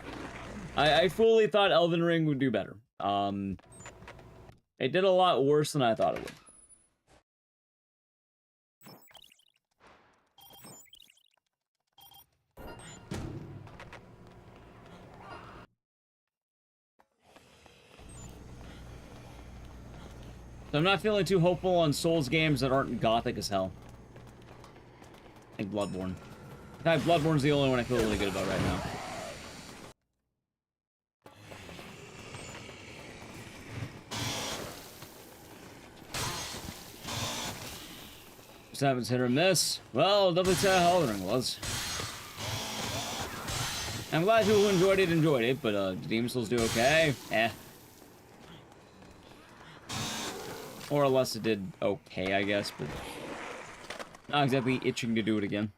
I fully thought Elden Ring would do better. It did a lot worse than I thought it would. So I'm not feeling too hopeful on Souls games that aren't gothic as hell. I think Bloodborne. In fact, Bloodborne's the only one I feel really good about right now. Just happens hit or miss. Well, definitely say how Elden Ring was. I'm glad people who enjoyed it, but did Demon Souls do okay? Eh. More or less it did okay, I guess, but not exactly itching to do it again.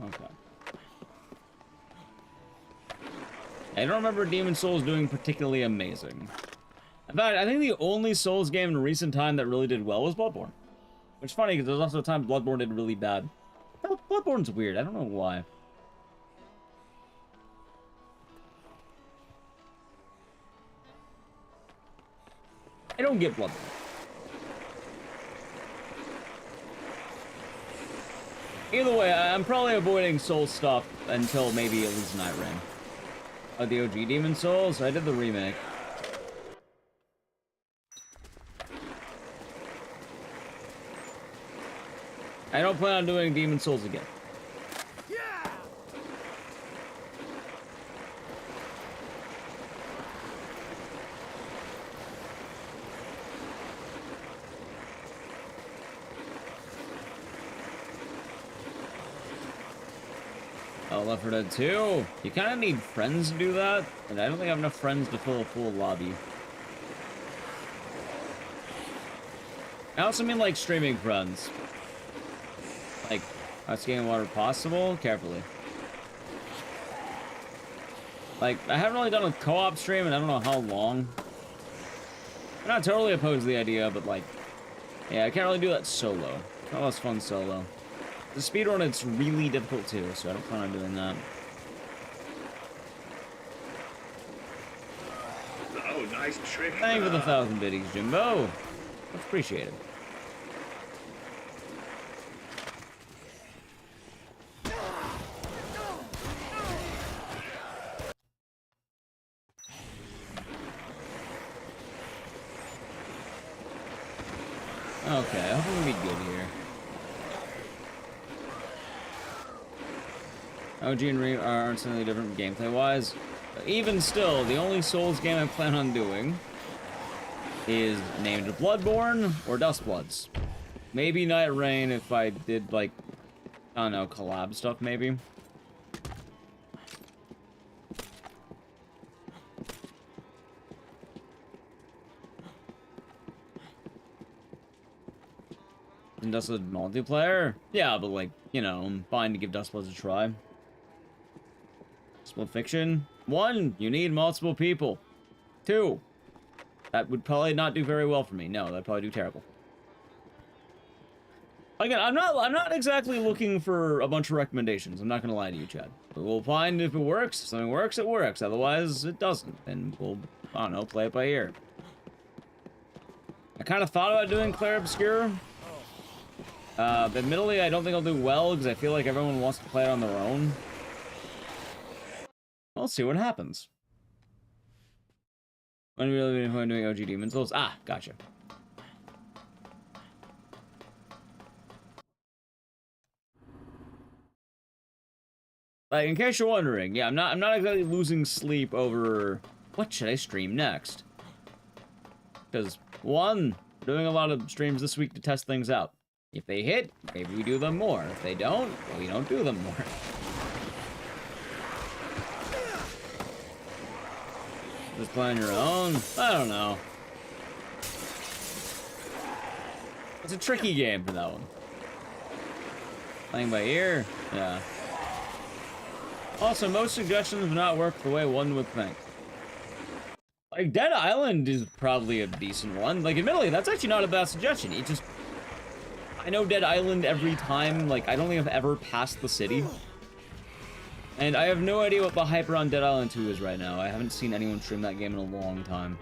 Okay. I don't remember Demon Souls doing particularly amazing. In fact, I think the only Souls game in recent time that really did well was Bloodborne. Which is funny, because there's also a time Bloodborne did really bad. Bloodborne's weird, I don't know why. I don't get Bloodborne. Either way, I'm probably avoiding Souls stuff until maybe at least Night Rain. The OG Demon Souls? I did the remake. I don't plan on doing Demon Souls again. Oh, Left 4 Dead 2. You kind of need friends to do that, and I don't think I have enough friends to fill a full lobby. I also mean, like, streaming friends. Like, us getting water possible? Carefully. Like, I haven't really done a co-op stream in I don't know how long. I'm not totally opposed to the idea, but, like, yeah, I can't really do that solo. It's not less fun solo. The speedrun, it's really difficult too, so I don't plan on doing that. Oh, nice trick. Thank you for the 1,000 biddies, Jimbo. That's appreciated. Okay, I hope I'm gonna be good here. OG and Re aren't slightly different gameplay-wise. Even still, the only Souls game I plan on doing is named Bloodborne or Dustbloods. Maybe Night Rain if I did, like, I don't know, collab stuff, maybe. And Dustbloods multiplayer? Yeah, but, like, you know, I'm fine to give Dustbloods a try. Split fiction. 1, you need multiple people. 2, that would probably not do very well for me. No, that'd probably do terrible. Again, I'm not exactly looking for a bunch of recommendations. I'm not gonna lie to you, Chad. But we'll find if it works. If something works, it works. Otherwise, it doesn't. And we'll, I don't know, play it by ear. I kind of thought about doing Claire Obscure. Admittedly, I don't think I'll do well because I feel like everyone wants to play it on their own. We'll see what happens. When we really been doing OG Demon Souls? Ah, gotcha. Like, in case you're wondering, yeah, I'm not exactly losing sleep over what should I stream next. Because 1, we're doing a lot of streams this week to test things out. If they hit, maybe we do them more. If they don't, well, we don't do them more. Just play on your own? I don't know. It's a tricky game for that one. Playing by ear? Yeah. Also, most suggestions do not work the way one would think. Like, Dead Island is probably a decent one. Like, admittedly, that's actually not a bad suggestion. It just... I know Dead Island every time. Like, I don't think I've ever passed the city. And I have no idea what the hype around Dead Island 2 is right now. I haven't seen anyone stream that game in a long time.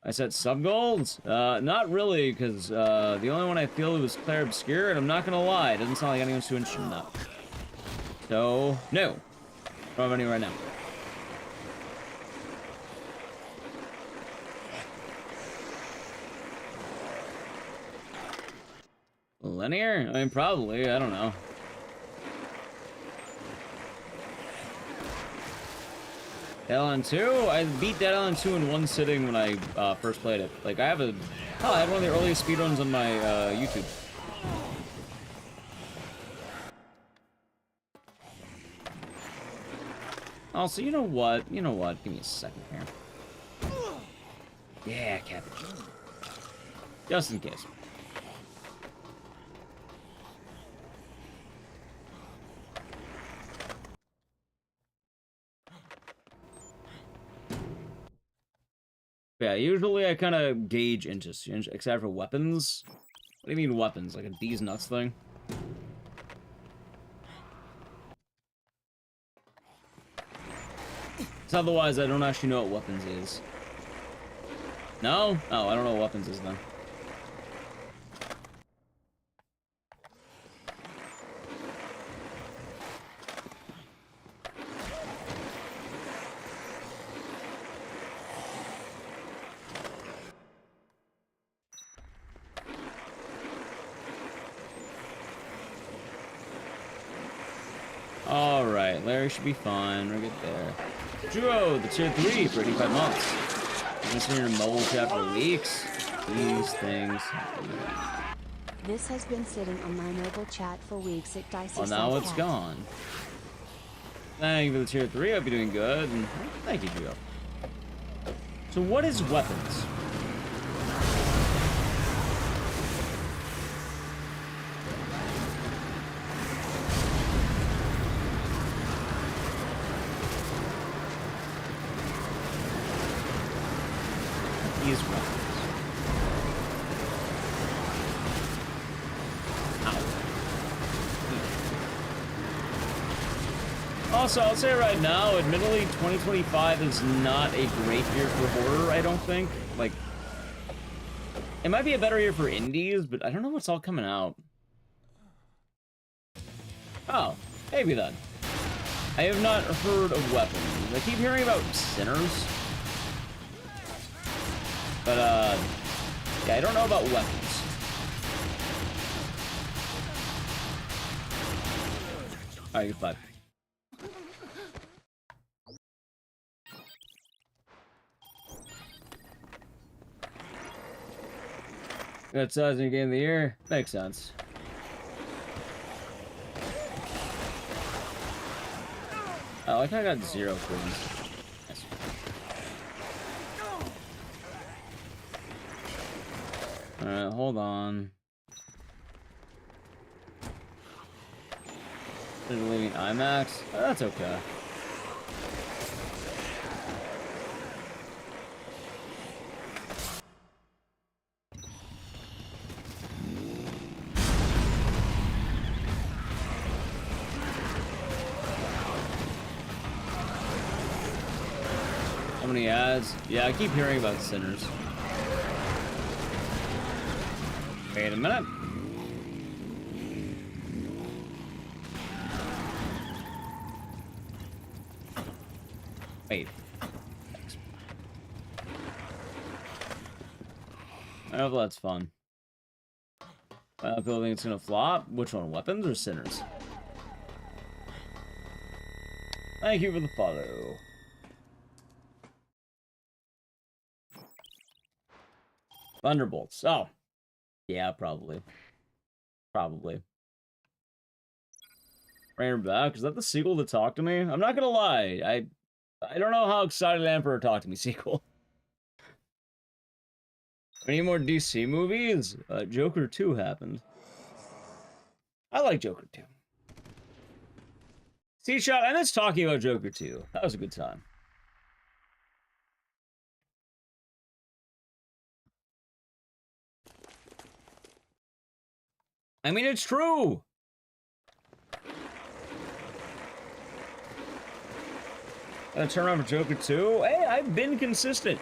I said sub-goals? Not really, because the only one I feel was Claire Obscure, and I'm not gonna lie, it doesn't sound like anyone's too interested in that. So, no. I don't have any right now. Linear? I mean, probably. I don't know. Dead Island 2? I beat Dead Island 2 in one sitting when I first played it. Like, I have a... Oh, I had one of the earliest speedruns on my YouTube. Also, you know what? You know what? Give me a second here. Yeah, cabbage. Just in case. Yeah, usually I kind of gauge interest, except for weapons. What do you mean weapons? Like a D's nuts thing? So otherwise, I don't actually know what weapons is. No? Oh, I don't know what weapons is then. Alright, Larry should be fine. We'll get there. Duo, the tier 3 for 85 months. This is your mobile chat for weeks. These things. This has been sitting on my mobile chat for weeks. Ecdycis. Well, now it's gone. Thank you for the tier 3. Hope you're doing good. And thank you, Duo. So what is weapons? These weapons. Also, I'll say right now, admittedly, 2025 is not a great year for horror, I don't think. Like, it might be a better year for indies, but I don't know what's all coming out. Oh, maybe then. I have not heard of weapons. I keep hearing about Sinners. But, yeah, I don't know about weapons. Alright, goodbye. Good size in game of the year. Makes sense. Oh, like I got 0 coins. Nice. Alright, hold on. They're leaving IMAX? Oh, that's okay. How many ads? Yeah, I keep hearing about Sinners. Wait a minute. Wait. I hope that's fun. I feel think it's gonna flop. Which one? Weapons or Sinners? Thank you for the follow. Thunderbolts. Oh. Yeah, probably. Probably. Bring her back. Is that the sequel to Talk to Me? I'm not gonna lie. I don't know how excited I am for a Talk to Me sequel. Any more DC movies? Joker 2 happened. I like Joker 2. C-Shot, I miss talking about Joker 2. That was a good time. I mean, it's true! Gonna turn around for Joker 2? Hey, I've been consistent.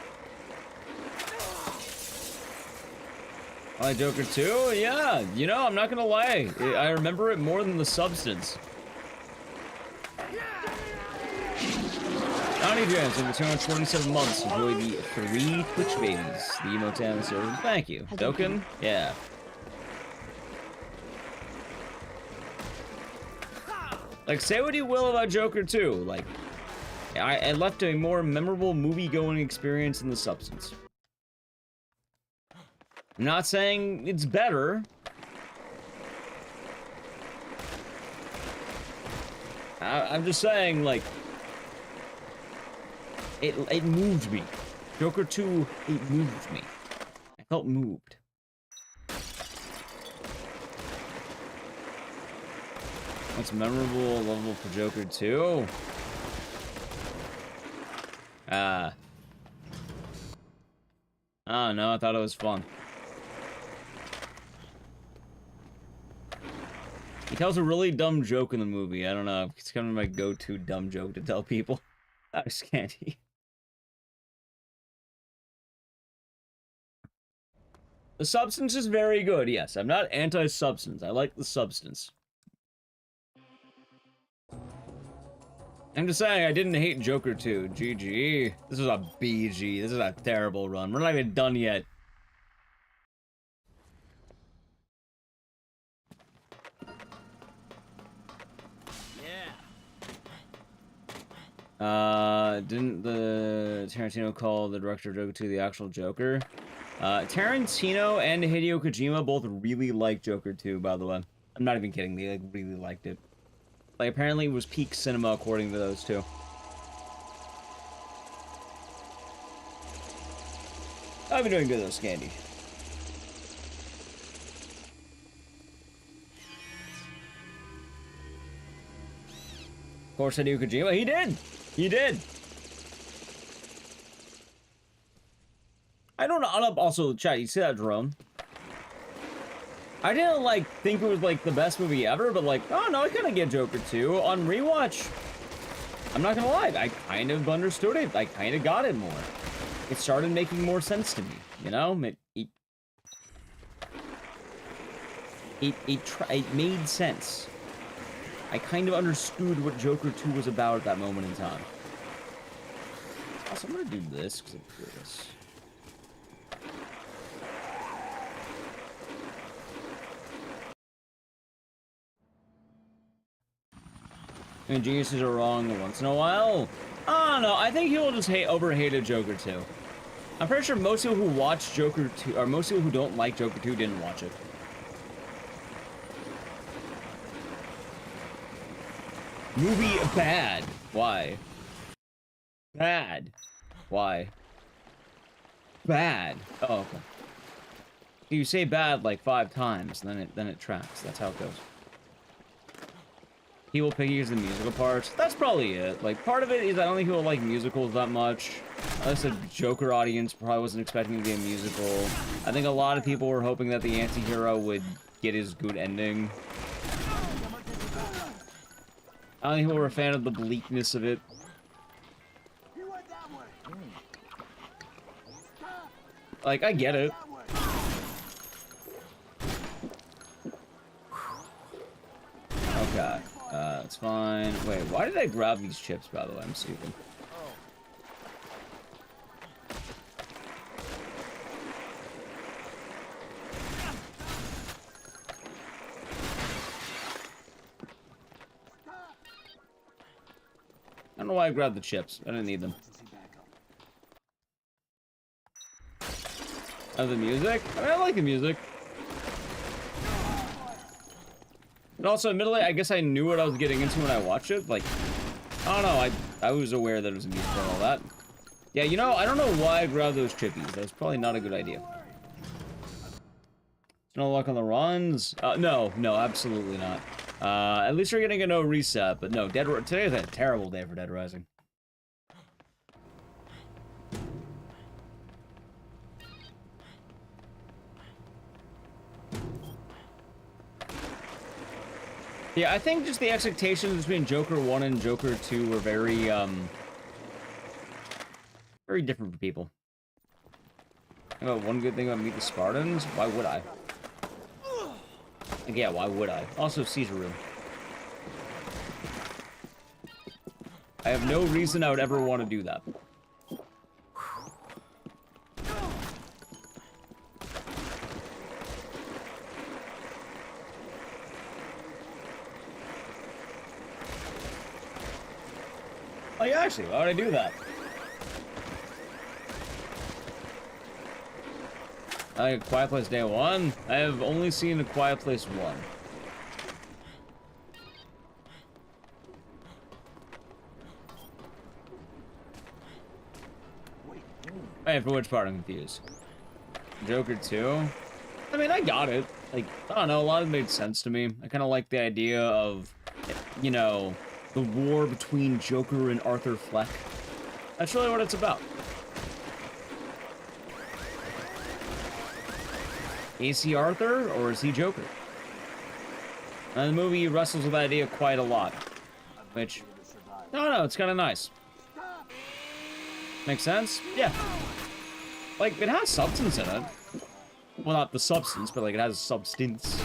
I like Joker 2? Yeah, you know, I'm not gonna lie. I remember it more than the substance. Bounty Jams in the 227 months. Enjoy the 3 Twitch babies. The Emotan server. Thank you. Doken? Yeah. Like, say what you will about Joker 2. Like, I left a more memorable movie-going experience in the substance. I'm not saying it's better. I'm just saying, like, it moved me. Joker 2, it moved me. I felt moved. What's memorable, lovable for Joker 2? Oh no, I thought it was fun. He tells a really dumb joke in the movie. I don't know. It's kind of my go-to dumb joke to tell people. That was candy. The substance is very good, yes. I'm not anti-substance. I like the substance. I'm just saying, I didn't hate Joker 2. GG. This is a BG. This is a terrible run. We're not even done yet. Yeah, Didn't the Tarantino call the director of Joker 2 the actual Joker? Tarantino and Hideo Kojima both really liked Joker 2, by the way. I'm not even kidding, they like really liked it. Like apparently it was peak cinema according to those two. I've been doing good though, Scandy. Of course, Hideo Kojima, he did! He did! I don't know, also, chat, you see that drone? I didn't, like, think it was, like, the best movie ever, but, like, oh, no, I kinda get Joker 2. On rewatch, I'm not gonna lie, I kind of understood it. I kind of got it more. It started making more sense to me, you know? It made sense. I kind of understood what Joker 2 was about at that moment in time. Also, I'm gonna do this, because I'm curious. I mean, geniuses are wrong once in a while. I don't know, I think people just overhated Joker 2. I'm pretty sure most people who watched Joker 2, or most people who don't like Joker 2 didn't watch it. Movie bad. Why? Bad. Why? Bad. Oh, okay. You say bad like 5 times, then it tracks. That's how it goes. People picking the musical parts. That's probably it. Like, part of it is I don't think people like musicals that much. Unless the Joker audience probably wasn't expecting it to be a musical. I think a lot of people were hoping that the anti-hero would get his good ending. I don't think people were a fan of the bleakness of it. Like, I get it. Okay, that's fine. Wait, why did I grab these chips, by the way? I'm stupid. I don't know why I grabbed the chips. I didn't need them. Oh, the music? I mean, I like the music. And also, admittedly, I guess I knew what I was getting into when I watched it. Like, I don't know, I was aware that it was a musical and all that. Yeah, you know, I don't know why I grabbed those chippies. That was probably not a good idea. No luck on the runs? No, absolutely not. At least we're getting a no reset, but no, today is a terrible day for Dead Rising. Yeah, I think just the expectations between Joker 1 and Joker 2 were very different for people. One good thing about Meet the Spartans? Why would I? Like, yeah, why would I? Also, seizure room. I have no reason I would ever want to do that. Oh, yeah, actually, why would I do that? Quiet Place Day 1? I have only seen A Quiet Place 1. Wait, for which part I'm confused? Joker 2? I mean, I got it. Like, I don't know, a lot of it made sense to me. I kind of like the idea of, you know, the war between Joker and Arthur Fleck. That's really what it's about. Is he Arthur, or is he Joker? And the movie wrestles with that idea quite a lot. Which, I don't know, it's kind of nice. Makes sense? Yeah. Like, it has substance in it. Well, not the substance, but, like, it has substance.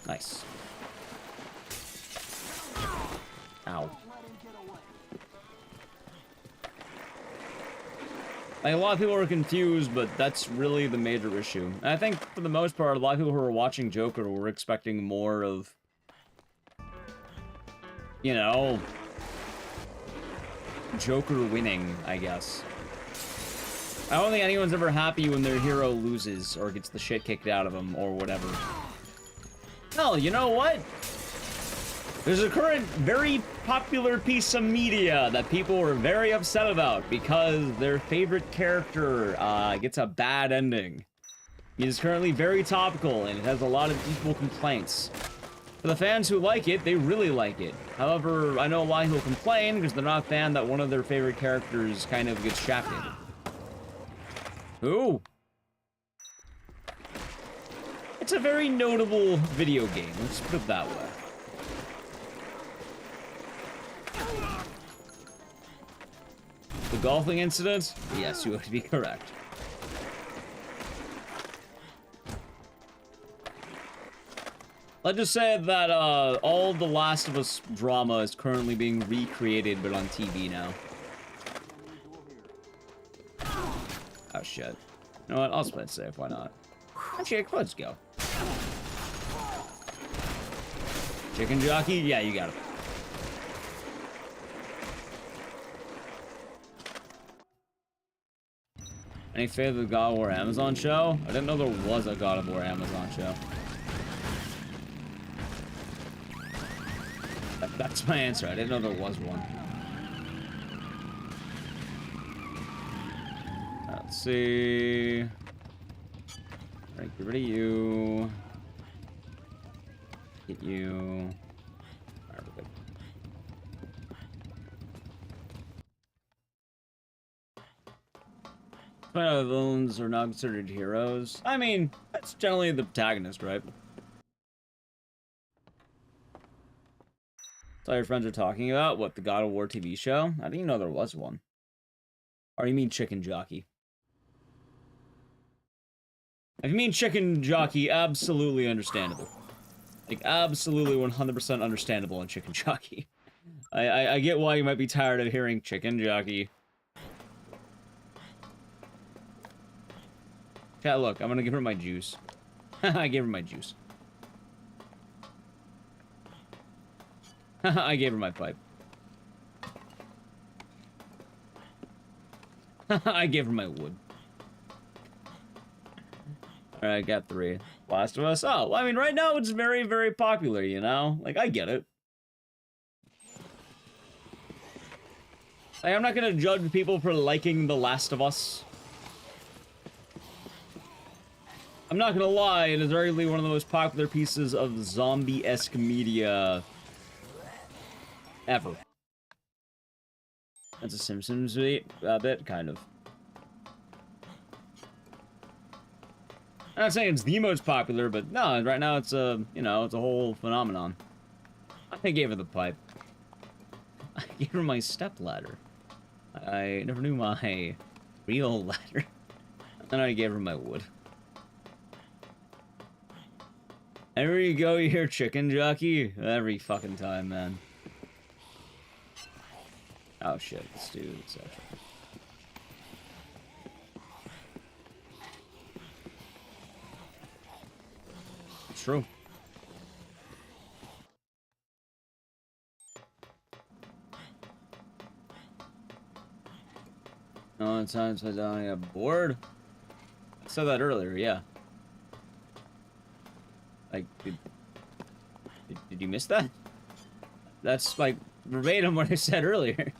Nice. Ow. Like, a lot of people are confused, but that's really the major issue. And I think, for the most part, a lot of people who are watching Joker were expecting more of, you know, Joker winning, I guess. I don't think anyone's ever happy when their hero loses or gets the shit kicked out of them or whatever. Hell, you know what? There's a current very popular piece of media that people are very upset about because their favorite character gets a bad ending. It is currently very topical and it has a lot of equal complaints. For the fans who like it, they really like it. However, I know a lot of people complain because they're not a fan that one of their favorite characters kind of gets shafted. Ooh. It's a very notable video game, let's put it that way. The golfing incident? Yes, you would be correct. Let's just say that all the Last of Us drama is currently being recreated, but on TV now. Oh shit. You know what? I'll play it safe, why not? Actually, let's go. Chicken jockey? Yeah, you got it. Any favorite of the God of War Amazon show? I didn't know there was a God of War Amazon show. That's my answer. I didn't know there was one. Let's see. Alright, get rid of you. Get you. Alright, we're good. Villains are not considered heroes. I mean, that's generally the protagonist, right? That's all your friends are talking about? What, the God of War TV show? I didn't even know there was one. Or you mean Chicken Jockey? If you mean Chicken Jockey, absolutely understandable. Like, absolutely 100% understandable on Chicken Jockey. I get why you might be tired of hearing Chicken Jockey. Chat, look, I'm gonna give her my juice. I gave her my juice. I gave her my pipe. I gave her my wood. Alright, I got 3. Last of Us? Oh, well, I mean, right now it's very, very popular, you know? Like, I get it. Like, I'm not gonna judge people for liking The Last of Us. I'm not gonna lie, it is arguably one of the most popular pieces of zombie-esque media ever. That's a Simpsons bit, kind of. I'm not saying it's the most popular, but no, right now it's a, you know, it's a whole phenomenon. I gave her the pipe. I gave her my step ladder. I never knew my real ladder. And then I gave her my wood. Everywhere you go, you hear Chicken Jockey. Every fucking time, man. Oh shit, let's do this actually. It's true. No, it sounds like I got bored. I said that earlier, yeah. Like, did you miss that? That's like verbatim what I said earlier.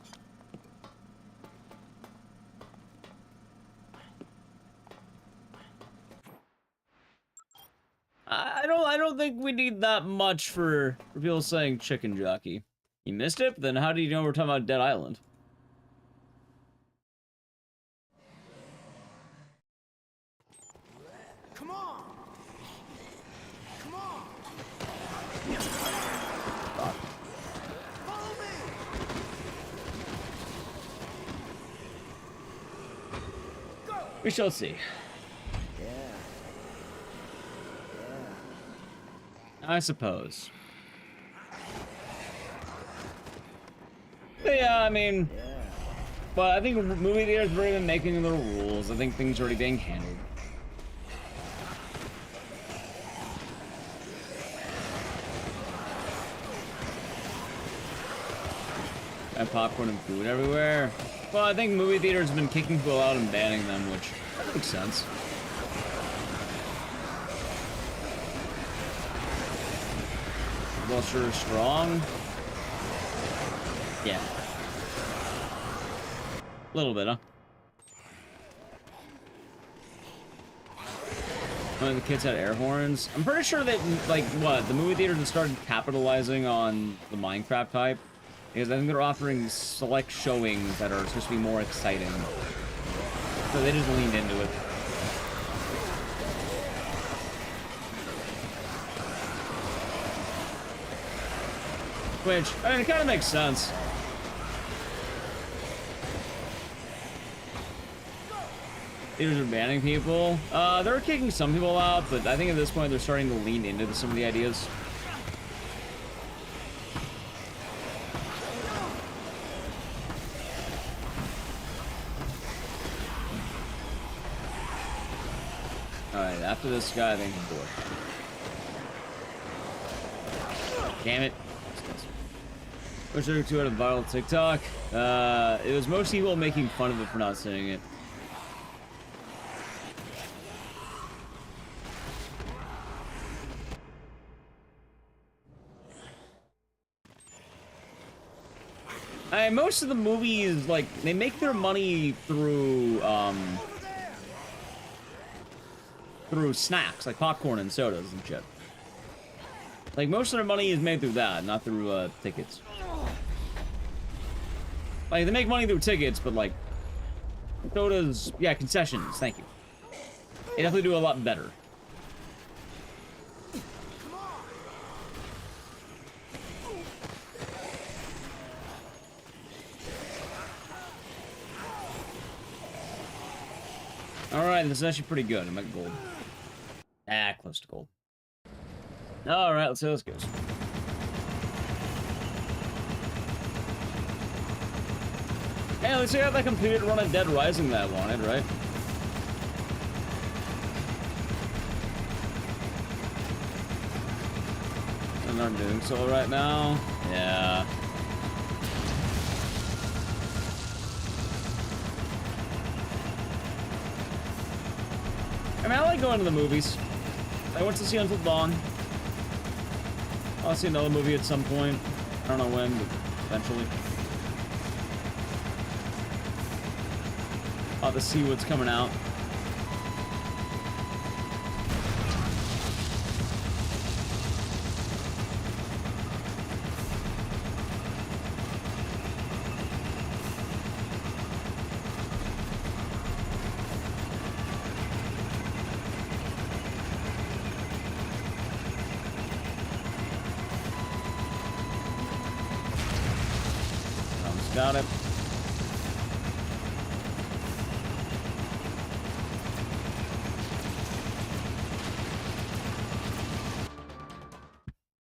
I don't think we need that much for people saying Chicken Jockey. You missed it? Then how do you know we're talking about Dead Island? Come on! Come on! Follow me! Go! We shall see. I suppose. But yeah, I mean, But I think movie theaters have already been making their rules. I think things are already being handled. And popcorn and food everywhere. Well, I think movie theaters have been kicking people out and banning them, which makes sense. Well, sure, strong. Yeah. A little bit, huh? One of the kids had air horns. I'm pretty sure that, like, what? The movie theaters have started capitalizing on the Minecraft hype. Because I think they're offering select showings that are supposed to be more exciting. So they just leaned into it. Which, I mean, it kind of makes sense. Theaters are banning people. They're kicking some people out, but I think at this point they're starting to lean into some of the ideas. Alright, after this guy, I think I'm bored. Damn it. Which are 2 out of viral TikTok. It was most people making fun of it for not saying it. Most of the movies, like, they make their money through, through snacks, like popcorn and sodas and shit. Like, most of their money is made through that, not through, tickets. Like, they make money through tickets, but, like, sodas, yeah, concessions, thank you. They definitely do a lot better. Alright, this is actually pretty good. I'm at gold. Ah, close to gold. Alright, let's see how this goes. Hey, at least I got that completed run of Dead Rising that I wanted, right? And I'm doing so right now. Yeah. I mean, I like going to the movies. I went to see Until Dawn. I'll see another movie at some point. I don't know when, but eventually. I'll have to see what's coming out. Got it.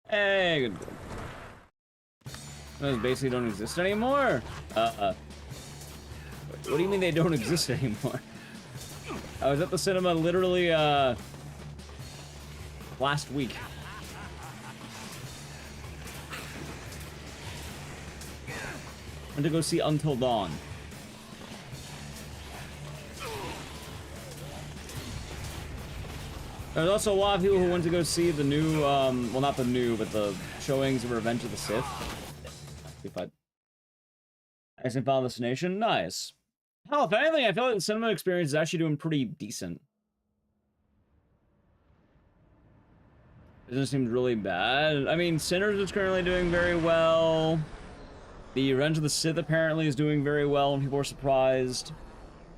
Hey, good. Those basically don't exist anymore. What do you mean they don't exist anymore? I was at the cinema literally last week. To go see Until Dawn. There's also a lot of people who went to go see the new, well, not the new, but the showings of Revenge of the Sith. If I hasn't found Destination, nice. Hell, if anything, I feel like the cinema experience is actually doing pretty decent. It doesn't seem really bad. I mean, Sinners is currently doing very well. The Revenge of the Sith apparently is doing very well, and people are surprised.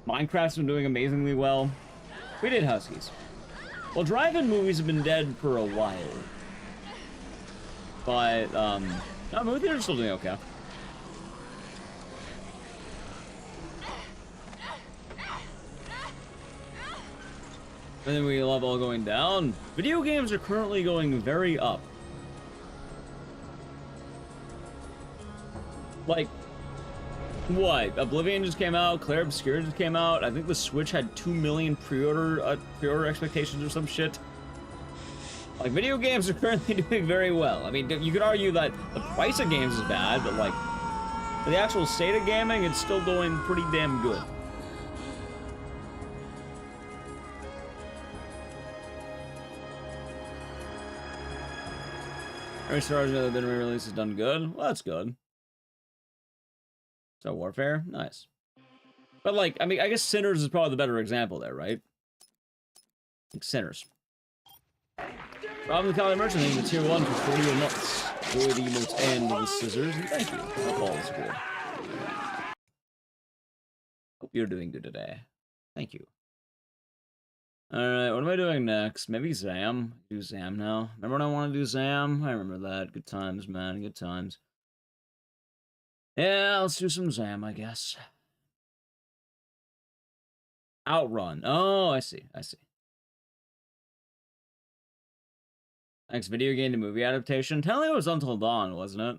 Minecraft's been doing amazingly well. We did Huskies. Well, drive-in movies have been dead for a while. But, no, movie theaters are still doing okay. And then we love all going down. Video games are currently going very up. Like, What? Oblivion just came out. Clair Obscura just came out. I think the Switch had 2 million pre-order expectations or some shit. Like, video games are currently doing very well. I mean, you could argue that the price of games is bad, but like, for the actual state of gaming, it's still doing pretty damn good. Every Star Wars that have been re-released has done good. Well, that's good. So Warfare, nice. But like, I mean, I guess Sinners is probably the better example there, right? Like Sinners. Rob the Collie Merchant, thank you for tier 1 for 41 months. Enjoy the emotes and the scissors, and thank you. That ball is good. Hope you're doing good today. Thank you. Alright, what am I doing next? Maybe Zam? Do Zam now. Remember when I want to do Zam? I remember that. Good times, man. Good times. Yeah, let's do some Zam, I guess. Outrun. Oh, I see. I see. Next video game to movie adaptation. Technically it was Until Dawn, wasn't it?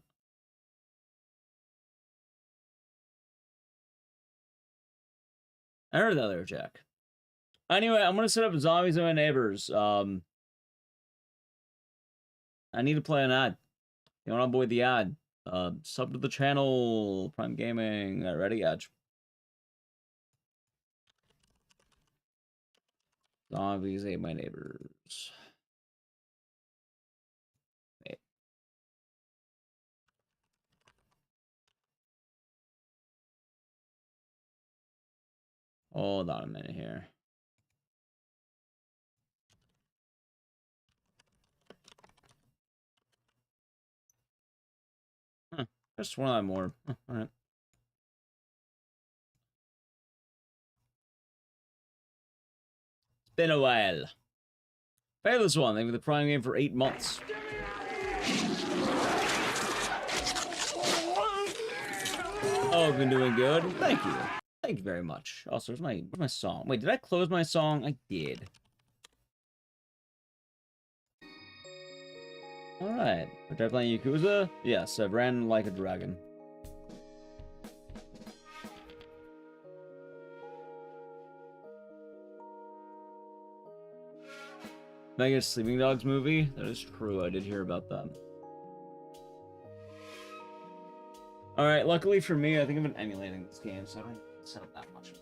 I heard that there, Jack. Anyway, I'm gonna set up Zombies and My Neighbors. I need to play an ad. You wanna avoid the ad? Sub to the channel. Prime Gaming. Ready, Edge. Zombies ate my neighbors. Wait. Hold on a minute here. Huh. Just one more. Huh. All right. It's been a while. Pay this one. They were the Prime game for 8 months. Oh, I've been doing good. Thank you. Thank you very much. Also, where's my song? Wait, did I close my song? I did. Alright. Did I play Yakuza? Yes, I ran like a dragon. Mega Sleeping Dogs movie? That is true, I did hear about that. Alright, luckily for me, I think I've been emulating this game, so I don't set up that much.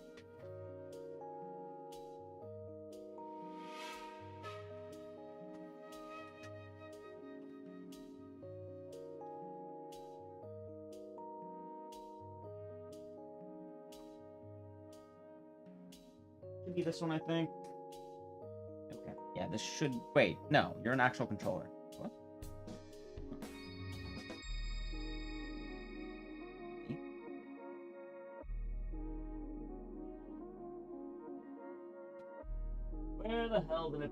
Should be this one, I think. Okay, yeah, this should... Wait, no, you're an actual controller. What? Where the hell did it...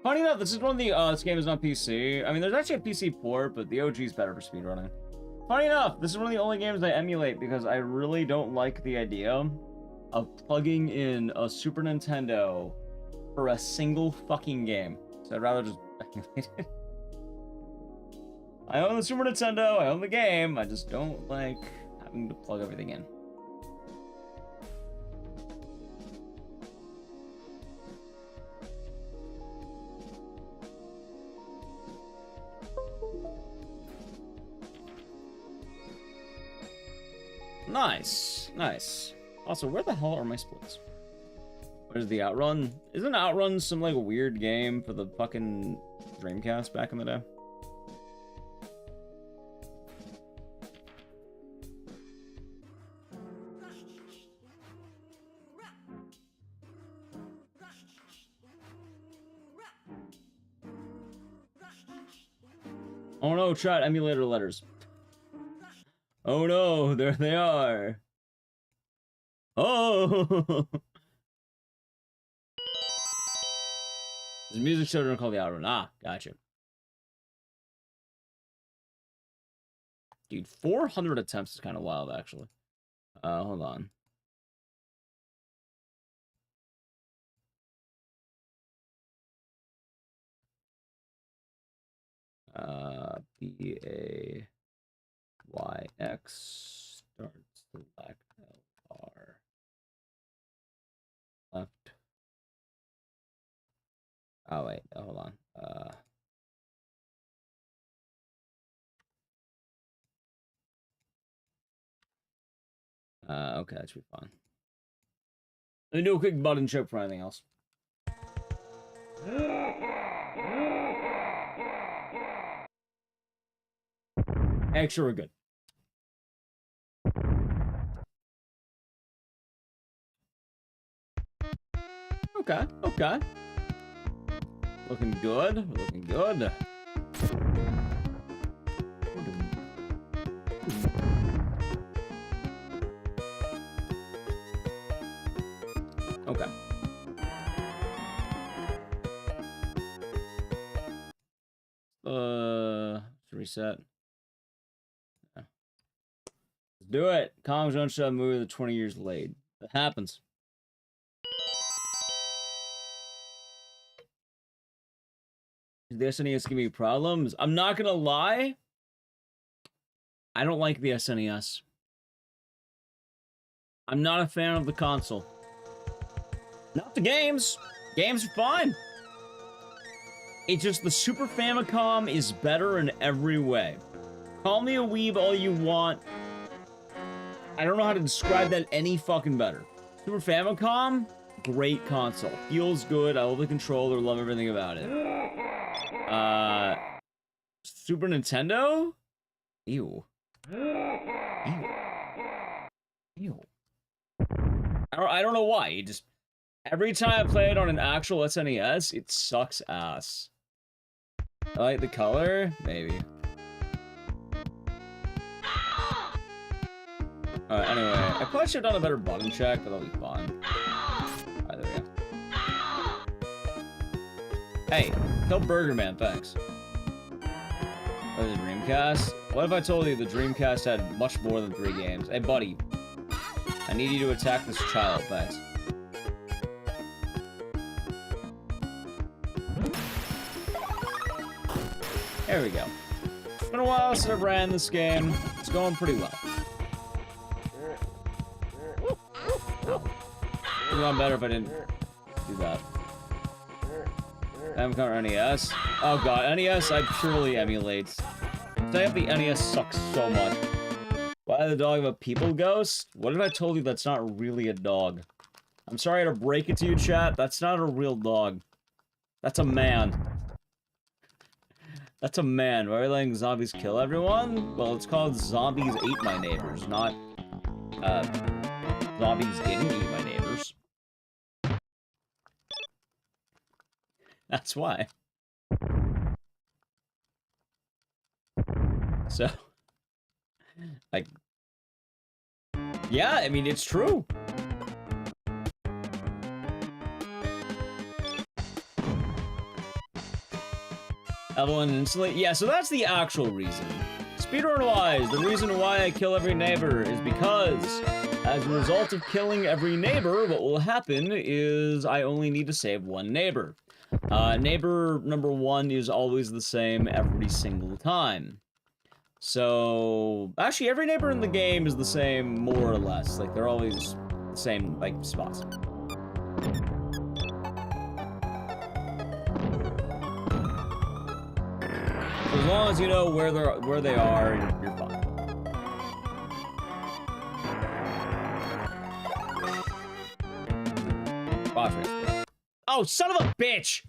Funny enough, this is one of the, this game is on PC. I mean, there's actually a PC port, but the OG is better for speedrunning. Funny enough, this is one of the only games I emulate because I really don't like the idea of plugging in a Super Nintendo for a single fucking game. So I'd rather just emulate it. I own the Super Nintendo, I own the game, I just don't like having to plug everything in. Nice, nice. Also, where the hell are my splits? Where's the Outrun? Isn't Outrun some, like, weird game for the fucking Dreamcast back in the day? Oh no, chat, emulator letters. Oh no, there they are. Oh! There's a music show called The Outrun. Ah, gotcha. Dude, 400 attempts is kind of wild, actually. Hold on. BAYX start select LR left. Oh wait, hold on. Okay, that should be fine. Let me do a quick button check for anything else. Actually, we're good. Okay, okay. Looking good, looking good. Okay. Let's reset. Yeah. Let's do it. Kong Jump Shot movie the 20 years late. It happens. Is the SNES giving me problems? I'm not gonna lie. I don't like the SNES. I'm not a fan of the console. Not the games. Games are fine. It's just the Super Famicom is better in every way. Call me a weeb all you want. I don't know how to describe that any fucking better. Super Famicom, great console. Feels good. I love the controller. Love everything about it. Super Nintendo? Ew. Ew. Ew. I don't know why. It just... Every time I play it on an actual SNES, it sucks ass. I like the color? Maybe. Anyway, I probably should have done a better button check, but that'll be fun. Alright, there we go. Hey, kill Burger Man, thanks. Oh, the Dreamcast? What if I told you the Dreamcast had much more than 3 games? Hey, buddy. I need you to attack this child, thanks. There we go. It's been a while since I've ran this game. It's going pretty well. It would have gone better if I didn't do that. I haven't got NES. Oh god, NES I purely emulate. Stay up the NES sucks so much. Why the dog of a people ghost? What if I told you that's not really a dog? I'm sorry to break it to you, chat. That's not a real dog. That's a man. That's a man. Why are we letting zombies kill everyone? Well, it's called Zombies Ate My Neighbors, not, Zombies Didn't Eat My Neighbors. That's why. So, like, yeah, I mean, it's true. Evelyn instantly. Yeah, so that's the actual reason. Speedrun-wise, the reason why I kill every neighbor is because, as a result of killing every neighbor, what will happen is I only need to save one neighbor. Neighbor number 1 is always the same every single time. So, actually, every neighbor in the game is the same, more or less. Like, they're always the same, like, spots. As long as you know where they are, you're fine. Oh, son of a bitch!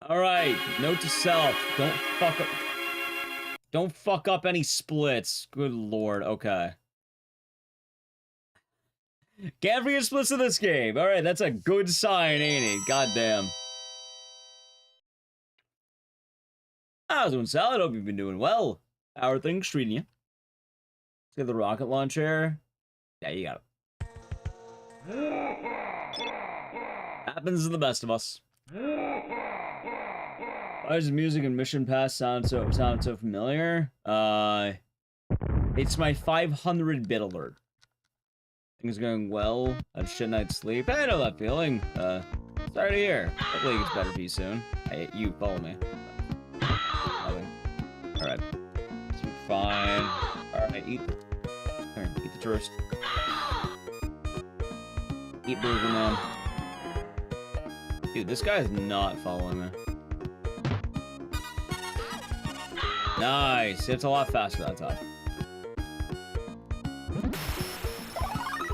Alright, note to self. Don't fuck up any splits. Good lord, okay. Can't forget splits in this game. Alright, that's a good sign, ain't it? Goddamn. I was doing solid. Hope you've been doing well. How are things treating you? Let's get the rocket launcher. Yeah, you got it. Happens to the best of us. Why does music and Mission Pass sound so familiar? It's my 500-bit alert. Things going well. A shit night's sleep. I know that feeling. Sorry to hear. Hopefully it gets better for you soon. Hey, you follow me. Nothing. Alright. Fine. Alright, eat. Here, eat the tourist. Eat Burger Man. Dude, this guy's not following me. Nice. It's a lot faster that time.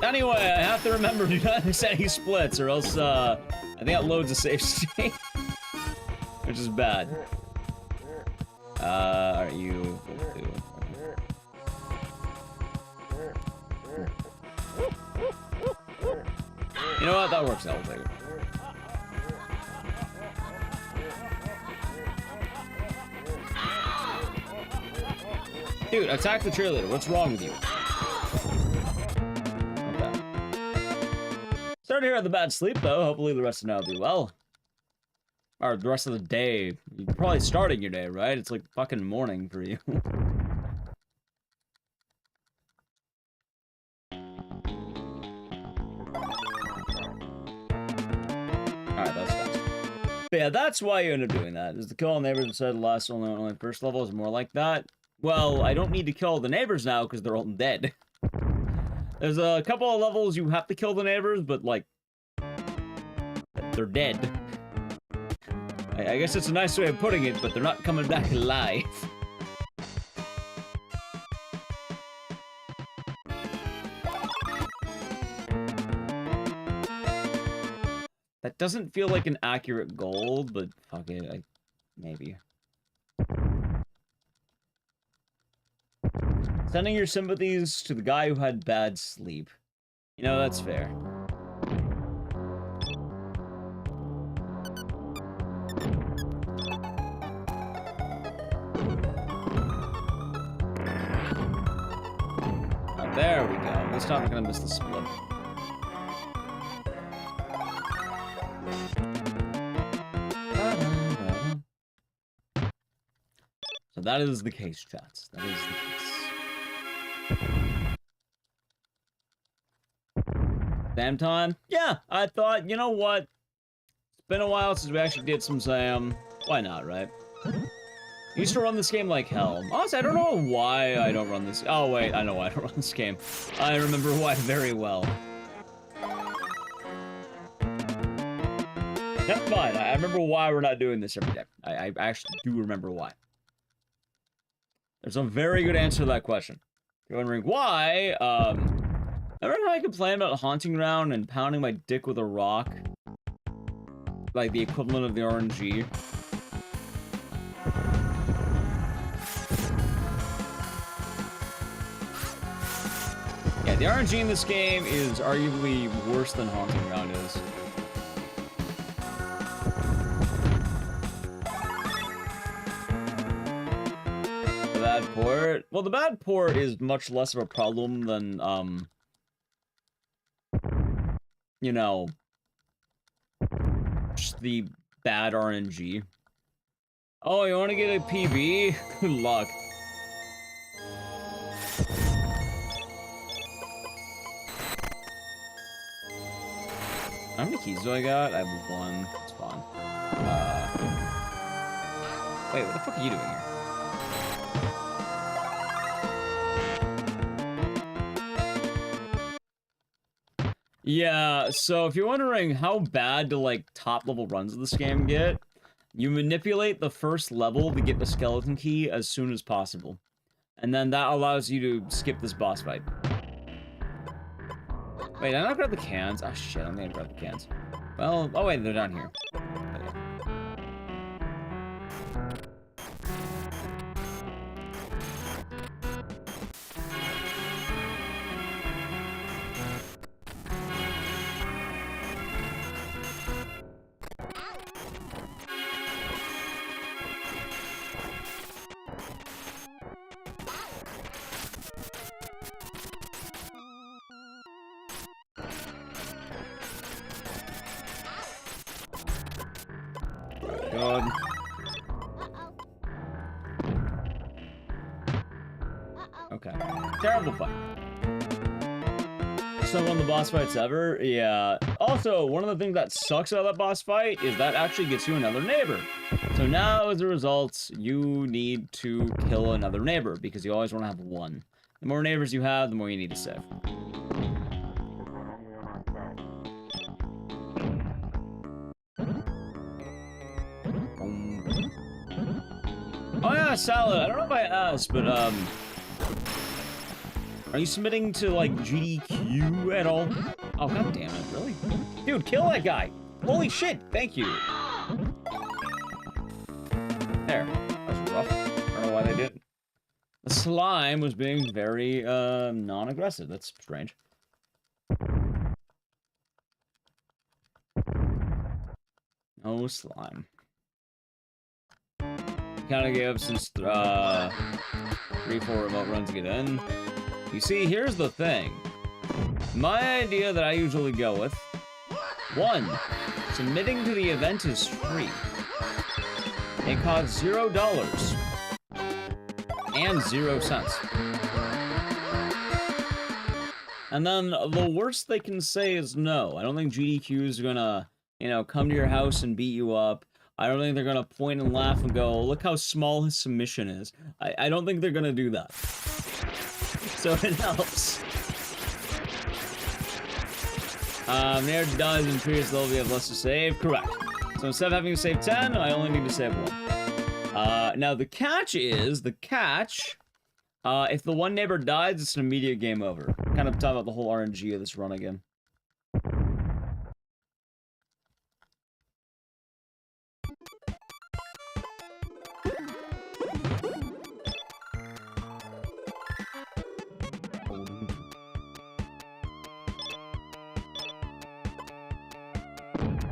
Anyway, I have to remember do not miss any splits, or else, I think that loads a save state. Which is bad. Alright, you... You know what? That works out. We'll take it. Dude, attack the cheerleader. What's wrong with you? Okay. Sorry to hear the bad sleep, though. Hopefully the rest of the night will be well. Or the rest of the day. You're probably starting your day, right? It's like fucking morning for you. Alright, that's fast. But yeah, that's why you end up doing that. Is to kill all neighbors instead of the last only first level is more like that. Well, I don't need to kill the neighbors now because they're all dead. There's a couple of levels you have to kill the neighbors, but like they're dead. I guess it's a nice way of putting it, but they're not coming back alive. That doesn't feel like an accurate goal, but fuck it, maybe. Sending your sympathies to the guy who had bad sleep. You know, that's fair. Oh, there we go. This time I'm gonna miss the split. So that is the case, chats. That is the case. Sam time? Yeah, I thought, you know what? It's been a while since we actually did some Sam. Why not, right? I used to run this game like hell. Honestly, I don't know why I don't run this. Oh, wait, I know why I don't run this game. I remember why very well. That's fine. I remember why we're not doing this every day. I actually do remember why. There's a very good answer to that question. If you're wondering why, remember how I complained about haunting around and pounding my dick with a rock? Like the equivalent of the RNG? Yeah, the RNG in this game is arguably worse than haunting around is. Bad port. Well, the bad port is much less of a problem than, you know, just the bad RNG. Oh, you want to get a PB? Good luck. How many keys do I got? I have one. It's fine. Wait, what the fuck are you doing here? Yeah, so if you're wondering how bad do, like, top-level runs of this game get, you manipulate the first level to get the skeleton key as soon as possible. And then that allows you to skip this boss fight. Wait, I not grab the cans? Oh, shit, I'm gonna grab the cans. Well, oh wait, they're down here. God. Okay. Terrible fight. So one of the boss fights ever? Yeah. Also, one of the things that sucks about that boss fight is that actually gets you another neighbor. So now, as a result, you need to kill another neighbor, because you always want to have one. The more neighbors you have, the more you need to save. Oh yeah, Salad. I don't know if I asked, but are you submitting to like GDQ at all? Oh god damn it, really? Dude, kill that guy! Holy shit, thank you. There. That's rough. I don't know why they did. The slime was being very non-aggressive. That's strange. No slime. Kind of gave up since 3-4 remote runs to get in. You see, here's the thing. My idea that I usually go with: 1, submitting to the event is free. It costs $0 and 0 cents. And then the worst they can say is no. I don't think GDQ is gonna, you know, come to your house and beat you up. I don't think they're gonna point and laugh and go, look how small his submission is. I don't think they're gonna do that. So it helps. Near dies in previous level, we have less to save. Correct. So instead of having to save 10, I only need to save 1. Now the catch is, if the one neighbor dies, it's an immediate game over. Kind of talk about the whole RNG of this run again.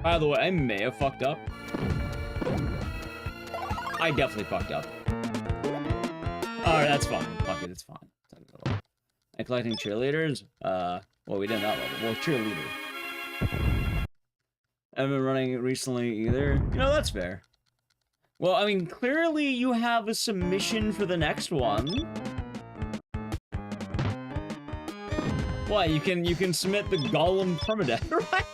By the way, I may have fucked up. I definitely fucked up. Alright, that's fine. Fuck it, it's fine. And collecting cheerleaders? Well, we didn't that level. Well, cheerleader. I haven't been running it recently either. You know, that's fair. Well, I mean, clearly you have a submission for the next one. What, you can submit the Golem permadeath, right?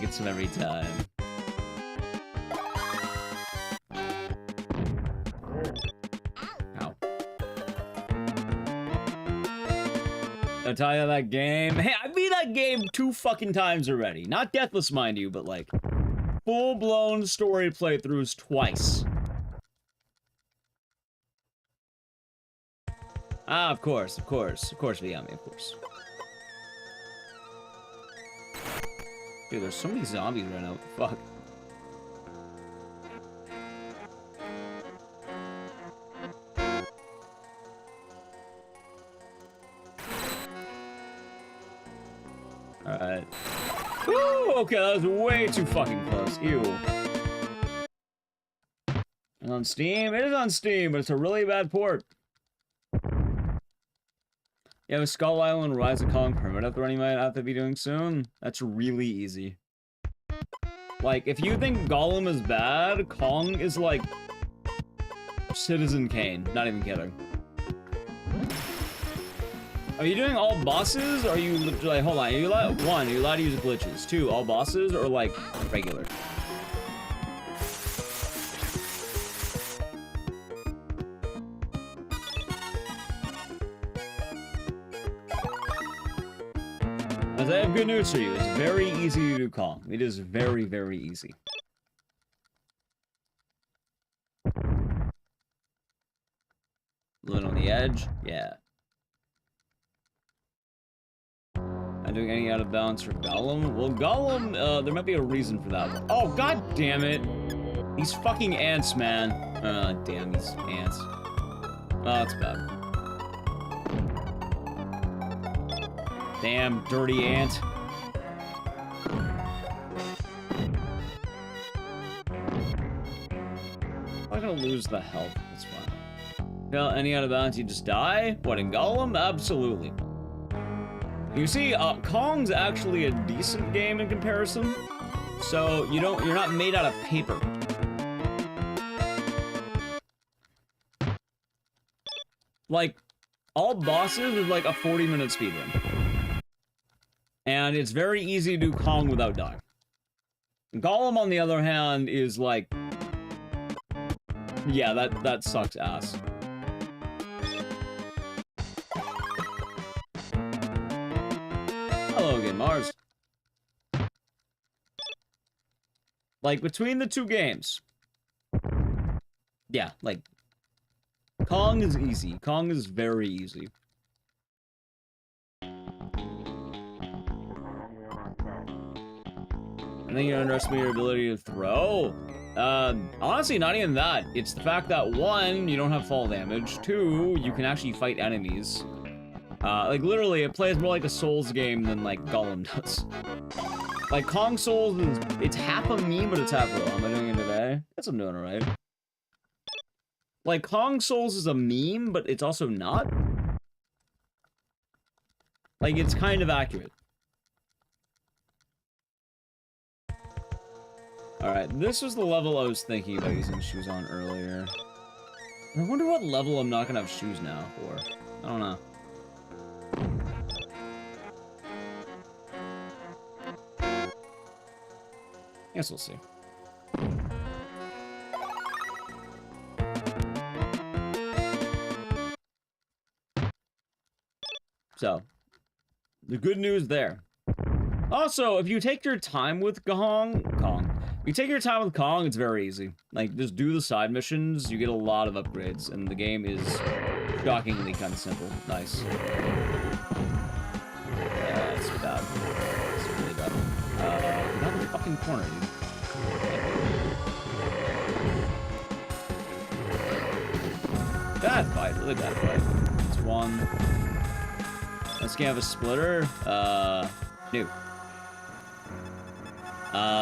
Get some every time. Ow. I'll tell you that game. Hey, I beat that game 2 fucking times already. Not deathless, mind you, but like full-blown story playthroughs twice. Ah, of course, Viami, of course. Dude, there's so many zombies right now. What the fuck? Alright. Woo! Okay, that was way too fucking close. Ew. And on Steam? It is on Steam, but it's a really bad port. Yeah, with Skull Island Rise of Kong permadeath running might have to be doing soon. That's really easy. Like, if you think Gollum is bad, Kong is like Citizen Kane. Not even kidding. Are you doing all bosses? Or are you like, hold on, are you allowed, 1, are you allowed to use glitches? 2, all bosses, or like regular? As I have good news for you, it's very easy to do Kong. It is very, very easy. Living on the edge? Yeah. Not doing any out of balance for Gollum? Well, Gollum, there might be a reason for that. Oh, god damn it! These fucking ants, man. Damn, these ants. Oh, that's bad. Damn, dirty ant. I'm gonna lose the health, that's fine. Well, any out of bounds, you just die? What, in Gollum? Absolutely. You see, Kong's actually a decent game in comparison. So, you're not made out of paper. Like, all bosses is like a 40-minute speedrun. And it's very easy to do Kong without dying. Gollum, on the other hand, is like... Yeah, that sucks ass. Hello again, Mars. Like, between the two games... Yeah, like... Kong is easy. Kong is very easy. I think you underestimate your ability to throw. Honestly, not even that. It's the fact that, one, you don't have fall damage. Two, you can actually fight enemies. Like, literally, it plays more like a Souls game than, like, Gollum does. Like, Kong Souls is... It's half a meme, but it's half real. Am I doing it today? Guess I'm doing it right. Like, Kong Souls is a meme, but it's also not. Like, it's kind of accurate. Alright, this was the level I was thinking about using shoes on earlier. I wonder what level I'm not gonna have shoes now for. I don't know. Guess we'll see. So, the good news there. Also, if you take your time with Kong, if you take your time with Kong, it's very easy. Like, just do the side missions, you get a lot of upgrades, and the game is shockingly kind of simple. Nice. Yeah, it's bad. It's really bad. Not in the fucking corner, dude. Bad fight, really bad fight. It's one. This game have a splitter? No.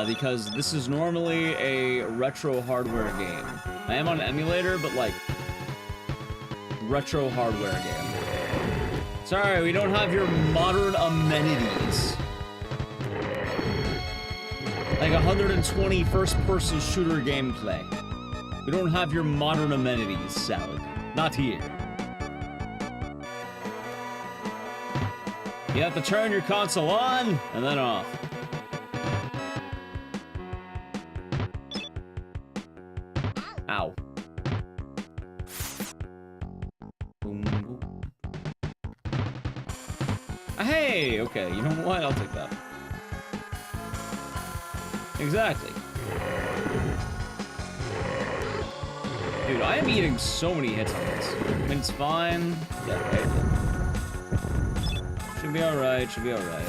Because this is normally a retro hardware game. I am on an emulator, but like, retro hardware game. Sorry, we don't have your modern amenities. Like 120 first-person shooter gameplay. We don't have your modern amenities, Salad. Not here. You have to turn your console on, and then off. Ow. Boom, boom. Hey, okay, you know what? I'll take that. Exactly. Dude, I am eating so many hits on this. I mean, it's fine. Yeah, right. Should be alright, should be alright.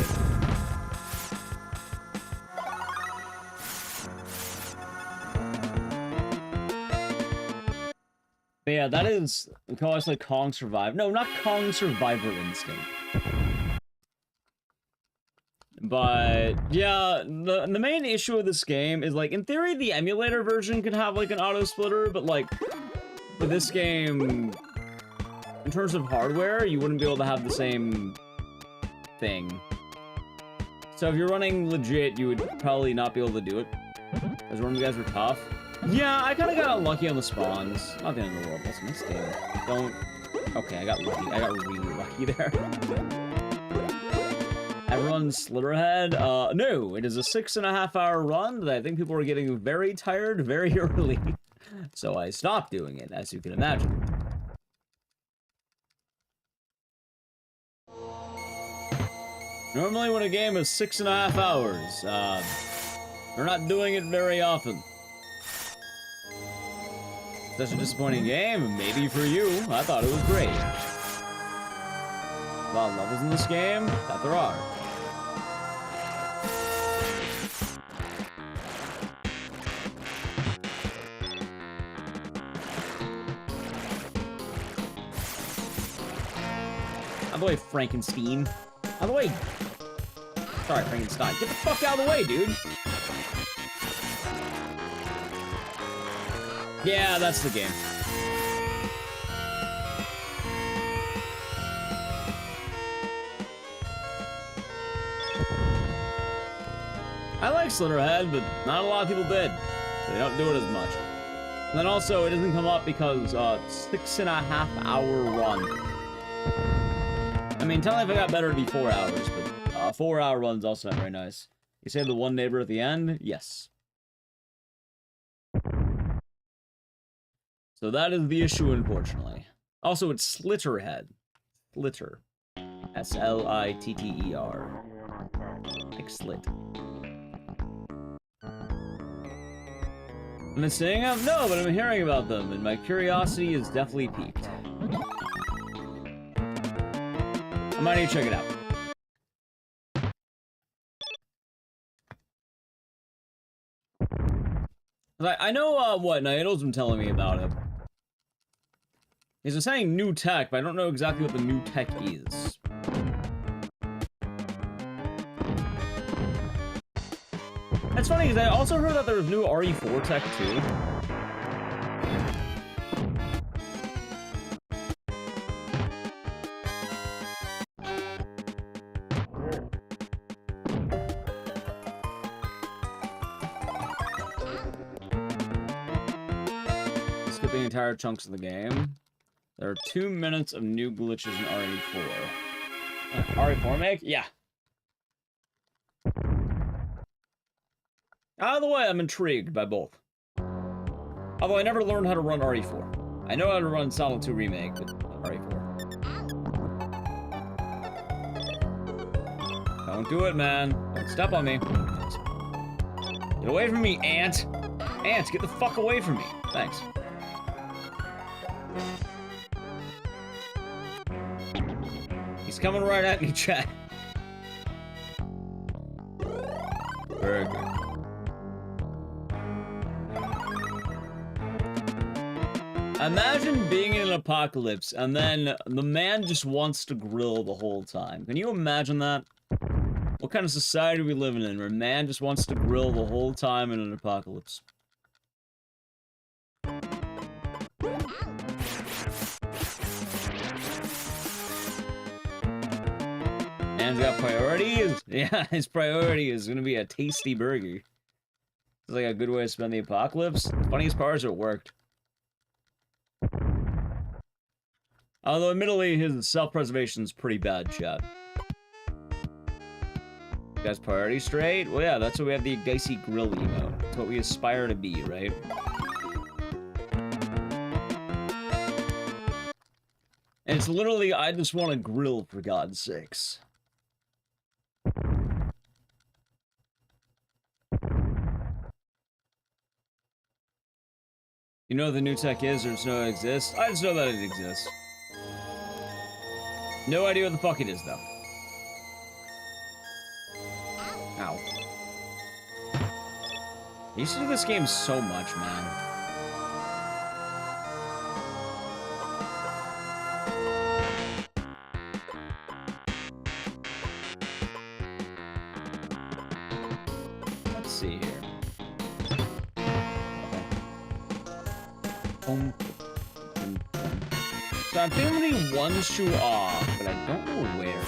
But yeah, that is, we call it like Kong Survive. No, not Kong Survivor Instinct. But yeah, the main issue of this game is like, in theory, the emulator version could have like an auto splitter, but like, for this game, in terms of hardware, you wouldn't be able to have the same thing. So if you're running legit, you would probably not be able to do it. Because one of you guys were tough. Yeah, I kind of got unlucky on the spawns. Not the end of the world. That's nice game. Don't. Okay, I got lucky. I got really lucky there. Everyone's Slitterhead? No, it is a 6.5-hour run that I think people are getting very tired very early. So I stopped doing it, as you can imagine. Normally when a game is 6.5 hours, we're not doing it very often. Such a disappointing game, maybe for you. I thought it was great. A lot of levels in this game, that there are. By the way, Frankenstein. Out of the way. Sorry, Frankenstein. Get the fuck out of the way, dude. Yeah, that's the game. I like Slitterhead, but not a lot of people did. So they don't do it as much. And then also, it doesn't come up because 6.5 hour run. I mean, tell me if I got better, it'd be 4 hours, but 4 hour run's also not very nice. You say the one neighbor at the end? Yes. So that is the issue, unfortunately. Also, it's Slitterhead. Slitter. S-L-I-T-T-E-R. Like slit. Am I saying them? No, but I'm hearing about them, and my curiosity is definitely piqued. I might need to check it out. I know what Naito's been telling me about it. He's been saying new tech, but I don't know exactly what the new tech is. That's funny, because I also heard that there was new RE4 tech, too. Skipping entire chunks of the game. There are 2 minutes of new glitches in RE4. RE4 make? Yeah. Out of the way, I'm intrigued by both. Although I never learned how to run RE4. I know how to run Silent 2 Remake, but RE4. Don't do it, man. Don't step on me. Get away from me, ant! Ants, get the fuck away from me. Thanks. He's coming right at me, chat. Burger. Imagine being in an apocalypse and then the man just wants to grill the whole time. Can you imagine that? What kind of society are we living in where man just wants to grill the whole time in an apocalypse? Man's got priorities? Yeah, his priority is gonna be a tasty burger. It's like a good way to spend the apocalypse. The funniest part is it worked. Although, admittedly, his self-preservation is pretty bad, chat. You guys' priorities straight? Well, yeah, that's why we have the Ecdycis grill emote. That's what we aspire to be, right? And it's literally, I just want to grill, for God's sakes. You know what the new tech is, or just know it exists? I just know that it exists. No idea what the fuck it is, though. Ow. I used to do this game so much, man. Let's see here. So I'm feeling one shoe off, but I don't know where.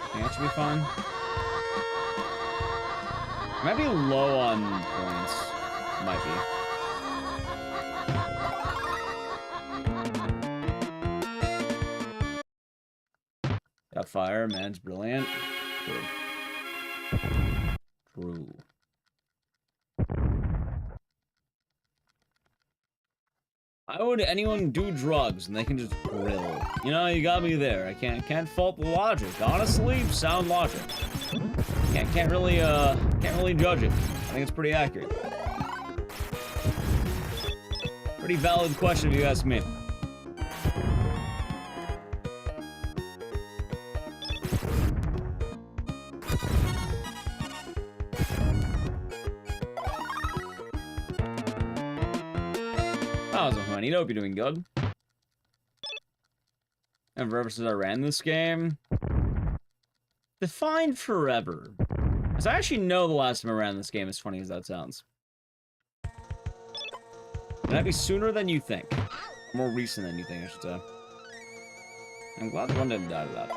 I think that should be fun. Might be low on points. Might be. Got fire, man's brilliant. True. True. Why would anyone do drugs and they can just grill? You know, you got me there. I can't fault the logic. Honestly, sound logic. Can't really judge it. I think it's pretty accurate. Pretty valid question if you ask me. How's it, honey? Hope you're doing good. And forever since I ran this game. Defined forever. Because I actually know the last time I ran this game, as funny as that sounds. That'd be sooner than you think. More recent than you think, I should say. I'm glad the one didn't die to that.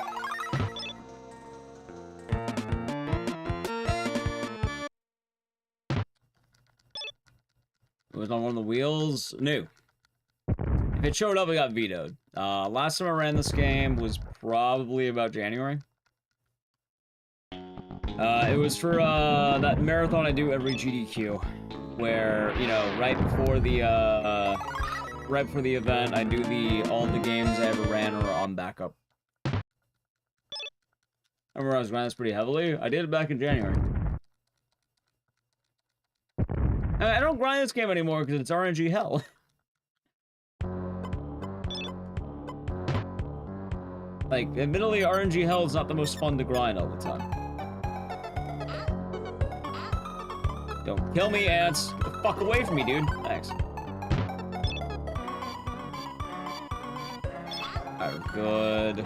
It was on one of the wheels. New. If it showed up, it got vetoed. Last time I ran this game was probably about January. It was for that marathon I do every GDQ, where, you know, right before the event, I do all the games I ever ran are on backup. I remember I was grinding this pretty heavily. I did it back in January. I don't grind this game anymore because it's RNG hell. Like, admittedly, RNG hell is not the most fun to grind all the time. Don't kill me, ants. Get the fuck away from me, dude. Thanks. Alright, good.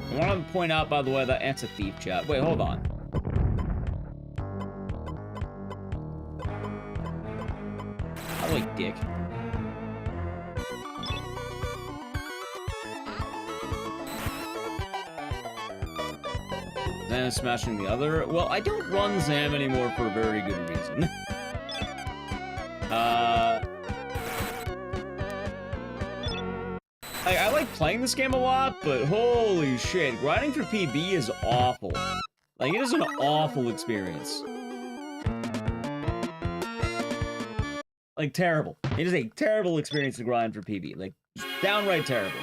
I want to point out, by the way, that ant's a thief, chat. Wait, hold on. How do I dick? Zam smashing the other. Well, I don't run Zam anymore for a very good reason. I like playing this game a lot, but holy shit, grinding for PB is awful. Like, it is an awful experience. Like, terrible. It is a terrible experience to grind for PB. Like, downright terrible.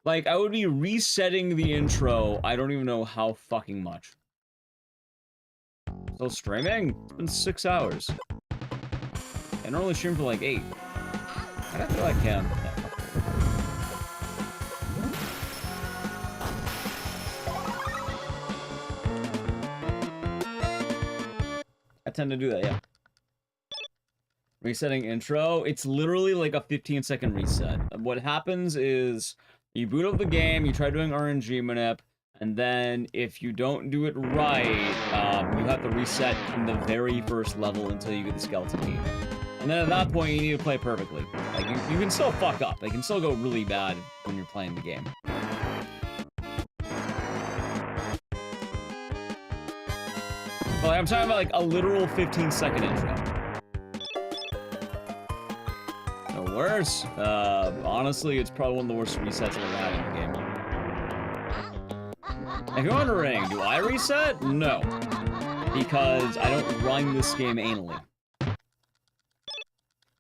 Like, I would be resetting the intro, I don't even know how fucking much. Still streaming? It's been 6 hours. I normally stream for like 8. I feel I can. I tend to do that, yeah. Resetting intro, it's literally like a 15-second reset. What happens is, you boot up the game, you try doing RNG manip, and then if you don't do it right, you have to reset in the very first level until you get the skeleton key. And then at that point, you need to play perfectly. Like, you can still fuck up. They can still go really bad when you're playing the game. But like, I'm talking about like a literal 15-second intro. No worse. Honestly, it's probably one of the worst resets I've ever had in the game. If you're wondering, do I reset? No. Because I don't grind this game anally.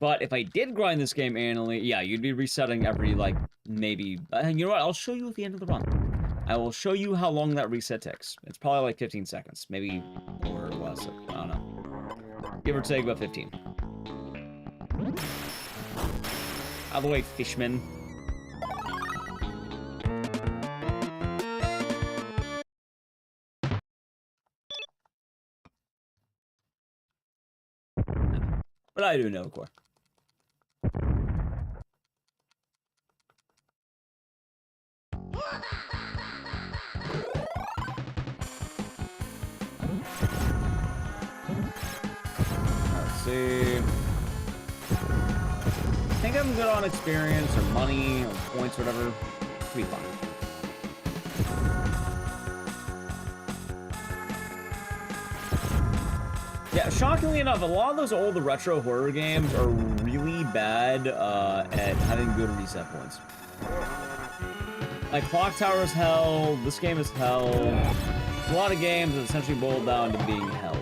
But if I did grind this game annually, yeah, you'd be resetting every, like, maybe... you know what? I'll show you at the end of the run. I will show you how long that reset takes. It's probably like 15 seconds. Maybe more or less. I don't know. Give or take about 15. Out of the way, fishman. But I do know, of course. Let's see. I think I'm good on experience or money or points or whatever. It'll be fun. Yeah, shockingly enough, a lot of those old retro horror games are really bad at having good reset points. Like, Clock Tower is hell, this game is hell. A lot of games that essentially boil down to being hell.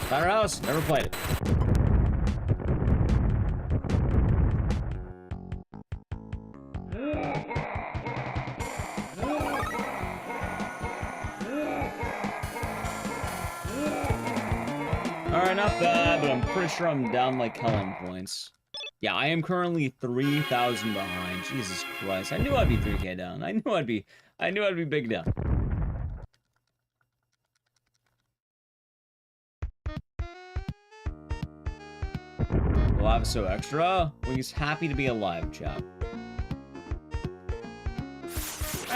Firehouse, never played it. Alright, not bad, but I'm pretty sure I'm down like hell on points. Yeah, I am currently 3,000 behind. Jesus Christ. I knew I'd be 3K down. I knew I'd be big down. Alive is so extra. Well, he's happy to be alive, chap.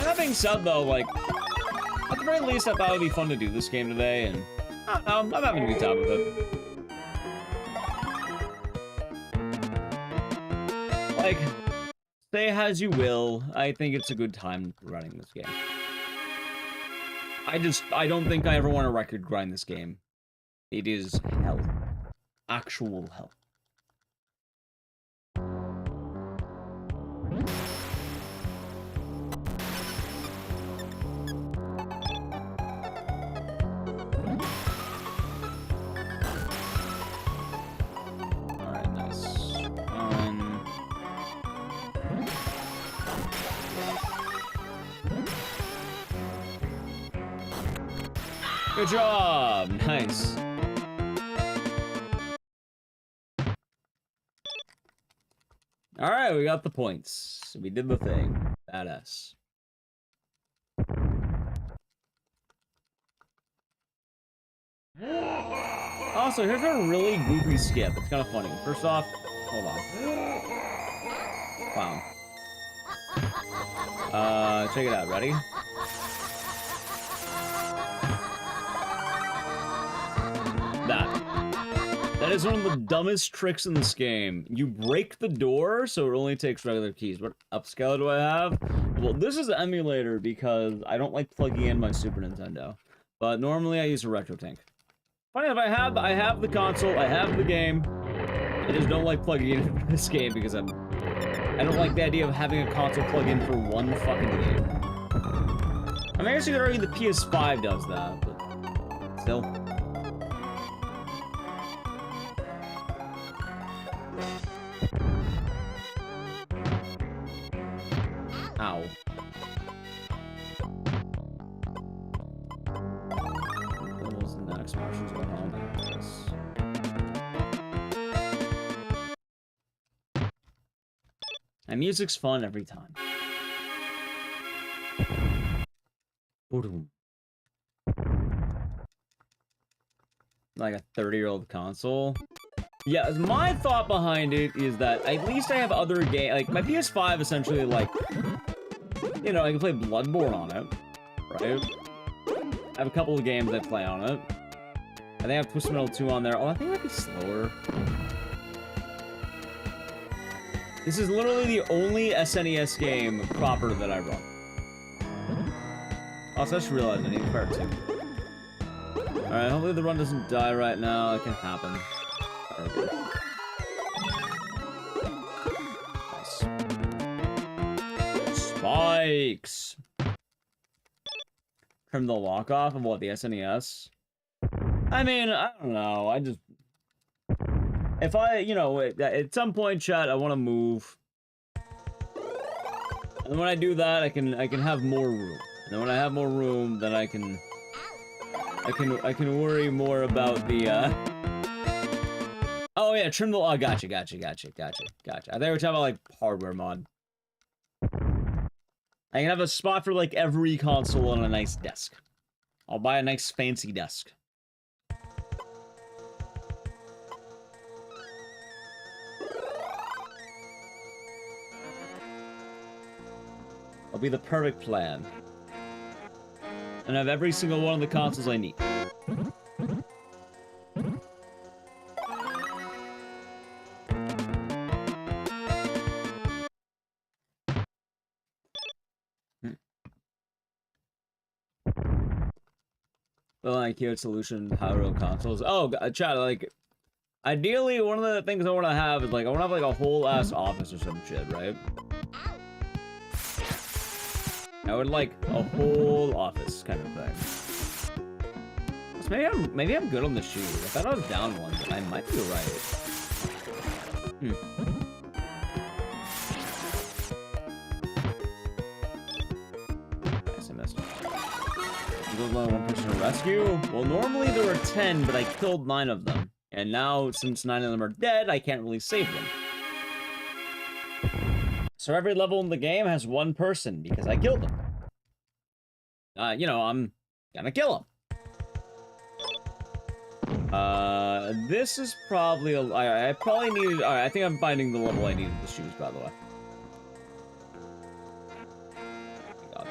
And that being said, though, like, at the very least, I thought it would be fun to do this game today, and I don't know, I'm having a good time with it. Like, say as you will, I think it's a good time running this game. I don't think I ever want to record grind this game. It is hell. Actual hell. Alright, nice. Good job! Nice. Alright, we got the points. We did the thing. Badass. Also, here's a really goofy skip. It's kind of funny. First off, hold on. Wow. Check it out. Ready? That is one of the dumbest tricks in this game. You break the door, so it only takes regular keys. What upscaler do I have? Well, this is an emulator because I don't like plugging in my Super Nintendo. But normally I use a retro tank. Funny enough, I have the console, I have the game. I just don't like plugging in this game because I don't like the idea of having a console plug in for one fucking game. I mean, I guess you could argue the PS5 does that, but still. Ow. What was the next Martians go home? And music's fun every time. Like a 30-year-old console. Yeah, my thought behind it is that at least I have other games. Like, my PS5 essentially, like, you know, I can play Bloodborne on it, right? I have a couple of games I play on it. I think I have Twisted Metal 2 on there. Oh, I think it might be slower. This is literally the only SNES game proper that I run. Also, I just realized I need a card too. Alright, hopefully the run doesn't die right now. It can happen. Nice. Spikes! Trim the lock off of what, the SNES? I mean, I don't know. I just... If I, you know, at some point, chat, I want to move. And when I do that, I can have more room. And then when I have more room, then I can worry more about the, Oh yeah, trim the, oh, gotcha. I think we're talking about, like, hardware mod. I can have a spot for, like, every console on a nice desk. I'll buy a nice fancy desk. It'll be the perfect plan. And I have every single one of the consoles I need. Well, IKEA solution, how real consoles. Oh, chat, like, ideally, one of the things I want to have is, like, I want to have, like, a whole ass office or some shit, right? I would like a whole office kind of thing. So maybe I'm good on the shoe. I thought I was down one, but I might be right. Nice, I missed. Goes on one person to rescue? Well, normally there were 10, but I killed 9 of them. And now, since 9 of them are dead, I can't really save them. So every level in the game has one person, because I killed them. You know, I'm gonna kill them. This is probably I probably needed... Alright, I think I'm finding the level I needed the shoes, by the way. God.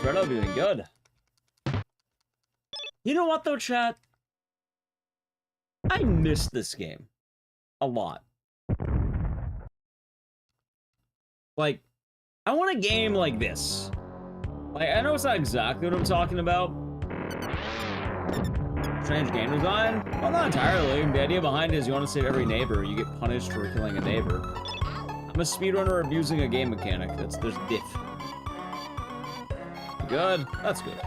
Fredo doing good. You know what though, chat? I miss this game a lot. Like, I want a game like this. Like, I know it's not exactly what I'm talking about. Strange game design? Well, not entirely. The idea behind it is you want to save every neighbor. You get punished for killing a neighbor. I'm a speedrunner abusing a game mechanic. There's diff. Good? That's good.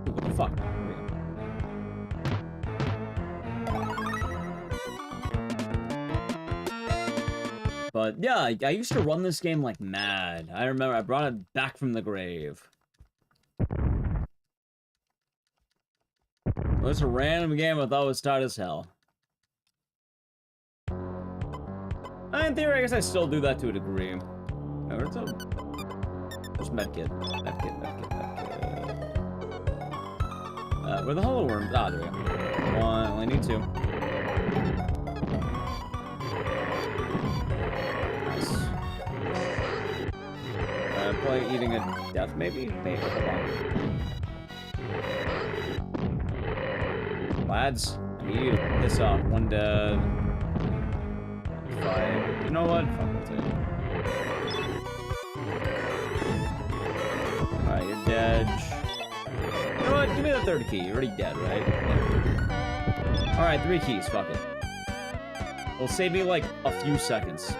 Ooh, what the fuck? But yeah, I used to run this game like mad. I remember I brought it back from the grave. Well, it's a random game I thought was tight as hell. In theory, I guess I still do that to a degree. Remember, it's a... There's medkit. Medkit. Where the hollow worms? Ah, there we go. One, only need two. Probably eating a death, maybe? Maybe. Hold on. Lads, I need you to piss off. One dead. Five. You know what? Fuck, we'll take it. Alright, you're dead. You know what? Give me the third key. You're already dead, right? Yeah. Alright, 3 keys. Fuck it. It'll save me, like, a few seconds.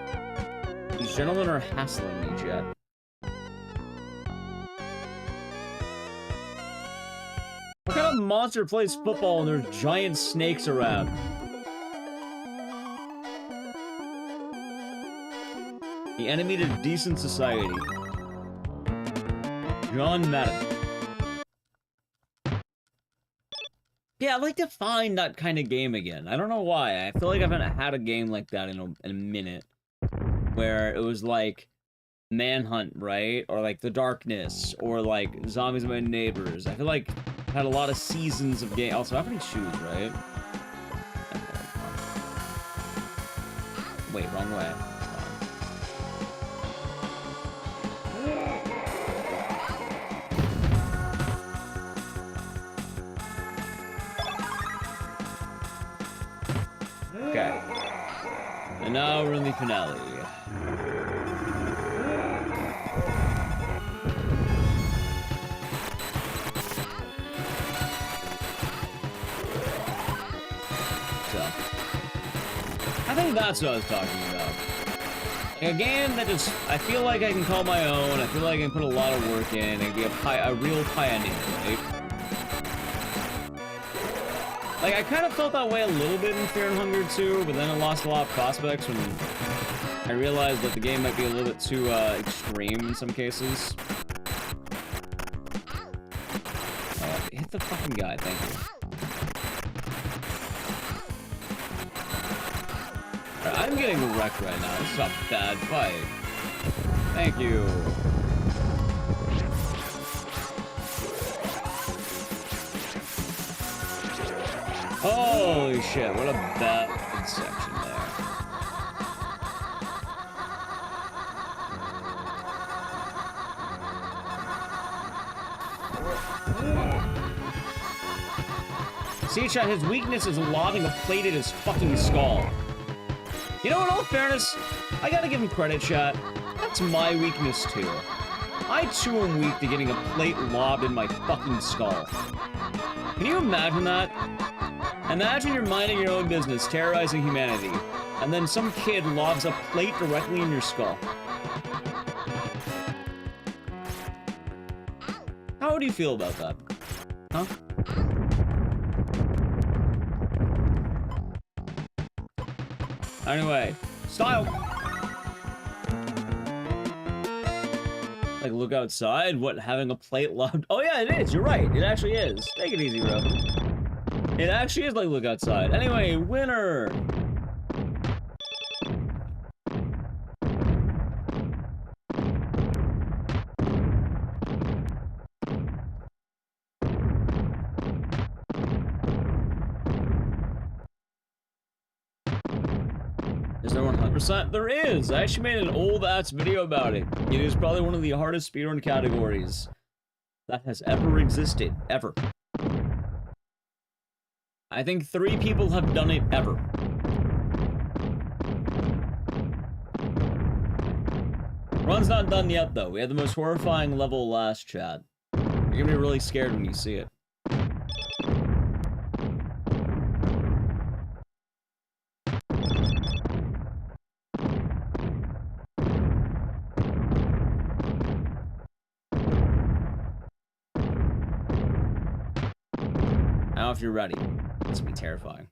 These gentlemen are hassling me, Jet. What kind of monster plays football and there's giant snakes around? The enemy to decent society. John Madden. Yeah, I'd like to find that kind of game again. I don't know why. I feel like I haven't had a game like that in a minute. Where it was like Manhunt, right? Or like The Darkness, or like Zombies and My Neighbors. I feel like I had a lot of seasons of game. Also, I have any shoes, right? Wait, wrong way. Okay. And now we're in the finale. I think that's what I was talking about. Like a game that just, I feel like I can call my own, I feel like I can put a lot of work in, and be a real pioneer, right? Like, I kind of felt that way a little bit in Fear and Hunger 2, but then I lost a lot of prospects when I realized that the game might be a little bit too extreme in some cases. Hit the fucking guy, thank you. I'm getting wrecked right now. This is a bad fight. Thank you. Holy shit, what a bad section there. See, chat, his weakness is lobbing a plate at his fucking skull. You know, in all fairness, I gotta give him credit, chat. That's my weakness, too. I, too, am weak to getting a plate lobbed in my fucking skull. Can you imagine that? Imagine you're minding your own business, terrorizing humanity, and then some kid lobs a plate directly in your skull. How would you feel about that? Huh? Anyway, style! Like, look outside? What, having a plate lobbed? Oh yeah, it is, you're right, it actually is. Take it easy, bro. It actually is like look outside. Anyway, winner! Is there 100%? There is! I actually made an old-ass video about it. It is probably one of the hardest speedrun categories that has ever existed. Ever. I think 3 people have done it ever. Run's not done yet, though. We had the most horrifying level last, chat. You're gonna be really scared when you see it. Now, if you're ready, it's gonna be terrifying.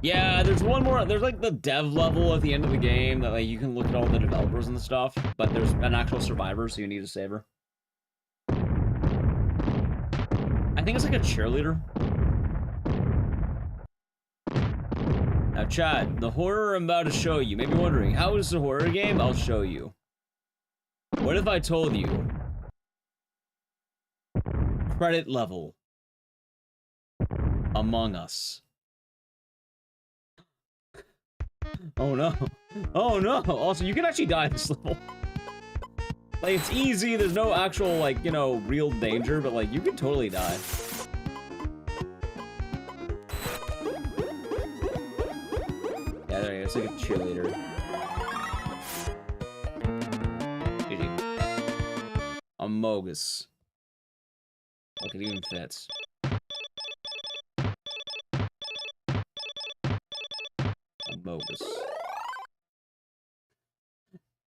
Yeah, there's one more. There's like the dev level at the end of the game that like you can look at all the developers and the stuff, but there's an actual survivor, so you need a saver. I think it's like a cheerleader. Now, chat, the horror I'm about to show you. You may be wondering, how is the horror game? I'll show you. What if I told you? Credit level. Among Us. Oh no. Oh no. Also, you can actually die at this level. Like, it's easy. There's no actual, like, you know, real danger, but, like, you can totally die. Yeah, there you go. It's like a cheerleader. GG. Amogus. Look, it even fits. Amogus.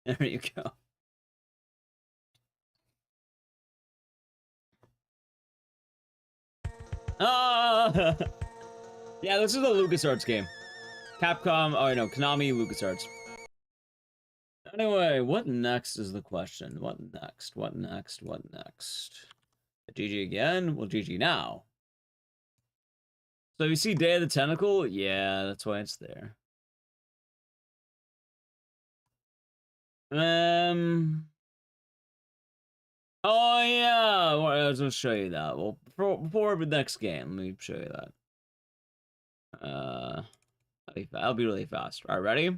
There you go. Ah! Yeah, this is a LucasArts game. Capcom, oh no, Konami, LucasArts. Anyway, what next is the question? What next? What next? What next? GG again? Well, GG now. So you see Day of the Tentacle? Yeah, that's why it's there. Oh yeah, well, I was gonna show you that. Well, before the next game, let me show you that. That'll be really fast. All right, ready? All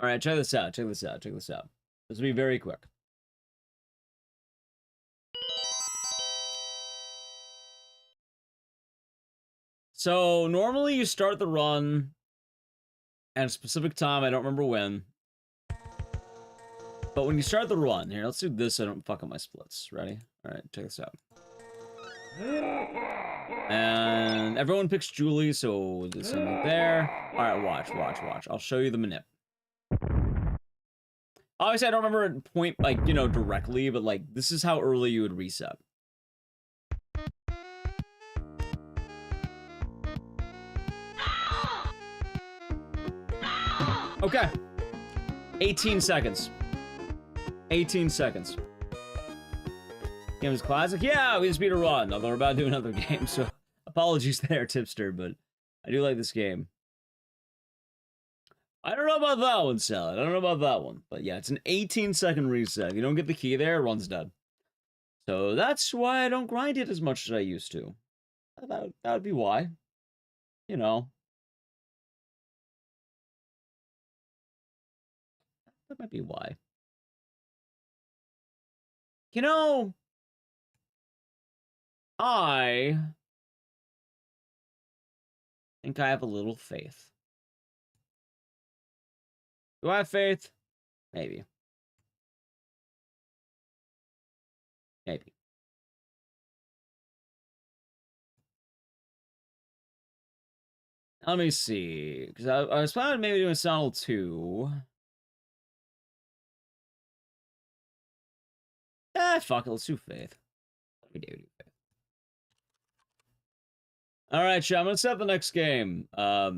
right, check this out. Check this out. Check this out. This will be very quick. So normally you start the run at a specific time. I don't remember when. But when you start the run, here, let's do this so I don't fuck up my splits. Ready? All right, check this out. And everyone picks Julie, so we'll do something there. All right, watch, watch, watch. I'll show you the manip. Obviously, I don't remember it point, like, you know, directly, but, like, this is how early you would reset. Okay. 18 seconds. 18 seconds. Game is classic. Yeah, we just beat a run, although we're about to do another game, so apologies there, Tipster, but I do like this game. I don't know about that one, Salad. I don't know about that one. But yeah, it's an 18-second reset. If you don't get the key there, run's dead. So that's why I don't grind it as much as I used to. That would be why. You know. That might be why. You know, I think I have a little faith. Do I have faith? Maybe. Maybe. Let me see, because I was planning on maybe doing Sonal 2. Fuck it, let's do faith. We do faith. Alright, chat, I'm gonna set up the next game. I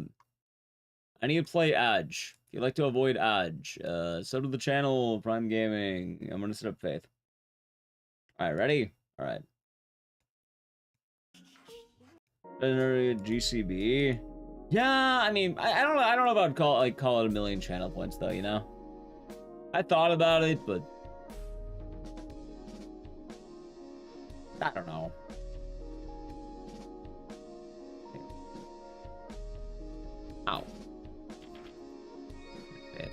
need to play Edge. If you'd like to avoid Edge, sub to the channel, Prime Gaming. I'm gonna set up faith. Alright, ready? Alright. GCB. Yeah, I mean, I don't know about call it a million channel points though, you know? I thought about it, but I don't know. Ow.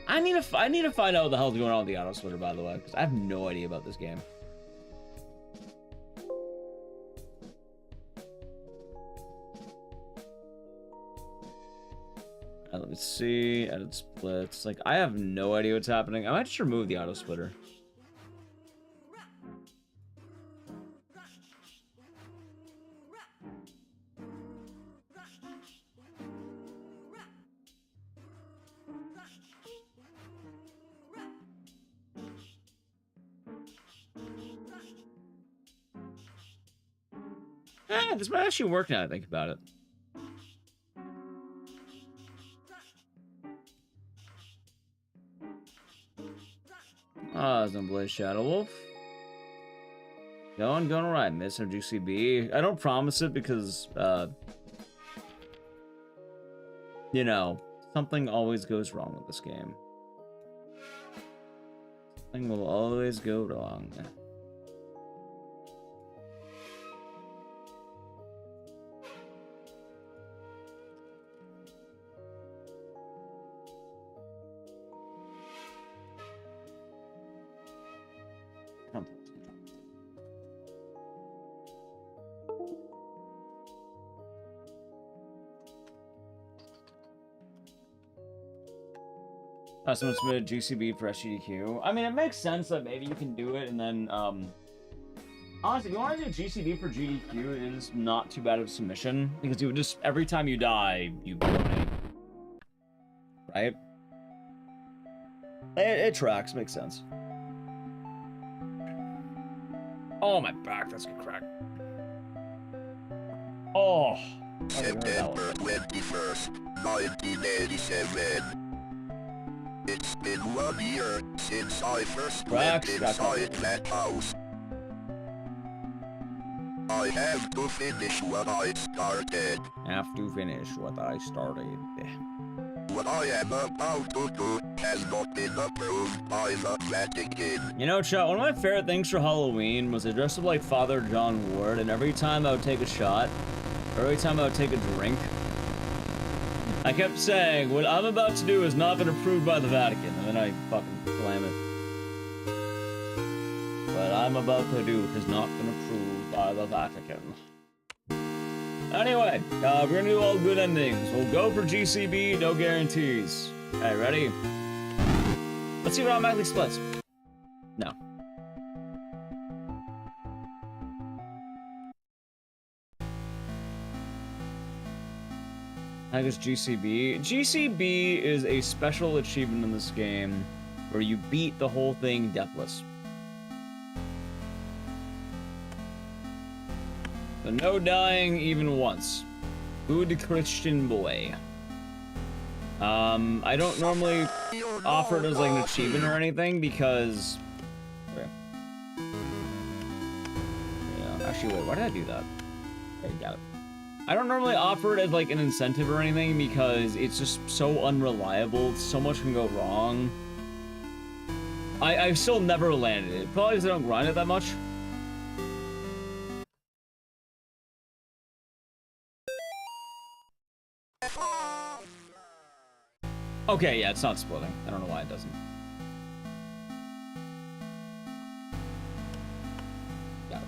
I need to find out what the hell's going on with the auto splitter, by the way, because I have no idea about this game. Let me see. Edit splits. Like, I have no idea what's happening. I might just remove the auto splitter. This might actually work now that I think about it. Ah, no Blaze Shadow Wolf. Going right, miss no GCB. I don't promise it because, you know, something always goes wrong with this game. Something will always go wrong. Someone submitted GCB for SGDQ. I mean, it makes sense that maybe you can do it, and then, honestly, if you want to do GCB for GDQ, it is not too bad of a submission, because you would just, every time you die, you donate. Right? It tracks, makes sense. Oh, my back, that's gonna crack. Oh. September 21st, 1987. It's been 1 year since I first went inside that house. I have to finish what I started. What I am about to do has not been approved by the Vatican. You know, chat, one of my favorite things for Halloween was I dressed up like Father John Ward, and every time I would take a shot, or every time I would take a drink, I kept saying, what I'm about to do has not been approved by the Vatican, and then I fucking slam it. What I'm about to do has not been approved by the Vatican. Anyway, we're gonna do all good endings. We'll go for GCB, no guarantees. Alright, ready? Let's see what automatically splits. No. I guess GCB. GCB is a special achievement in this game where you beat the whole thing deathless. So no dying even once. Good Christian boy. I don't normally offer it as like an achievement or anything because... Okay. Yeah, actually wait, why did I do that? Okay, got it. I don't normally offer it as like an incentive or anything because it's just so unreliable. So much can go wrong. I've still never landed it. Probably because I don't grind it that much. Okay, yeah, it's not splitting. I don't know why it doesn't. Got it.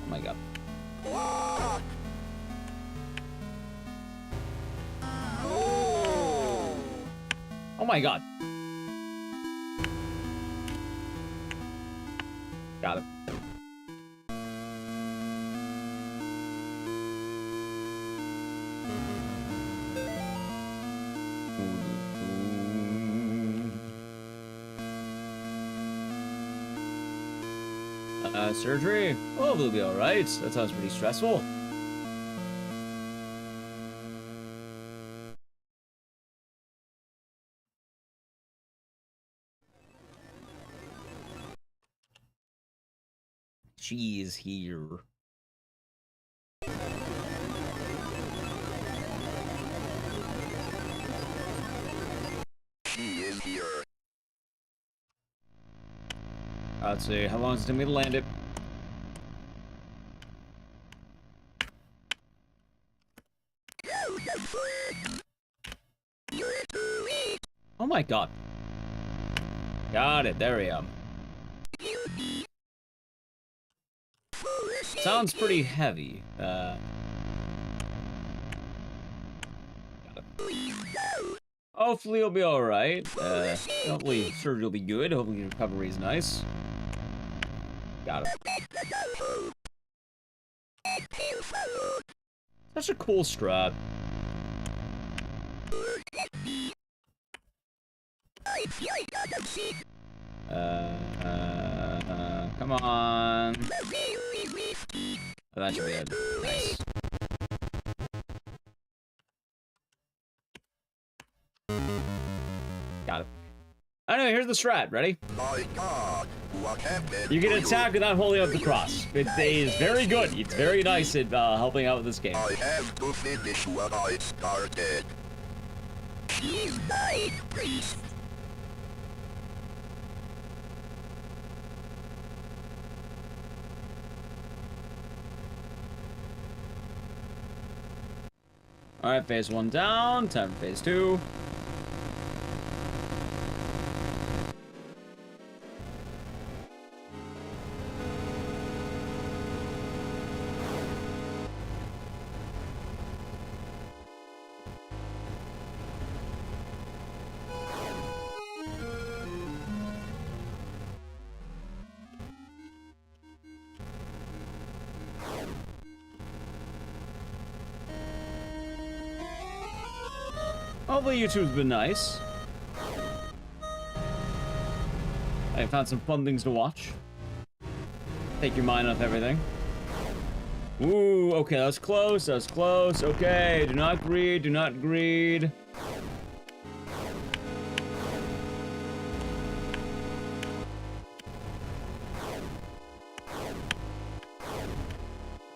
Oh my god. Oh my god. Got it. Surgery? Oh, we'll be alright. That sounds pretty stressful. She is here. She is here. Let's see, how long does it take me to land it? Oh my god. Got it, there we go. Sounds pretty heavy. Got it. Hopefully you'll be alright. Hopefully surgery will be good. Hopefully your recovery is nice. Got it. Such a cool strap. Come on. Oh, that should be good. Nice. Got it. Anyway, here's the strat. Ready? My God, what happened? You can attack without holding up the cross. It is very good. It's very nice at helping out with this game. I have to finish what I started. You died, priest. Alright, phase 1 down. Time for phase 2. Hopefully YouTube's been nice. I found some fun things to watch. Take your mind off everything. Ooh, okay, that's close, that's close. Okay, do not greed, do not greed.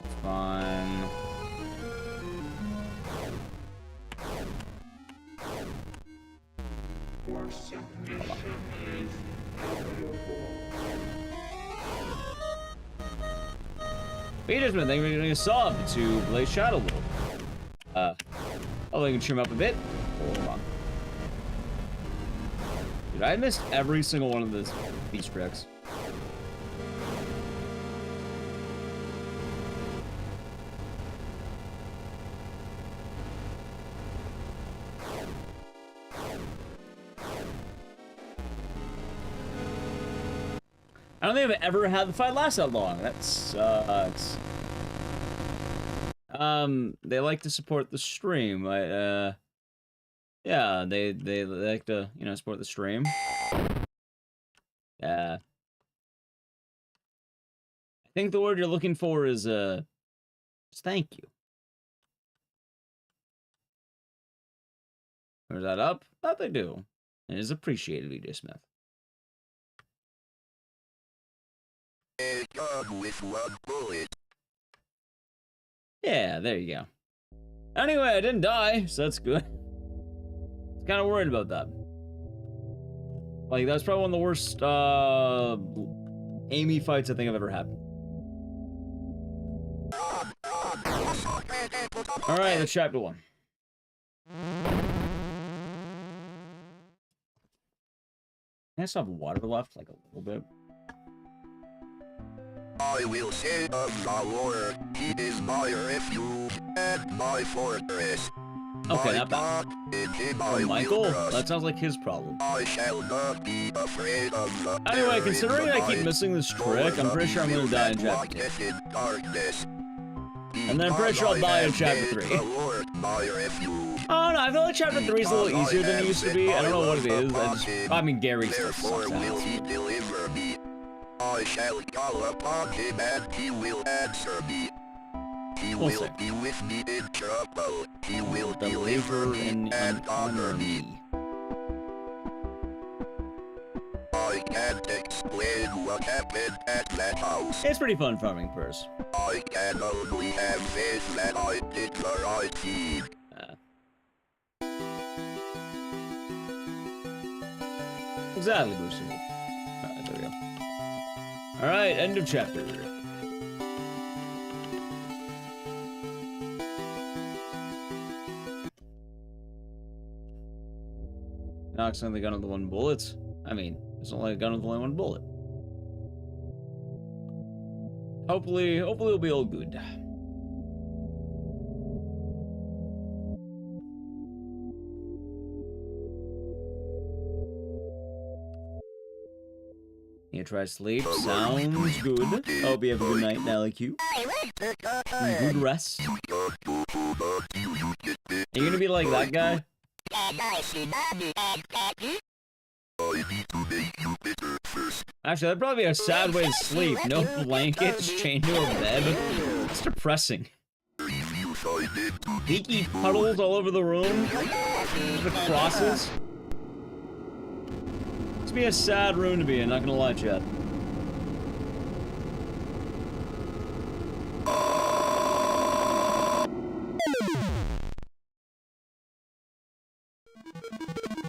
It's fine. Petersman, thank you for getting a sub to Blaze Shadow Wolf. Oh, I can trim up a bit. Hold on. Dude, I missed every single one of these tricks. I don't think I've ever had the fight last that long. That sucks. They like to support the stream. Yeah, they like to, you know, support the stream. Yeah. I think the word you're looking for is just thank you. Or is that up? That they do. It is appreciated, Ecdycis Smith. With one bullet. Yeah, there you go. Anyway, I didn't die, so that's good. I was kind of worried about that. Like, that's probably one of the worst, Amy fights I think I've ever had. Alright, that's chapter 1. I still have water left, like a little bit. I will say of the Lord, he is my refuge and my fortress. Okay, not bad. Oh, Michael? That sounds like his problem. I shall not be afraid of the anyway, considering I keep missing this trick, I'm pretty sure I'm gonna die in chapter 2. And then I'm pretty sure I'll die in chapter 3. Oh no, I feel like chapter 3 is a little easier than it used to be. I don't know what it is. I mean, Gary still sucks ass. I shall call upon him and he will answer me. He will be with me in trouble. He will deliver me and honor me. I can't explain what happened at that house. It's pretty fun farming Purse. I can only have faith that I did the right thing. Exactly, Bruce. Alright, there we go. Alright, end of chapter. Knocks on the gun with the one bullet. I mean, it's only a gun with only one bullet. Hopefully it'll be all good. You try sleep. Sounds good. Hope you have a good night, Nally Q. Good rest. Are you gonna be like that guy? Actually, that'd probably be a sad way to sleep. No blankets, chained to a bed. It's depressing. Leaky puddles all over the room. The crosses. This would be a sad room to be in, not gonna lie, chat.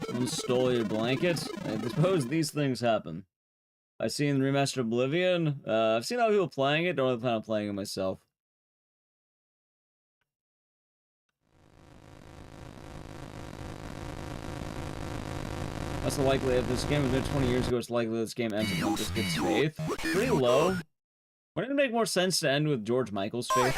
Someone stole your blanket? I suppose these things happen. I've seen Remastered Oblivion. I've seen other people playing it, don't really plan on playing it myself. What's the likelihood if this game was made 20 years ago, it's likely this game ends with Limp Bizkit's Faith? Pretty low. Wouldn't it make more sense to end with George Michael's Faith?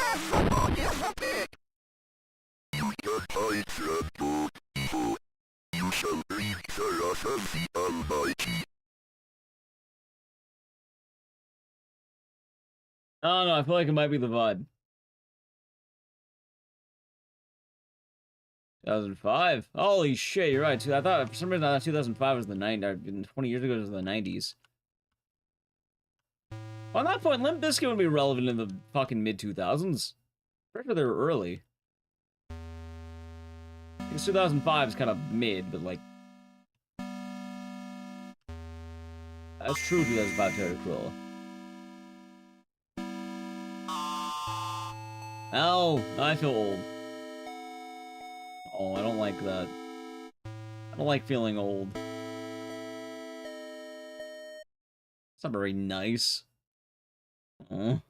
Oh no, I feel like it might be the VOD. 2005? Holy shit, you're right. I thought, for some reason, I thought 2005 was the 90s. 20 years ago it was the 90s. On that point, Limp Bizkit would be relevant in the fucking mid-2000s. Pretty sure they were early. I guess 2005 is kind of mid, but like... That's true, 2005 Terry Cruella. Ow, I feel old. Oh, I don't like that. I don't like feeling old. It's not very nice. Oh.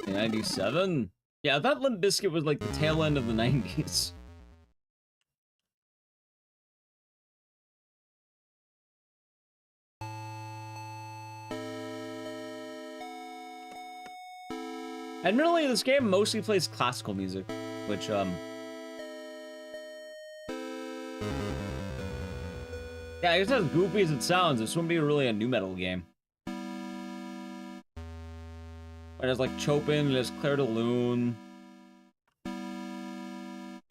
97? Yeah, I thought Limp Bizkit was like the tail end of the 90s. Admittedly, this game mostly plays classical music, which, yeah, I guess as goofy as it sounds, this wouldn't be really a nu metal game. It has, like, Chopin, it has Claire de Lune.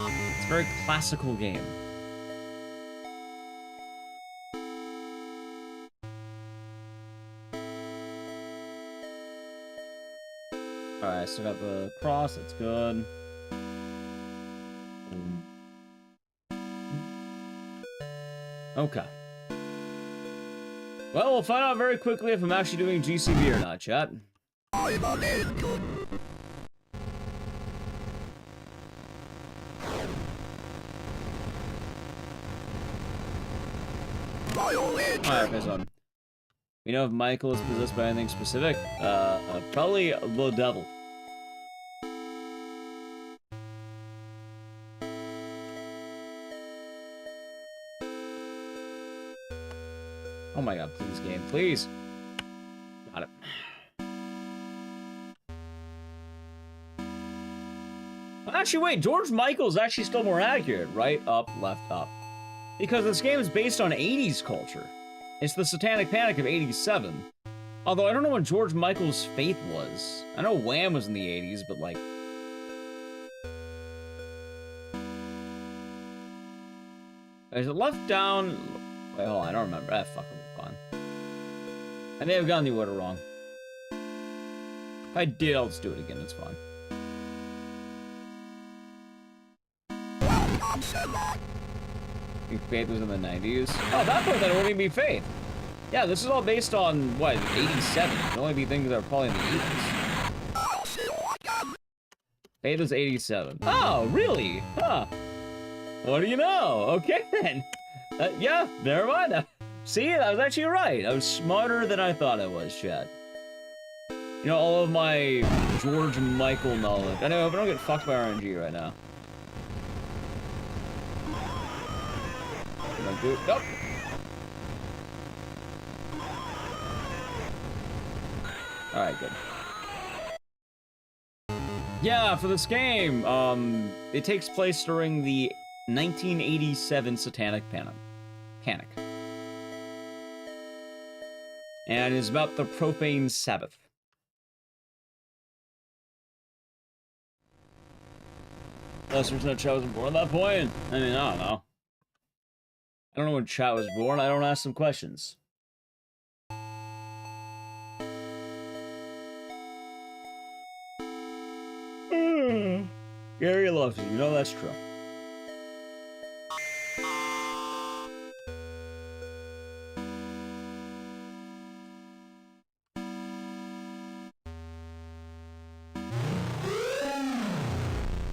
It's a very classical game. Alright, so got the cross, that's good. Okay. Well, we'll find out very quickly if I'm actually doing GCB or not, chat. Alright, guys, we know if Michael is possessed by anything specific. Probably the devil. Oh my god, please, game, please. Got it. Actually, wait, George Michael's actually still more accurate. Right, up, left, up. Because this game is based on 80s culture. It's the Satanic Panic of 87. Although I don't know when George Michael's Faith was. I know Wham was in the 80s, but like... Is it left down? Wait, hold on, I don't remember. Ah, fuck, I'm gone. I may have gotten the order wrong. If I did, I'll just do it again, it's fine. Faith was in the 90s. Oh, that point then it wouldn't be Faith. Yeah, this is all based on, what, 87? It'd only be things that are probably in the 80s. Faith is 87. Oh, really? Huh. What do you know? Okay then. Yeah, never mind. See, I was actually right. I was smarter than I thought I was, chat. You know, all of my George Michael knowledge. I know, but I don't get fucked by RNG right now. Nope. Alright, good. Yeah, for this game, it takes place during the 1987 Satanic Panic. And it's about the profane Sabbath. Unless there's no chat wasn't born at that point. I mean, I don't know. I don't know when chat was born. I don't ask them questions. Gary loves you. You know that's true.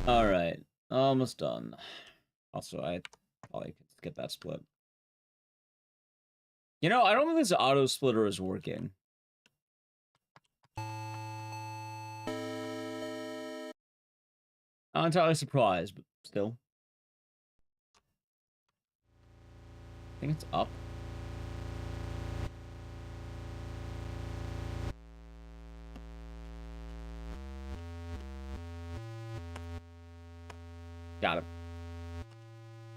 Alright. Almost done. Also, I probably could get that split. You know, I don't think this auto splitter is working. I'm entirely surprised, but still. I think it's up. Got it.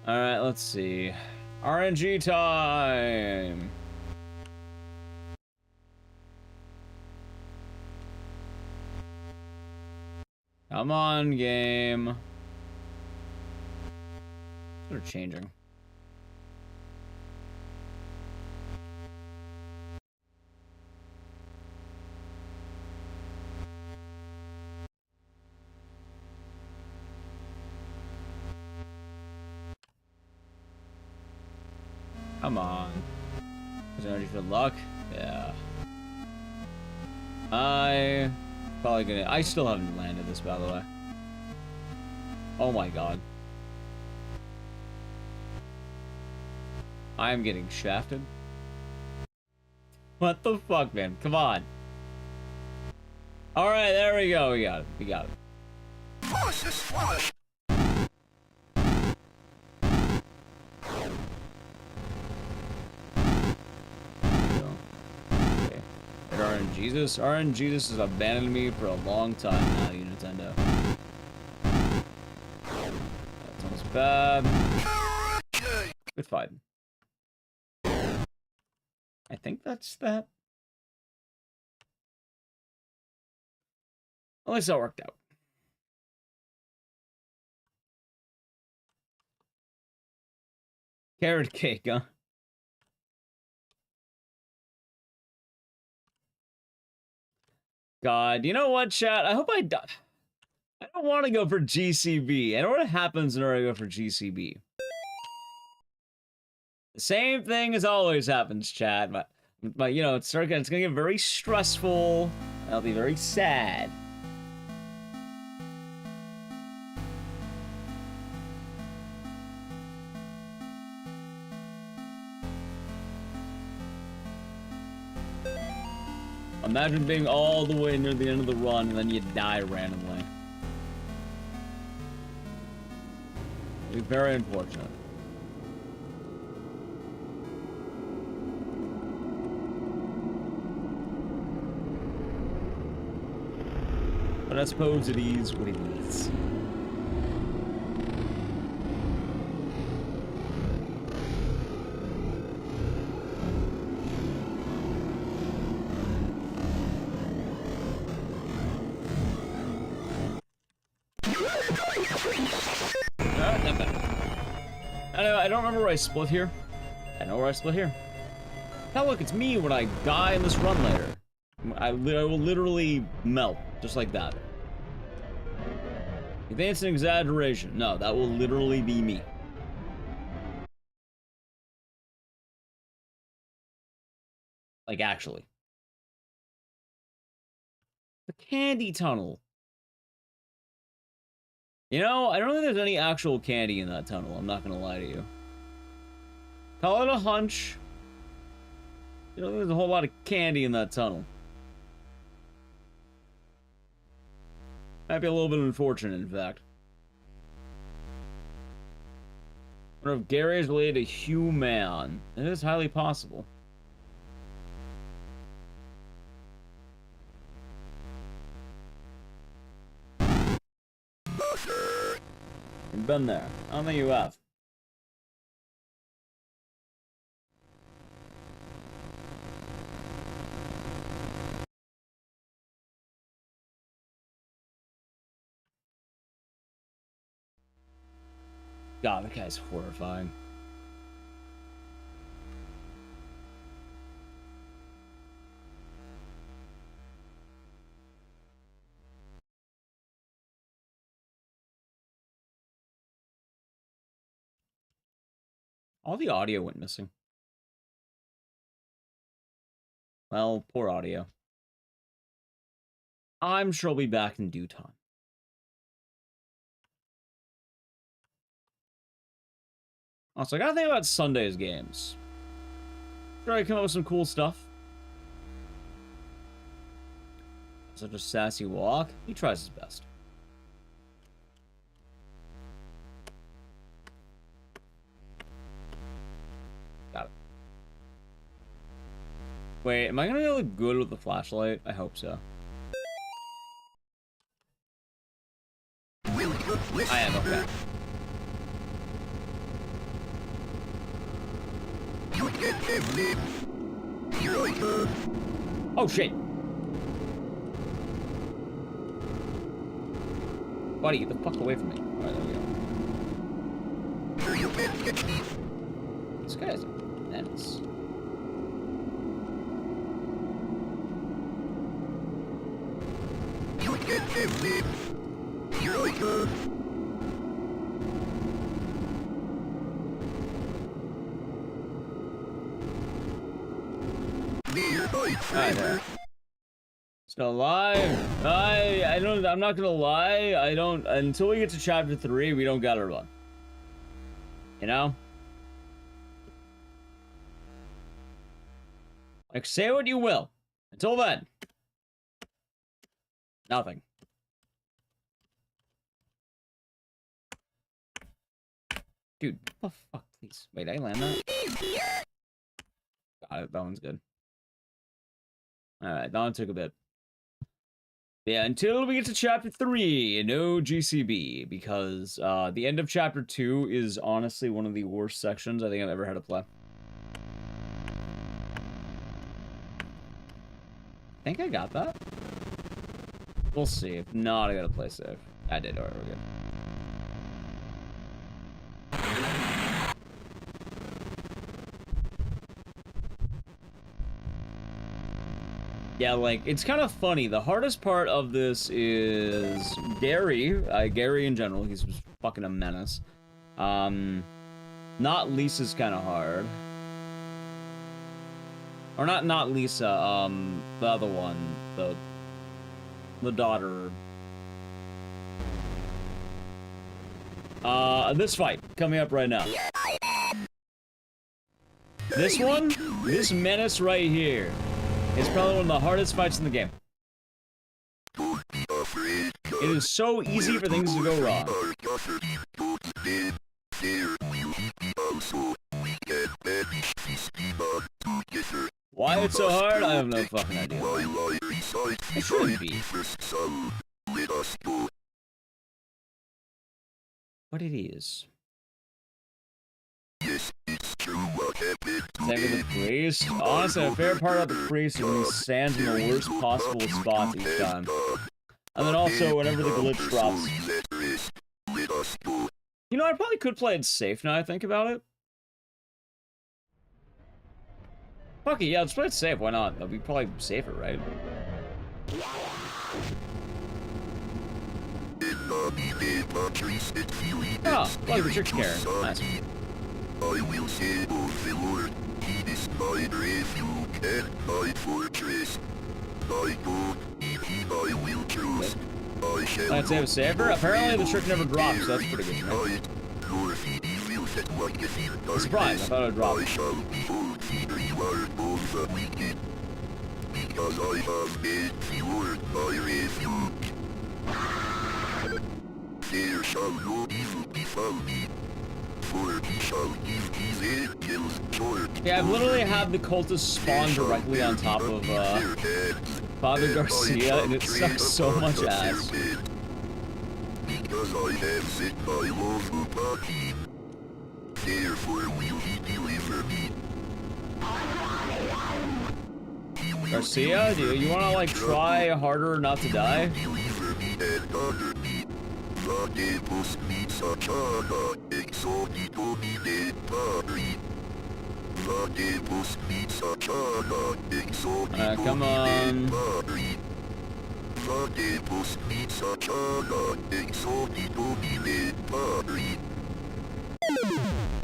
Alright, let's see. RNG time! Come on, game. They're changing. Come on. Is energy for luck? Yeah. I still haven't landed this, by the way. Oh my god. I am getting shafted. What the fuck, man? Come on. Alright, there we go. We got it. We got it. RNGesus? RNGesus has abandoned me for a long time now, you Nintendo. That's almost bad. Good fight. I think that's that. At least that worked out. Carrot cake, huh? God, you know what, chat? I hope I die. I don't want to go for GCB. I know what happens whenever I go for GCB. The same thing as always happens, chat. But you know, it's gonna get very stressful. I'll be very sad. Imagine being all the way near the end of the run and then you die randomly. It'd be very unfortunate. But I suppose it is what it is. I don't remember where I split here. I know where I split here. Now look, it's me when I die in this run later. I will literally melt, just like that. You think it's an exaggeration? No, that will literally be me. Like, actually. The candy tunnel. You know, I don't think there's any actual candy in that tunnel. I'm not gonna lie to you. Call it a hunch. You know, there's a whole lot of candy in that tunnel. Might be a little bit unfortunate, in fact. I wonder if Gary is related to human. It is highly possible. You've been there. I don't think you have. God, that guy's horrifying. All the audio went missing. Well, poor audio. I'm sure I'll be back in due time. Also, I gotta think about Sunday's games. Try to come up with some cool stuff. Such a sassy walk. He tries his best. Got it. Wait, am I gonna look good with the flashlight? I hope so. I am, okay. Oh shit! Buddy, get the fuck away from me. Alright, there we go. This guy is a menace. Alright, so lie. I'm not gonna lie. I don't, until we get to chapter 3, we don't gotta run. You know? Like, say what you will. Until then. Nothing. Dude, what the fuck, please. Wait, I land that? Got it, that one's good. Alright, that one took a bit. Yeah, until we get to chapter 3, no GCB, because the end of chapter 2 is honestly one of the worst sections I think I've ever had to play. I think I got that. We'll see. If not, I gotta play safe. I did. Alright, we're good. Yeah, like, it's kind of funny. The hardest part of this is Gary. Gary in general. He's fucking a menace. Not Lisa's kind of hard. Or not Lisa. The other one. The daughter. This fight coming up right now. This one, this menace right here, is probably one of the hardest fights in the game. It is so easy for things to go wrong. Why it's so hard, I have no fucking idea. It shouldn't be. But it is. Same with the priest. Honestly, a favorite part about the priest is when he stands in the worst possible spots each time. And then also, whenever the glitch drops. You know, I probably could play it safe now I think about it. Fuck it, yeah, let's play it safe, why not? That'd be probably safer, right? Oh, like the church care. Nice. I will say of the Lord, he is my refuge and my fortress. My God, in him I will trust. Let's save a saver. Apparently the trick never drops, so that's pretty good. Right? I'm surprised. I thought it would drop. Because I have made the word my refuge. There shall no evil befall me, for he shall give his angels charge. Yeah, I've literally had the cultists spawn directly on top of Father Garcia, and it sucks so much ass. Because I have set my love upon him, therefore will he deliver me. Garcia, do you wanna like try harder not to die? Come on.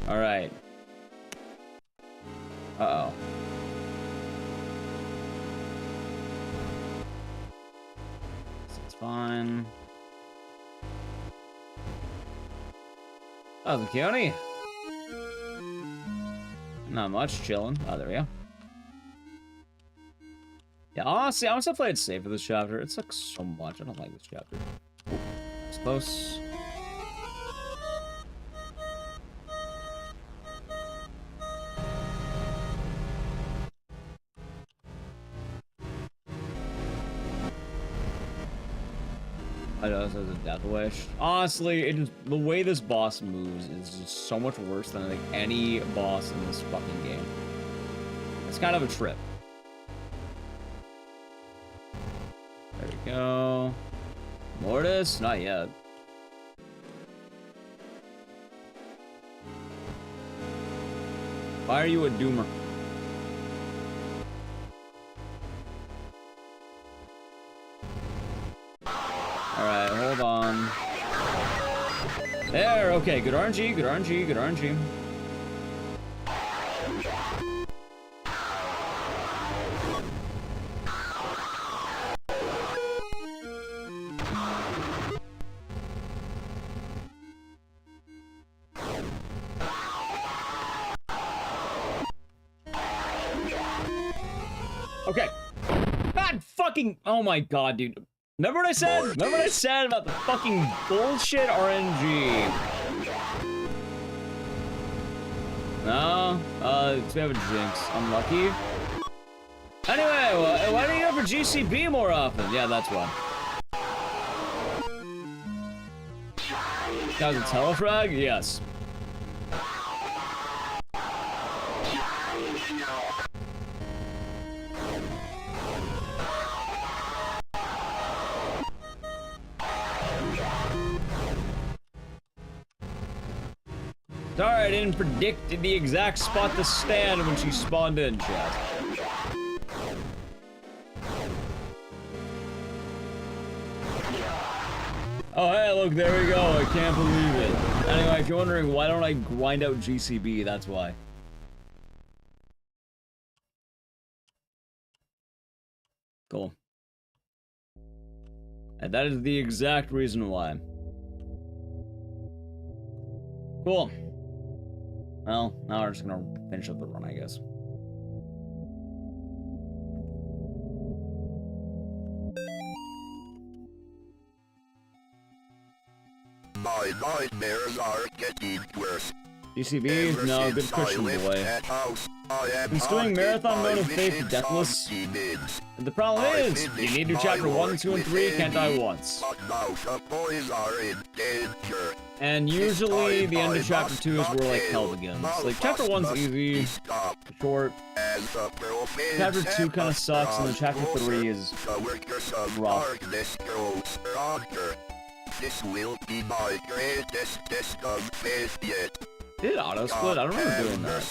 Alright. Uh-oh. It's fine. Oh, the county. Not much, chilling. Oh, there we go. Yeah, honestly, I want to play it safe for this chapter. It sucks so much. I don't like this chapter. It's close. I know this is a death wish. Honestly, the way this boss moves is just so much worse than I think any boss in this fucking game. It's kind of a trip. There we go. Mortis? Not yet. Why are you a doomer? Alright, hold on. There, okay, good RNG, good RNG, good RNG. Okay. God fucking, oh my god, dude. Remember what I said? Remember what I said about the fucking bullshit RNG? No? We have a jinx. Unlucky. Anyway, why don't you go for GCB more often? Yeah, that's why. That was a telefrag? Yes. Sorry, I didn't predict the exact spot to stand when she spawned in, chat. Oh, hey, look, there we go. I can't believe it. Anyway, if you're wondering why don't I grind out GCB, that's why. Cool. And that is the exact reason why. Cool. Well, now we're just gonna finish up the run, I guess. My nightmares are getting worse. GCB? No, good cushion boy. Since doing Marathon Mode of Faith Deathless, the problem is, you need to do chapter 1, 2, and 3, can't die once. And usually, the end of chapter 2 is where, like, hell begins. Like, chapter 1's easy, short. Chapter 2 kind of sucks, and then chapter 3 is rough. This will be my greatest test of faith yet. Did it auto-split? I don't remember doing that.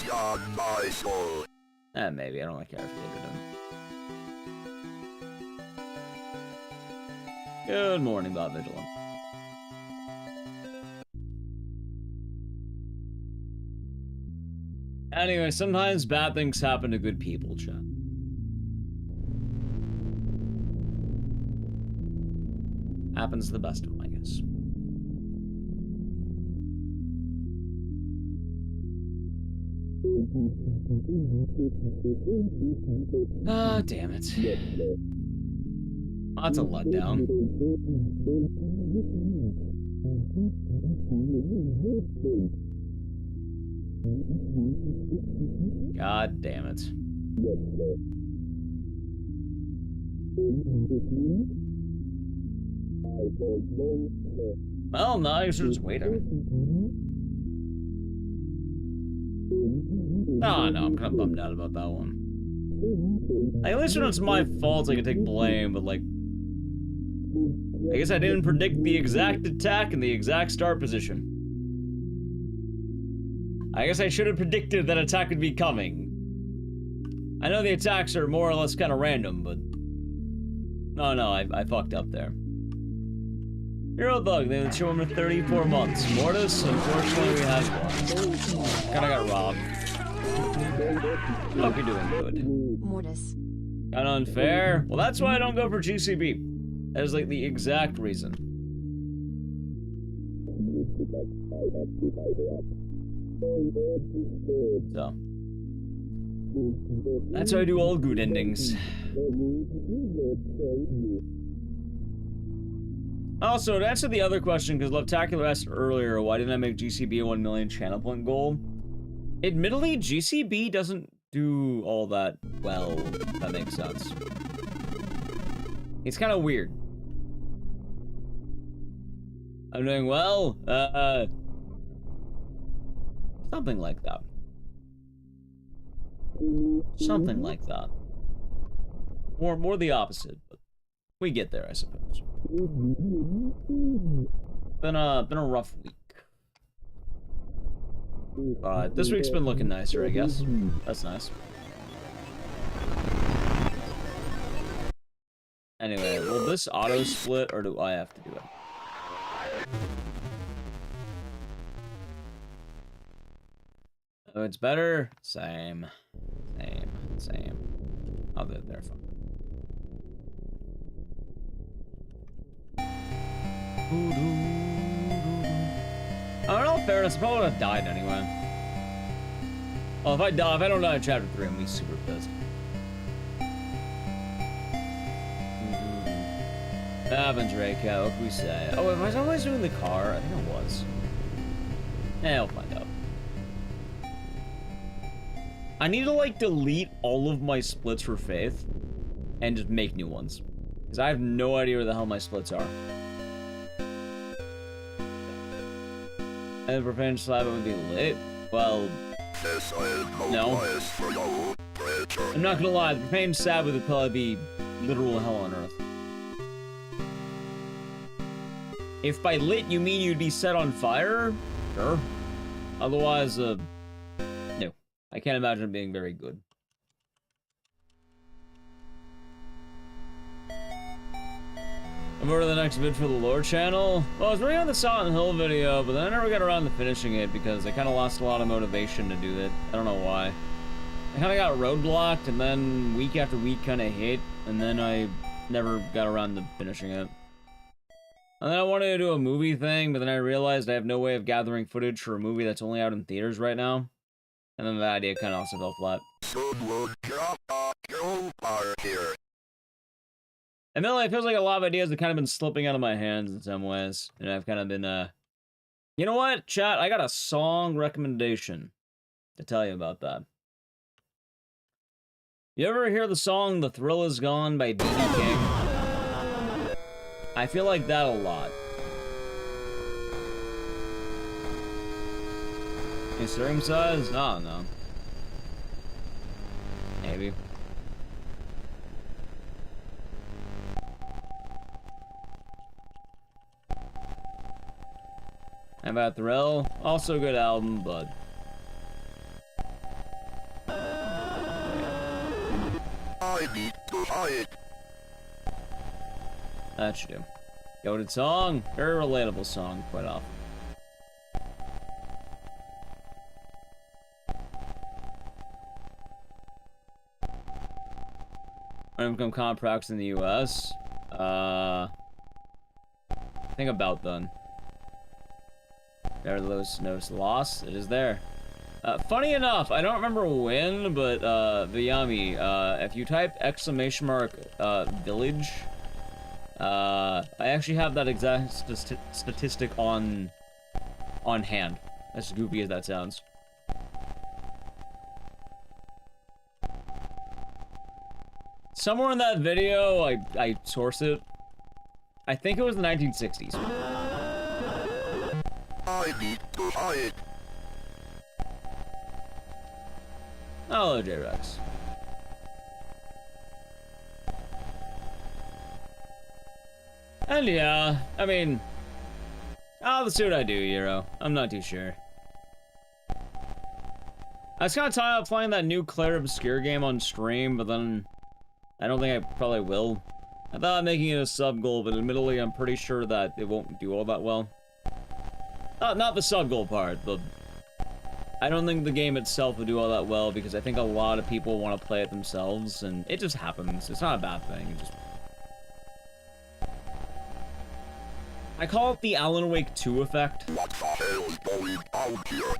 Maybe. I don't really care if you did it. Good morning, Bob Vigilant. Anyway, sometimes bad things happen to good people, chat. Happens to the best of them, I guess. Ah, damn it. That's a letdown. God damn it. Well, now I should just wait. No, I'm kind of bummed out about that one. Like, at least when it's my fault, I can take blame, but like... I guess I didn't predict the exact attack and the exact start position. I guess I should have predicted that attack would be coming. I know the attacks are more or less kind of random, but... No, I fucked up there. Hero Thug, they would show him for 34 months. Mortis, unfortunately, we had one. Kinda got robbed. Hope you're doing good. Mortis. Kinda unfair? Well, that's why I don't go for GCB. That is like the exact reason. So. That's why I do all good endings. Also, to answer the other question, because Lovetacular asked earlier, why didn't I make GCB a 1 million channel point goal? Admittedly, GCB doesn't do all that well, if that makes sense. It's kind of weird. I'm doing well, something like that. Something like that. More the opposite, but we get there, I suppose. Been a rough week. This week's been looking nicer, I guess. That's nice. Anyway, will this auto split or do I have to do it? Oh, it's better. Same. I'll do it there. Fine. In all fairness, I probably would have died anyway. Well, if I don't die in chapter 3, I'm gonna be super pissed. Happens, Raycat. What can we say? Oh, was I always doing the car? I think I was. I'll find out. I need to, like, delete all of my splits for Faith and just make new ones. Because I have no idea where the hell my splits are. And Profane Slab would be lit? Well, no. I'm not gonna lie, the Profane Sabbath would probably be literal hell on earth. If by lit you mean you'd be set on fire, sure. Otherwise, no. I can't imagine it being very good. I'm over to the next vid for the lore channel. Well, I was working on the Silent Hill video, but then I never got around to finishing it because I kind of lost a lot of motivation to do that. I don't know why. I kind of got roadblocked, and then week after week kind of hit, and then I never got around to finishing it. And then I wanted to do a movie thing, but then I realized I have no way of gathering footage for a movie that's only out in theaters right now. And then the idea kind of also fell flat. And then it feels like a lot of ideas have kind of been slipping out of my hands in some ways. And I've kind of been, You know what, chat? I got a song recommendation to tell you about that. You ever hear the song The Thrill Is Gone by B.B. King? I feel like that a lot. Any circumcised? I don't know. Maybe. How about Thrill? Also a good album, but... I need to hide. That should do. Goated song. Very relatable song, quite often. When income contracts in the US, I think about done. Very low notice loss. It is there. Funny enough, I don't remember when, but Viyami, if you type exclamation mark village, I actually have that exact statistic on hand. As goofy as that sounds. Somewhere in that video, I sourced it. I think it was the 1960s. I need to hide. Hello, J-Rex. And yeah, I mean, let's see what I do, Euro. I'm not too sure. I was kind of tired of playing that new Claire Obscure game on stream, but then I don't think I probably will. I thought of making it a sub-goal, but admittedly, I'm pretty sure that it won't do all that well. Not the sub-goal part, but I don't think the game itself will do all that well because I think a lot of people want to play it themselves, and it just happens. It's not a bad thing. It just... I call it the Alan Wake 2 effect. What the hell is going on here?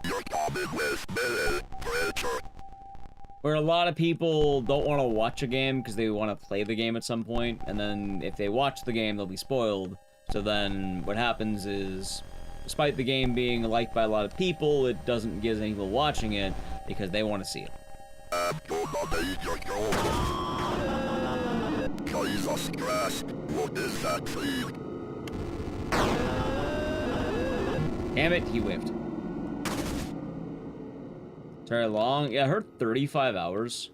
You're coming with me, creature. Where a lot of people don't want to watch a game because they want to play the game at some point, and then if they watch the game, they'll be spoiled. So then what happens is, despite the game being liked by a lot of people, it doesn't get any people watching it because they want to see it. Jesus Christ, what is that thing? Damn it, he whiffed. Very long. Yeah, I heard 35 hours.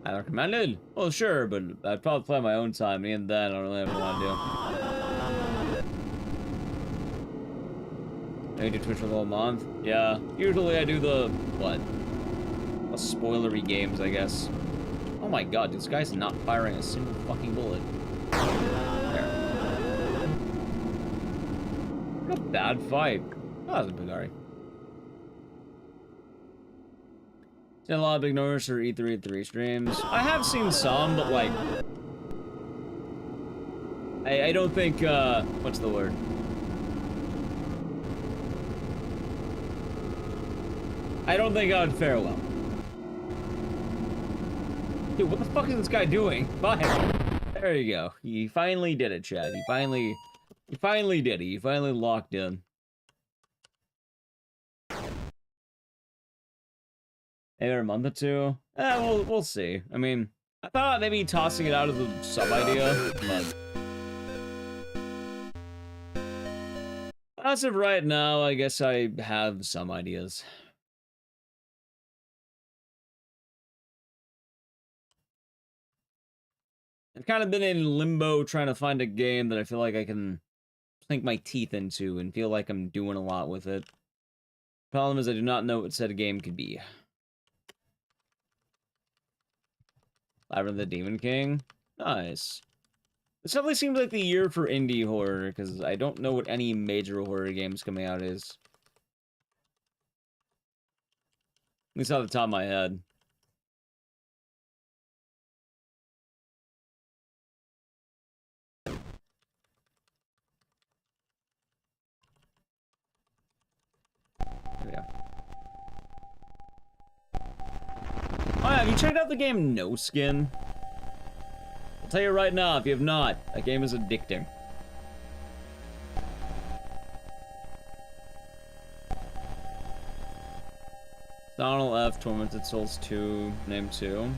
I recommended? Well, sure, but I'd probably play my own time, and even then, I don't really have what I want to do. Maybe do Twitch for the whole month? Yeah, usually I do the, what? The spoilery games, I guess. Oh my god, this guy's not firing a single fucking bullet. There. What a bad fight. Oh, that was a Bugari. Seen a lot of big numbers for E3 streams. I have seen some, but like... I don't think, what's the word? I don't think I would fare well. Dude, what the fuck is this guy doing? Bye. There you go. He finally did it, Chad. He finally did it. He finally locked in. Maybe a month or two? We'll see. I mean, I thought maybe tossing it out as a sub-idea, but... as of right now, I guess I have some ideas. I've kind of been in limbo trying to find a game that I feel like I can sink my teeth into and feel like I'm doing a lot with it. Problem is I do not know what said game could be. Labyrinth the Demon King? Nice. This definitely seems like the year for indie horror, because I don't know what any major horror games coming out is. At least off the top of my head. Yeah. Oh yeah, have you checked out the game No Skin? I'll tell you right now, if you have not, that game is addicting. Donald F. Tormented Souls 2, Name 2.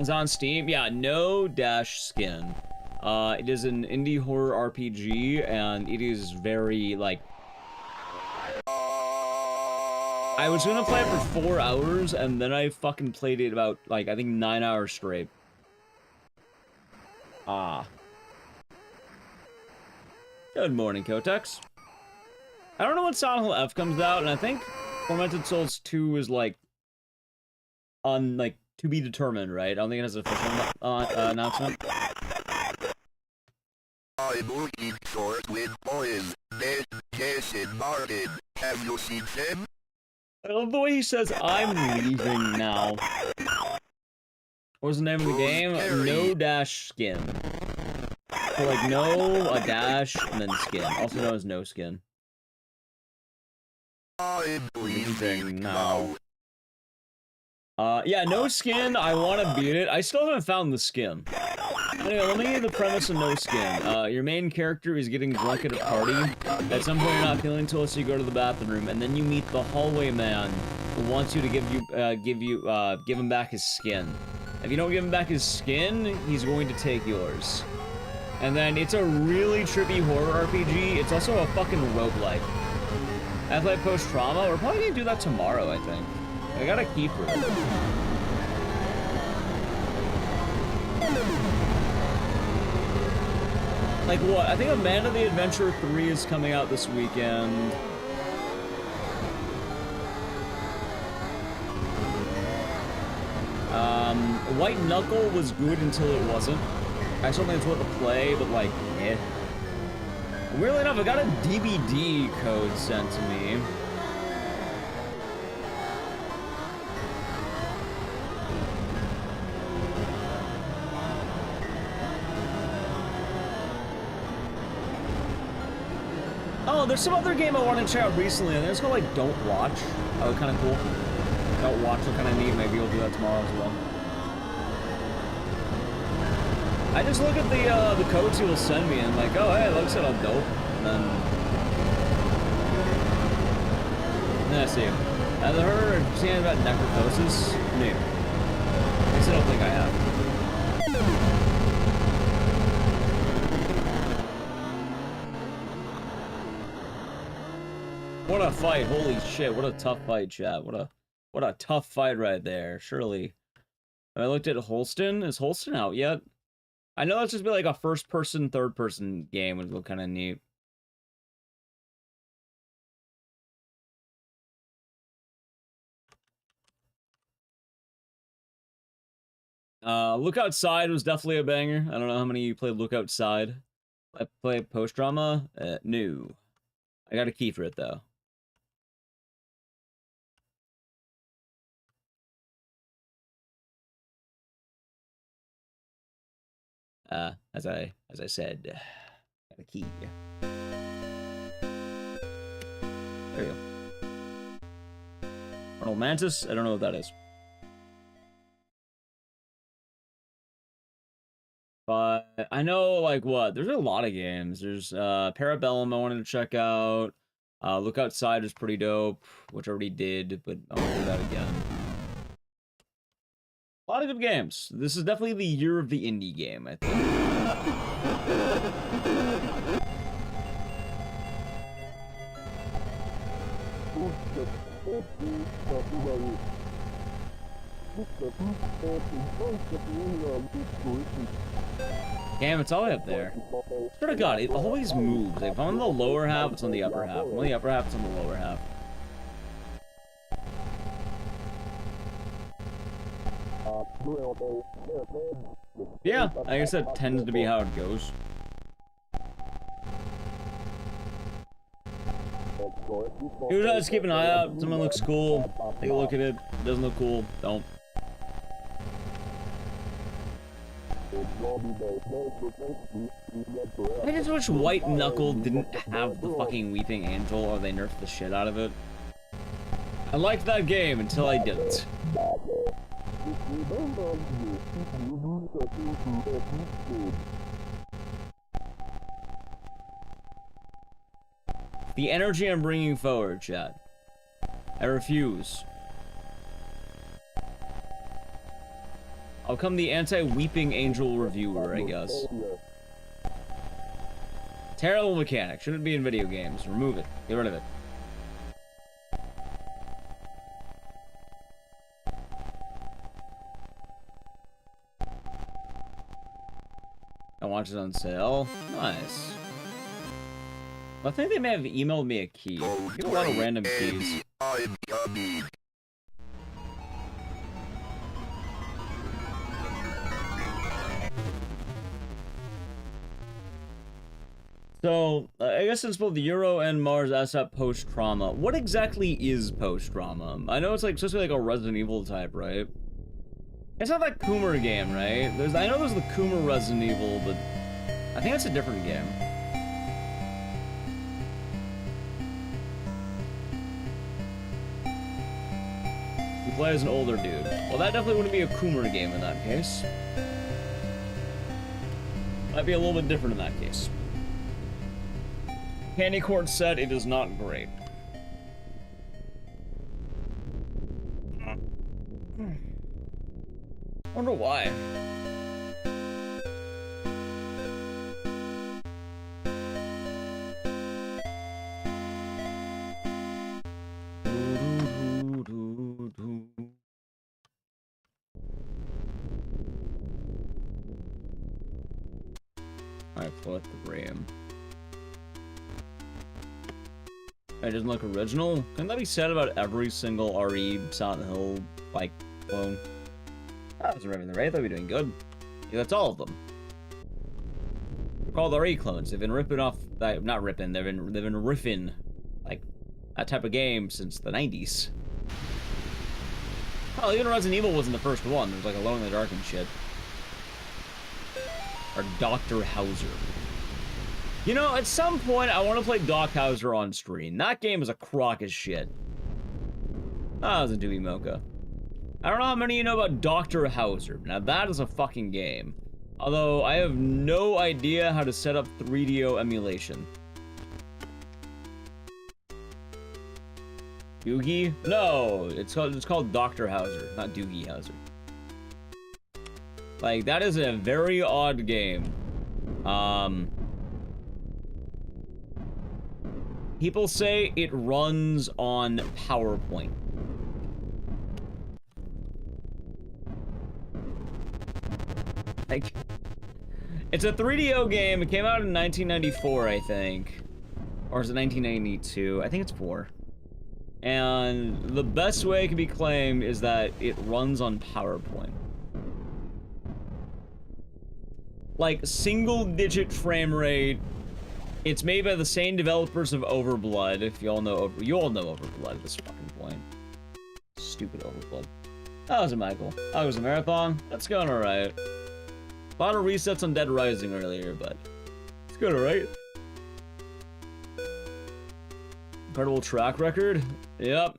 It's on Steam. Yeah, No Dash Skin. It is an indie horror RPG, and it is very, like... I was gonna play it for 4 hours, and then I fucking played it about, like, I think 9 hours straight. Ah. Good morning, Kotex. I don't know when Silent Hill F comes out, and I think Tormented Souls 2 is, like, on, like, to be determined, right? I don't think it has an official announcement. I'm looking for Twin Boys, Ben, Jason, Martin. Have you seen them? I love the way he says, I'm leaving now. What was the name of the game? No dash skin. So like no, a dash, and then skin. Also known as no skin. I'm leaving now. Yeah, no skin, I want to beat it. I still haven't found the skin. Anyway, let me give you the premise of no skin. Your main character is getting drunk at a party. At some point you're not feeling until so you go to the bathroom, and then you meet the hallway man who wants you to give him back his skin. If you don't give him back his skin, he's going to take yours. And then it's a really trippy horror RPG. It's also a fucking roguelike. As I post-trauma, we're probably gonna do that tomorrow, I think. I got a key for it. Like what? I think Amanda the Adventurer 3 is coming out this weekend. White Knuckle was good until it wasn't. I still think it's worth a play, but like, eh. Weirdly enough, I got a DVD code sent to me. Oh, there's some other game I wanted to check out recently, and it's called like Don't Watch. Oh, kind of cool. Don't Watch look kind of neat. Maybe we'll do that tomorrow as well. I just look at the codes he will send me and like, oh hey, it looks like I'm dope. And then I see him. Have you heard or seen about necrophosis? No. I still don't think I have. What a fight! Holy shit! What a tough fight, chat. What a tough fight right there. Surely. Have I looked at Holston? Is Holston out yet? I know that's just be like a first-person, third-person game would look kind of neat. Look Outside was definitely a banger. I don't know how many of you played Look Outside. I played Post-Drama? No. I got a key for it, though. As I said, got a key. There you go. Arnold Mantis? I don't know what that is. But I know, like, what? There's a lot of games. There's Parabellum I wanted to check out. Look Outside is pretty dope, which I already did, but I want to do that again. A lot of good games. This is definitely the year of the indie game, I think. Damn, it's all the way up there. Swear to God, it always moves. If I'm on the lower half, it's on the upper half. If I'm on the upper half, it's on the lower half. Yeah, I guess that tends to be how it goes. You just keep an eye out. Someone looks cool. Take a look at it. Doesn't look cool. Don't. I just wish White Knuckle didn't have the fucking Weeping Angel, or they nerfed the shit out of it. I liked that game until I didn't. The energy I'm bringing forward, chat. I refuse. I'll become the anti-Weeping Angel reviewer, I guess. Terrible mechanic. Shouldn't be in video games. Remove it. Get rid of it. I watch it on sale. Nice. I think they may have emailed me a key. I get a lot of random keys. So, I guess it's both the Euro and Mars asset post-trauma. What exactly is post-trauma? I know it's like supposed to be like a Resident Evil type, right? It's not that Coomer game, right? I know there's the Coomer Resident Evil, but I think that's a different game. You play as an older dude. Well, that definitely wouldn't be a Coomer game in that case. Might be a little bit different in that case. Candy Court said it is not great. Wonder why. Alright, pull up the RAM. It doesn't look original. Couldn't that be said about every single RE Silent Hill bike clone? That wasn't ripping the right. They'll be doing good. Yeah, that's all of them. They're called RE clones. They've been ripping off. Not ripping. They've been riffing like that type of game since the 90s. Oh, even Resident Evil wasn't the first one. There was like Alone in the Dark and shit. Or Dr. Hauser. You know, at some point, I want to play Doc Hauser on stream. That game is a crock as shit. That was a Dewey Mocha. I don't know how many of you know about Dr. Hauser. Now, that is a fucking game. Although, I have no idea how to set up 3DO emulation. Doogie? No, it's called Dr. Hauser, not Doogie Hauser. Like, that is a very odd game. People say it runs on PowerPoint. Like, it's a 3DO game. It came out in 1994, I think. Or is it 1992? I think it's 4. And the best way it can be claimed is that it runs on PowerPoint. Like, single-digit frame rate. It's made by the same developers of Overblood, if you all know Overblood at this fucking point. Stupid Overblood. That was a Michael. That was a marathon. That's going alright. A lot of resets on Dead Rising earlier, but it's going alright. Incredible track record. Yep.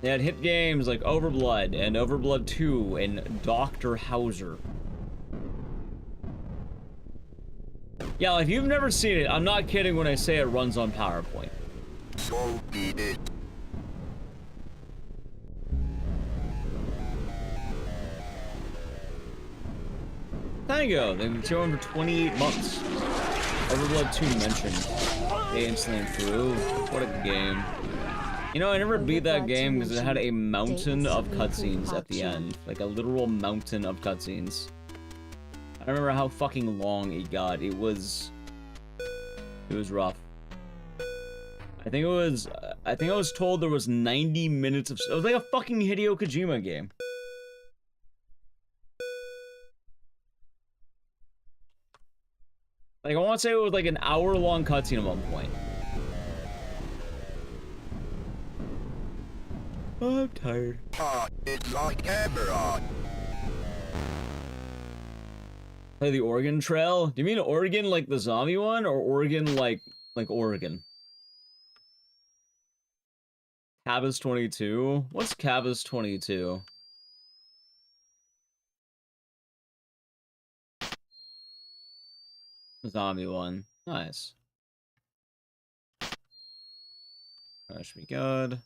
They had hit games like Overblood and Overblood 2 and Dr. Hauser. Yeah, if you've never seen it, I'm not kidding when I say it runs on PowerPoint. So be it. There you go. They've been showing for 28 months. Overblood 2 mentioned. They instantly through. What a game. You know, I never beat that game because it had a mountain of cutscenes at the end. Like a literal mountain of cutscenes. I don't remember how fucking long it got. It was rough. I think I was told there was 90 minutes of... It was like a fucking Hideo Kojima game. Like, I want to say it was like an hour-long cutscene at one point. Oh, I'm tired. It's on camera. Play the Oregon Trail? Do you mean Oregon like the zombie one, or Oregon like Oregon? Cabas 22? What's Cabas 22? Zombie one. Nice. That should be good.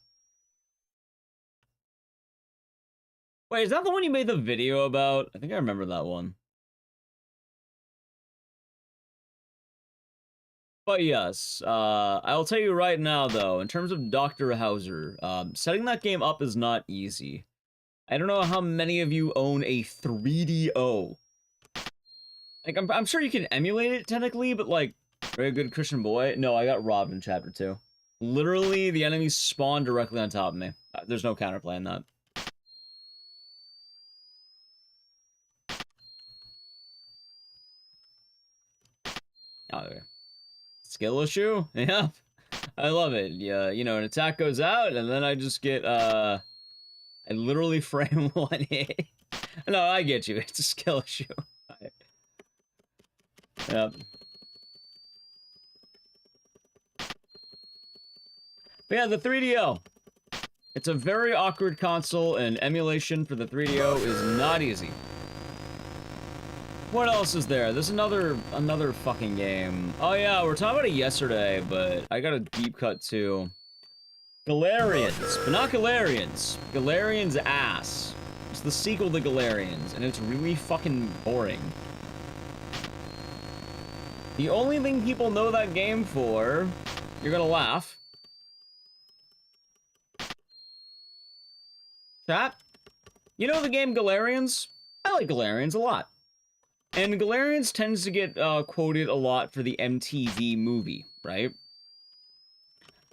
Wait, is that the one you made the video about? I think I remember that one. But yes, I'll tell you right now, though, in terms of Dr. Hauser, setting that game up is not easy. I don't know how many of you own a 3DO. Like, I'm sure you can emulate it, technically, but, like, very good Christian boy. No, I got robbed in Chapter 2. Literally, the enemies spawned directly on top of me. There's no counterplay in that. Oh, okay. Skill issue? Yeah. I love it. Yeah, you know, an attack goes out, and then I just get, I literally frame one hit. No, I get you. It's a skill issue. Yep. But yeah, the 3DO. It's a very awkward console, and emulation for the 3DO is not easy. What else is there? There's another fucking game. Oh yeah, we were talking about it yesterday, but I got a deep cut too. Galarians, but not Galarians. Galarians ass. It's the sequel to Galarians, and it's really fucking boring. The only thing people know that game for, you're gonna laugh. Chat, you know the game Galarians? I like Galarians a lot. And Galarians tends to get quoted a lot for the MTV movie, right?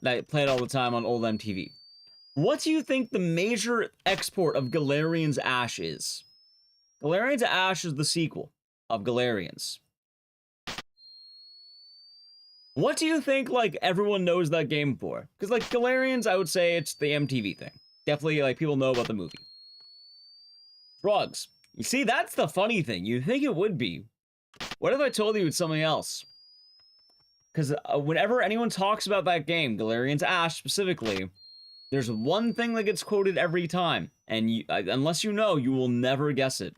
That played all the time on old MTV. What do you think the major export of Galarians Ash is? Galarians Ash is the sequel of Galarians. What do you think, like, everyone knows that game for? Because, like, Galarians, I would say it's the MTV thing. Definitely, like, people know about the movie. Drugs. You see, that's the funny thing. You'd think it would be. What if I told you it's something else? Because whenever anyone talks about that game, Galarians Ash specifically, there's one thing that gets quoted every time. And you, unless you know, you will never guess it.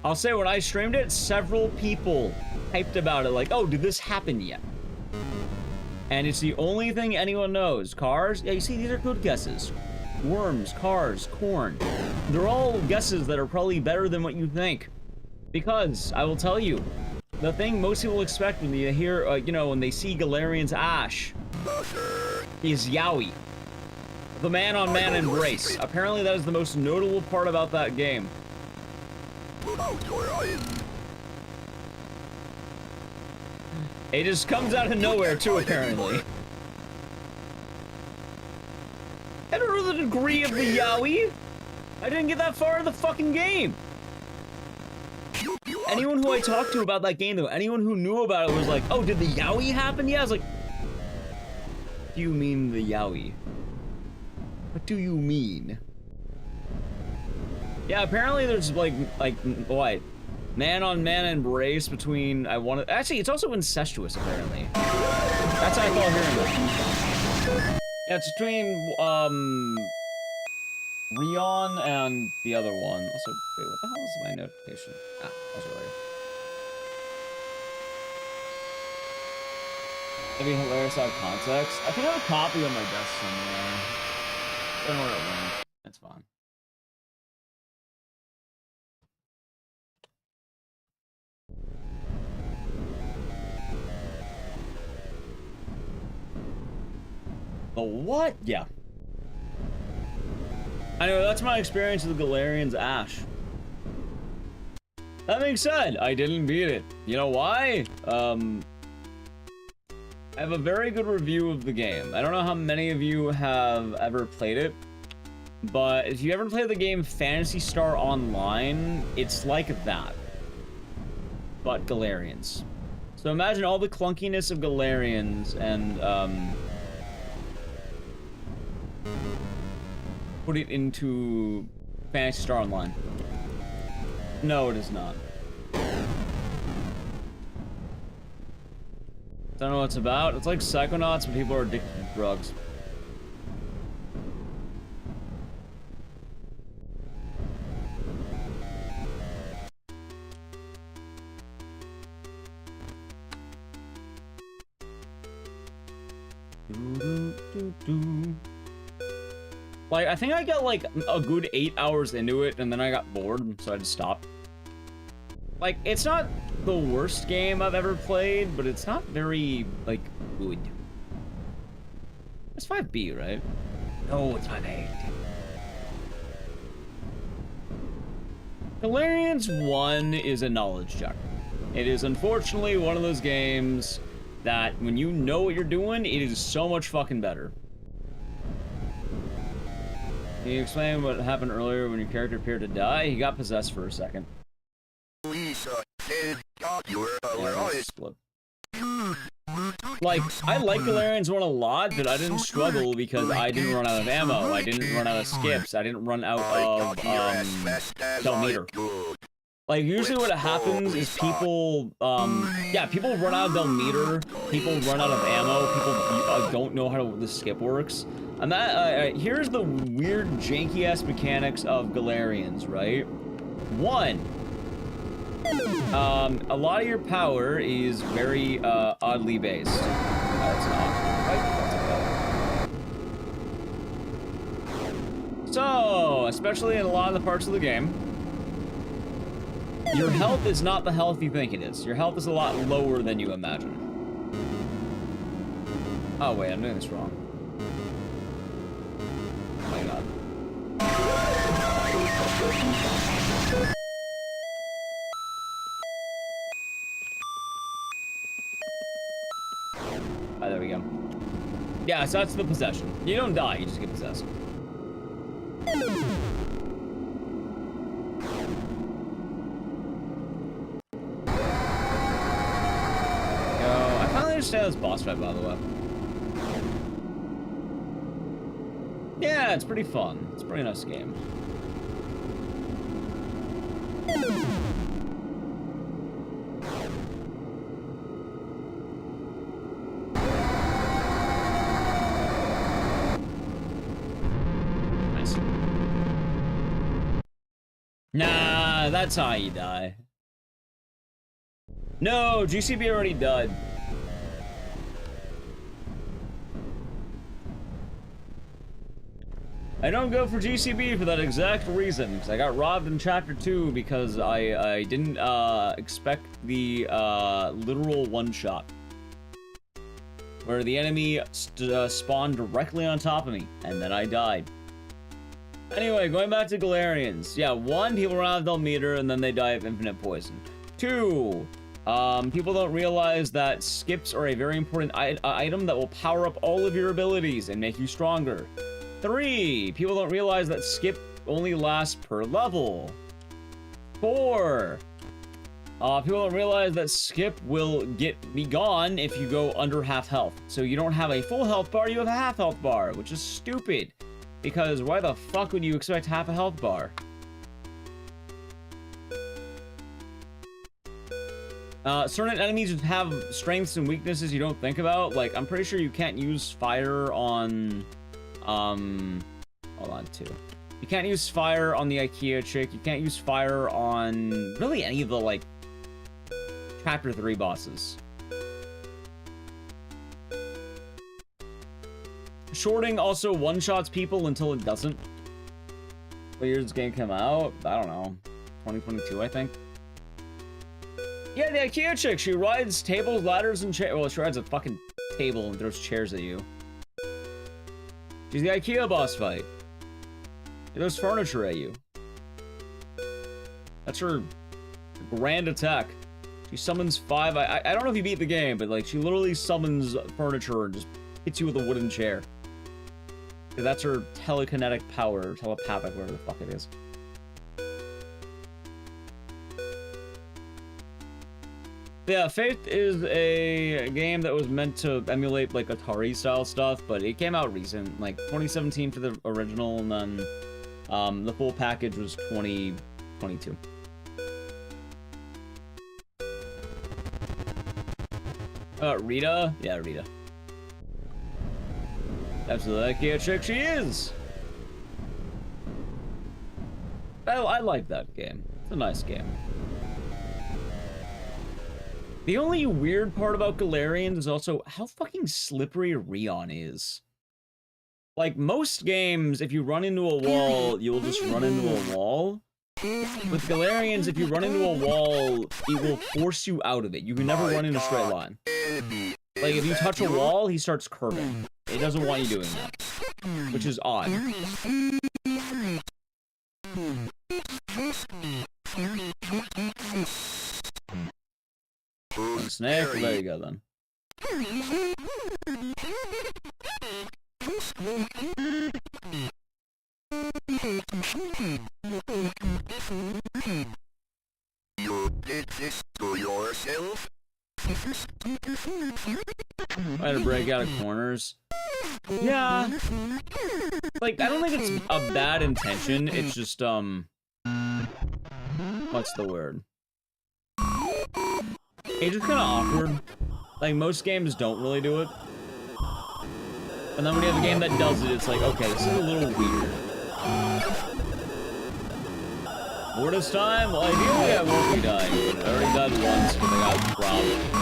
I'll say when I streamed it, several people hyped about it, like, oh, did this happen yet? And it's the only thing anyone knows. Cars? Yeah, you see, these are good guesses. Worms, cars, corn. They're all guesses that are probably better than what you think. Because, I will tell you, the thing most people expect when they hear, you know, when they see Galarian's Ash is Yowie. The man-on-man embrace. Apparently that is the most notable part about that game. It just comes out of nowhere too, apparently. I don't know the degree of the Yowie. I didn't get that far in the fucking game. Anyone who I talked to about that game, though, anyone who knew about it was like, oh, did the Yowie happen? Yeah, I was like, do you mean the Yowie? What do you mean? Yeah, apparently there's like what? Man-on-man embrace between, actually, it's also incestuous, apparently. That's how I thought hearing that. Yeah, it's between, Rion and the other one. Also, wait, what the hell is my notification? Ah, also later. Maybe hilarious out of context. I think I have a copy on my desk somewhere. I don't know where it went. That's fine. The what? Yeah. Anyway, that's my experience with the Galarian's Ash. That being said, I didn't beat it. You know why? I have a very good review of the game. I don't know how many of you have ever played it, but if you ever played the game Phantasy Star Online, it's like that, but Galarians. So imagine all the clunkiness of Galarians and, put it into Phantasy Star Online. No, it is not. Don't know what it's about. It's like Psychonauts, but people are addicted to drugs. Like, I think I got like a good 8 hours into it, and then I got bored, so I just stopped. Like, it's not the worst game I've ever played, but it's not very, like, good. It's 5B, right? No, it's 5A. Galarians 1 is a knowledge check. It is unfortunately one of those games that when you know what you're doing, it is so much fucking better. Can you explain what happened earlier when your character appeared to die? He got possessed for a second. Like, I like Galarian's one a lot, but I didn't struggle because I didn't run out of ammo, I didn't run out of skips, I didn't run out of, Delmeter. Like, usually what happens is people, yeah, people run out of Delmeter, people run out of ammo, people don't know how the skip works. And that, here's the weird, janky-ass mechanics of Galarians, right? One, a lot of your power is very, oddly based. That's not right. That's okay. So, especially in a lot of the parts of the game, your health is not the health you think it is. Your health is a lot lower than you imagine. Oh wait, I'm doing this wrong. Oh my god. Oh, there we go. Yeah, so that's the possession. You don't die, you just get possessed. I finally understand this boss fight, by the way. Yeah, it's pretty fun. It's a pretty nice game. Nice. Nah, that's how you die. No, GCB already died. I don't go for GCB for that exact reason, because I got robbed in Chapter 2 because I didn't expect the literal one-shot. Where the enemy spawned directly on top of me, and then I died. Anyway, going back to Galarians. Yeah, 1, people run out of Delmeter, and then they die of infinite poison. 2, people don't realize that skips are a very important item that will power up all of your abilities and make you stronger. 3, people don't realize that skip only lasts per level. 4, people don't realize that skip will be gone if you go under half health. So you don't have a full health bar, you have a half health bar, which is stupid. Because why the fuck would you expect half a health bar? Certain enemies have strengths and weaknesses you don't think about. Like, I'm pretty sure you can't use fire on... hold on, 2. You can't use fire on the IKEA chick. You can't use fire on really any of the, like, Chapter 3 bosses. Shorting also one-shots people until it doesn't. What year does this game come out? I don't know. 2022, I think. Yeah, the IKEA chick. She rides tables, ladders, and chairs. Well, she rides a fucking table and throws chairs at you. She's the IKEA boss fight. She throws furniture at you. That's her grand attack. She summons 5. I don't know if you beat the game, but like she literally summons furniture and just hits you with a wooden chair. That's her telekinetic power, telepathic, whatever the fuck it is. Yeah, Faith is a game that was meant to emulate like Atari style stuff, but it came out recent, like 2017 for the original, and then the full package was 2022. Rita? Yeah, Rita. That's the IKEA chick she is! I like that game. It's a nice game. The only weird part about Galarians is also how fucking slippery Rion is. Like, most games, if you run into a wall, you'll just run into a wall. With Galarians, if you run into a wall, it will force you out of it. You can never run in a straight line. Like, if you touch a wall, he starts curving. It doesn't want you doing that. Which is odd. Snake? Well, there you go, then. I had to break out of corners. Yeah. Like, I don't think it's a bad intention. It's just, what's the word? It's just kind of awkward. Like, most games don't really do it. And then when you have a game that does it, it's like, okay, this is a little weird. More this time? Well, ideally I won't be dying, but I already died once because I got robbed.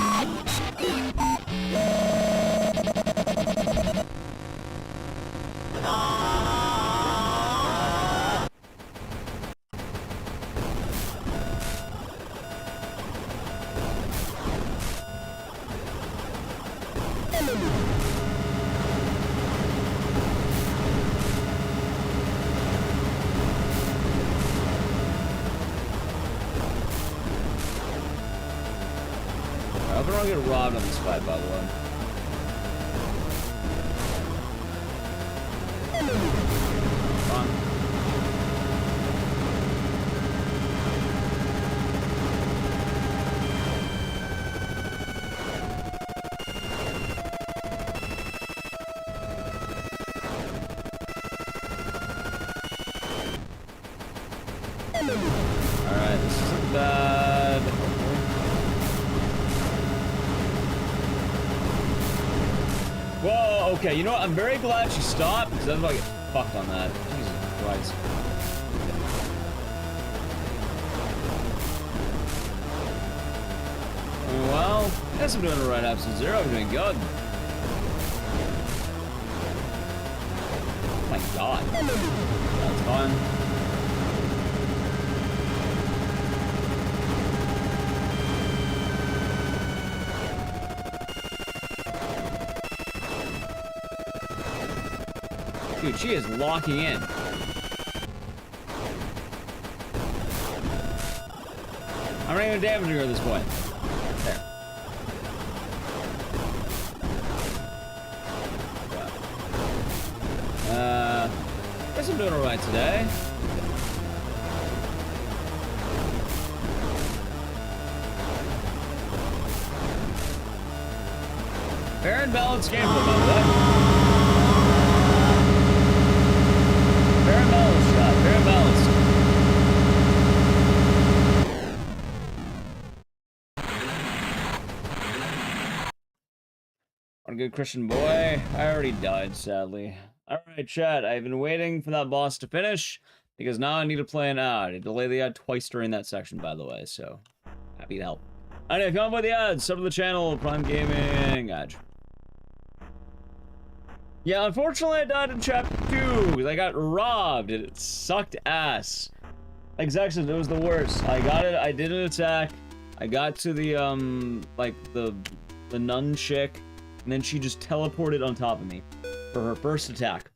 I hope I don't get robbed on this fight, by the way. Come on. Alright, this isn't bad. Whoa, okay, you know what? I'm very glad she stopped, because I was about to get fucked on that. Jesus Christ. Well, I guess I'm doing the right episode 0. I'm doing good. Oh my god. That's fun. Dude, she is locking in. I'm not even damaging her at this point. There. Guess I'm doing alright today. Fair and balanced gameplay, by the way. Very balanced shot, very balanced. What a good Christian boy. I already died, sadly. Alright, chat, I've been waiting for that boss to finish, because now I need to play an ad. I had to delay the ad twice during that section, by the way, so happy to help. Anyway, if you want to play the ads, sub to the channel, Prime Gaming, Edge. Yeah, unfortunately I died in chapter 2 because I got robbed and it sucked ass. Ecdycis, it was the worst. I got it, I did an attack. I got to the, like, the nun chick, and then she just teleported on top of me for her first attack.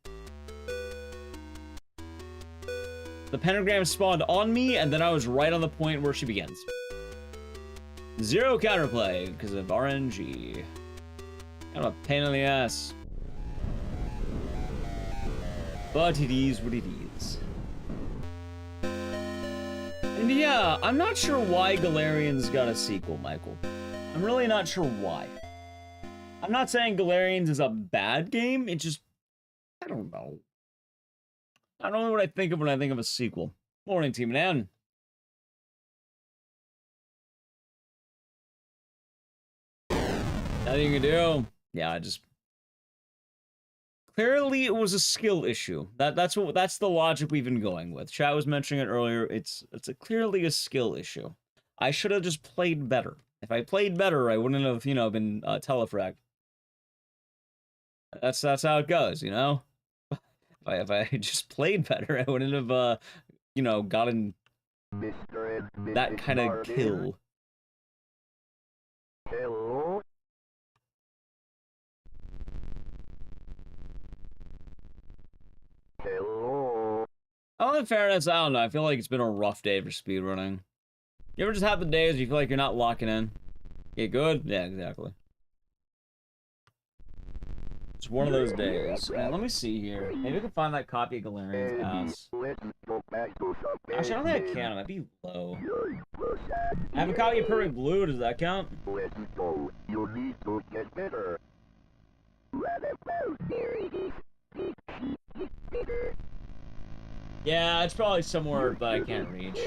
The pentagram spawned on me, and then I was right on the point where she begins. 0 counterplay because of RNG. Kind of a pain in the ass. But it is what it is. And yeah, I'm not sure why Galarian's got a sequel, Michael. I'm really not sure why. I'm not saying Galarian's is a bad game, it just... I don't know. I don't know what I think of when I think of a sequel. Morning, Team Nan. Nothing you can do. Yeah, I just... Clearly, it was a skill issue. That's the logic we've been going with. Chat was mentioning it earlier. It's clearly a skill issue. I should have just played better. If I played better, I wouldn't have, you know, been telefragged. That's how it goes, you know. If I just played better, I wouldn't have, you know, gotten that kind of kill. Hello. Hello. Oh, in fairness, I don't know. I feel like it's been a rough day for speedrunning. You ever just have the days where you feel like you're not locking in? Get good? Yeah, exactly. It's one of those days. Let me see here. Maybe I can find that copy of Galarian's ass. Actually, I don't think I can. I might be low. I haven't caught you perfect blue. Does that count? You need to get better. Yeah, it's probably somewhere that I can't reach.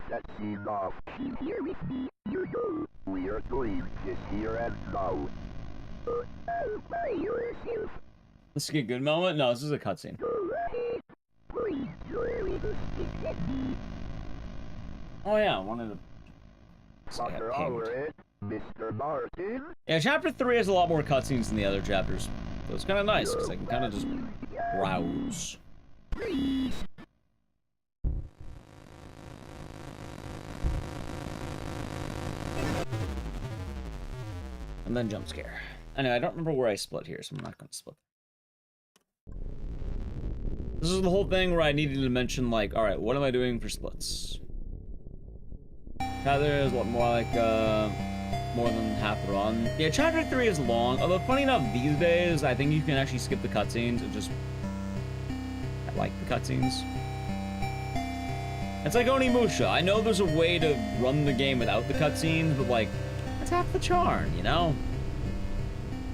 That's enough. We are doing this here and now. This is a good moment? No, this is a cutscene. Oh yeah, I wanted to... Dr. Alvarez, Mr. Martin? Yeah, chapter 3 has a lot more cutscenes than the other chapters. So it's kind of nice, because I can kind of just browse. And then jump scare. Anyway, I don't remember where I split here, so I'm not going to split. This is the whole thing where I needed to mention, like, alright, what am I doing for splits? Chapter is what, more like, more than half the run. Yeah, chapter 3 is long, although funny enough, these days, I think you can actually skip the cutscenes and just... I like the cutscenes. It's like Onimusha. I know there's a way to run the game without the cutscenes, but, like, that's half the charm, you know?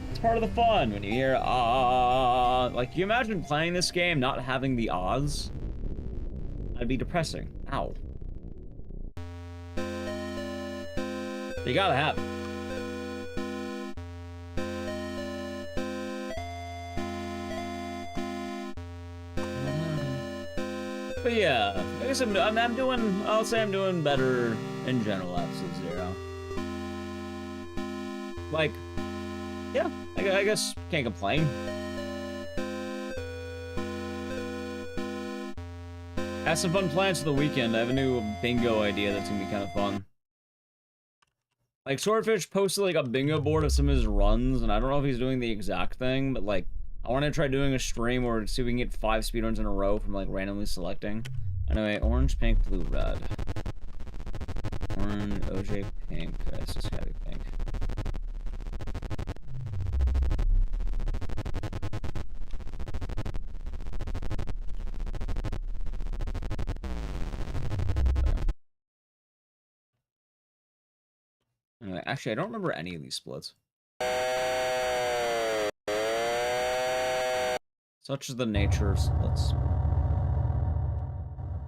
It's part of the fun when you hear, like, can you imagine playing this game not having the odds? That'd be depressing. Ow. You gotta have it. But yeah, I guess I'm doing, I'll say I'm doing better in general episode 0. Like, yeah, I guess can't complain. I have some fun plans for the weekend. I have a new bingo idea that's gonna be kind of fun. Like, Swordfish posted, like, a bingo board of some of his runs, and I don't know if he's doing the exact thing, but, like, I want to try doing a stream where see if we can get 5 speedruns in a row from, like, randomly selecting. Anyway, orange, pink, blue, red. Orange, OJ, pink. It's just gotta be pink. Anyway, actually, I don't remember any of these splits. Such is the nature of splits.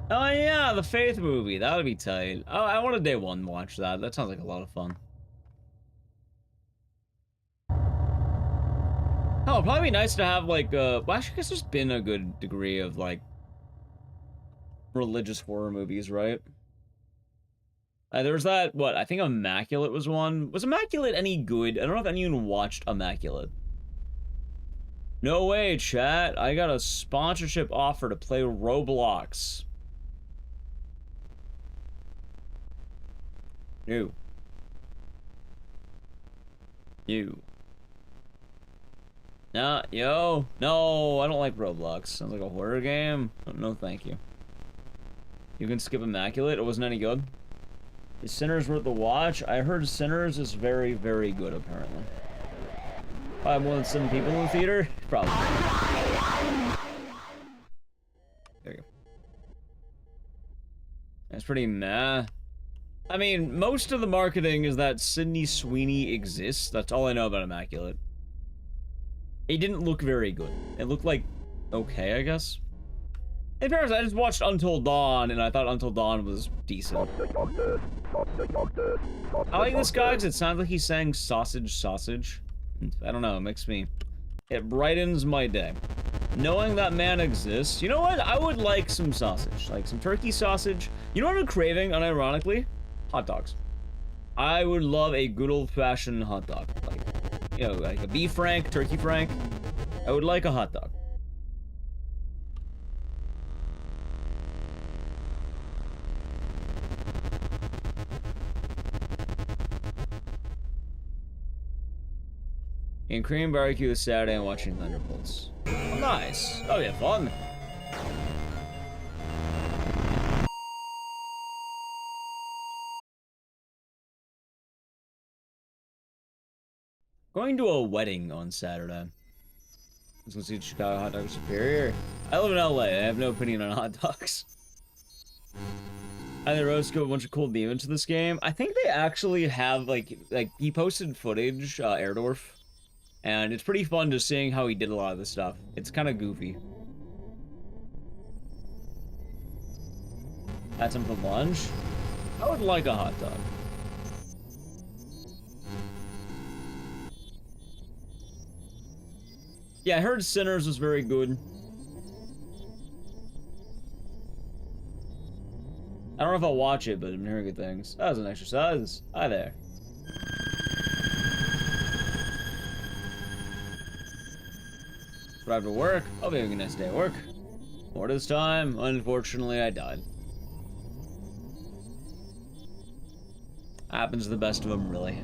Oh yeah, the Faith movie. That would be tight. Oh, I want a day one watch that. That sounds like a lot of fun. Oh, it'd probably be nice to have, like, well, actually, I guess there's been a good degree of, like, religious horror movies, right? There was that, what, I think Immaculate was one. Was Immaculate any good? I don't know if anyone watched Immaculate. No way, chat. I got a sponsorship offer to play Roblox. No. You. Nah, yo. No, I don't like Roblox. Sounds like a horror game. No, thank you. You can skip Immaculate. It wasn't any good. Is Sinners worth the watch? I heard Sinners is very, very good, apparently. Probably more than 7 people in the theater? Probably. There you go. That's pretty meh. I mean, most of the marketing is that Sydney Sweeney exists. That's all I know about Immaculate. It didn't look very good. It looked like okay, I guess. In fairness, I just watched Until Dawn, and I thought Until Dawn was decent. I like this guy because it sounds like he's saying sausage, sausage. I don't know, it makes me... It brightens my day. Knowing that man exists, you know what? I would like some sausage. Like some turkey sausage. You know what I'm craving, unironically? Hot dogs. I would love a good old-fashioned hot dog. Like, you know, like a beef frank, turkey frank. I would like a hot dog. In Korean barbecue this Saturday and watching Thunderbolts. Oh, nice. That'll be fun. Going to a wedding on Saturday. Let's go see Chicago hot dogs superior. I live in LA. I have no opinion on hot dogs. I think Roscoe a bunch of cool demons to this game. I think they actually have like he posted footage, Erdorf, and it's pretty fun just seeing how he did a lot of this stuff. It's kind of goofy. Had some for lunch. I would like a hot dog. Yeah, I heard Sinners was very good. I don't know if I'll watch it, but I've been hearing good things. That was an exercise. Hi there. Drive to work. I'll be having a nice day at work. More this time, unfortunately, I died. Happens to the best of them, really.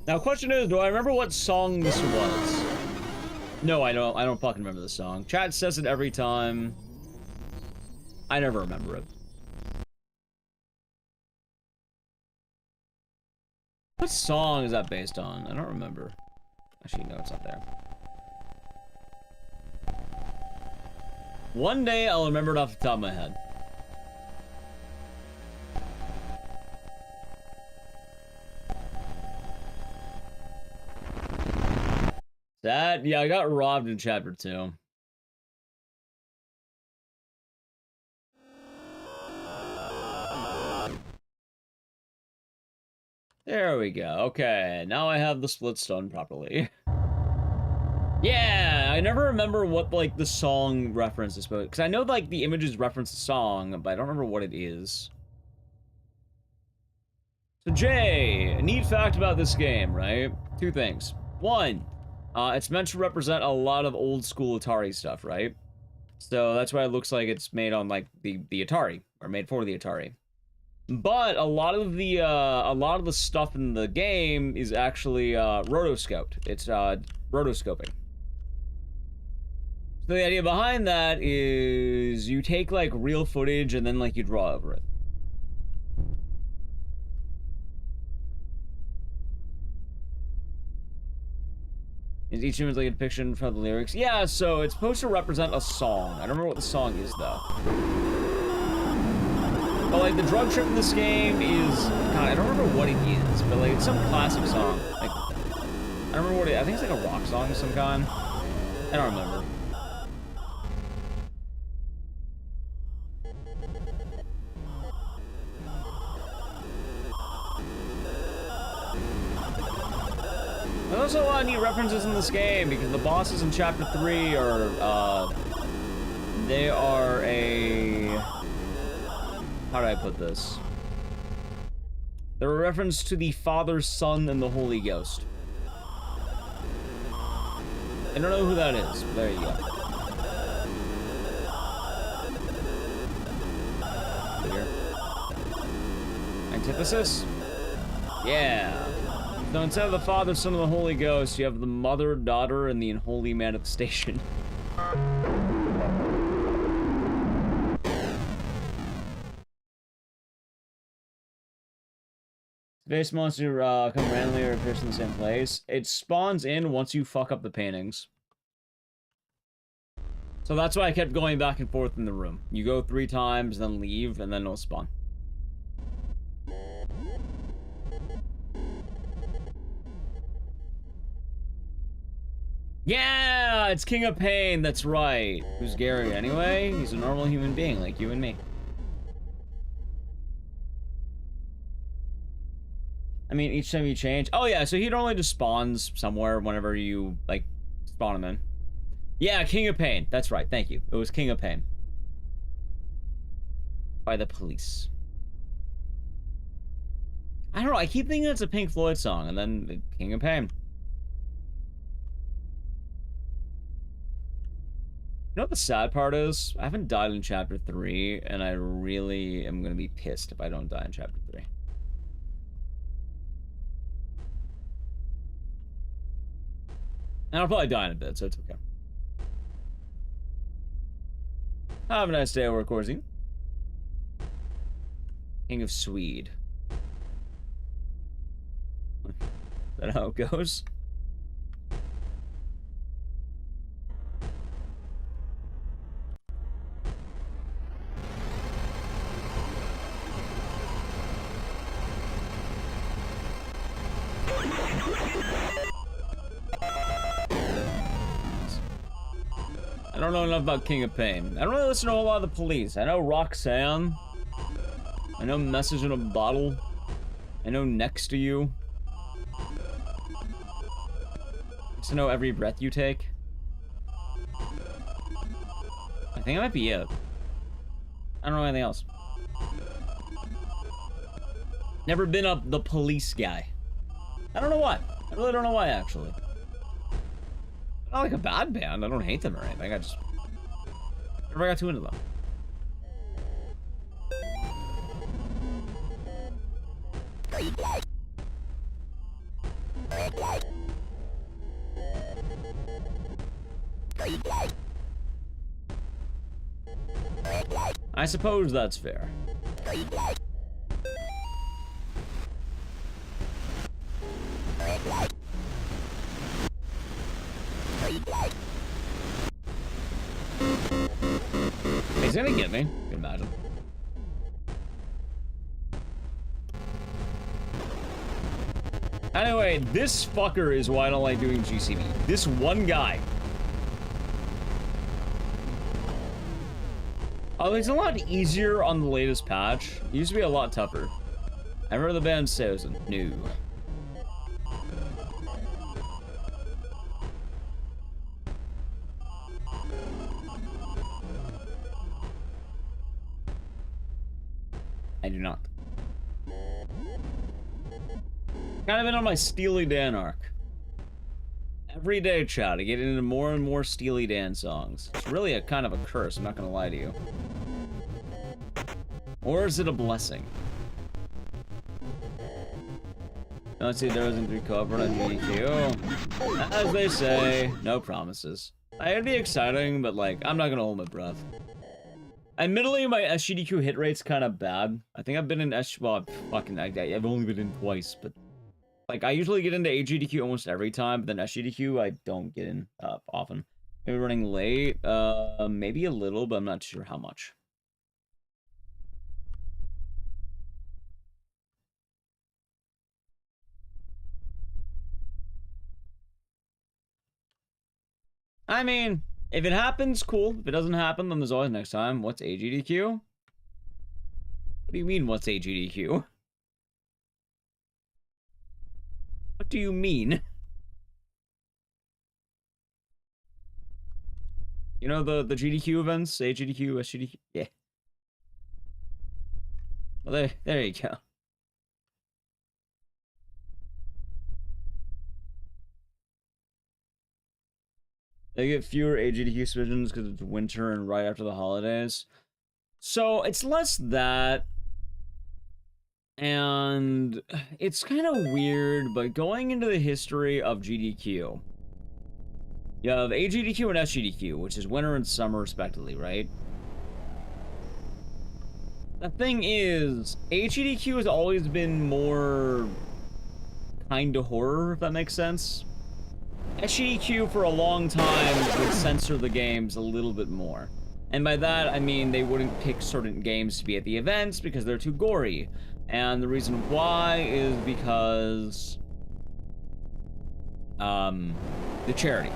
Now, question is, do I remember what song this was? No, I don't. I don't fucking remember the song. Chat says it every time. I never remember it. What song is that based on? I don't remember. Actually, no, it's not there. One day, I'll remember it off the top of my head. That, yeah, I got robbed in chapter 2. There we go. Okay, now I have the splits done properly. Yeah, I never remember what, like, the song reference is supposed to, because I know, like, the images reference the song, but I don't remember what it is. So, Jay, a neat fact about this game, right? Two things. One, it's meant to represent a lot of old school Atari stuff, right? So that's why it looks like it's made on, like, the Atari, or made for the Atari. But a lot of the stuff in the game is actually rotoscoped. It's rotoscoping. So the idea behind that is you take like real footage and then like you draw over it. Is each image like a depiction from the lyrics? Yeah, so it's supposed to represent a song. I don't remember what the song is though. But like the drug trip in this game is, God, I don't remember what it is, but like it's some classic song. Like, I don't remember what it is. I think it's like a rock song of some kind. I don't remember. There's also a lot of neat references in this game because the bosses in chapter 3 are, they are a, how do I put this? They're a reference to the Father, Son, and the Holy Ghost. I don't know who that is. There you go. Here. Antithesis? Yeah. So instead of the Father, Son, and the Holy Ghost, you have the Mother, Daughter, and the Unholy Manifestation. Space monster come randomly or appears in the same place. It spawns in once you fuck up the paintings. So that's why I kept going back and forth in the room. You go 3 times, then leave, and then it'll spawn. Yeah, it's King of Pain, that's right. Who's Gary anyway? He's a normal human being like you and me. I mean, each time you change... Oh yeah, so he normally just spawns somewhere whenever you, like, spawn him in. Yeah, King of Pain. That's right, thank you. It was King of Pain. By the Police. I don't know, I keep thinking it's a Pink Floyd song, and then King of Pain. You know what the sad part is? I haven't died in chapter 3, and I really am gonna be pissed if I don't die in chapter 3. And I'll probably die in a bit, so it's okay. Have a nice day at work, Corzine. King of Swede. Is that how it goes? I don't know enough about King of Pain. I don't really listen to a whole lot of the Police. I know Roxanne. I know Message in a Bottle. I know Next to You. I used to know Every Breath You Take. I think that might be it. I don't know anything else. Never been the Police guy. I don't know why. I really don't know why, actually. Not like a bad band. I don't hate them or anything. I just never got too into them. I suppose that's fair. He's gonna get me. You can imagine. Anyway, this fucker is why I don't like doing GCB. This one guy. Oh, it's a lot easier on the latest patch. It used to be a lot tougher. I remember the band says new. I do not. Kind of been on my Steely Dan arc. Every day, chat, I get into more and more Steely Dan songs. It's really a kind of a curse, I'm not gonna lie to you. Or is it a blessing? Let's see, there wasn't recovered on GDQ. As they say, no promises. It'd be exciting, but like, I'm not gonna hold my breath. Admittedly, my SGDQ hit rate's kind of bad. I think I've been in well, I've only been in twice, but like, I usually get into AGDQ almost every time, but then SGDQ, I don't get in often. Maybe running late, maybe a little, but I'm not sure how much. I mean, if it happens, cool. If it doesn't happen, then there's always next time. What's AGDQ? What do you mean, what's AGDQ? What do you mean? You know the GDQ events? AGDQ, SGDQ? Yeah. Well, there you go. They get fewer AGDQ submissions because it's winter and right after the holidays. So it's less that. And it's kind of weird, but going into the history of GDQ, you have AGDQ and SGDQ, which is winter and summer respectively, right? The thing is, AGDQ has always been more kind of horror, if that makes sense. SGDQ for a long time would censor the games a little bit more. And by that, I mean they wouldn't pick certain games to be at the events because they're too gory. And the reason why is because the charity.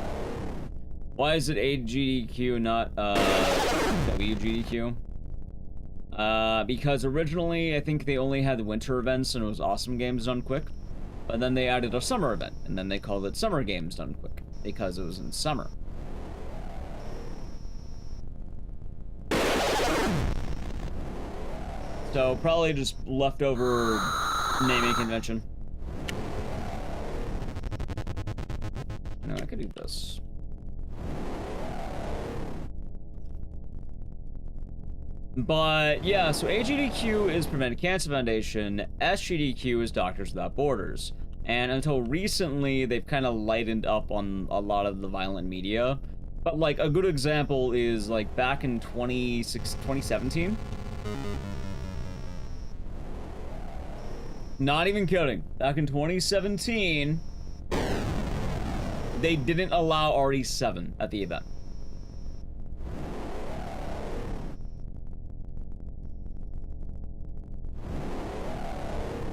Why is it AGDQ, not WGDQ? Because originally I think they only had winter events and it was Awesome Games Done Quick. But then they added a summer event, and then they called it Summer Games Done Quick, because it was in summer. So, probably just leftover naming convention. No, I could do this. But, yeah, so AGDQ is Prevent Cancer Foundation, SGDQ is Doctors Without Borders. And until recently, they've kind of lightened up on a lot of the violent media. But, like, a good example is, like, back in 2017? Not even kidding. Back in 2017, they didn't allow RE7 at the event.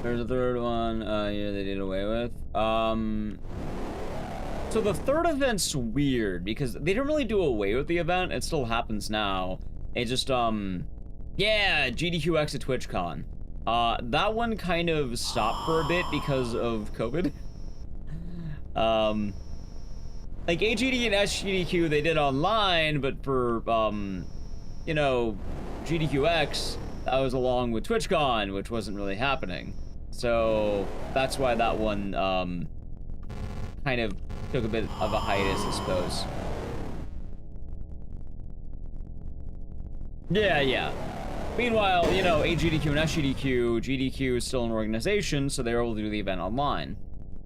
There's a third one, yeah, they did away with. So the third event's weird, because they didn't really do away with the event, it still happens now. It just, yeah, GDQX at TwitchCon. That one kind of stopped for a bit because of COVID. Like, AGD and SGDQ, they did online, but for, you know, GDQX, that was along with TwitchCon, which wasn't really happening. So, that's why that one, kind of took a bit of a hiatus, I suppose. Yeah. Meanwhile, you know, AGDQ and SGDQ, GDQ is still an organization, so they were able to do the event online.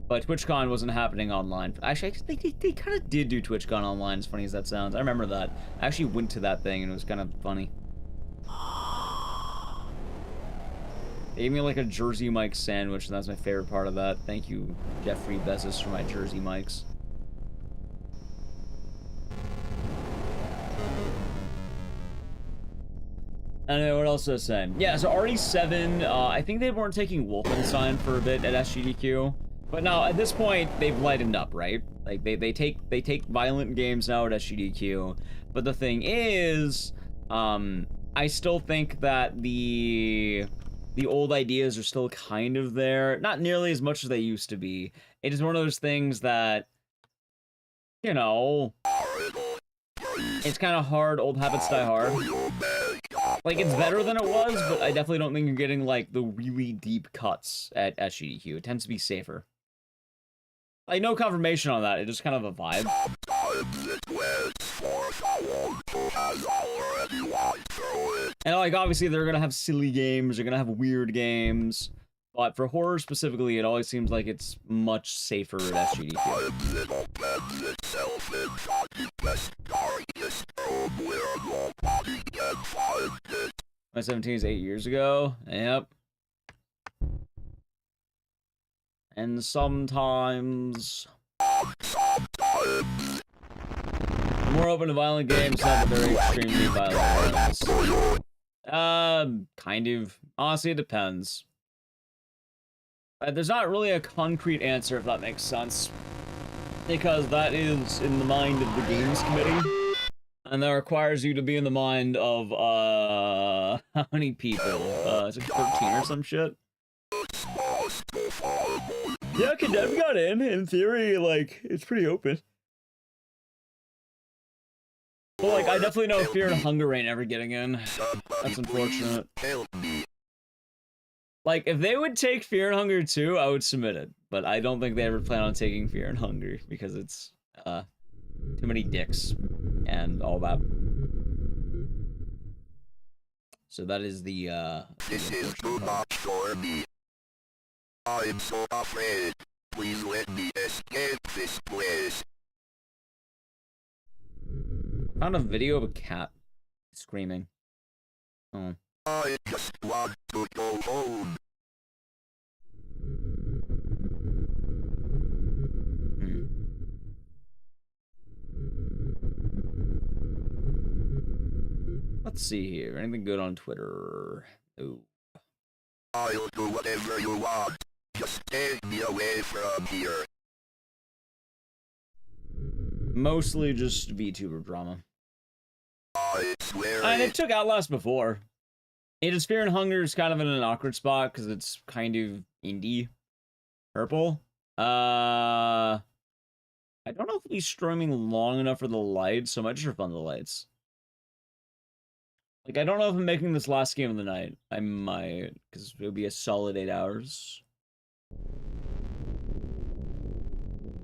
But TwitchCon wasn't happening online. Actually, they kind of did do TwitchCon online, as funny as that sounds. I remember that. I actually went to that thing, and it was kind of funny. They gave me like a Jersey Mike sandwich, and that's my favorite part of that. Thank you, Jeffrey Bezos, for my Jersey Mikes. Anyway, what else was I saying? Yeah, so RE7, I think they weren't taking Wolfenstein for a bit at SGDQ. But now, at this point, they've lightened up, right? Like, they take violent games now at SGDQ. But the thing is, I still think that the old ideas are still kind of there. Not nearly as much as they used to be. It is one of those things that, you know, it's kind of hard. Old habits die hard. Like, it's better than it was, but I definitely don't think you're getting, like, the really deep cuts at SGDQ. It tends to be safer. Like, no confirmation on that. It's just kind of a vibe. And, like, obviously, they're gonna have silly games. They're gonna have weird games. But for horror specifically, it always seems like it's much safer at SGDQ. 2017 is 8 years ago. Yep. And sometimes more open to violent games, not very extremely violent ones. Kind of. Honestly, it depends. There's not really a concrete answer, if that makes sense. Because that is in the mind of the games committee. And that requires you to be in the mind of, how many people? Is it 13 or some shit? Yeah, Condemned got in theory, like, it's pretty open. But, like, I definitely know Fear and Hunger ain't ever getting in. That's unfortunate. Like, if they would take Fear and Hunger 2, I would submit it. But I don't think they ever plan on taking Fear and Hunger, because it's, too many dicks, and all that. So that is the, This is too much for me. I'm so afraid. Please let me escape this place. Found a video of a cat screaming. Oh. I just want to go home. Let's see here. Anything good on Twitter? No. I'll do whatever you want. Just take me away from here. Mostly just VTuber drama. I swear. And it took Outlast before. It is Fear and Hunger is kind of in an awkward spot because it's kind of indie. Purple. I don't know if he's streaming long enough for the lights, so I might just refund the lights. Like, I don't know if I'm making this last game of the night. I might, because it'll be a solid 8 hours.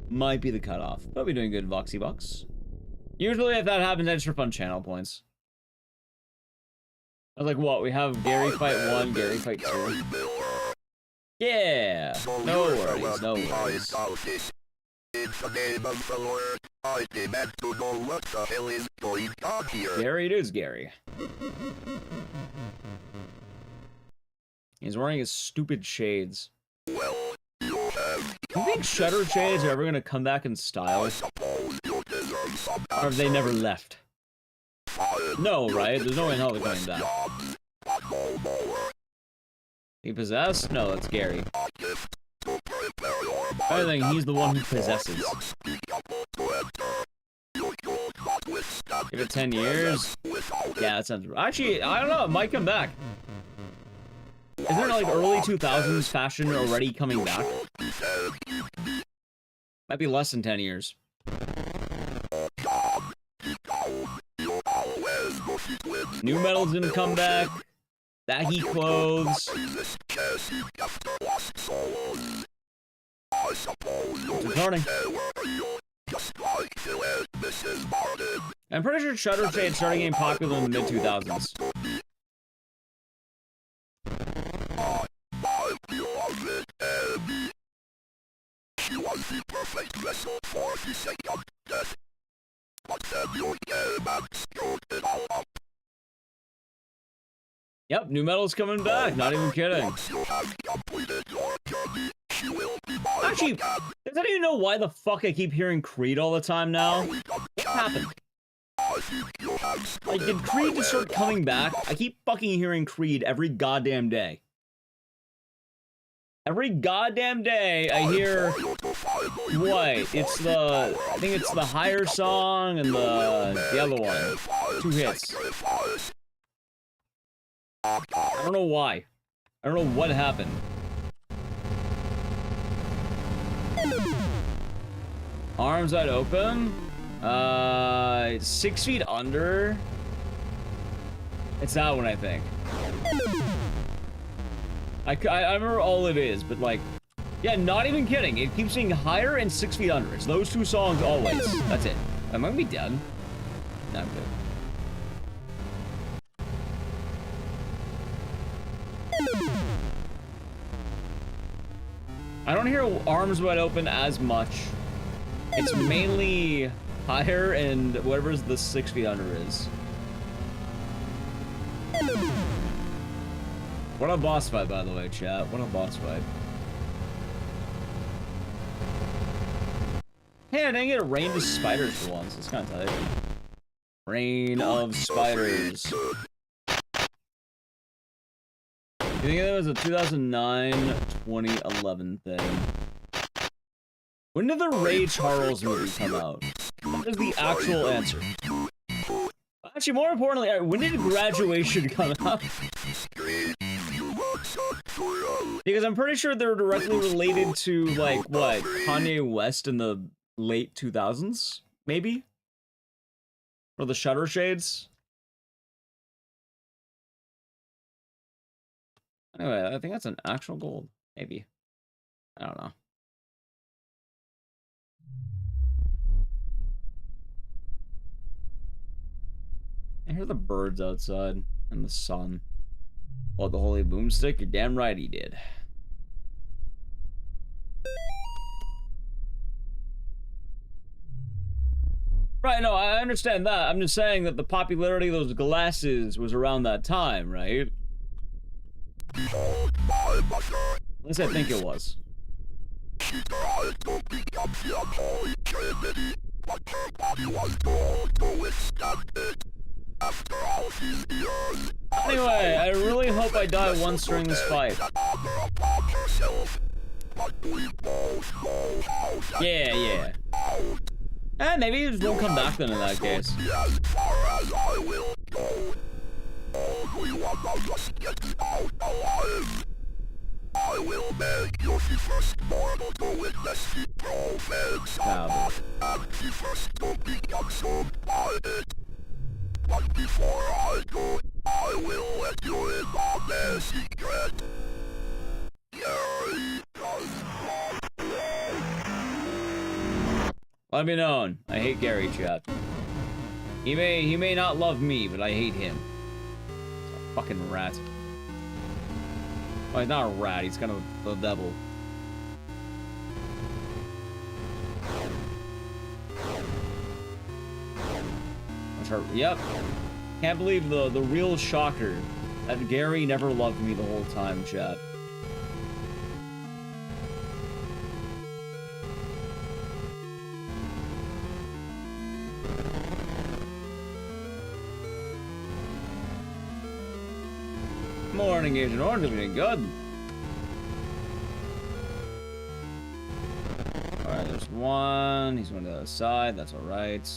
Might be the cutoff. But we're doing good, Voxy Box. Usually if that happens, I just refund channel points. I was like, what? We have Gary Fight 1, Gary Fight 2. Yeah! No worries, no worries. In the name of the Lord, I demand to know what the hell is going on here. Gary, it is Gary. He's wearing his stupid shades. think Shutter Shades are ever gonna come back in style? Or have they never left? No, right? There's no way in hell they're coming back. He possessed? No, that's Gary. I think he's the one who possesses. Give it 10 years? Yeah, that sounds... Actually, I don't know. It might come back. Isn't there like early 2000s fashion already coming back? Might be less than 10 years. New metal's gonna come back. Baggy clothes. It's returning. I'm pretty sure Shutter Shade started getting popular in the mid-2000s. Yep, new metal's coming back, not even kidding. Actually, does anyone know why the fuck I keep hearing Creed all the time now? What happened? Like, did Creed just start coming back? I keep fucking hearing Creed every goddamn day. Every goddamn day, I hear... What? It's the... I think it's the Higher song and the other one. 2 hits. I don't know why. I don't know what happened. Arms wide open. 6 feet under. It's that one, I think. I remember all it is, but like, yeah, not even kidding. It keeps being Higher and 6 feet under. It's those 2 songs always. That's it. Am I gonna be done? No, I'm good. I don't hear Arms Wide Open as much. It's mainly Higher and whatever's the 6 feet under is. What a boss fight, by the way, chat. What a boss fight. Hey, I didn't get a rain of spiders for once. It's kind of tight. Rain of spiders. You think that was a 2009-2011 thing? When did the Ray Charles movie come out? That is the actual answer. Actually, more importantly, when did Graduation come out? Because I'm pretty sure they're directly related to, like, what? Kanye West in the late 2000s? Maybe? Or the Shutter Shades? Anyway, I think that's an actual gold. Maybe. I don't know. I hear the birds outside and the sun. Well, the holy boomstick, you're damn right he did. Right, no, I understand that. I'm just saying that the popularity of those glasses was around that time, right? At least I think it was. Anyway, I really hope I die once during this fight. Yeah. Maybe it just won't come back then in that case. I will beg your first mortal to witness the prophets and the first to become so quiet. But before I go, I will let you in on their secret. Let me know. I hate Gary, chat. He may not love me, but I hate him. He's a fucking rat. Well, he's not a rat, he's kind of the devil. Yep. Can't believe the real shocker that Gary never loved me the whole time, chat. morning, Agent Orange. I'm doing good. Alright, there's one. He's going to the other side. That's alright.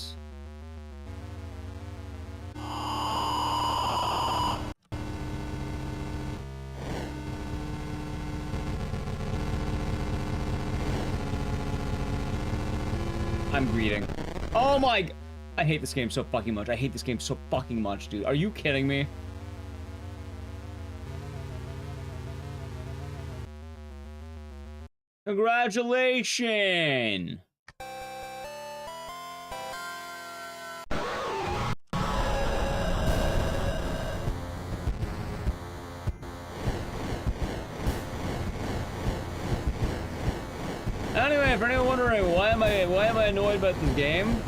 I'm greeting. Oh my... I hate this game so fucking much. I hate this game so fucking much, dude. Are you kidding me? Congratulations! Anyway, for anyone wondering why am I annoyed about this game?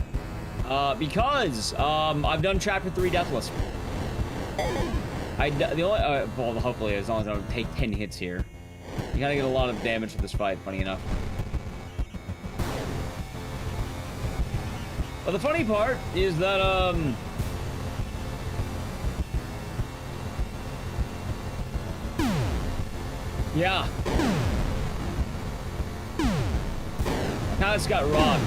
Because I've done Chapter 3 Deathless. Well, hopefully, as long as I don't take 10 hits here. You gotta get a lot of damage with this fight, funny enough. But the funny part is that, yeah. I kinda just got robbed.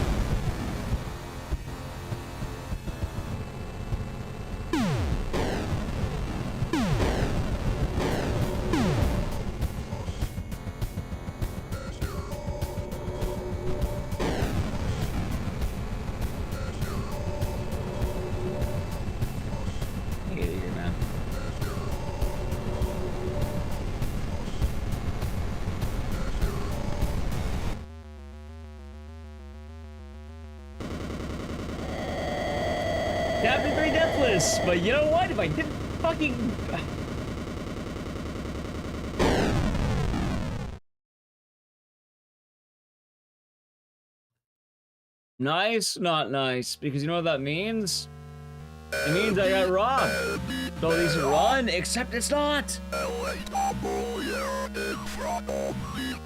Chapter 3 Deathless, but you know what? If I didn't fucking... Nice, not nice, because you know what that means? It means I got robbed. So at least run, except it's not.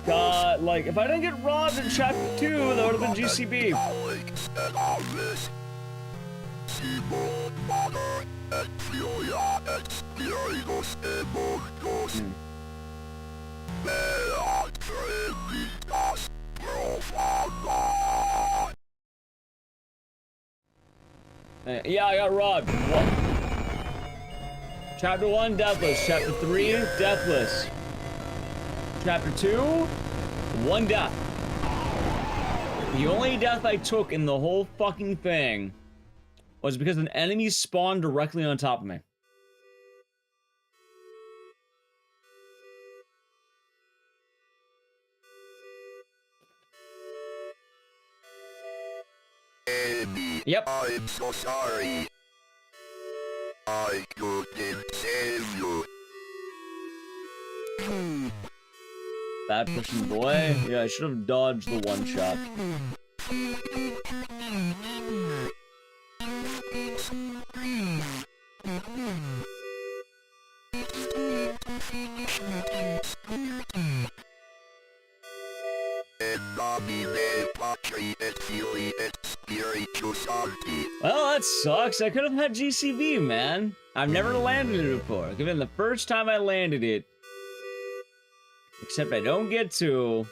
God, like, if I didn't get robbed in Chapter 2, that would have been GCB. Yeah, I got robbed. What? Chapter 1, Deathless. Chapter 3, Deathless. Chapter 2, 1 death. The only death I took in the whole fucking thing was because an enemy spawned directly on top of me. Yep. I'm so sorry. I couldn't save you. Bad pushing boy. Yeah, I should have dodged the one shot. Well, that sucks. I could have had GCV, man. I've never landed it before. Given the first time I landed it. Except I don't get to.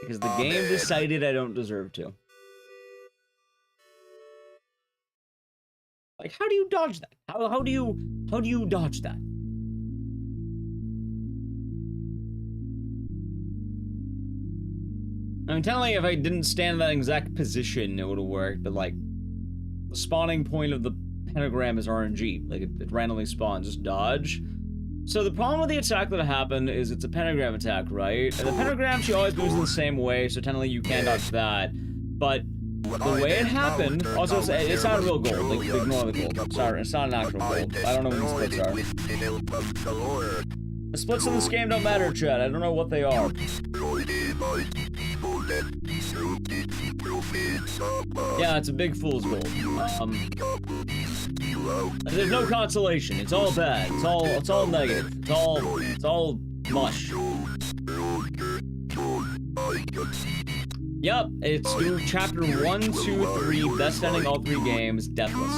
Because the game decided I don't deserve to. Like, how do you dodge that? How do you dodge that? I mean, technically, if I didn't stand in that exact position, it would have worked, but, like, the spawning point of the pentagram is RNG. Like, it randomly spawns, just dodge. So the problem with the attack that happened is it's a pentagram attack, right? And the pentagram, she always moves in the same way, so technically you can't dodge that. But the way it happened, also, it's not a real gold. Like, ignore the gold. Sorry, it's not an actual gold. I don't know what the splits are. The splits in this game don't matter, Chad. I don't know what they are. Yeah, it's a big fool's gold. There's no consolation. It's all bad. It's all negative. It's all mush. Yep, it's doing chapter 1, 2, 3, best ending all 3 games, Deathless.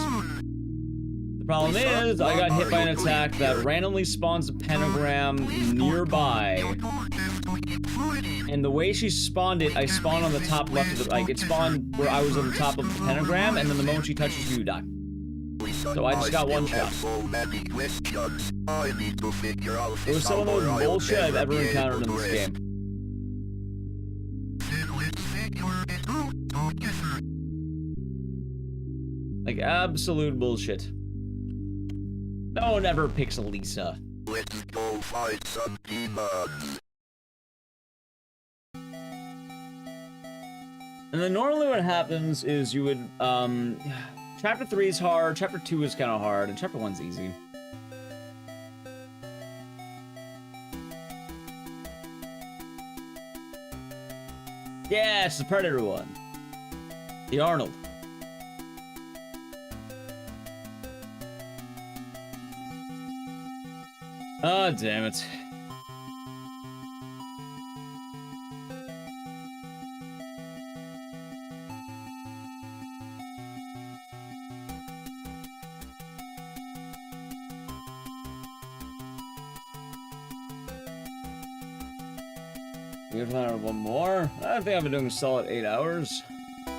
The Problem is, I got hit by an attack that randomly spawns a pentagram nearby. And the way she spawned it, I spawned on the top left of the, like, it spawned where I was on the top of the pentagram, and then the moment she touches you, you die. So I just got one shot. It was some of the most bullshit I've ever encountered in this game. Like, absolute bullshit. No one ever picks Lisa. Let's go fight some demons. And then normally what happens is you would, Chapter 3 is hard, Chapter 2 is kind of hard, and Chapter 1's easy. Yeah, it's the Predator one. The Arnold. Oh, damn it. You have to one more? I think I've been doing a solid 8 hours. I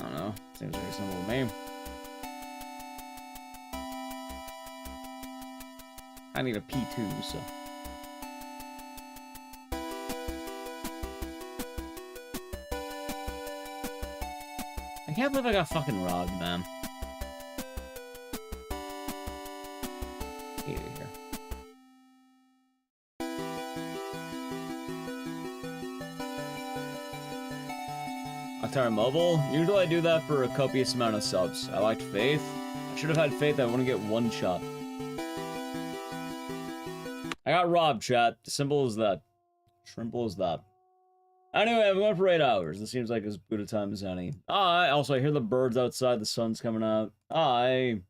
don't know. Seems reasonable to me. I need a P2, so. I can't believe I got fucking robbed, man. Get out of here. Atari Mobile? Usually I do that for a copious amount of subs. I liked Faith. I should have had Faith. I want to get one shot. I got robbed, chat. Simple as that. Simple as that. Anyway, I'm going for 8 hours. This seems like as good a time as any. Also, I hear the birds outside. The sun's coming out. I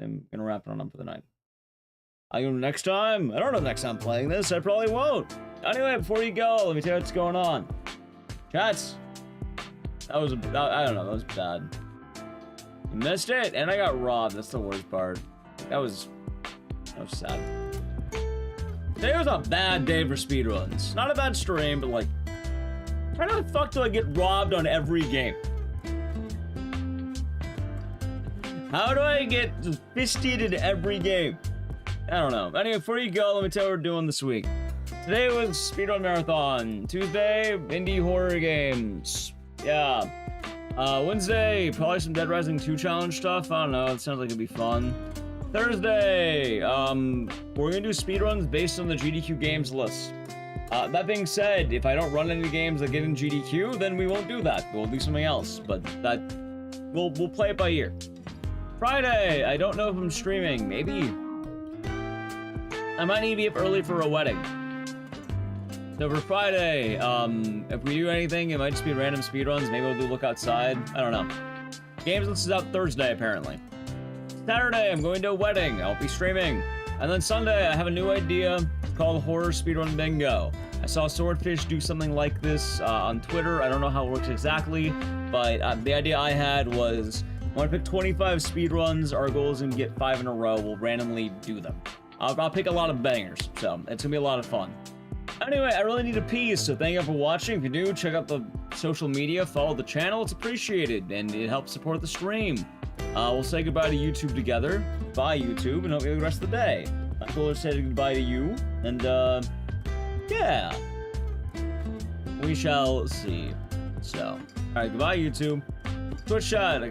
am gonna wrap it on up for the night. I'll go next time. I don't know next time I'm playing this. I probably won't. Anyway, before you go, let me tell you what's going on. Chats. That was, I don't know, that was bad. You missed it, and I got robbed. That's the worst part. That was sad. Today was a bad day for speedruns. Not a bad stream, but like, how the fuck do I get robbed on every game? How do I get fisted in every game? I don't know. Anyway, before you go, let me tell you what we're doing this week. Today was Speedrun Marathon. Tuesday, indie horror games. Yeah. Wednesday, probably some Dead Rising 2 challenge stuff. I don't know, it sounds like it'd be fun. Thursday, we're gonna do speedruns based on the GDQ games list. That being said, if I don't run any games that get in GDQ, then we won't do that. We'll do something else, but that, we'll play it by ear. Friday, I don't know if I'm streaming. Maybe. I might need to be up early for a wedding. So for Friday, if we do anything, it might just be random speedruns. Maybe we'll do Look Outside. I don't know. Games list is out Thursday, apparently. Saturday, I'm going to a wedding. I'll be streaming. And then Sunday, I have a new idea. It's called Horror Speedrun Bingo. I saw Swordfish do something like this on Twitter. I don't know how it works exactly, but the idea I had was I want to pick 25 speedruns. Our goal is to get 5 in a row. We'll randomly do them. I'll pick a lot of bangers, so it's gonna be a lot of fun. Anyway, I really need a pee, so thank you for watching. If you do, check out the social media, follow the channel. It's appreciated, and it helps support the stream. We'll say goodbye to YouTube together. Bye, YouTube, and hope you have the rest of the day. I'm cool to say goodbye to you, and, yeah. We shall see. So, alright, goodbye, YouTube. Twitch chat,